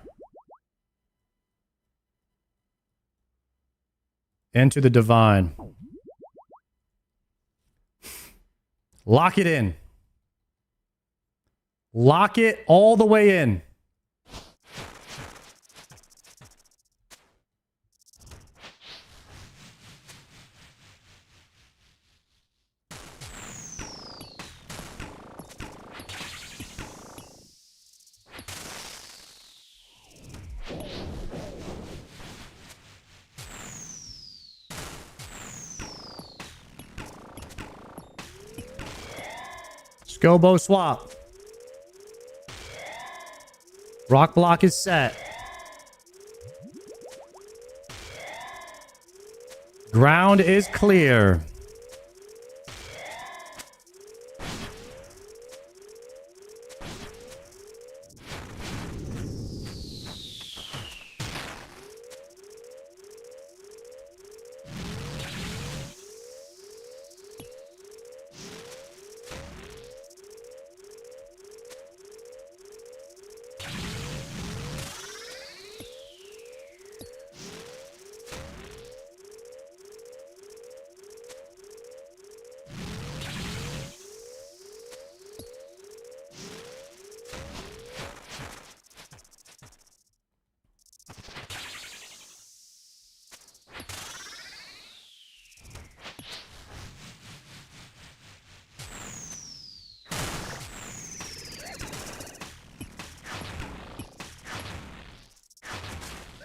[SPEAKER 1] Into the divine. Lock it in. Lock it all the way in. Scobo swap. Rock block is set. Ground is clear.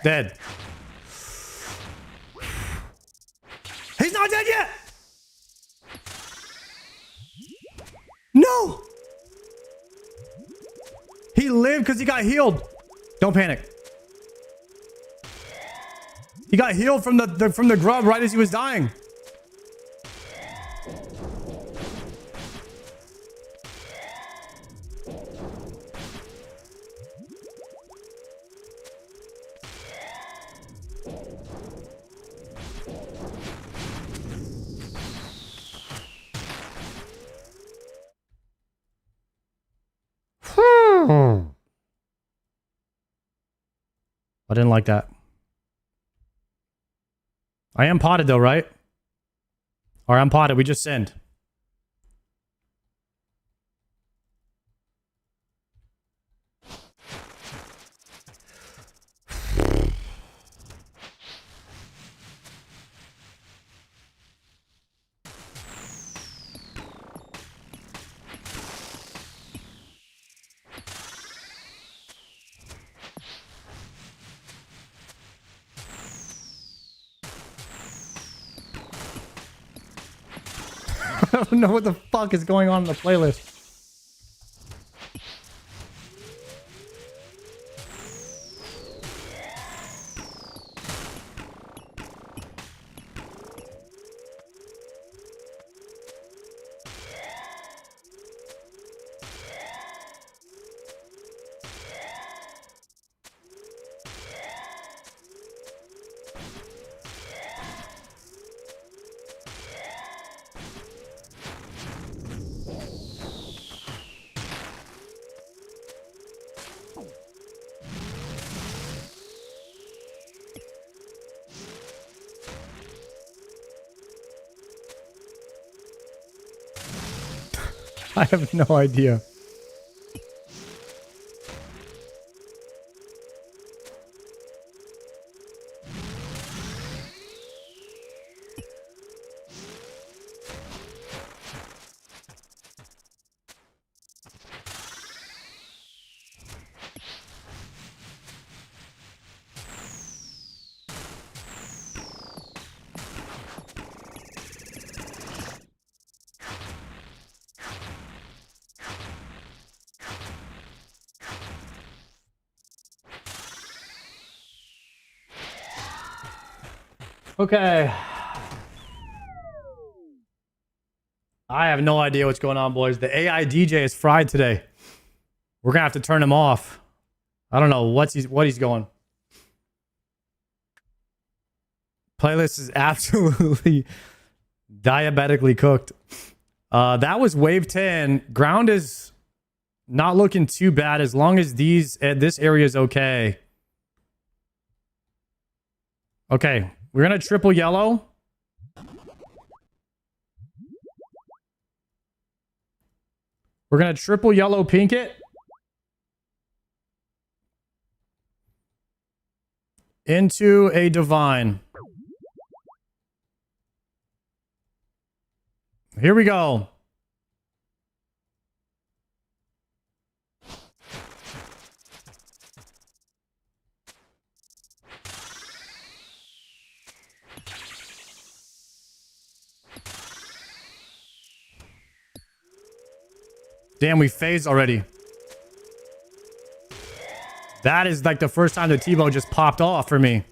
[SPEAKER 1] Dead. He's not dead yet! No! He lived because he got healed. Don't panic. He got healed from the grub right as he was dying. I didn't like that. I am potted though, right? Or I'm potted. We just sinned. I don't know what the fuck is going on in the playlist. I have no idea. Okay. I have no idea what's going on, boys. The AI DJ is fried today. We're gonna have to turn him off. I don't know what he's going. Playlist is absolutely diabetically cooked. That was wave 10. Ground is not looking too bad as long as this area is okay. Okay, we're gonna triple yellow. We're gonna triple yellow pink it. Into a divine. Here we go. Damn, we phased already. That is like the first time the T-bow just popped off for me.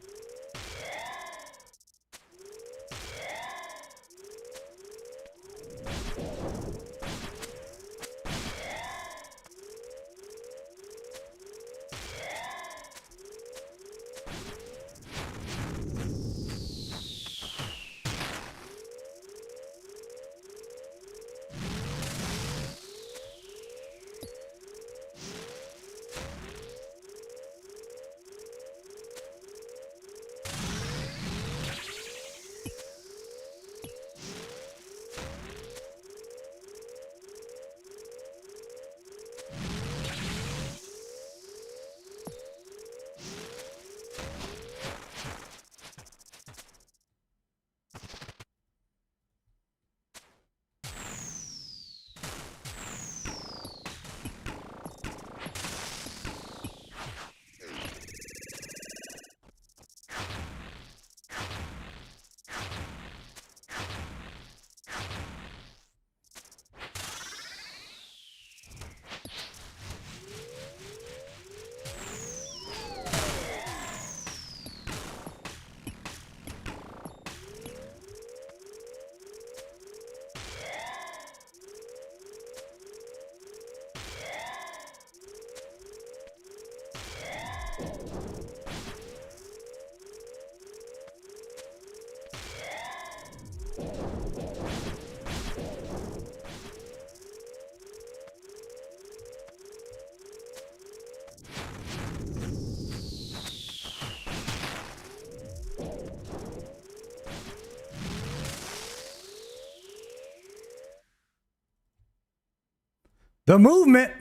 [SPEAKER 1] The movement.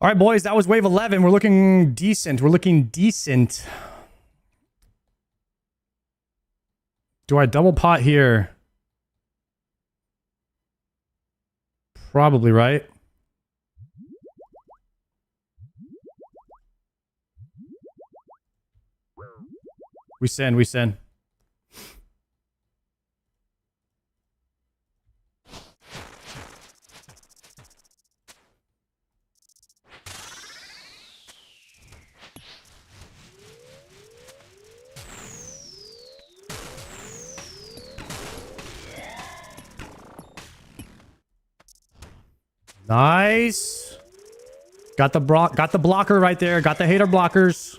[SPEAKER 1] All right, boys, that was wave 11. We're looking decent. We're looking decent. Do I double pot here? Probably, right? We send, we send. Nice. Got the blocker right there. Got the hater blockers.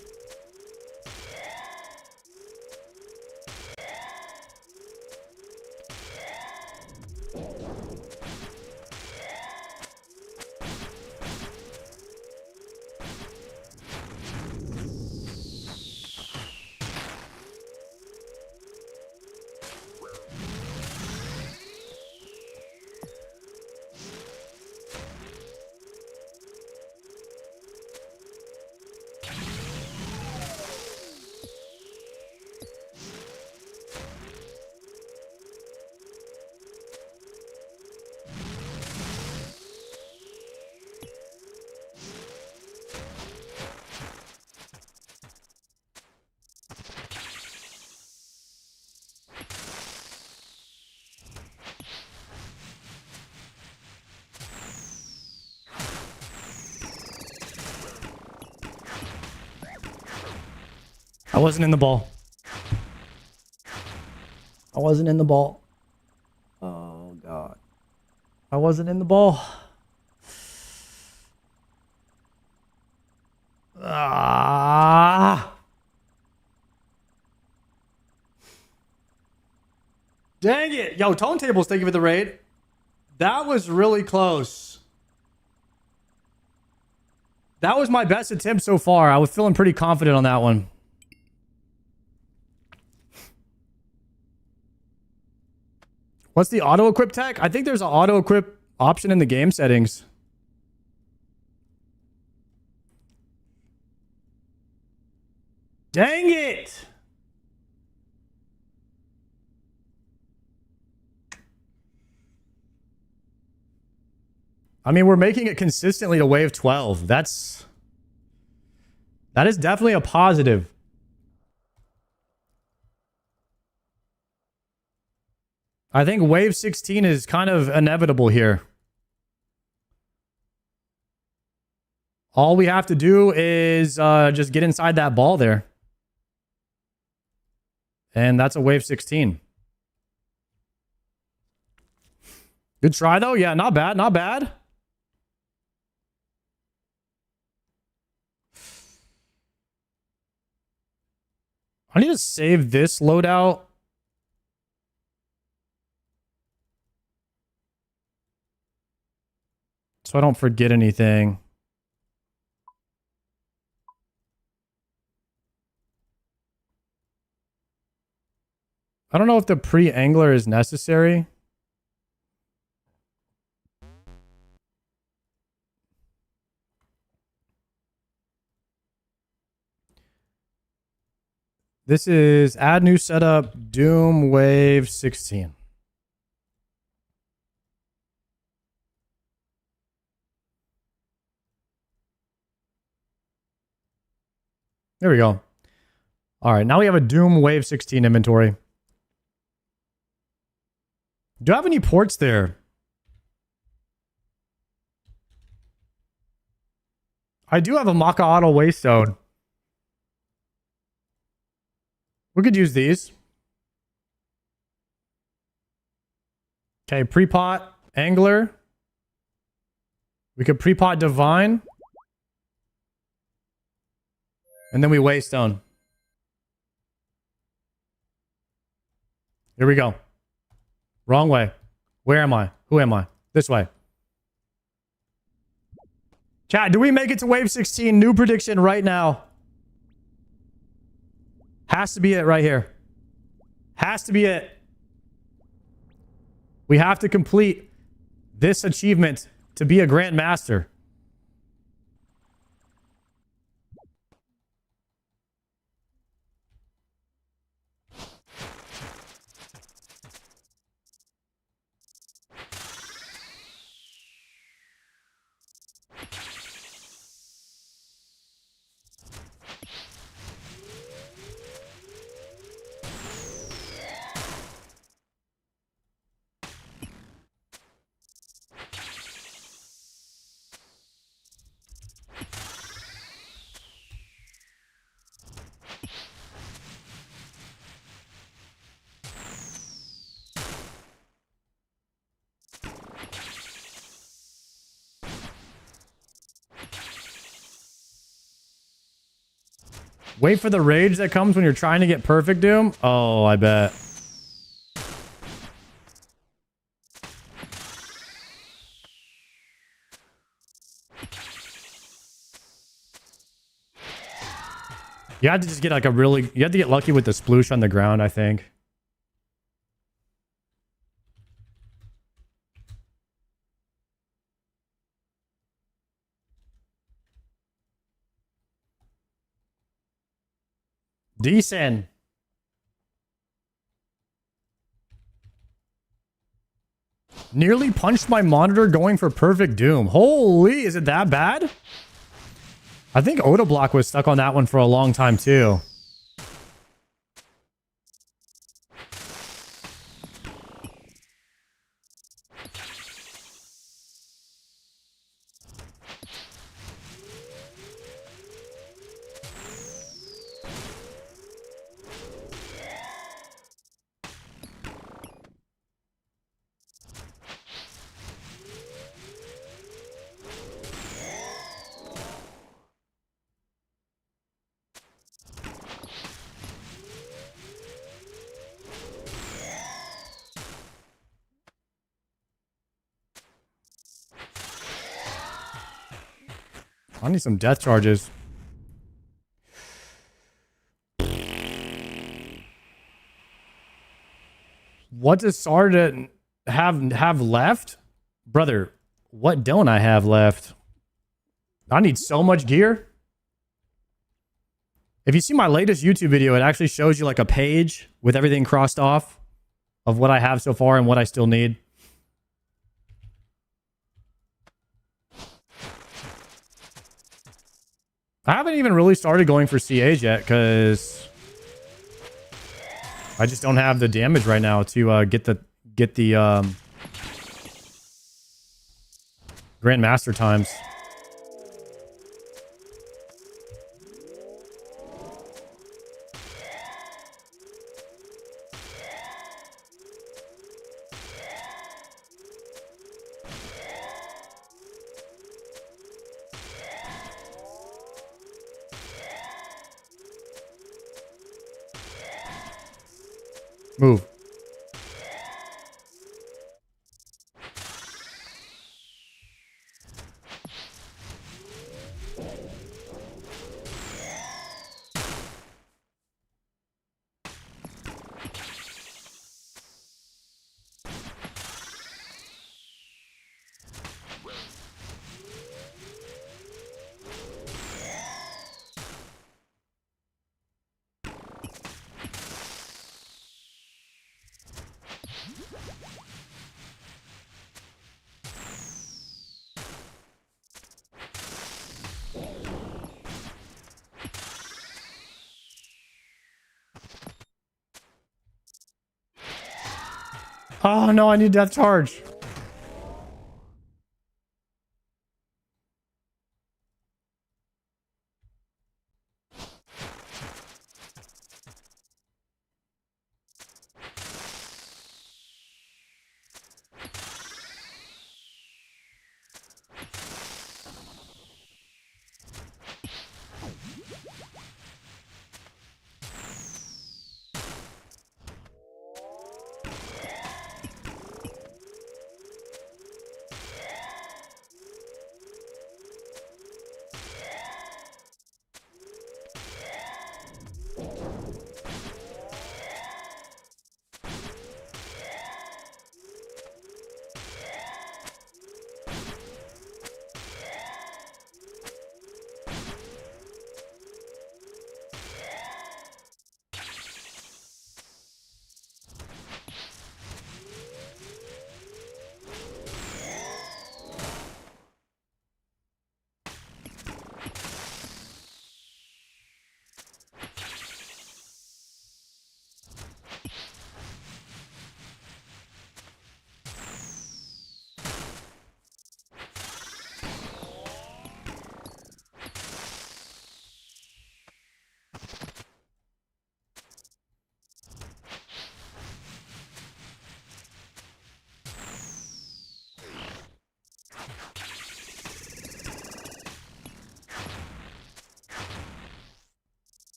[SPEAKER 1] I wasn't in the ball. I wasn't in the ball. Oh, God. I wasn't in the ball. Dang it. Yo, Tone Tables, thank you for the raid. That was really close. That was my best attempt so far. I was feeling pretty confident on that one. What's the auto-equip tech? I think there's an auto-equip option in the game settings. Dang it! I mean, we're making it consistently to wave 12. That is definitely a positive. I think wave 16 is kind of inevitable here. All we have to do is just get inside that ball there. And that's a wave 16. Good try, though. Yeah, not bad. Not bad. I need to save this loadout. So I don't forget anything. I don't know if the pre-angler is necessary. This is add new setup, Doom Wave 16. There we go. All right, now we have a Doom Wave 16 inventory. Do I have any ports there? I do have a Maka Auto Waystone. We could use these. Okay, pre-pot Angler. We could pre-pot Divine. And then we Waystone. Here we go. Wrong way. Where am I? Who am I? This way. Chat, do we make it to wave 16? New prediction right now. Has to be it right here. Has to be it. We have to complete this achievement to be a Grand Master. Wait for the rage that comes when you're trying to get perfect Doom. Oh, I bet. You have to just get like a really... You have to get lucky with the sploosh on the ground, I think. Decent. Nearly punched my monitor going for perfect Doom. Holy, is it that bad? I think Oda Block was stuck on that one for a long time too. I need some death charges. What does Sarda have left? Brother, what don't I have left? I need so much gear. If you see my latest YouTube video, it actually shows you like a page with everything crossed off of what I have so far and what I still need. I haven't even really started going for CAs yet because I just don't have the damage right now to get the Grandmaster times. Move. Oh no, I need death charge.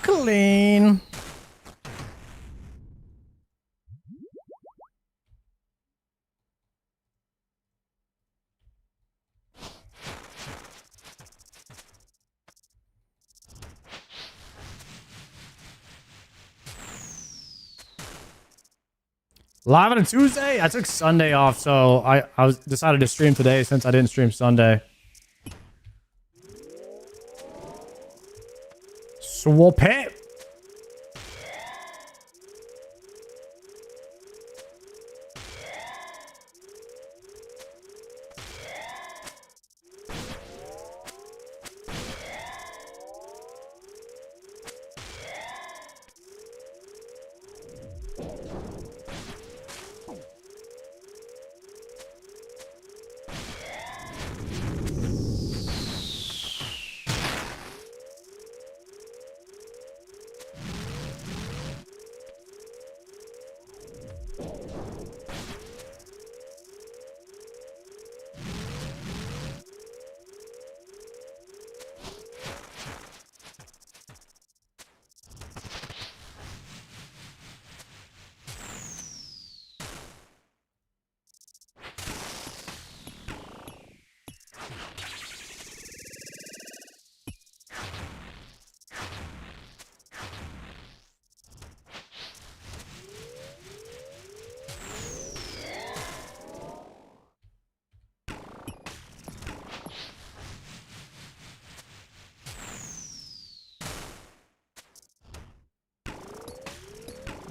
[SPEAKER 1] Clean. Live on a Tuesday? I took Sunday off, so I decided to stream today since I didn't stream Sunday. Swap it.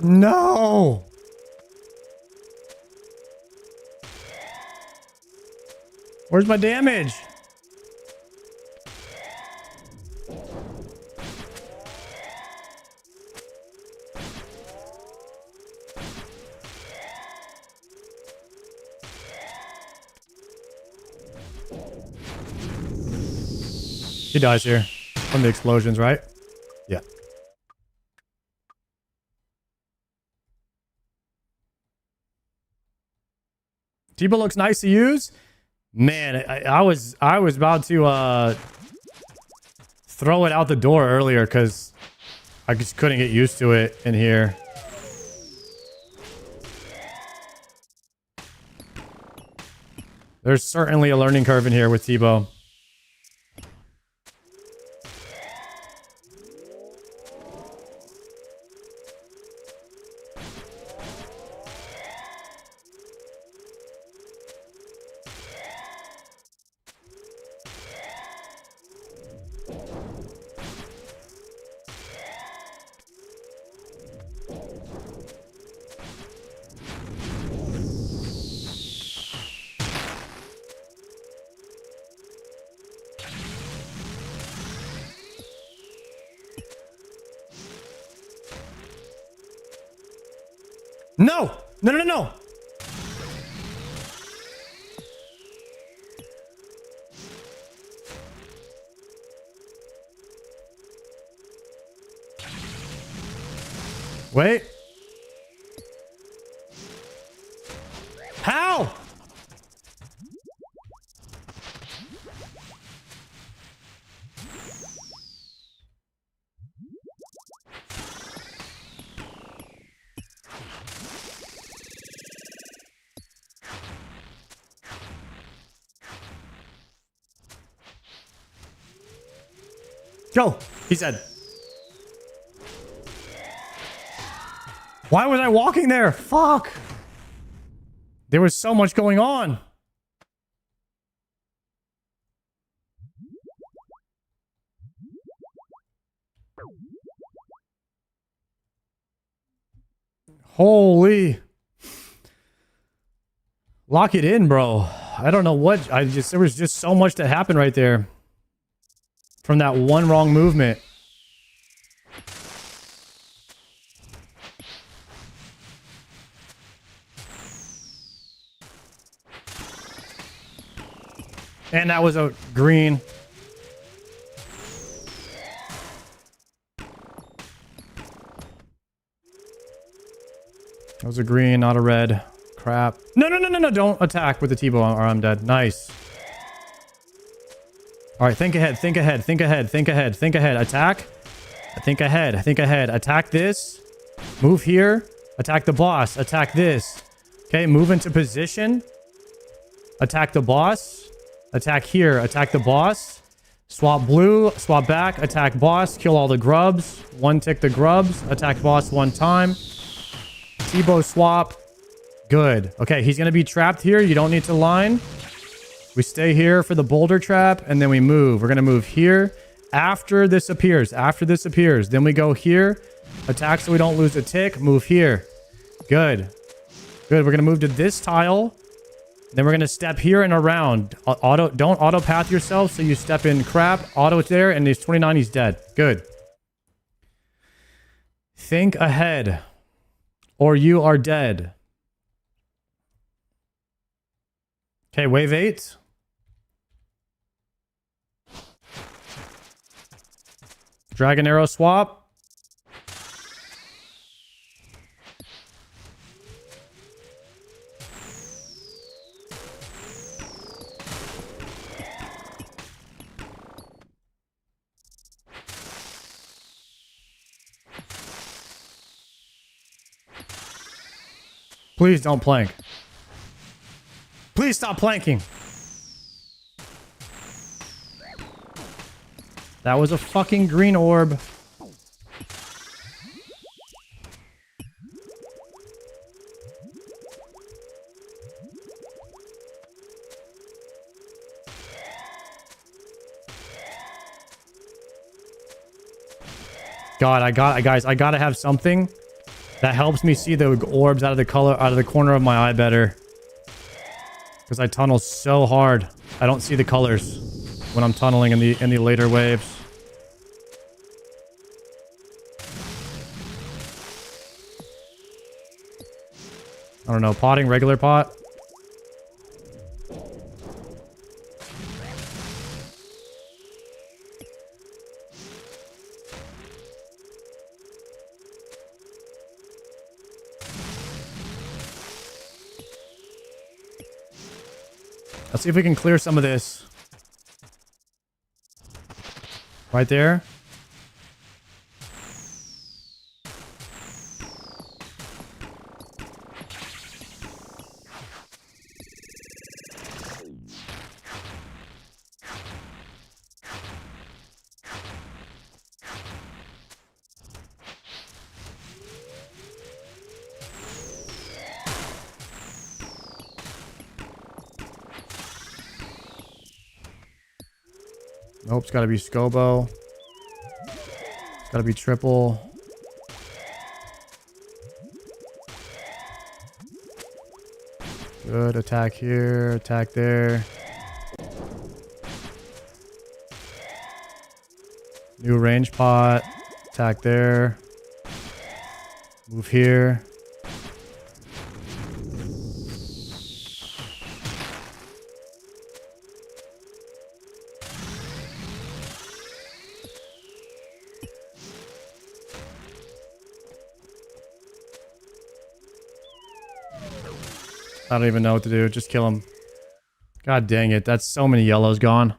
[SPEAKER 1] No. Where's my damage? He dies here from the explosions, right? Yeah. T-Bow looks nice to use. Man, I was about to throw it out the door earlier because I just couldn't get used to it in here. There's certainly a learning curve in here with T-Bow. No! No, no, no, no! Wait. How? Go! He said. Why was I walking there? Fuck! There was so much going on. Holy. Lock it in, bro. I don't know what. There was just so much that happened right there. From that one wrong movement. And that was a green. That was a green, not a red. Crap. No, no, no, no, no. Don't attack with the T-Bow or I'm dead. Nice. All right, think ahead, think ahead, think ahead, think ahead, think ahead. Attack. Think ahead, think ahead. Attack this. Move here. Attack the boss. Attack this. Okay, move into position. Attack the boss. Attack here. Attack the boss. Swap blue. Swap back. Attack boss. Kill all the grubs. One tick the grubs. Attack boss one time. T-Bow swap. Good. Okay, he's going to be trapped here. You don't need to line. We stay here for the boulder trap, and then we move. We're going to move here after this appears. After this appears. Then we go here. Attack so we don't lose a tick. Move here. Good. Good. We're going to move to this tile. Then we're going to step here and around. Don't auto path yourself, so you step in crap. Auto there, and he's 29. He's dead. Good. Think ahead, or you are dead. Okay, wave 8. Dragon arrow swap. Please don't plank. Please stop planking. That was a fucking green orb. God, guys, I gotta have something That helps me see the orbs out of the corner of my eye better. Because I tunnel so hard. I don't see the colors when I'm tunneling in the later waves. I don't know, potting, regular pot. Let's see if we can clear some of this. Right there. Nope, it's gotta be Scobo. It's gotta be triple. Good, attack here, attack there. New range pot, attack there. Move here. I don't even know what to do. Just kill him. God dang it. That's so many yellows gone.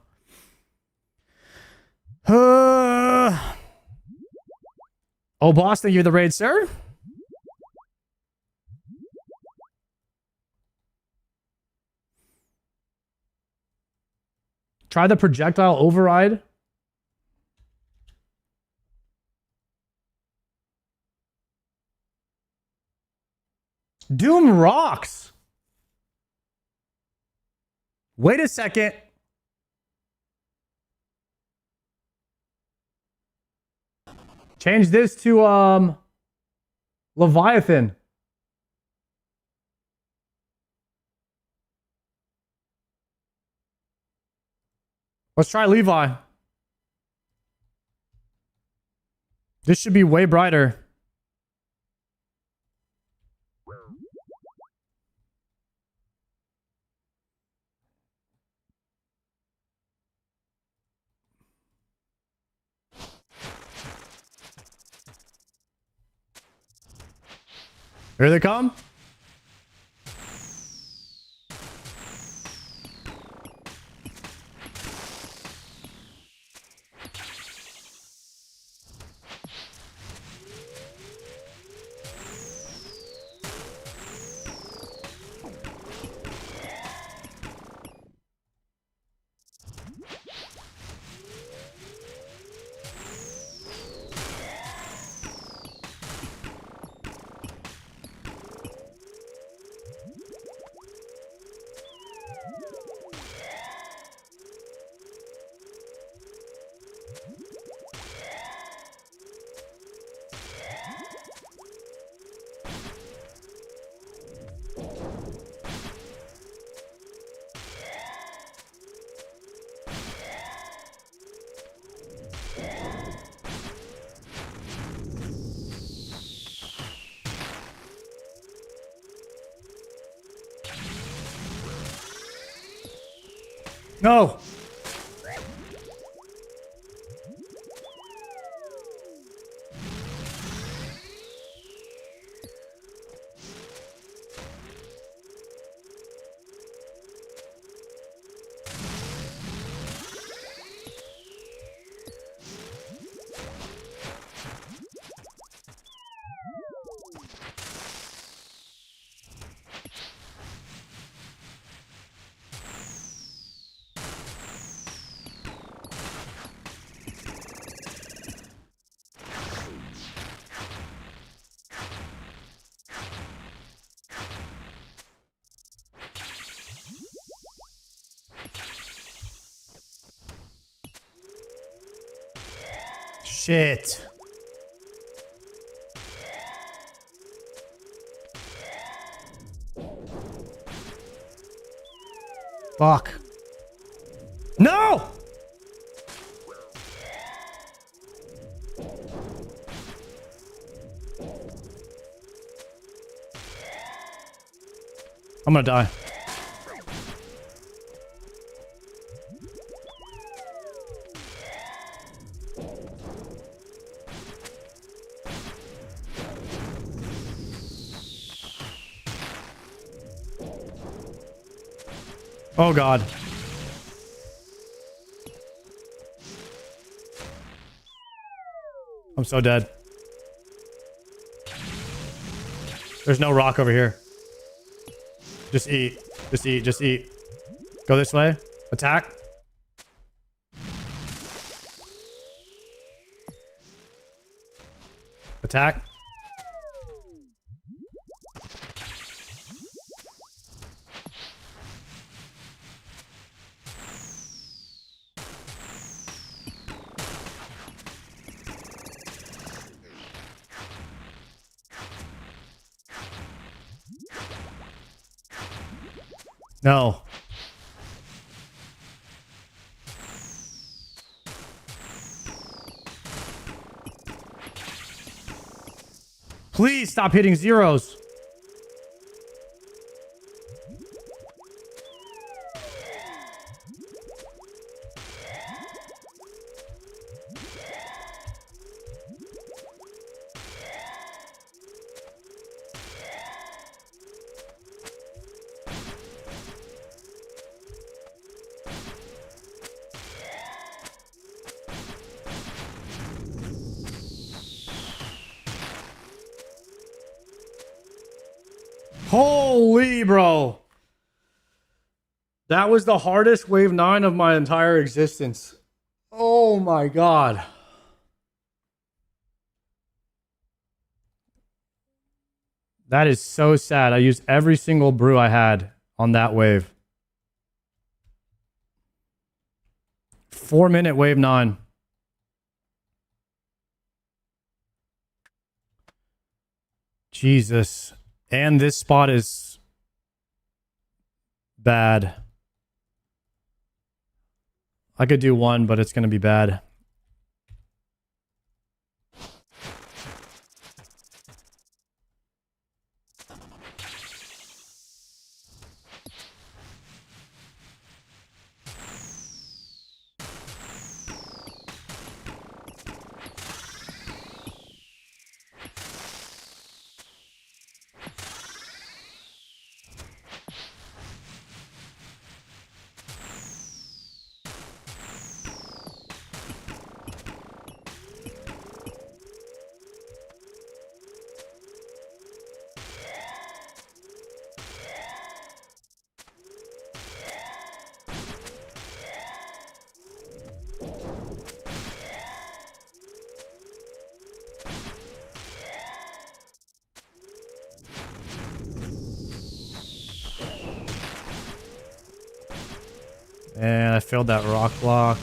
[SPEAKER 1] Oh, boss, thank you for the raid, sir. Try the projectile override. Doom rocks. Wait a second. Change this to Leviathan. Let's try Levi. This should be way brighter. Here they come. No. Shit. Fuck. No! I'm gonna die. Oh god. I'm so dead. There's no rock over here. Just eat. Just eat. Just eat. Go this way. Attack. Attack. No. Please stop hitting zeros. Holy bro. That was the hardest wave 9 of my entire existence. Oh my god. That is so sad. I used every single brew I had on that wave. 4-minute wave 9. Jesus. And this spot is bad. I could do one, but it's going to be bad. And I failed that rock block.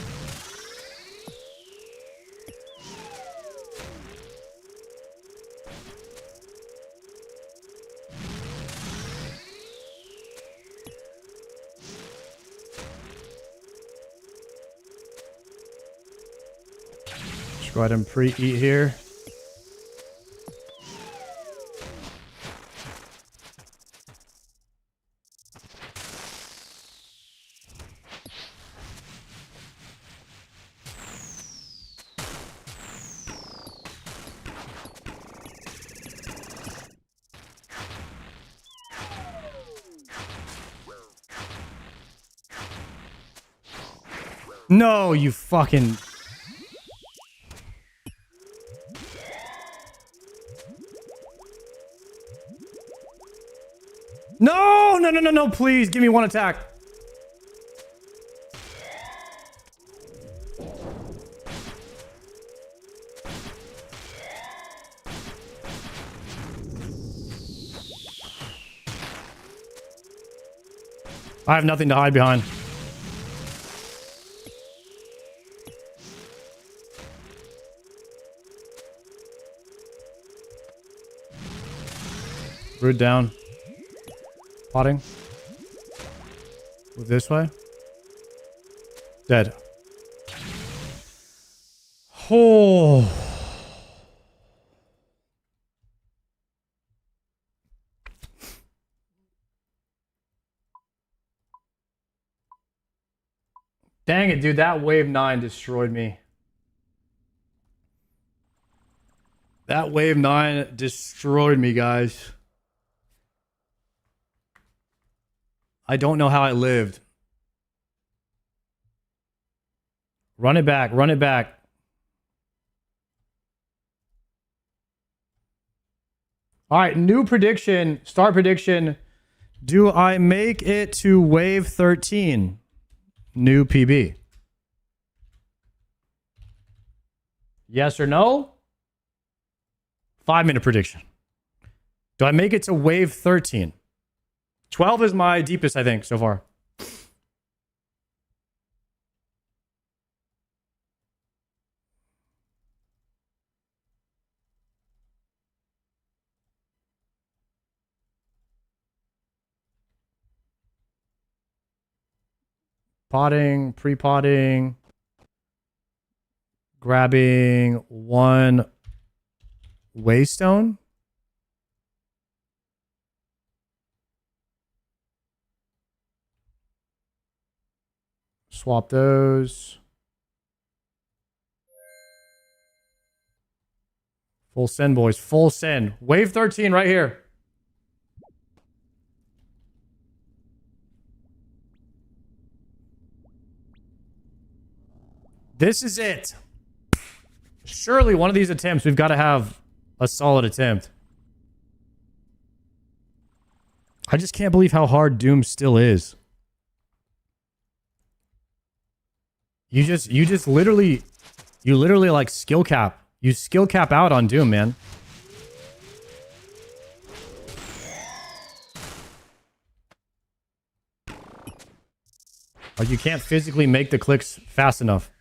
[SPEAKER 1] Just go ahead and pre-eat here. No, you fucking... No, no, no, no, no, please give me one attack. I have nothing to hide behind. Root down. Potting. Move this way. Dead. Oh. Dang it, dude. That wave 9 destroyed me. That wave 9 destroyed me, guys. I don't know how I lived. Run it back. Run it back. All right, new prediction. Start prediction. Do I make it to wave 13? New PB. Yes or no? 5-minute prediction. Do I make it to wave 13? 12 is my deepest, I think, so far. Potting, pre-potting, grabbing 1 waystone. Swap those. Full send, boys. Full send. Wave 13 right here. This is it. Surely one of these attempts, we've got to have a solid attempt. I just can't believe how hard Doom still is. You literally like skill cap. You skill cap out on Doom, man. Like you can't physically make the clicks fast enough.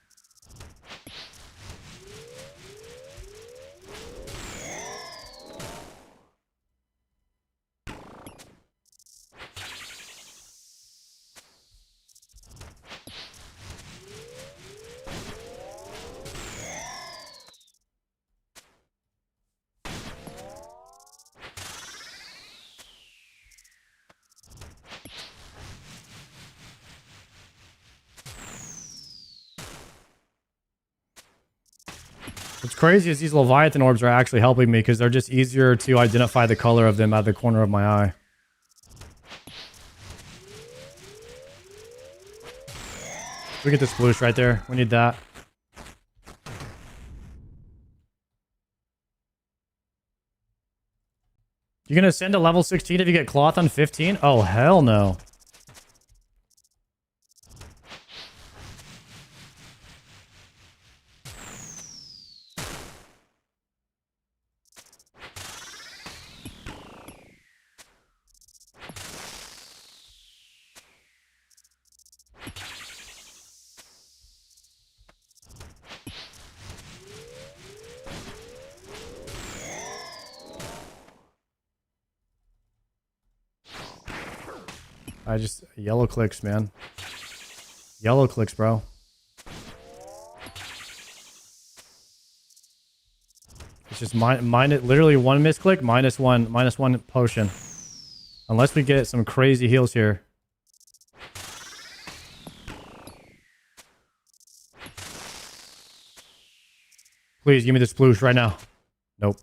[SPEAKER 1] What's crazy is these Leviathan orbs are actually helping me because they're just easier to identify the color of them out of the corner of my eye. We get this sploosh right there. We need that. You're gonna ascend to level 16 if you get cloth on 15? Oh, hell no. I just yellow clicks, man. Yellow clicks, bro. It's just literally 1 misclick, -1 potion. Unless we get some crazy heals here. Please give me this sploosh right now. Nope.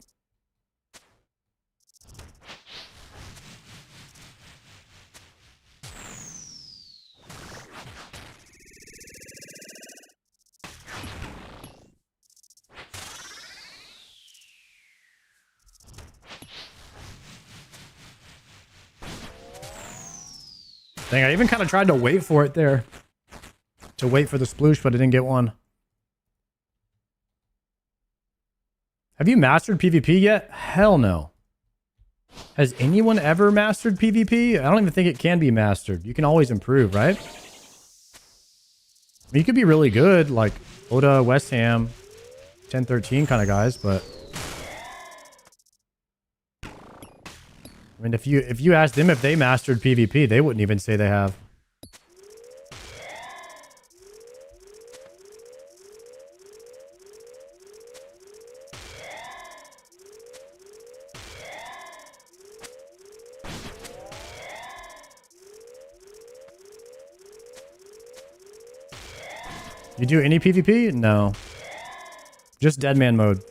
[SPEAKER 1] Dang, I even kind of tried to wait for it there. To wait for the sploosh, but I didn't get one. Have you mastered PvP yet? Hell no. Has anyone ever mastered PvP? I don't even think it can be mastered. You can always improve, right? I mean, you could be really good, like Oda, West Ham, 1013 kind of guys, but... I mean, if you asked them if they mastered PvP, they wouldn't even say they have. You do any PvP? No. Just dead man mode.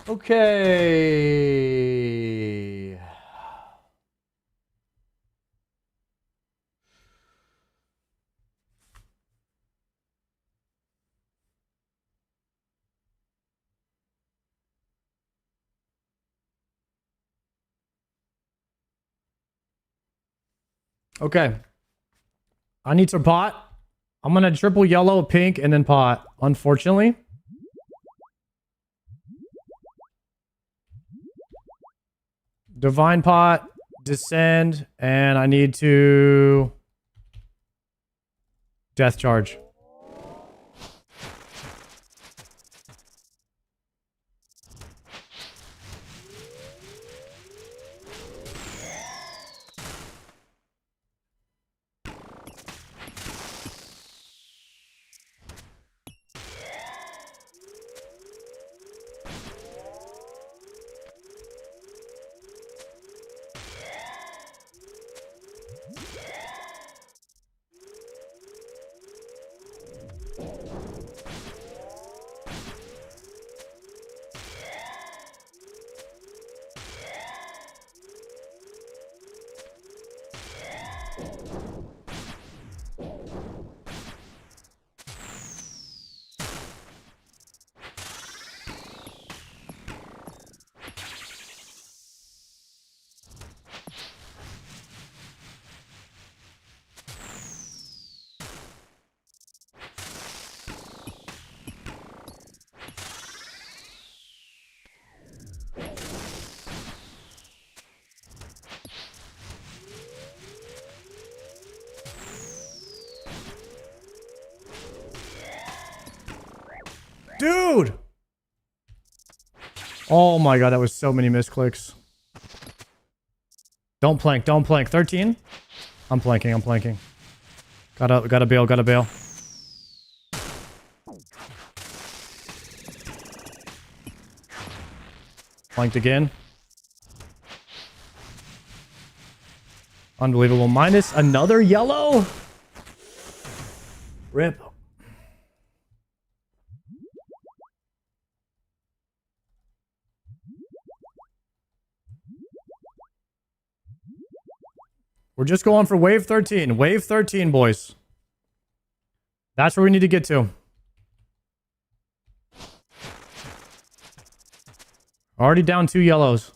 [SPEAKER 1] Okay. Okay. I need to pot. I'm gonna triple yellow, pink, and then pot. Unfortunately. Divine pot, descend, and I need to death charge. Dude! Oh my god, that was so many misclicks. Don't plank, don't plank. 13? I'm planking, I'm planking. Gotta bail, gotta bail. Planked again. Unbelievable. Minus another yellow? Rip. We're just going for wave 13. Wave 13, boys. That's where we need to get to. Already down 2 yellows.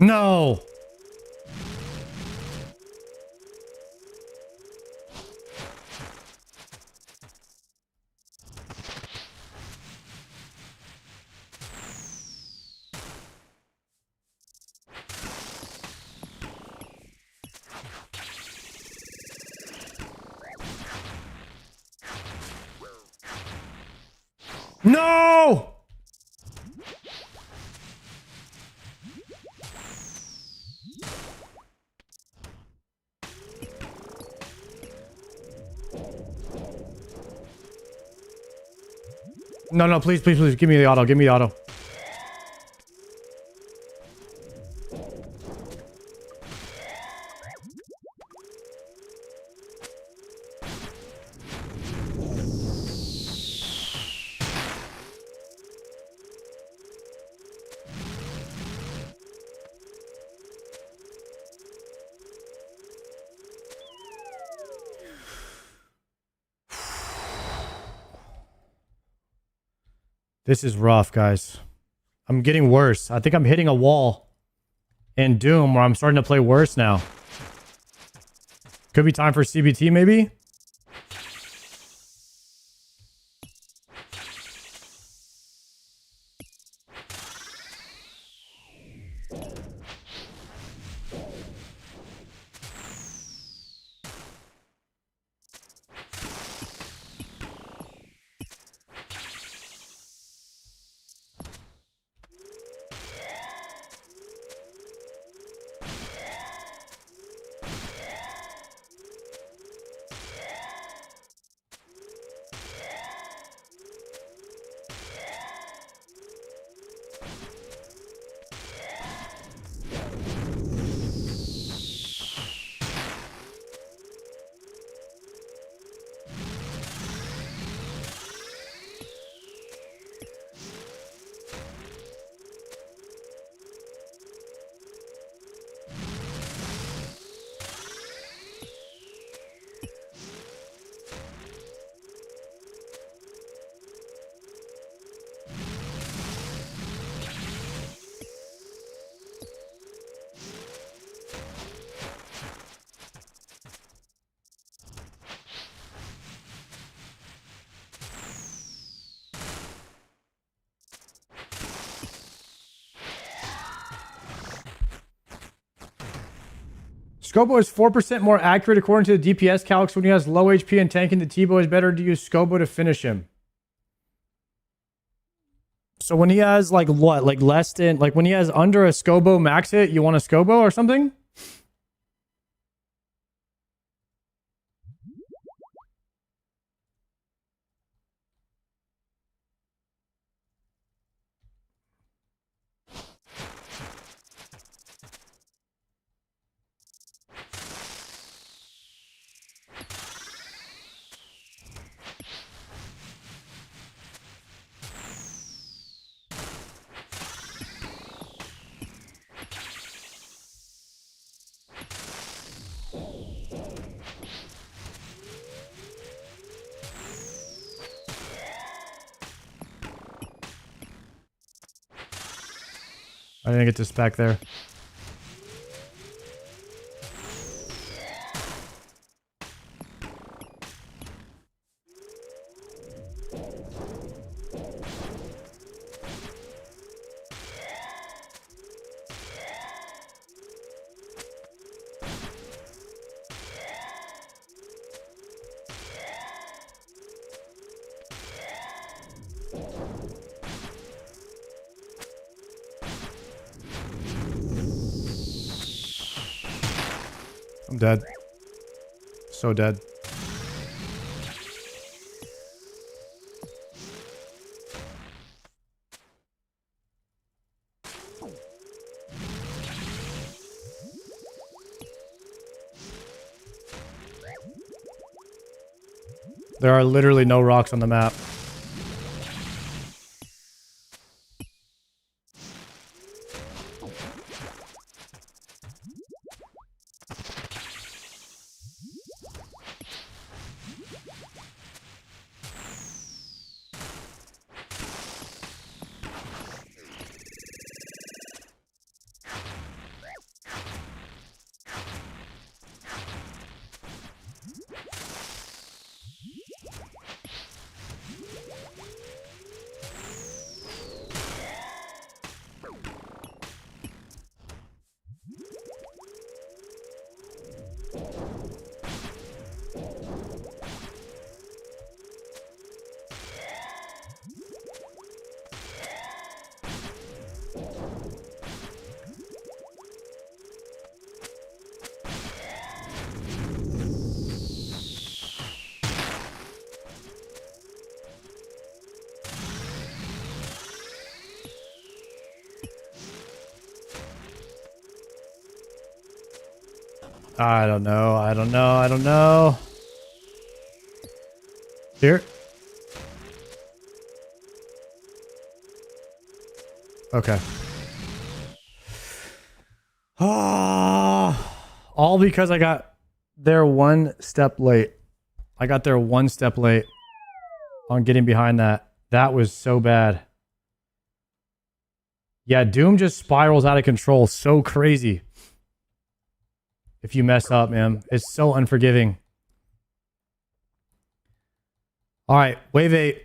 [SPEAKER 1] No. No! No, no, please, please, please. Give me the auto. Give me the auto. This is rough, guys. I'm getting worse. I think I'm hitting a wall in Doom where I'm starting to play worse now. Could be time for CBT, maybe? Scobo is 4% more accurate according to the DPS calcs. When he has low HP and tanking the T-Bow, is better to use Scobo to finish him. So when he has like what? Like less than, like when he has under a Scobo max hit, you want a Scobo or something? I didn't get this back there. I'm dead. So dead. There are literally no rocks on the map. I don't know. I don't know. I don't know. Here. Okay. All because I got there one step late. I got there one step late on getting behind that. That was so bad. Yeah, Doom just spirals out of control so crazy. If you mess up, man. It's so unforgiving. All right, wave 8.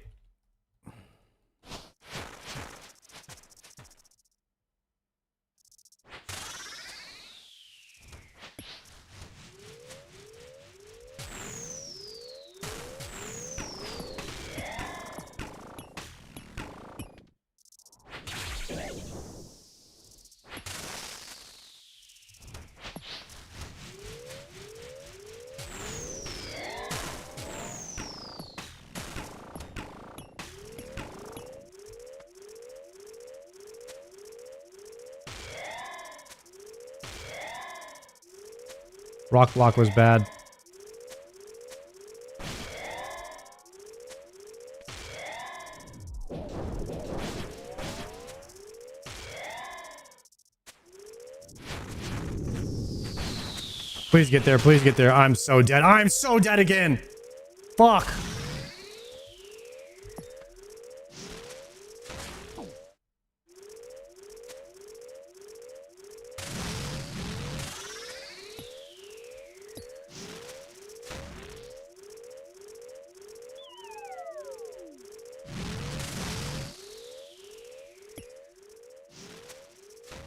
[SPEAKER 1] Rock block was bad. Please get there. Please get there. I'm so dead. I'm so dead again. Fuck.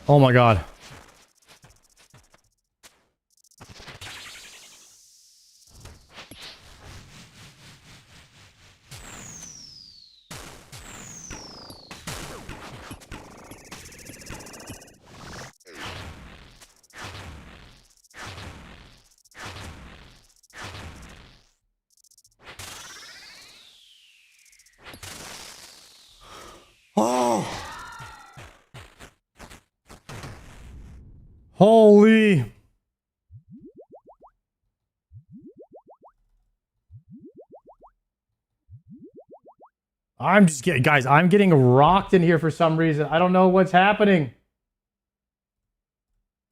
[SPEAKER 1] Oh my god. Oh. Holy. I'm just getting, guys, I'm getting rocked in here for some reason. I don't know what's happening.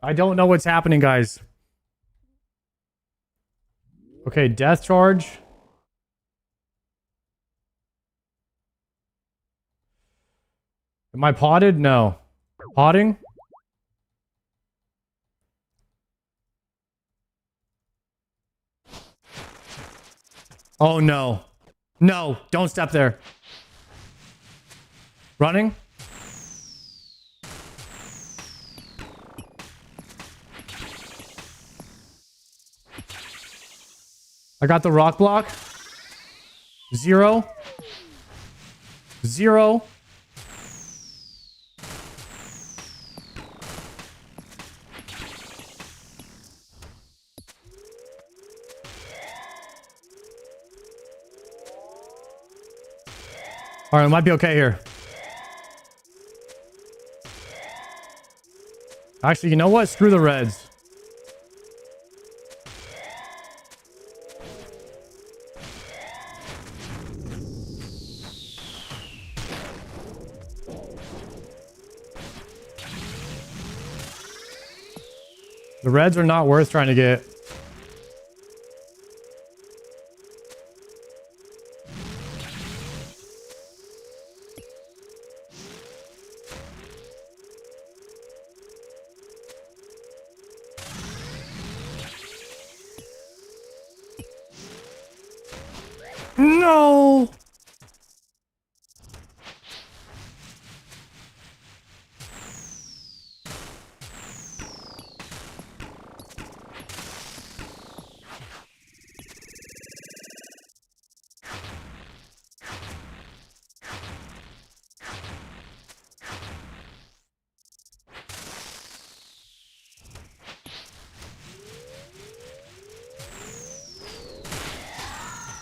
[SPEAKER 1] I don't know what's happening, guys. Okay, death charge. Am I potted? No. Potting? Oh no. No, don't step there. Running? I got the rock block. 0. 0. All right, I might be okay here. Actually, you know what? Screw the reds. The reds are not worth trying to get. No!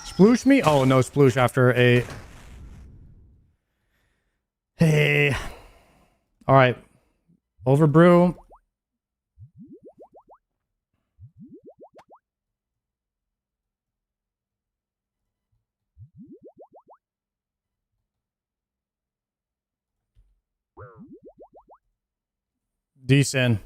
[SPEAKER 1] Sploosh me? Oh, no sploosh after a... Hey. All right. Overbrew. Decent.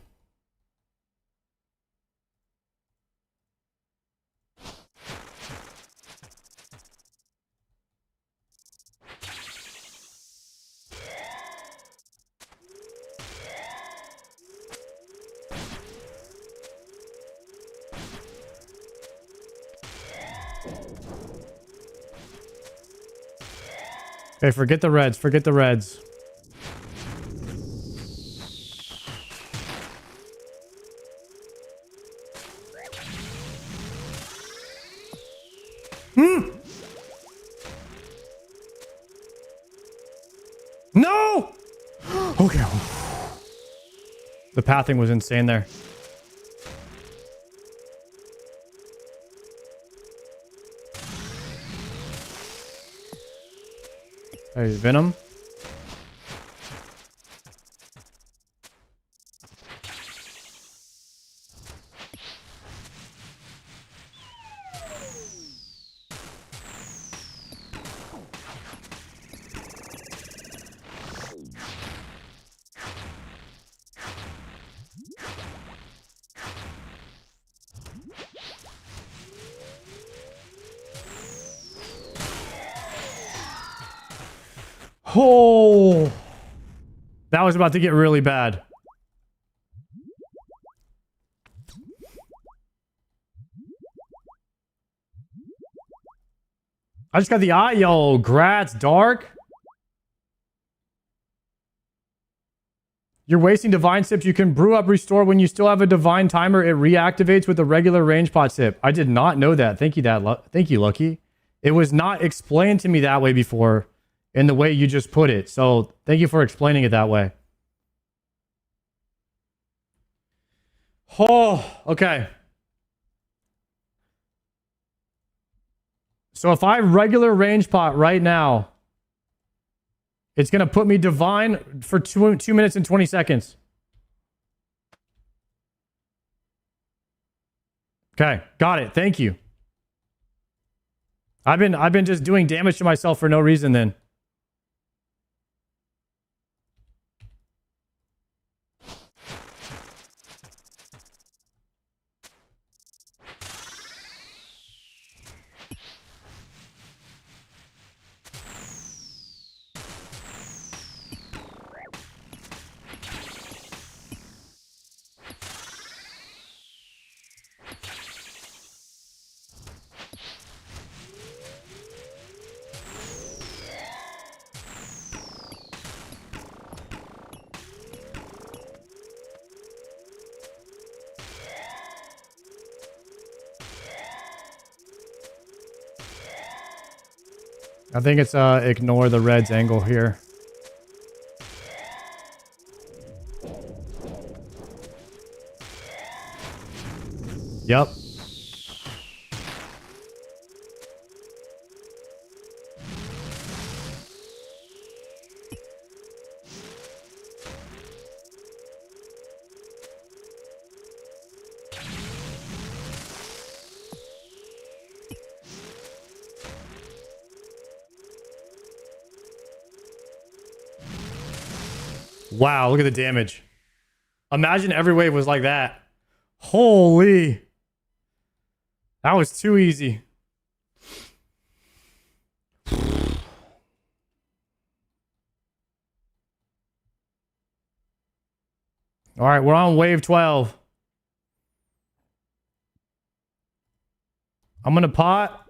[SPEAKER 1] Okay, forget the reds. Forget the reds. No! Okay. The pathing was insane there. Hey, Venom. Oh, that was about to get really bad. I just got the eye. Yo, grats, Dark. You're wasting divine sips. You can brew up restore when you still have a divine timer. It reactivates with a regular range pot sip. I did not know that. Thank you, thank you, Lucky. It was not explained to me that way before in the way you just put it. So thank you for explaining it that way. Oh, okay. So if I regular range pot right now, it's going to put me divine for 2 minutes and 20 seconds. Okay, got it. Thank you. I've been just doing damage to myself for no reason then. I think it's ignore the red's angle here. Yep. Wow, look at the damage. Imagine every wave was like that. Holy. That was too easy. All right, we're on wave 12. I'm going to pot,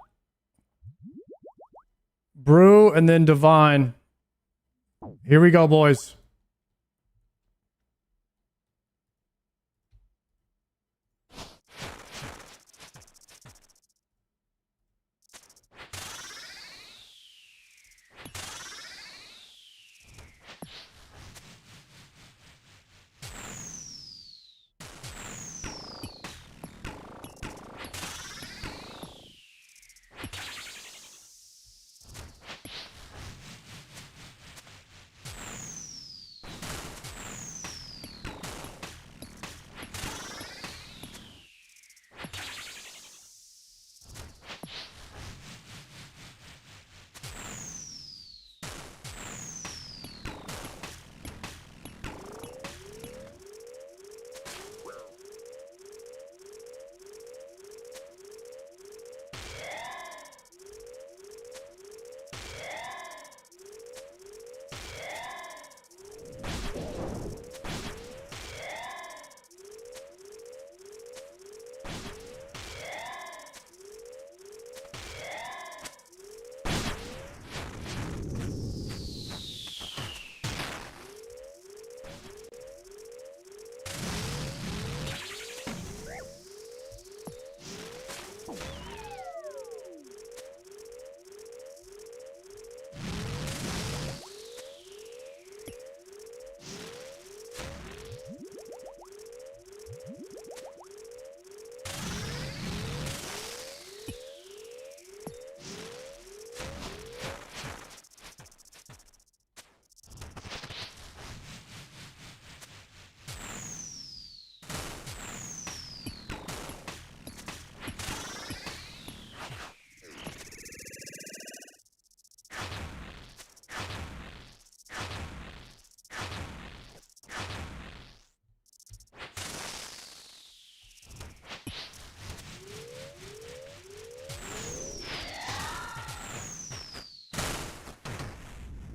[SPEAKER 1] brew, and then divine. Here we go, boys.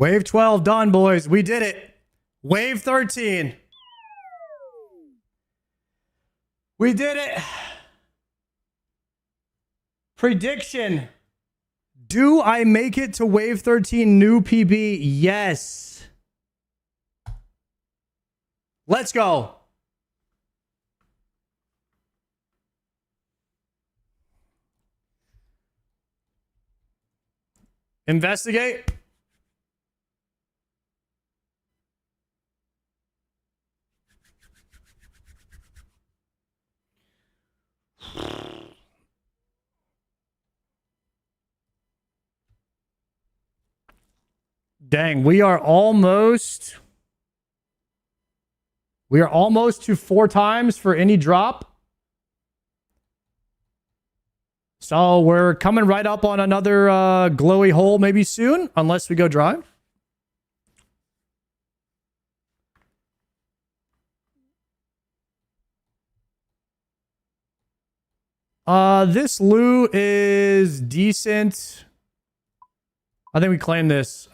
[SPEAKER 1] Wave 12 done, boys. We did it. Wave 13. We did it. Prediction. Do I make it to wave 13 new PB? Yes. Let's go. Investigate. Dang, we are almost to 4 times for any drop. So we're coming right up on another glowy hole maybe soon, unless we go dry. This loo is decent. I think we claim this.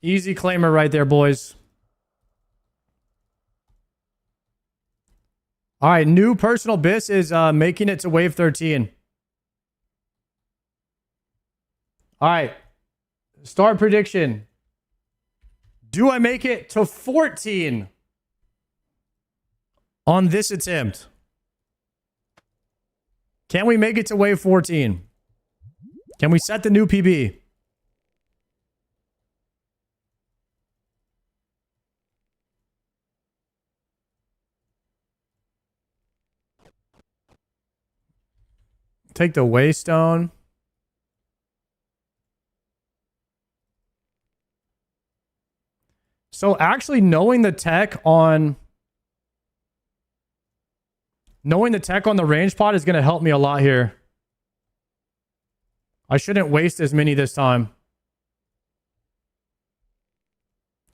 [SPEAKER 1] Easy claimer right there, boys. All right, new personal best is making it to wave 13. All right, start prediction. Do I make it to 14 on this attempt? Can we make it to wave 14? Can we set the new PB? Take the waystone. So actually knowing the tech on the range pod is going to help me a lot here. I shouldn't waste as many this time.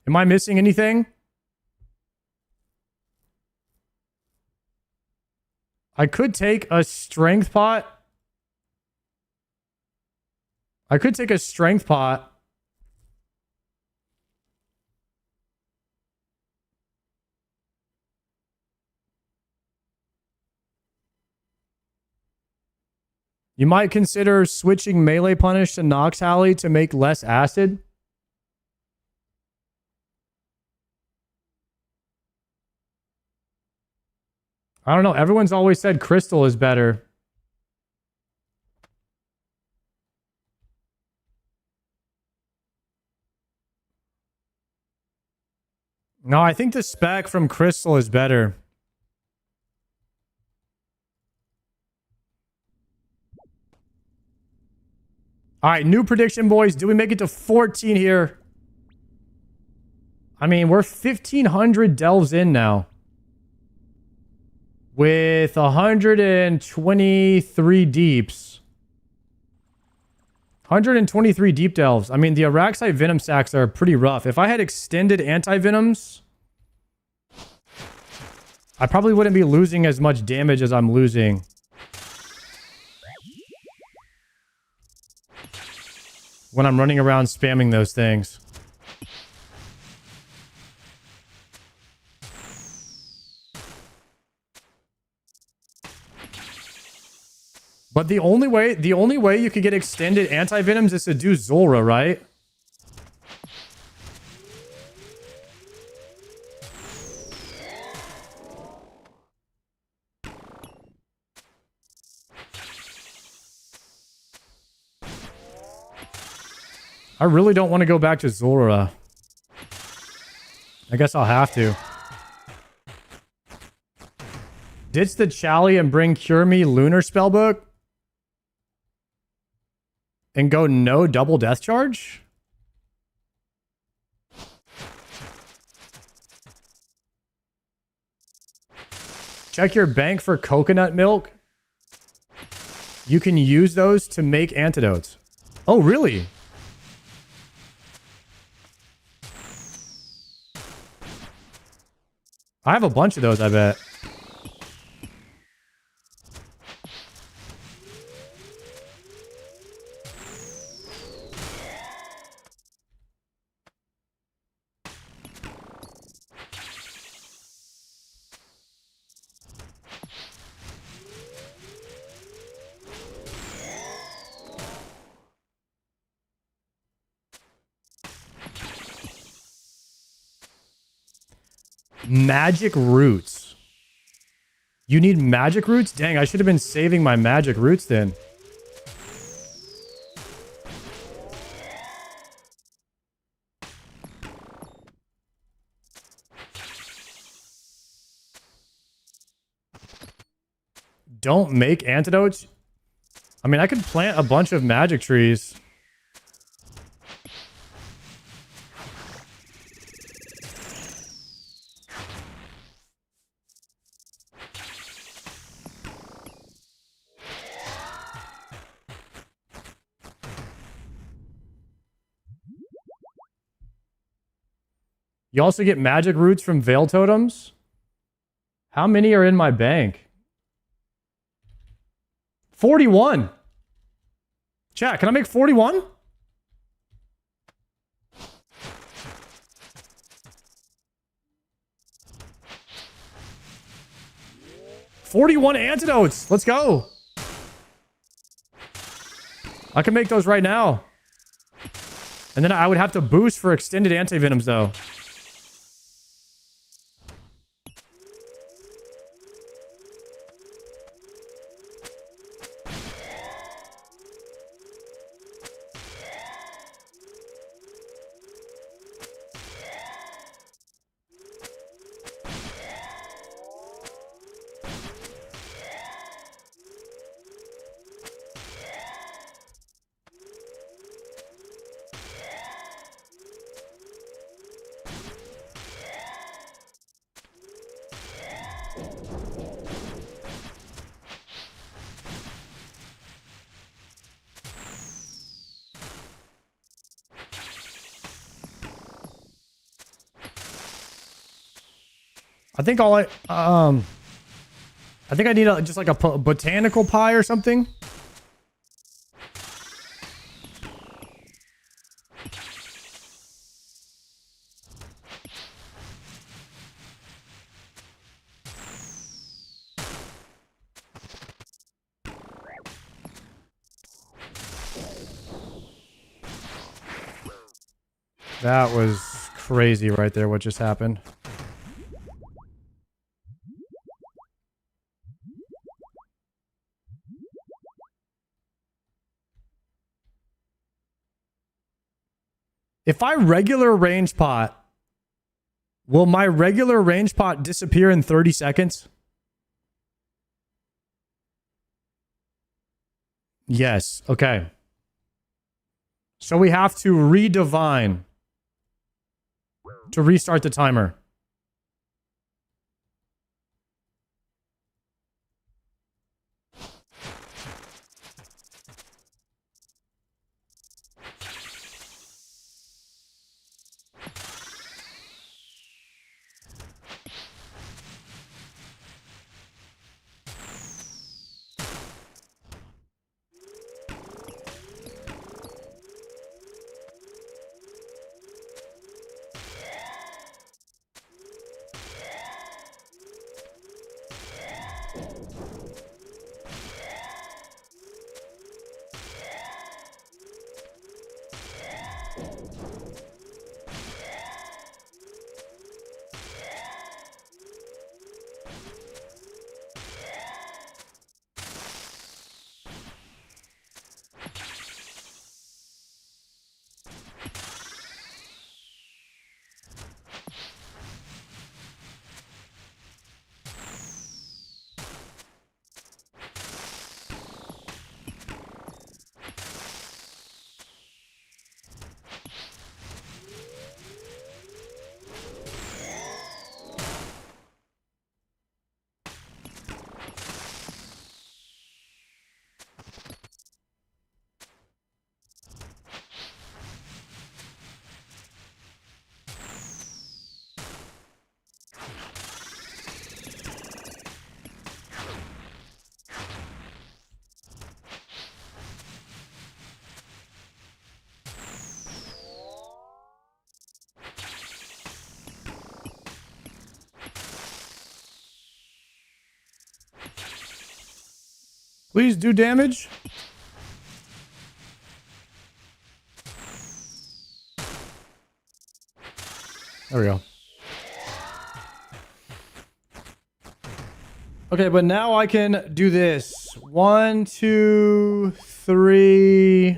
[SPEAKER 1] Am I missing anything? I could take a strength pot. You might consider switching melee punish to Nox Alley to make less acid. I don't know. Everyone's always said crystal is better. No, I think the spec from crystal is better. All right, new prediction, boys. Do we make it to 14 here? I mean, we're 1,500 delves in now. With 123 deeps. 123 deep delves. I mean, the Araxite Venom sacks are pretty rough. If I had extended anti-venoms, I probably wouldn't be losing as much damage as I'm losing. When I'm running around spamming those things. But the only way you could get extended anti-venoms is to do Zulrah, right? I really don't want to go back to Zulrah. I guess I'll have to. Ditch the Chally and bring Cure Me Lunar Spellbook? And go no double death charge? Check your bank for coconut milk. You can use those to make antidotes. Oh, really? I have a bunch of those, I bet. Magic roots. You need magic roots? Dang, I should have been saving my magic roots then. Don't make antidotes? I mean, I could plant a bunch of magic trees. You also get magic roots from Veil Totems? How many are in my bank? 41. Chat, can I make 41? $41 antidotes. Let's go. I can make those right now. And then I would have to boost for extended antivenoms though. I think I think I need just like a botanical pie or something. That was crazy right there, what just happened. If I regular range pot, will my regular range pot disappear in 30 seconds? Yes. Okay. So we have to redivine to restart the timer. Please do damage. There we go. Okay, but now I can do this. 1, 2, 3.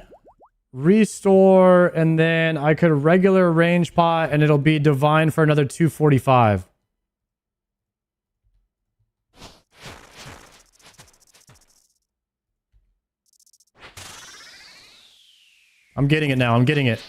[SPEAKER 1] Restore, and then I could regular range pot, and it'll be divine for another 245. I'm getting it now. I'm getting it.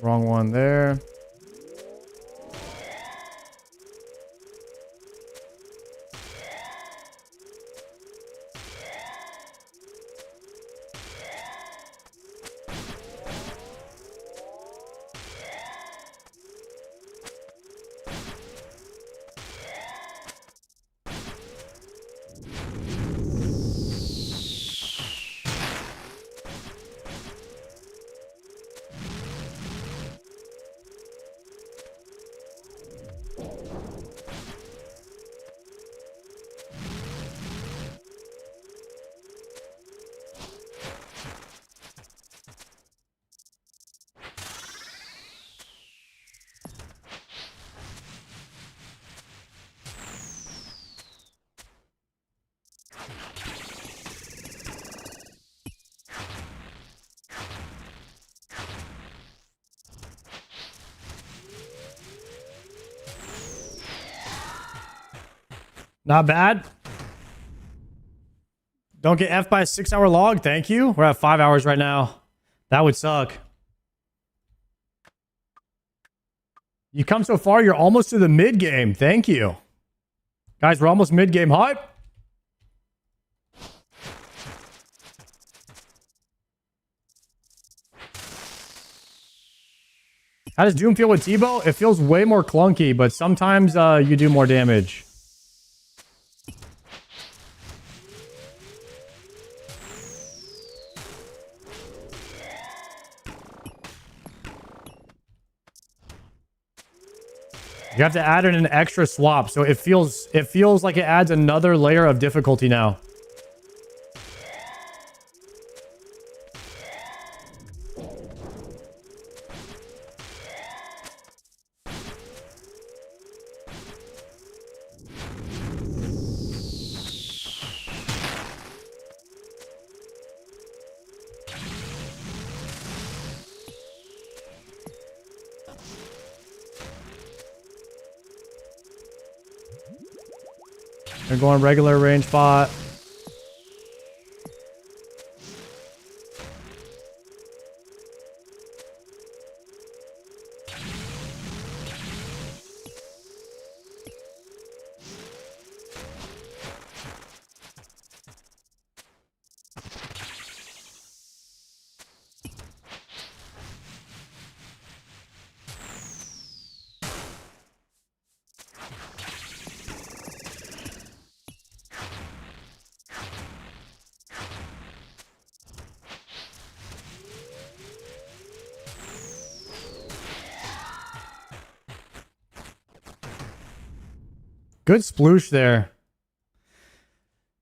[SPEAKER 1] Wrong one there. Not bad. Don't get F by a 6-hour log. Thank you. We're at 5 hours right now. That would suck. You come so far, you're almost to the mid game. Thank you. Guys, we're almost mid game hype. How does Doom feel with Tebow? It feels way more clunky, but sometimes you do more damage. You have to add in an extra swap, so it feels like it adds another layer of difficulty now. They're going regular range bot. Good sploosh there.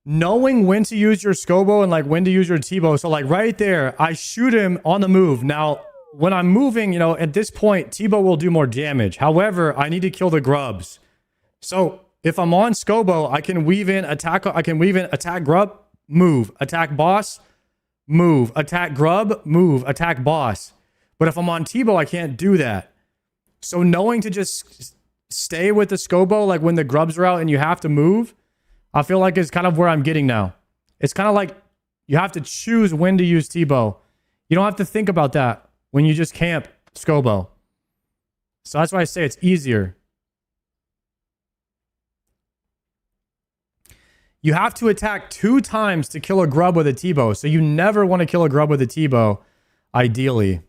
[SPEAKER 1] Knowing when to use your Scobo and like when to use your Tebow. So like right there, I shoot him on the move. Now, when I'm moving, you know, at this point, Tebow will do more damage. However, I need to kill the grubs. So if I'm on Scobo, I can weave in attack. I can weave in attack grub, move, attack boss, move, attack grub, move, attack boss. But if I'm on Tebow, I can't do that. So knowing to just stay with the Scobo, like when the grubs are out and you have to move, I feel like it's kind of where I'm getting now. It's kind of like you have to choose when to use Tebow. You don't have to think about that when you just camp Scobo. So that's why I say it's easier. You have to attack 2 times to kill a grub with a Tebow. So you never want to kill a grub with a Tebow, ideally.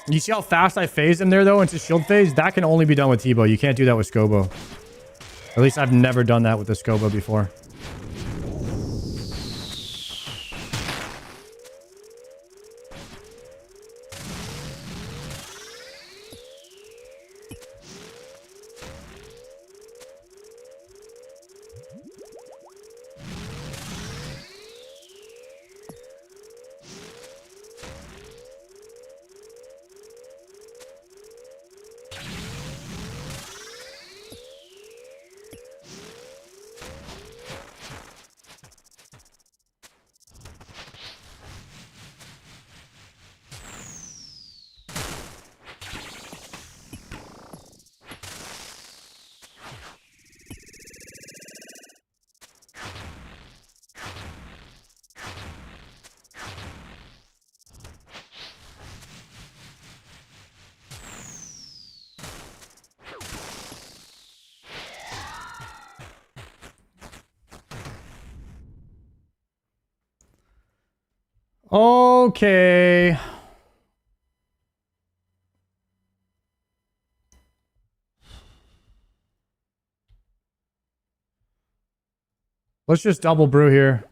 [SPEAKER 1] You see how fast I phased him there, though, into shield phase? That can only be done with T-Bow. You can't do that with Scobo. At least I've never done that with the Scobo before. Okay. Let's just double brew here.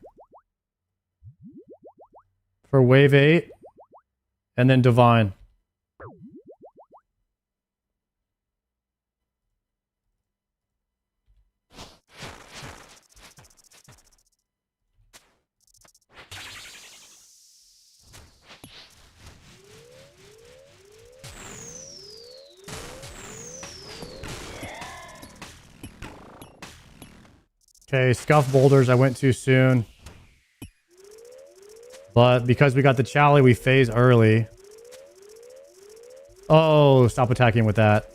[SPEAKER 1] For wave 8. And then divine. Okay, scuff boulders. I went too soon. But because we got the Chally, we phase early. Oh, stop attacking with that.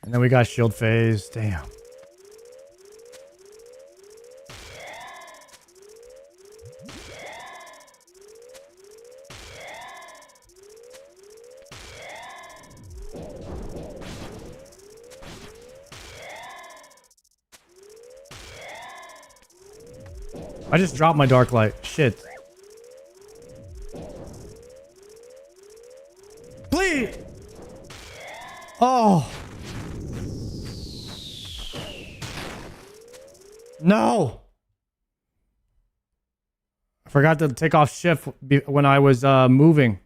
[SPEAKER 1] And then we got shield phase. Damn. I just dropped my dark light. Shit. Please! Oh! No! I forgot to take off shift when I was moving.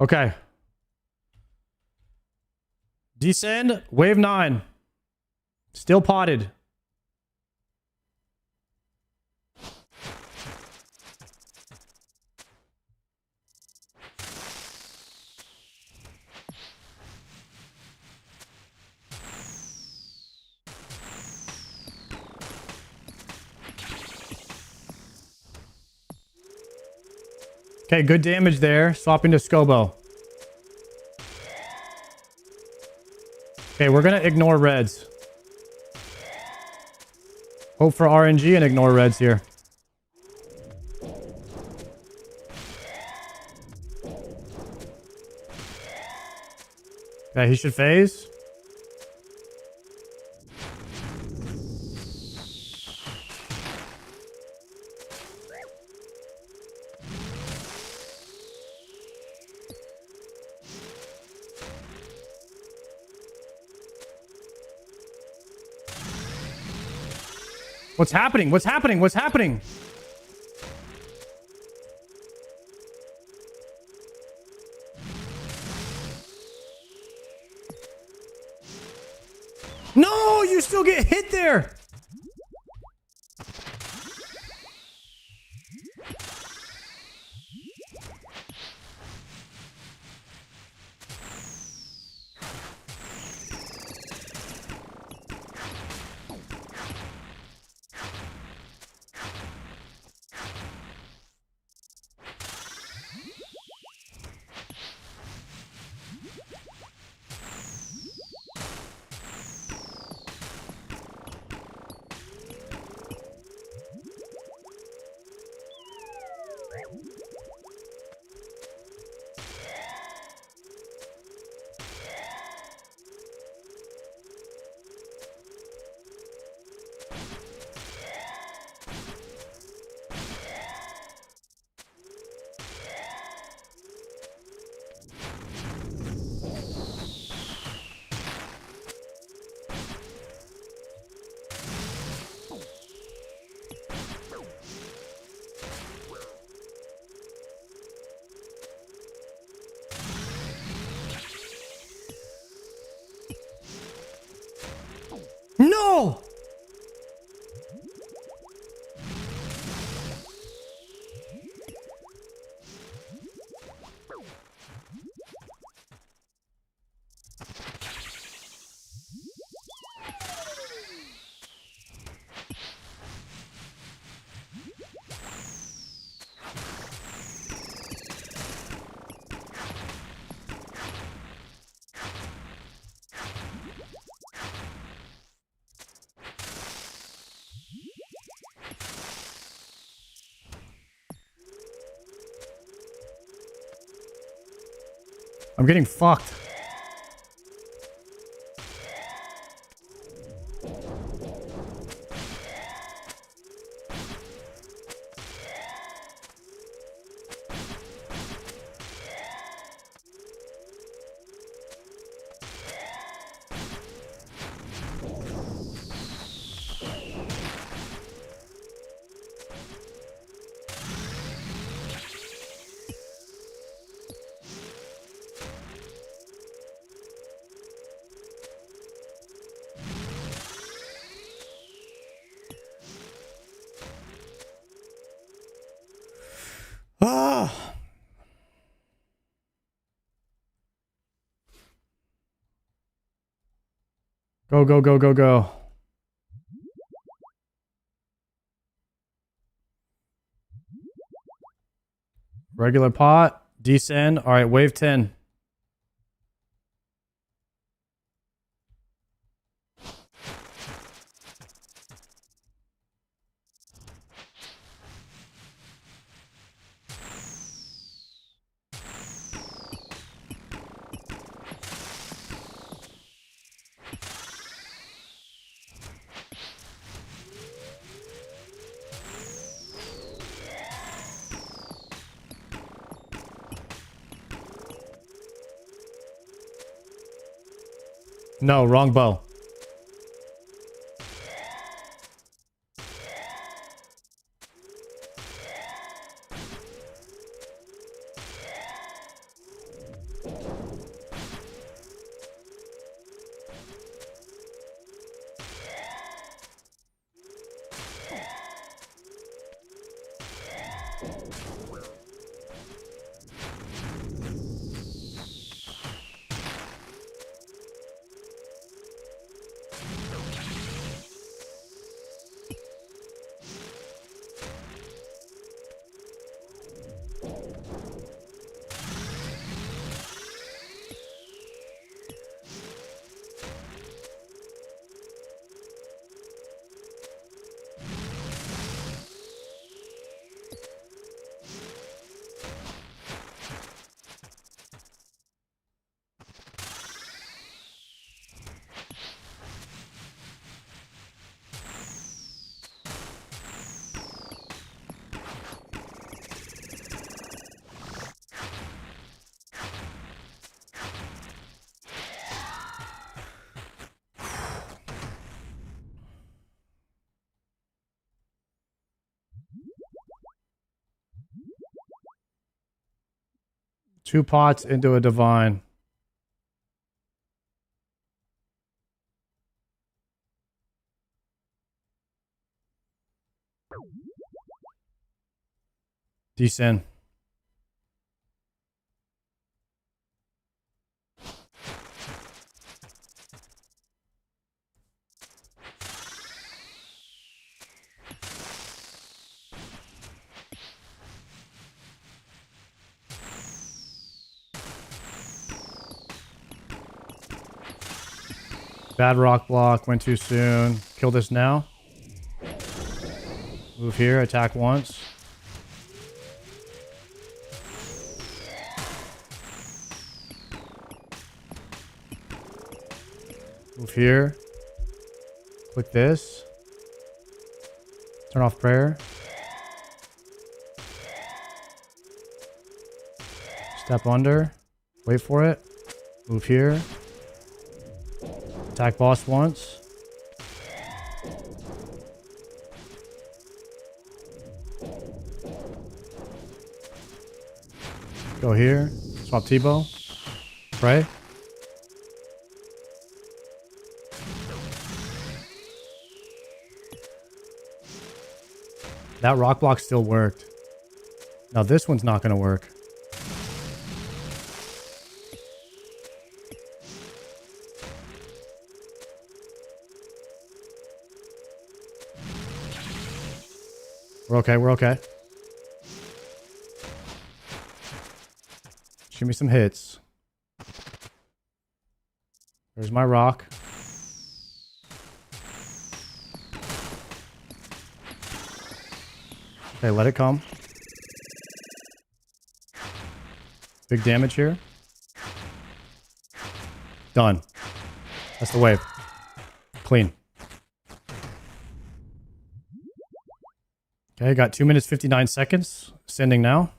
[SPEAKER 1] Okay. Descend, wave 9. Still potted. Okay, good damage there. Swapping to Scobo. Okay, we're gonna ignore reds. Hope for RNG and ignore reds here. Okay, he should phase. What's happening? What's happening? What's happening? No, you still get hit there. No! I'm getting fucked. Ah. Go, go, go, go, go. Regular pot. Descend. All right, wave 10. No, wrong bow. 2 pots into a divine. Descend. Bad rock block. Went too soon. Kill this now. Move here. Attack once. Move here. Click this. Turn off prayer. Step under. Wait for it. Move here. Attack boss once. Go here. Swap T-bow. Pray. That rock block still worked. Now this one's not going to work. We're okay, we're okay. Shoot me some hits. There's my rock. Okay, let it come. Big damage here. Done. That's the wave. Clean. Okay, got 2 minutes 59 seconds. Sending now.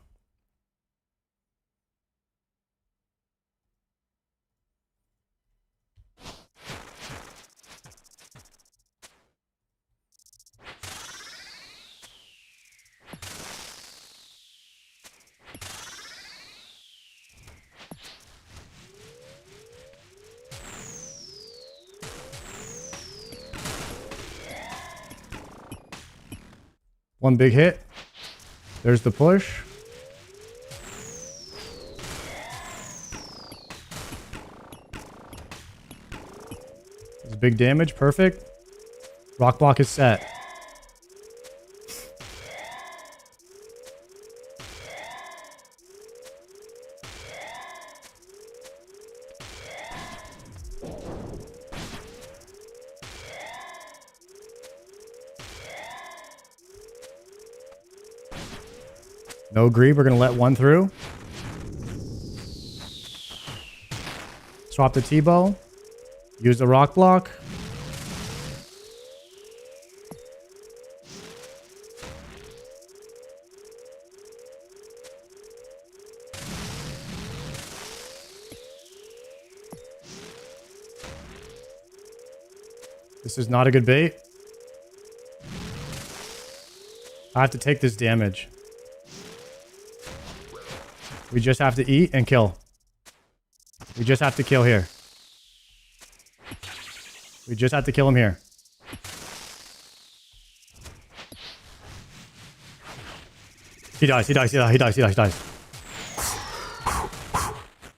[SPEAKER 1] One big hit. There's the push. It's big damage. Perfect. Rock block is set. No greed. We're going to let one through. Swap the T-bow. Use the rock block. This is not a good bait. I have to take this damage. We just have to eat and kill. We just have to kill here. We just have to kill him here. He dies, he dies, he dies, he dies, he dies, he dies.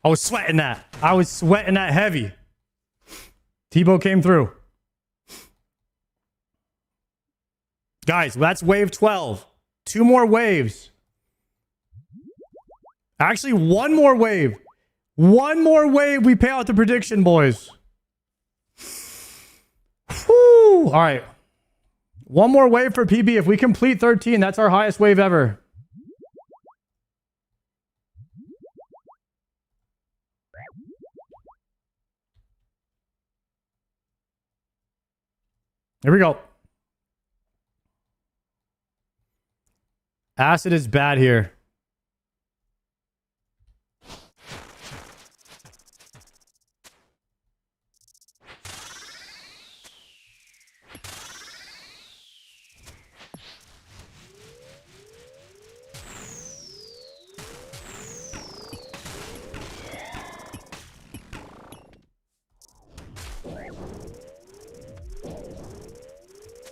[SPEAKER 1] I was sweating that. I was sweating that heavy. T-bow came through. Guys, that's wave 12. 2 more waves. Actually, 1 more wave. 1 more wave. We pay out the prediction, boys. Whew. All right. 1 more wave for PB. If we complete 13, that's our highest wave ever. Here we go. Acid is bad here.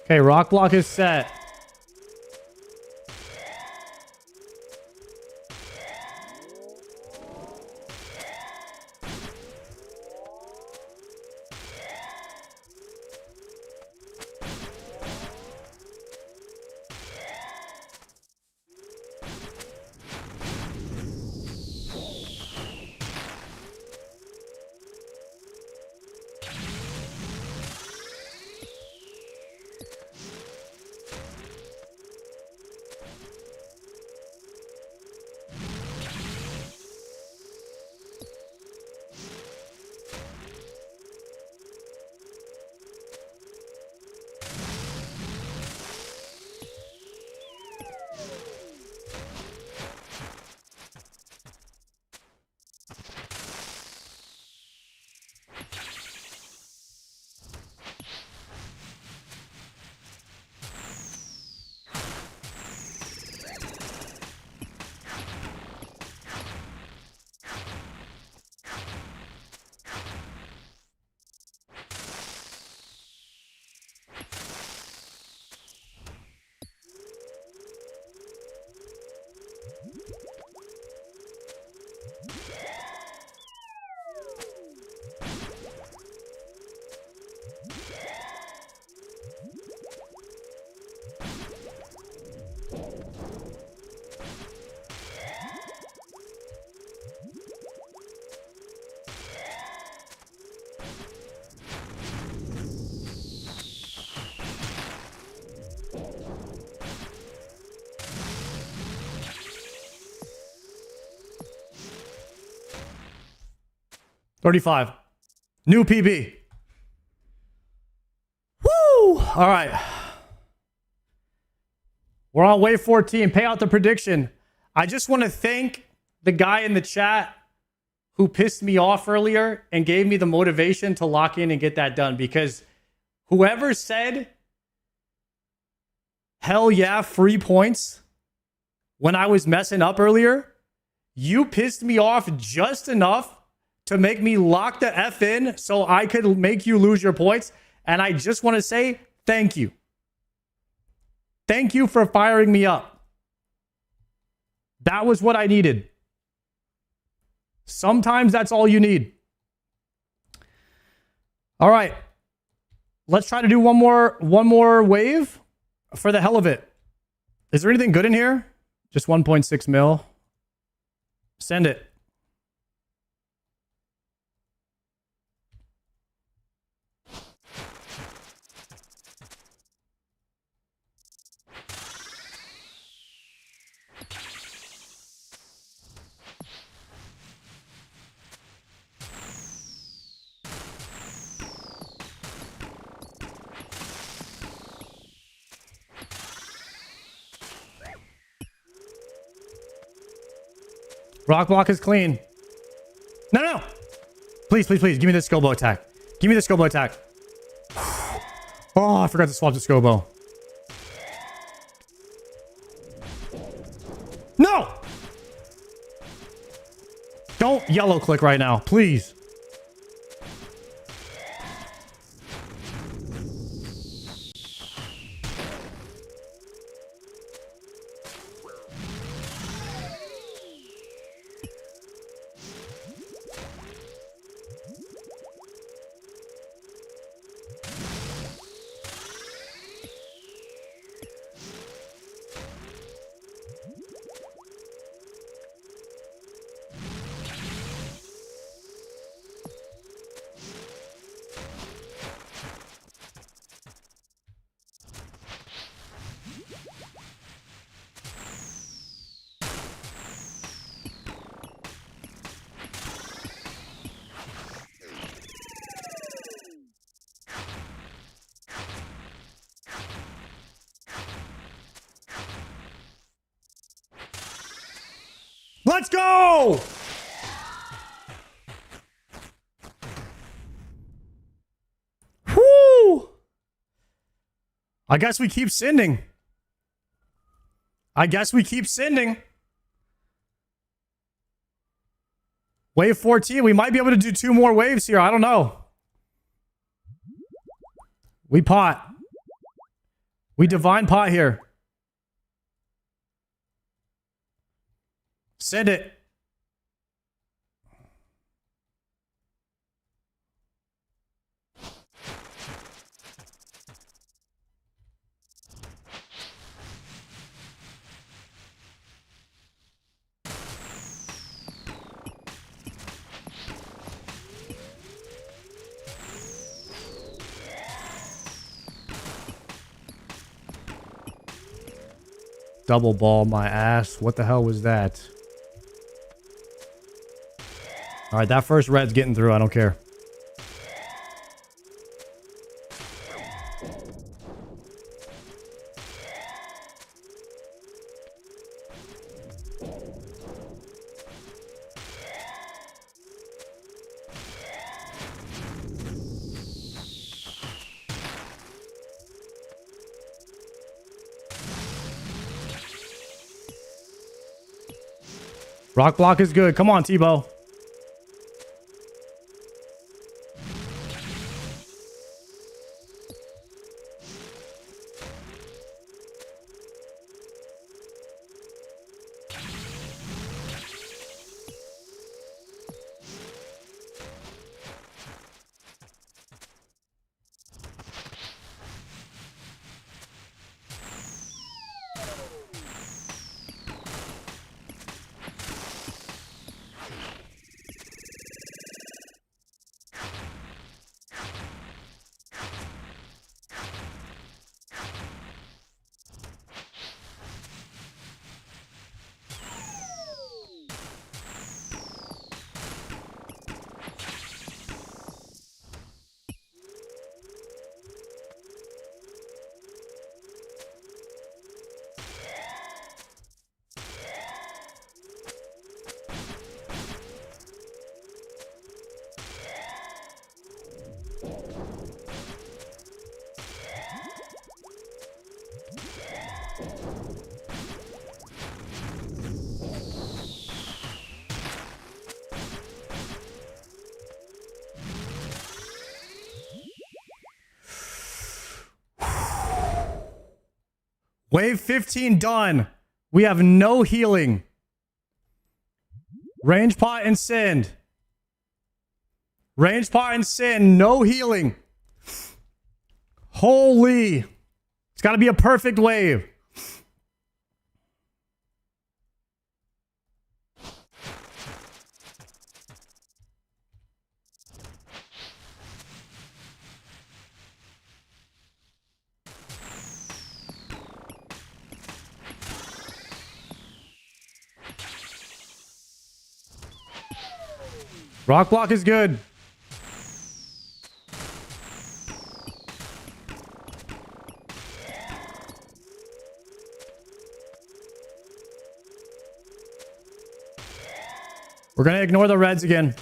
[SPEAKER 1] Okay, rock block is set. $35. New PB. Woo! All right. We're on wave 14. Pay out the prediction. I just want to thank the guy in the chat who pissed me off earlier and gave me the motivation to lock in and get that done, because whoever said, hell yeah, free points when I was messing up earlier, you pissed me off just enough to make me lock the F in so I could make you lose your points. And I just want to say thank you. Thank you for firing me up. That was what I needed. Sometimes that's all you need. All right. Let's try to do one more wave for the hell of it. Is there anything good in here? Just 1.6 mil. Send it. Rock block is clean. No, no. Please, please, please. Give me the Scobo attack. Give me the Scobo attack. Oh, I forgot to swap the Scobo. No! Don't yellow click right now, please. Let's go! Whoo! I guess we keep sending. Wave 14. We might be able to do 2 more waves here. I don't know. We pot. We divine pot here. Send it. Double ball my ass. What the hell was that? All right, that first red's getting through. I don't care. Rock block is good. Come on, Tebow. Wave 15 done. We have no healing. Range pot and send. Range pot and send. No healing. Holy. It's got to be a perfect wave. Rock block is good. We're going to ignore the reds again.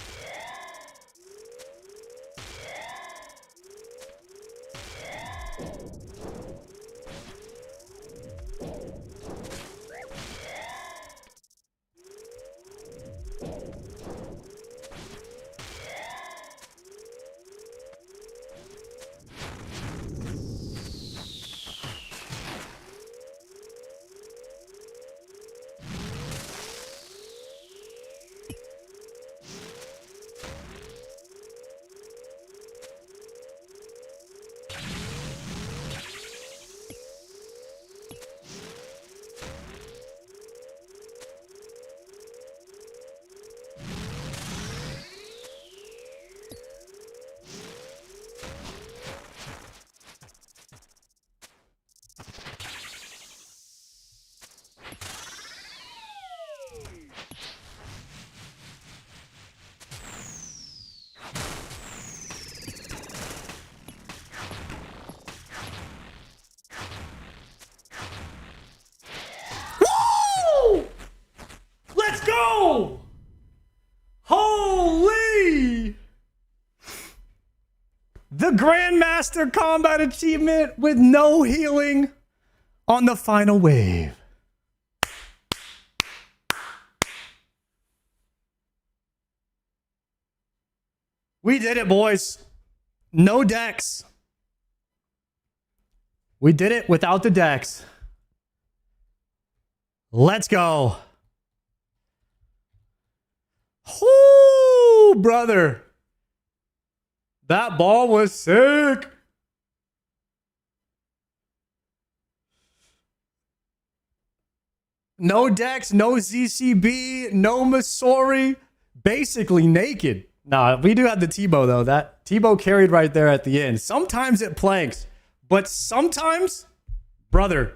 [SPEAKER 1] Go! Holy! The Grandmaster Combat Achievement with no healing on the final wave. We did it, boys. No decks. We did it without the decks. Let's go. Whoo, brother. That ball was sick. No decks, no ZCB, no Masori. Basically naked. Nah, we do have the Tebow, though. That Tebow carried right there at the end. Sometimes it planks, but sometimes, brother,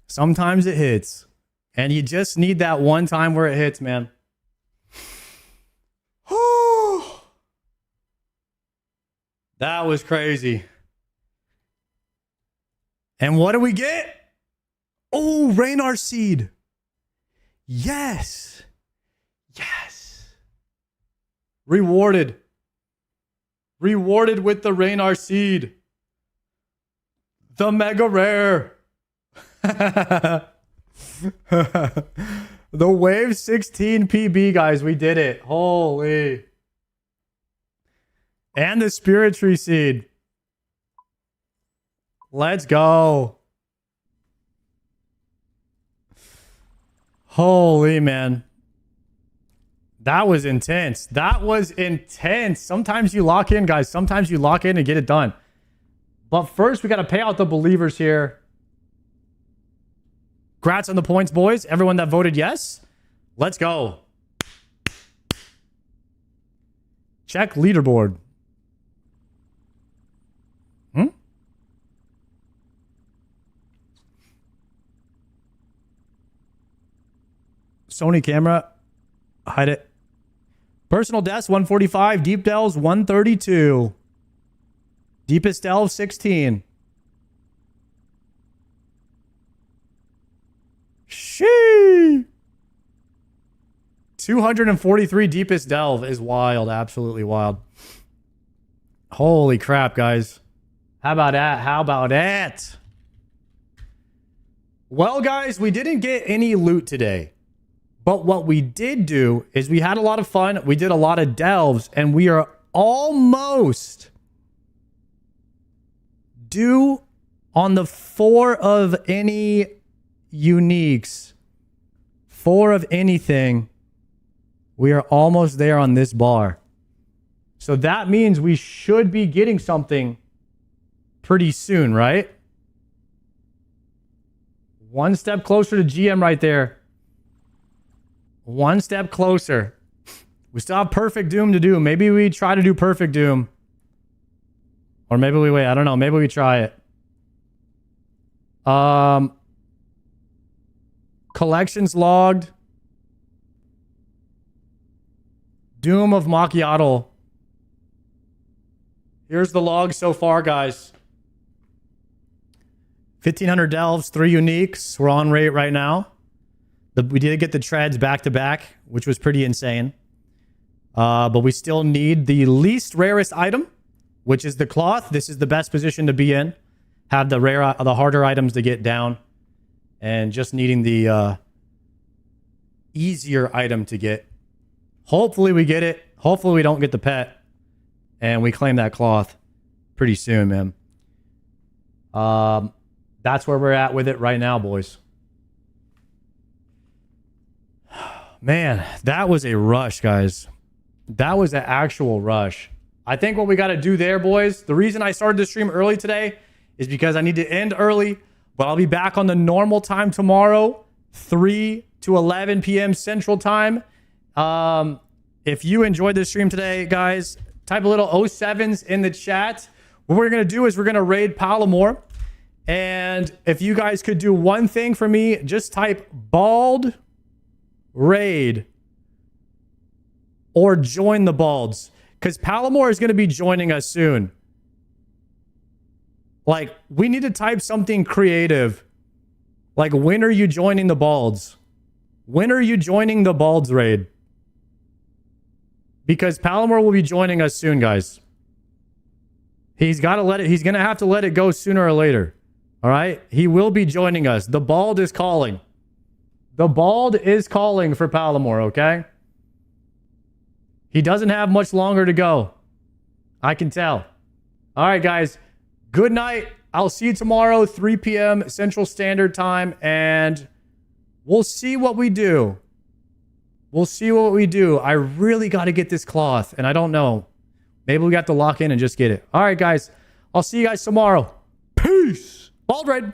[SPEAKER 1] sometimes it hits. And you just need that one time where it hits, man. That was crazy. And what do we get? Oh, Raynar seed. Yes. Yes. Rewarded. Rewarded with the Raynar seed. The mega rare. The Wave 16 PB, guys. We did it. Holy. And the Spirit Tree seed. Let's go. Holy man. That was intense. That was intense. Sometimes you lock in, guys. Sometimes you lock in and get it done. But first, we got to pay out the believers here. Congrats on the points, boys. Everyone that voted yes. Let's go. Check leaderboard. Sony camera. Hide it. Personal deaths 145. Deep delves 132. Deepest delve 16. Shee. 243 deepest delve is wild. Absolutely wild. Holy crap, guys. How about that? How about that? Well, guys, we didn't get any loot today. But what we did do is we had a lot of fun. We did a lot of delves, and we are almost due on the 4 of any uniques. 4 of anything. We are almost there on this bar. So that means we should be getting something pretty soon, right? One step closer to GM right there. One step closer. We still have Perfect Doom to do. Maybe we try to do Perfect Doom. Or maybe we wait. I don't know. Maybe we try it. Collections logged. Doom of Macchiato. Here's the log so far, guys. 1,500 delves, 3 uniques. We're on rate right now. We did get the treads back to back, which was pretty insane. But we still need the least rarest item, which is the cloth. This is the best position to be in. Have the harder items to get down. And just needing the easier item to get. Hopefully we get it. Hopefully we don't get the pet. And we claim that cloth pretty soon, man. That's where we're at with it right now, boys. Man, that was a rush, guys. That was an actual rush. I think what we got to do there, boys, the reason I started the stream early today is because I need to end early, but I'll be back on the normal time tomorrow, 3 to 11 p.m. Central Time. If you enjoyed this stream today, guys, type a little 07s in the chat. What we're going to do is we're going to raid Palomore. And if you guys could do one thing for me, just type bald raid or join the balds, because Palomore is going to be joining us soon. Like, we need to type something creative, like, when are you joining the balds? When are you joining the balds raid? Because Palomore will be joining us soon, guys. He's got to he's going to have to let it go sooner or later. All right, he will be joining us. The bald is calling. The bald is calling for Palomore, okay? He doesn't have much longer to go. I can tell. All right, guys. Good night. I'll see you tomorrow, 3 p.m. Central Standard Time, and we'll see what we do. We'll see what we do. I really got to get this cloth, and I don't know. Maybe we got to lock in and just get it. All right, guys. I'll see you guys tomorrow. Peace. Bald Red.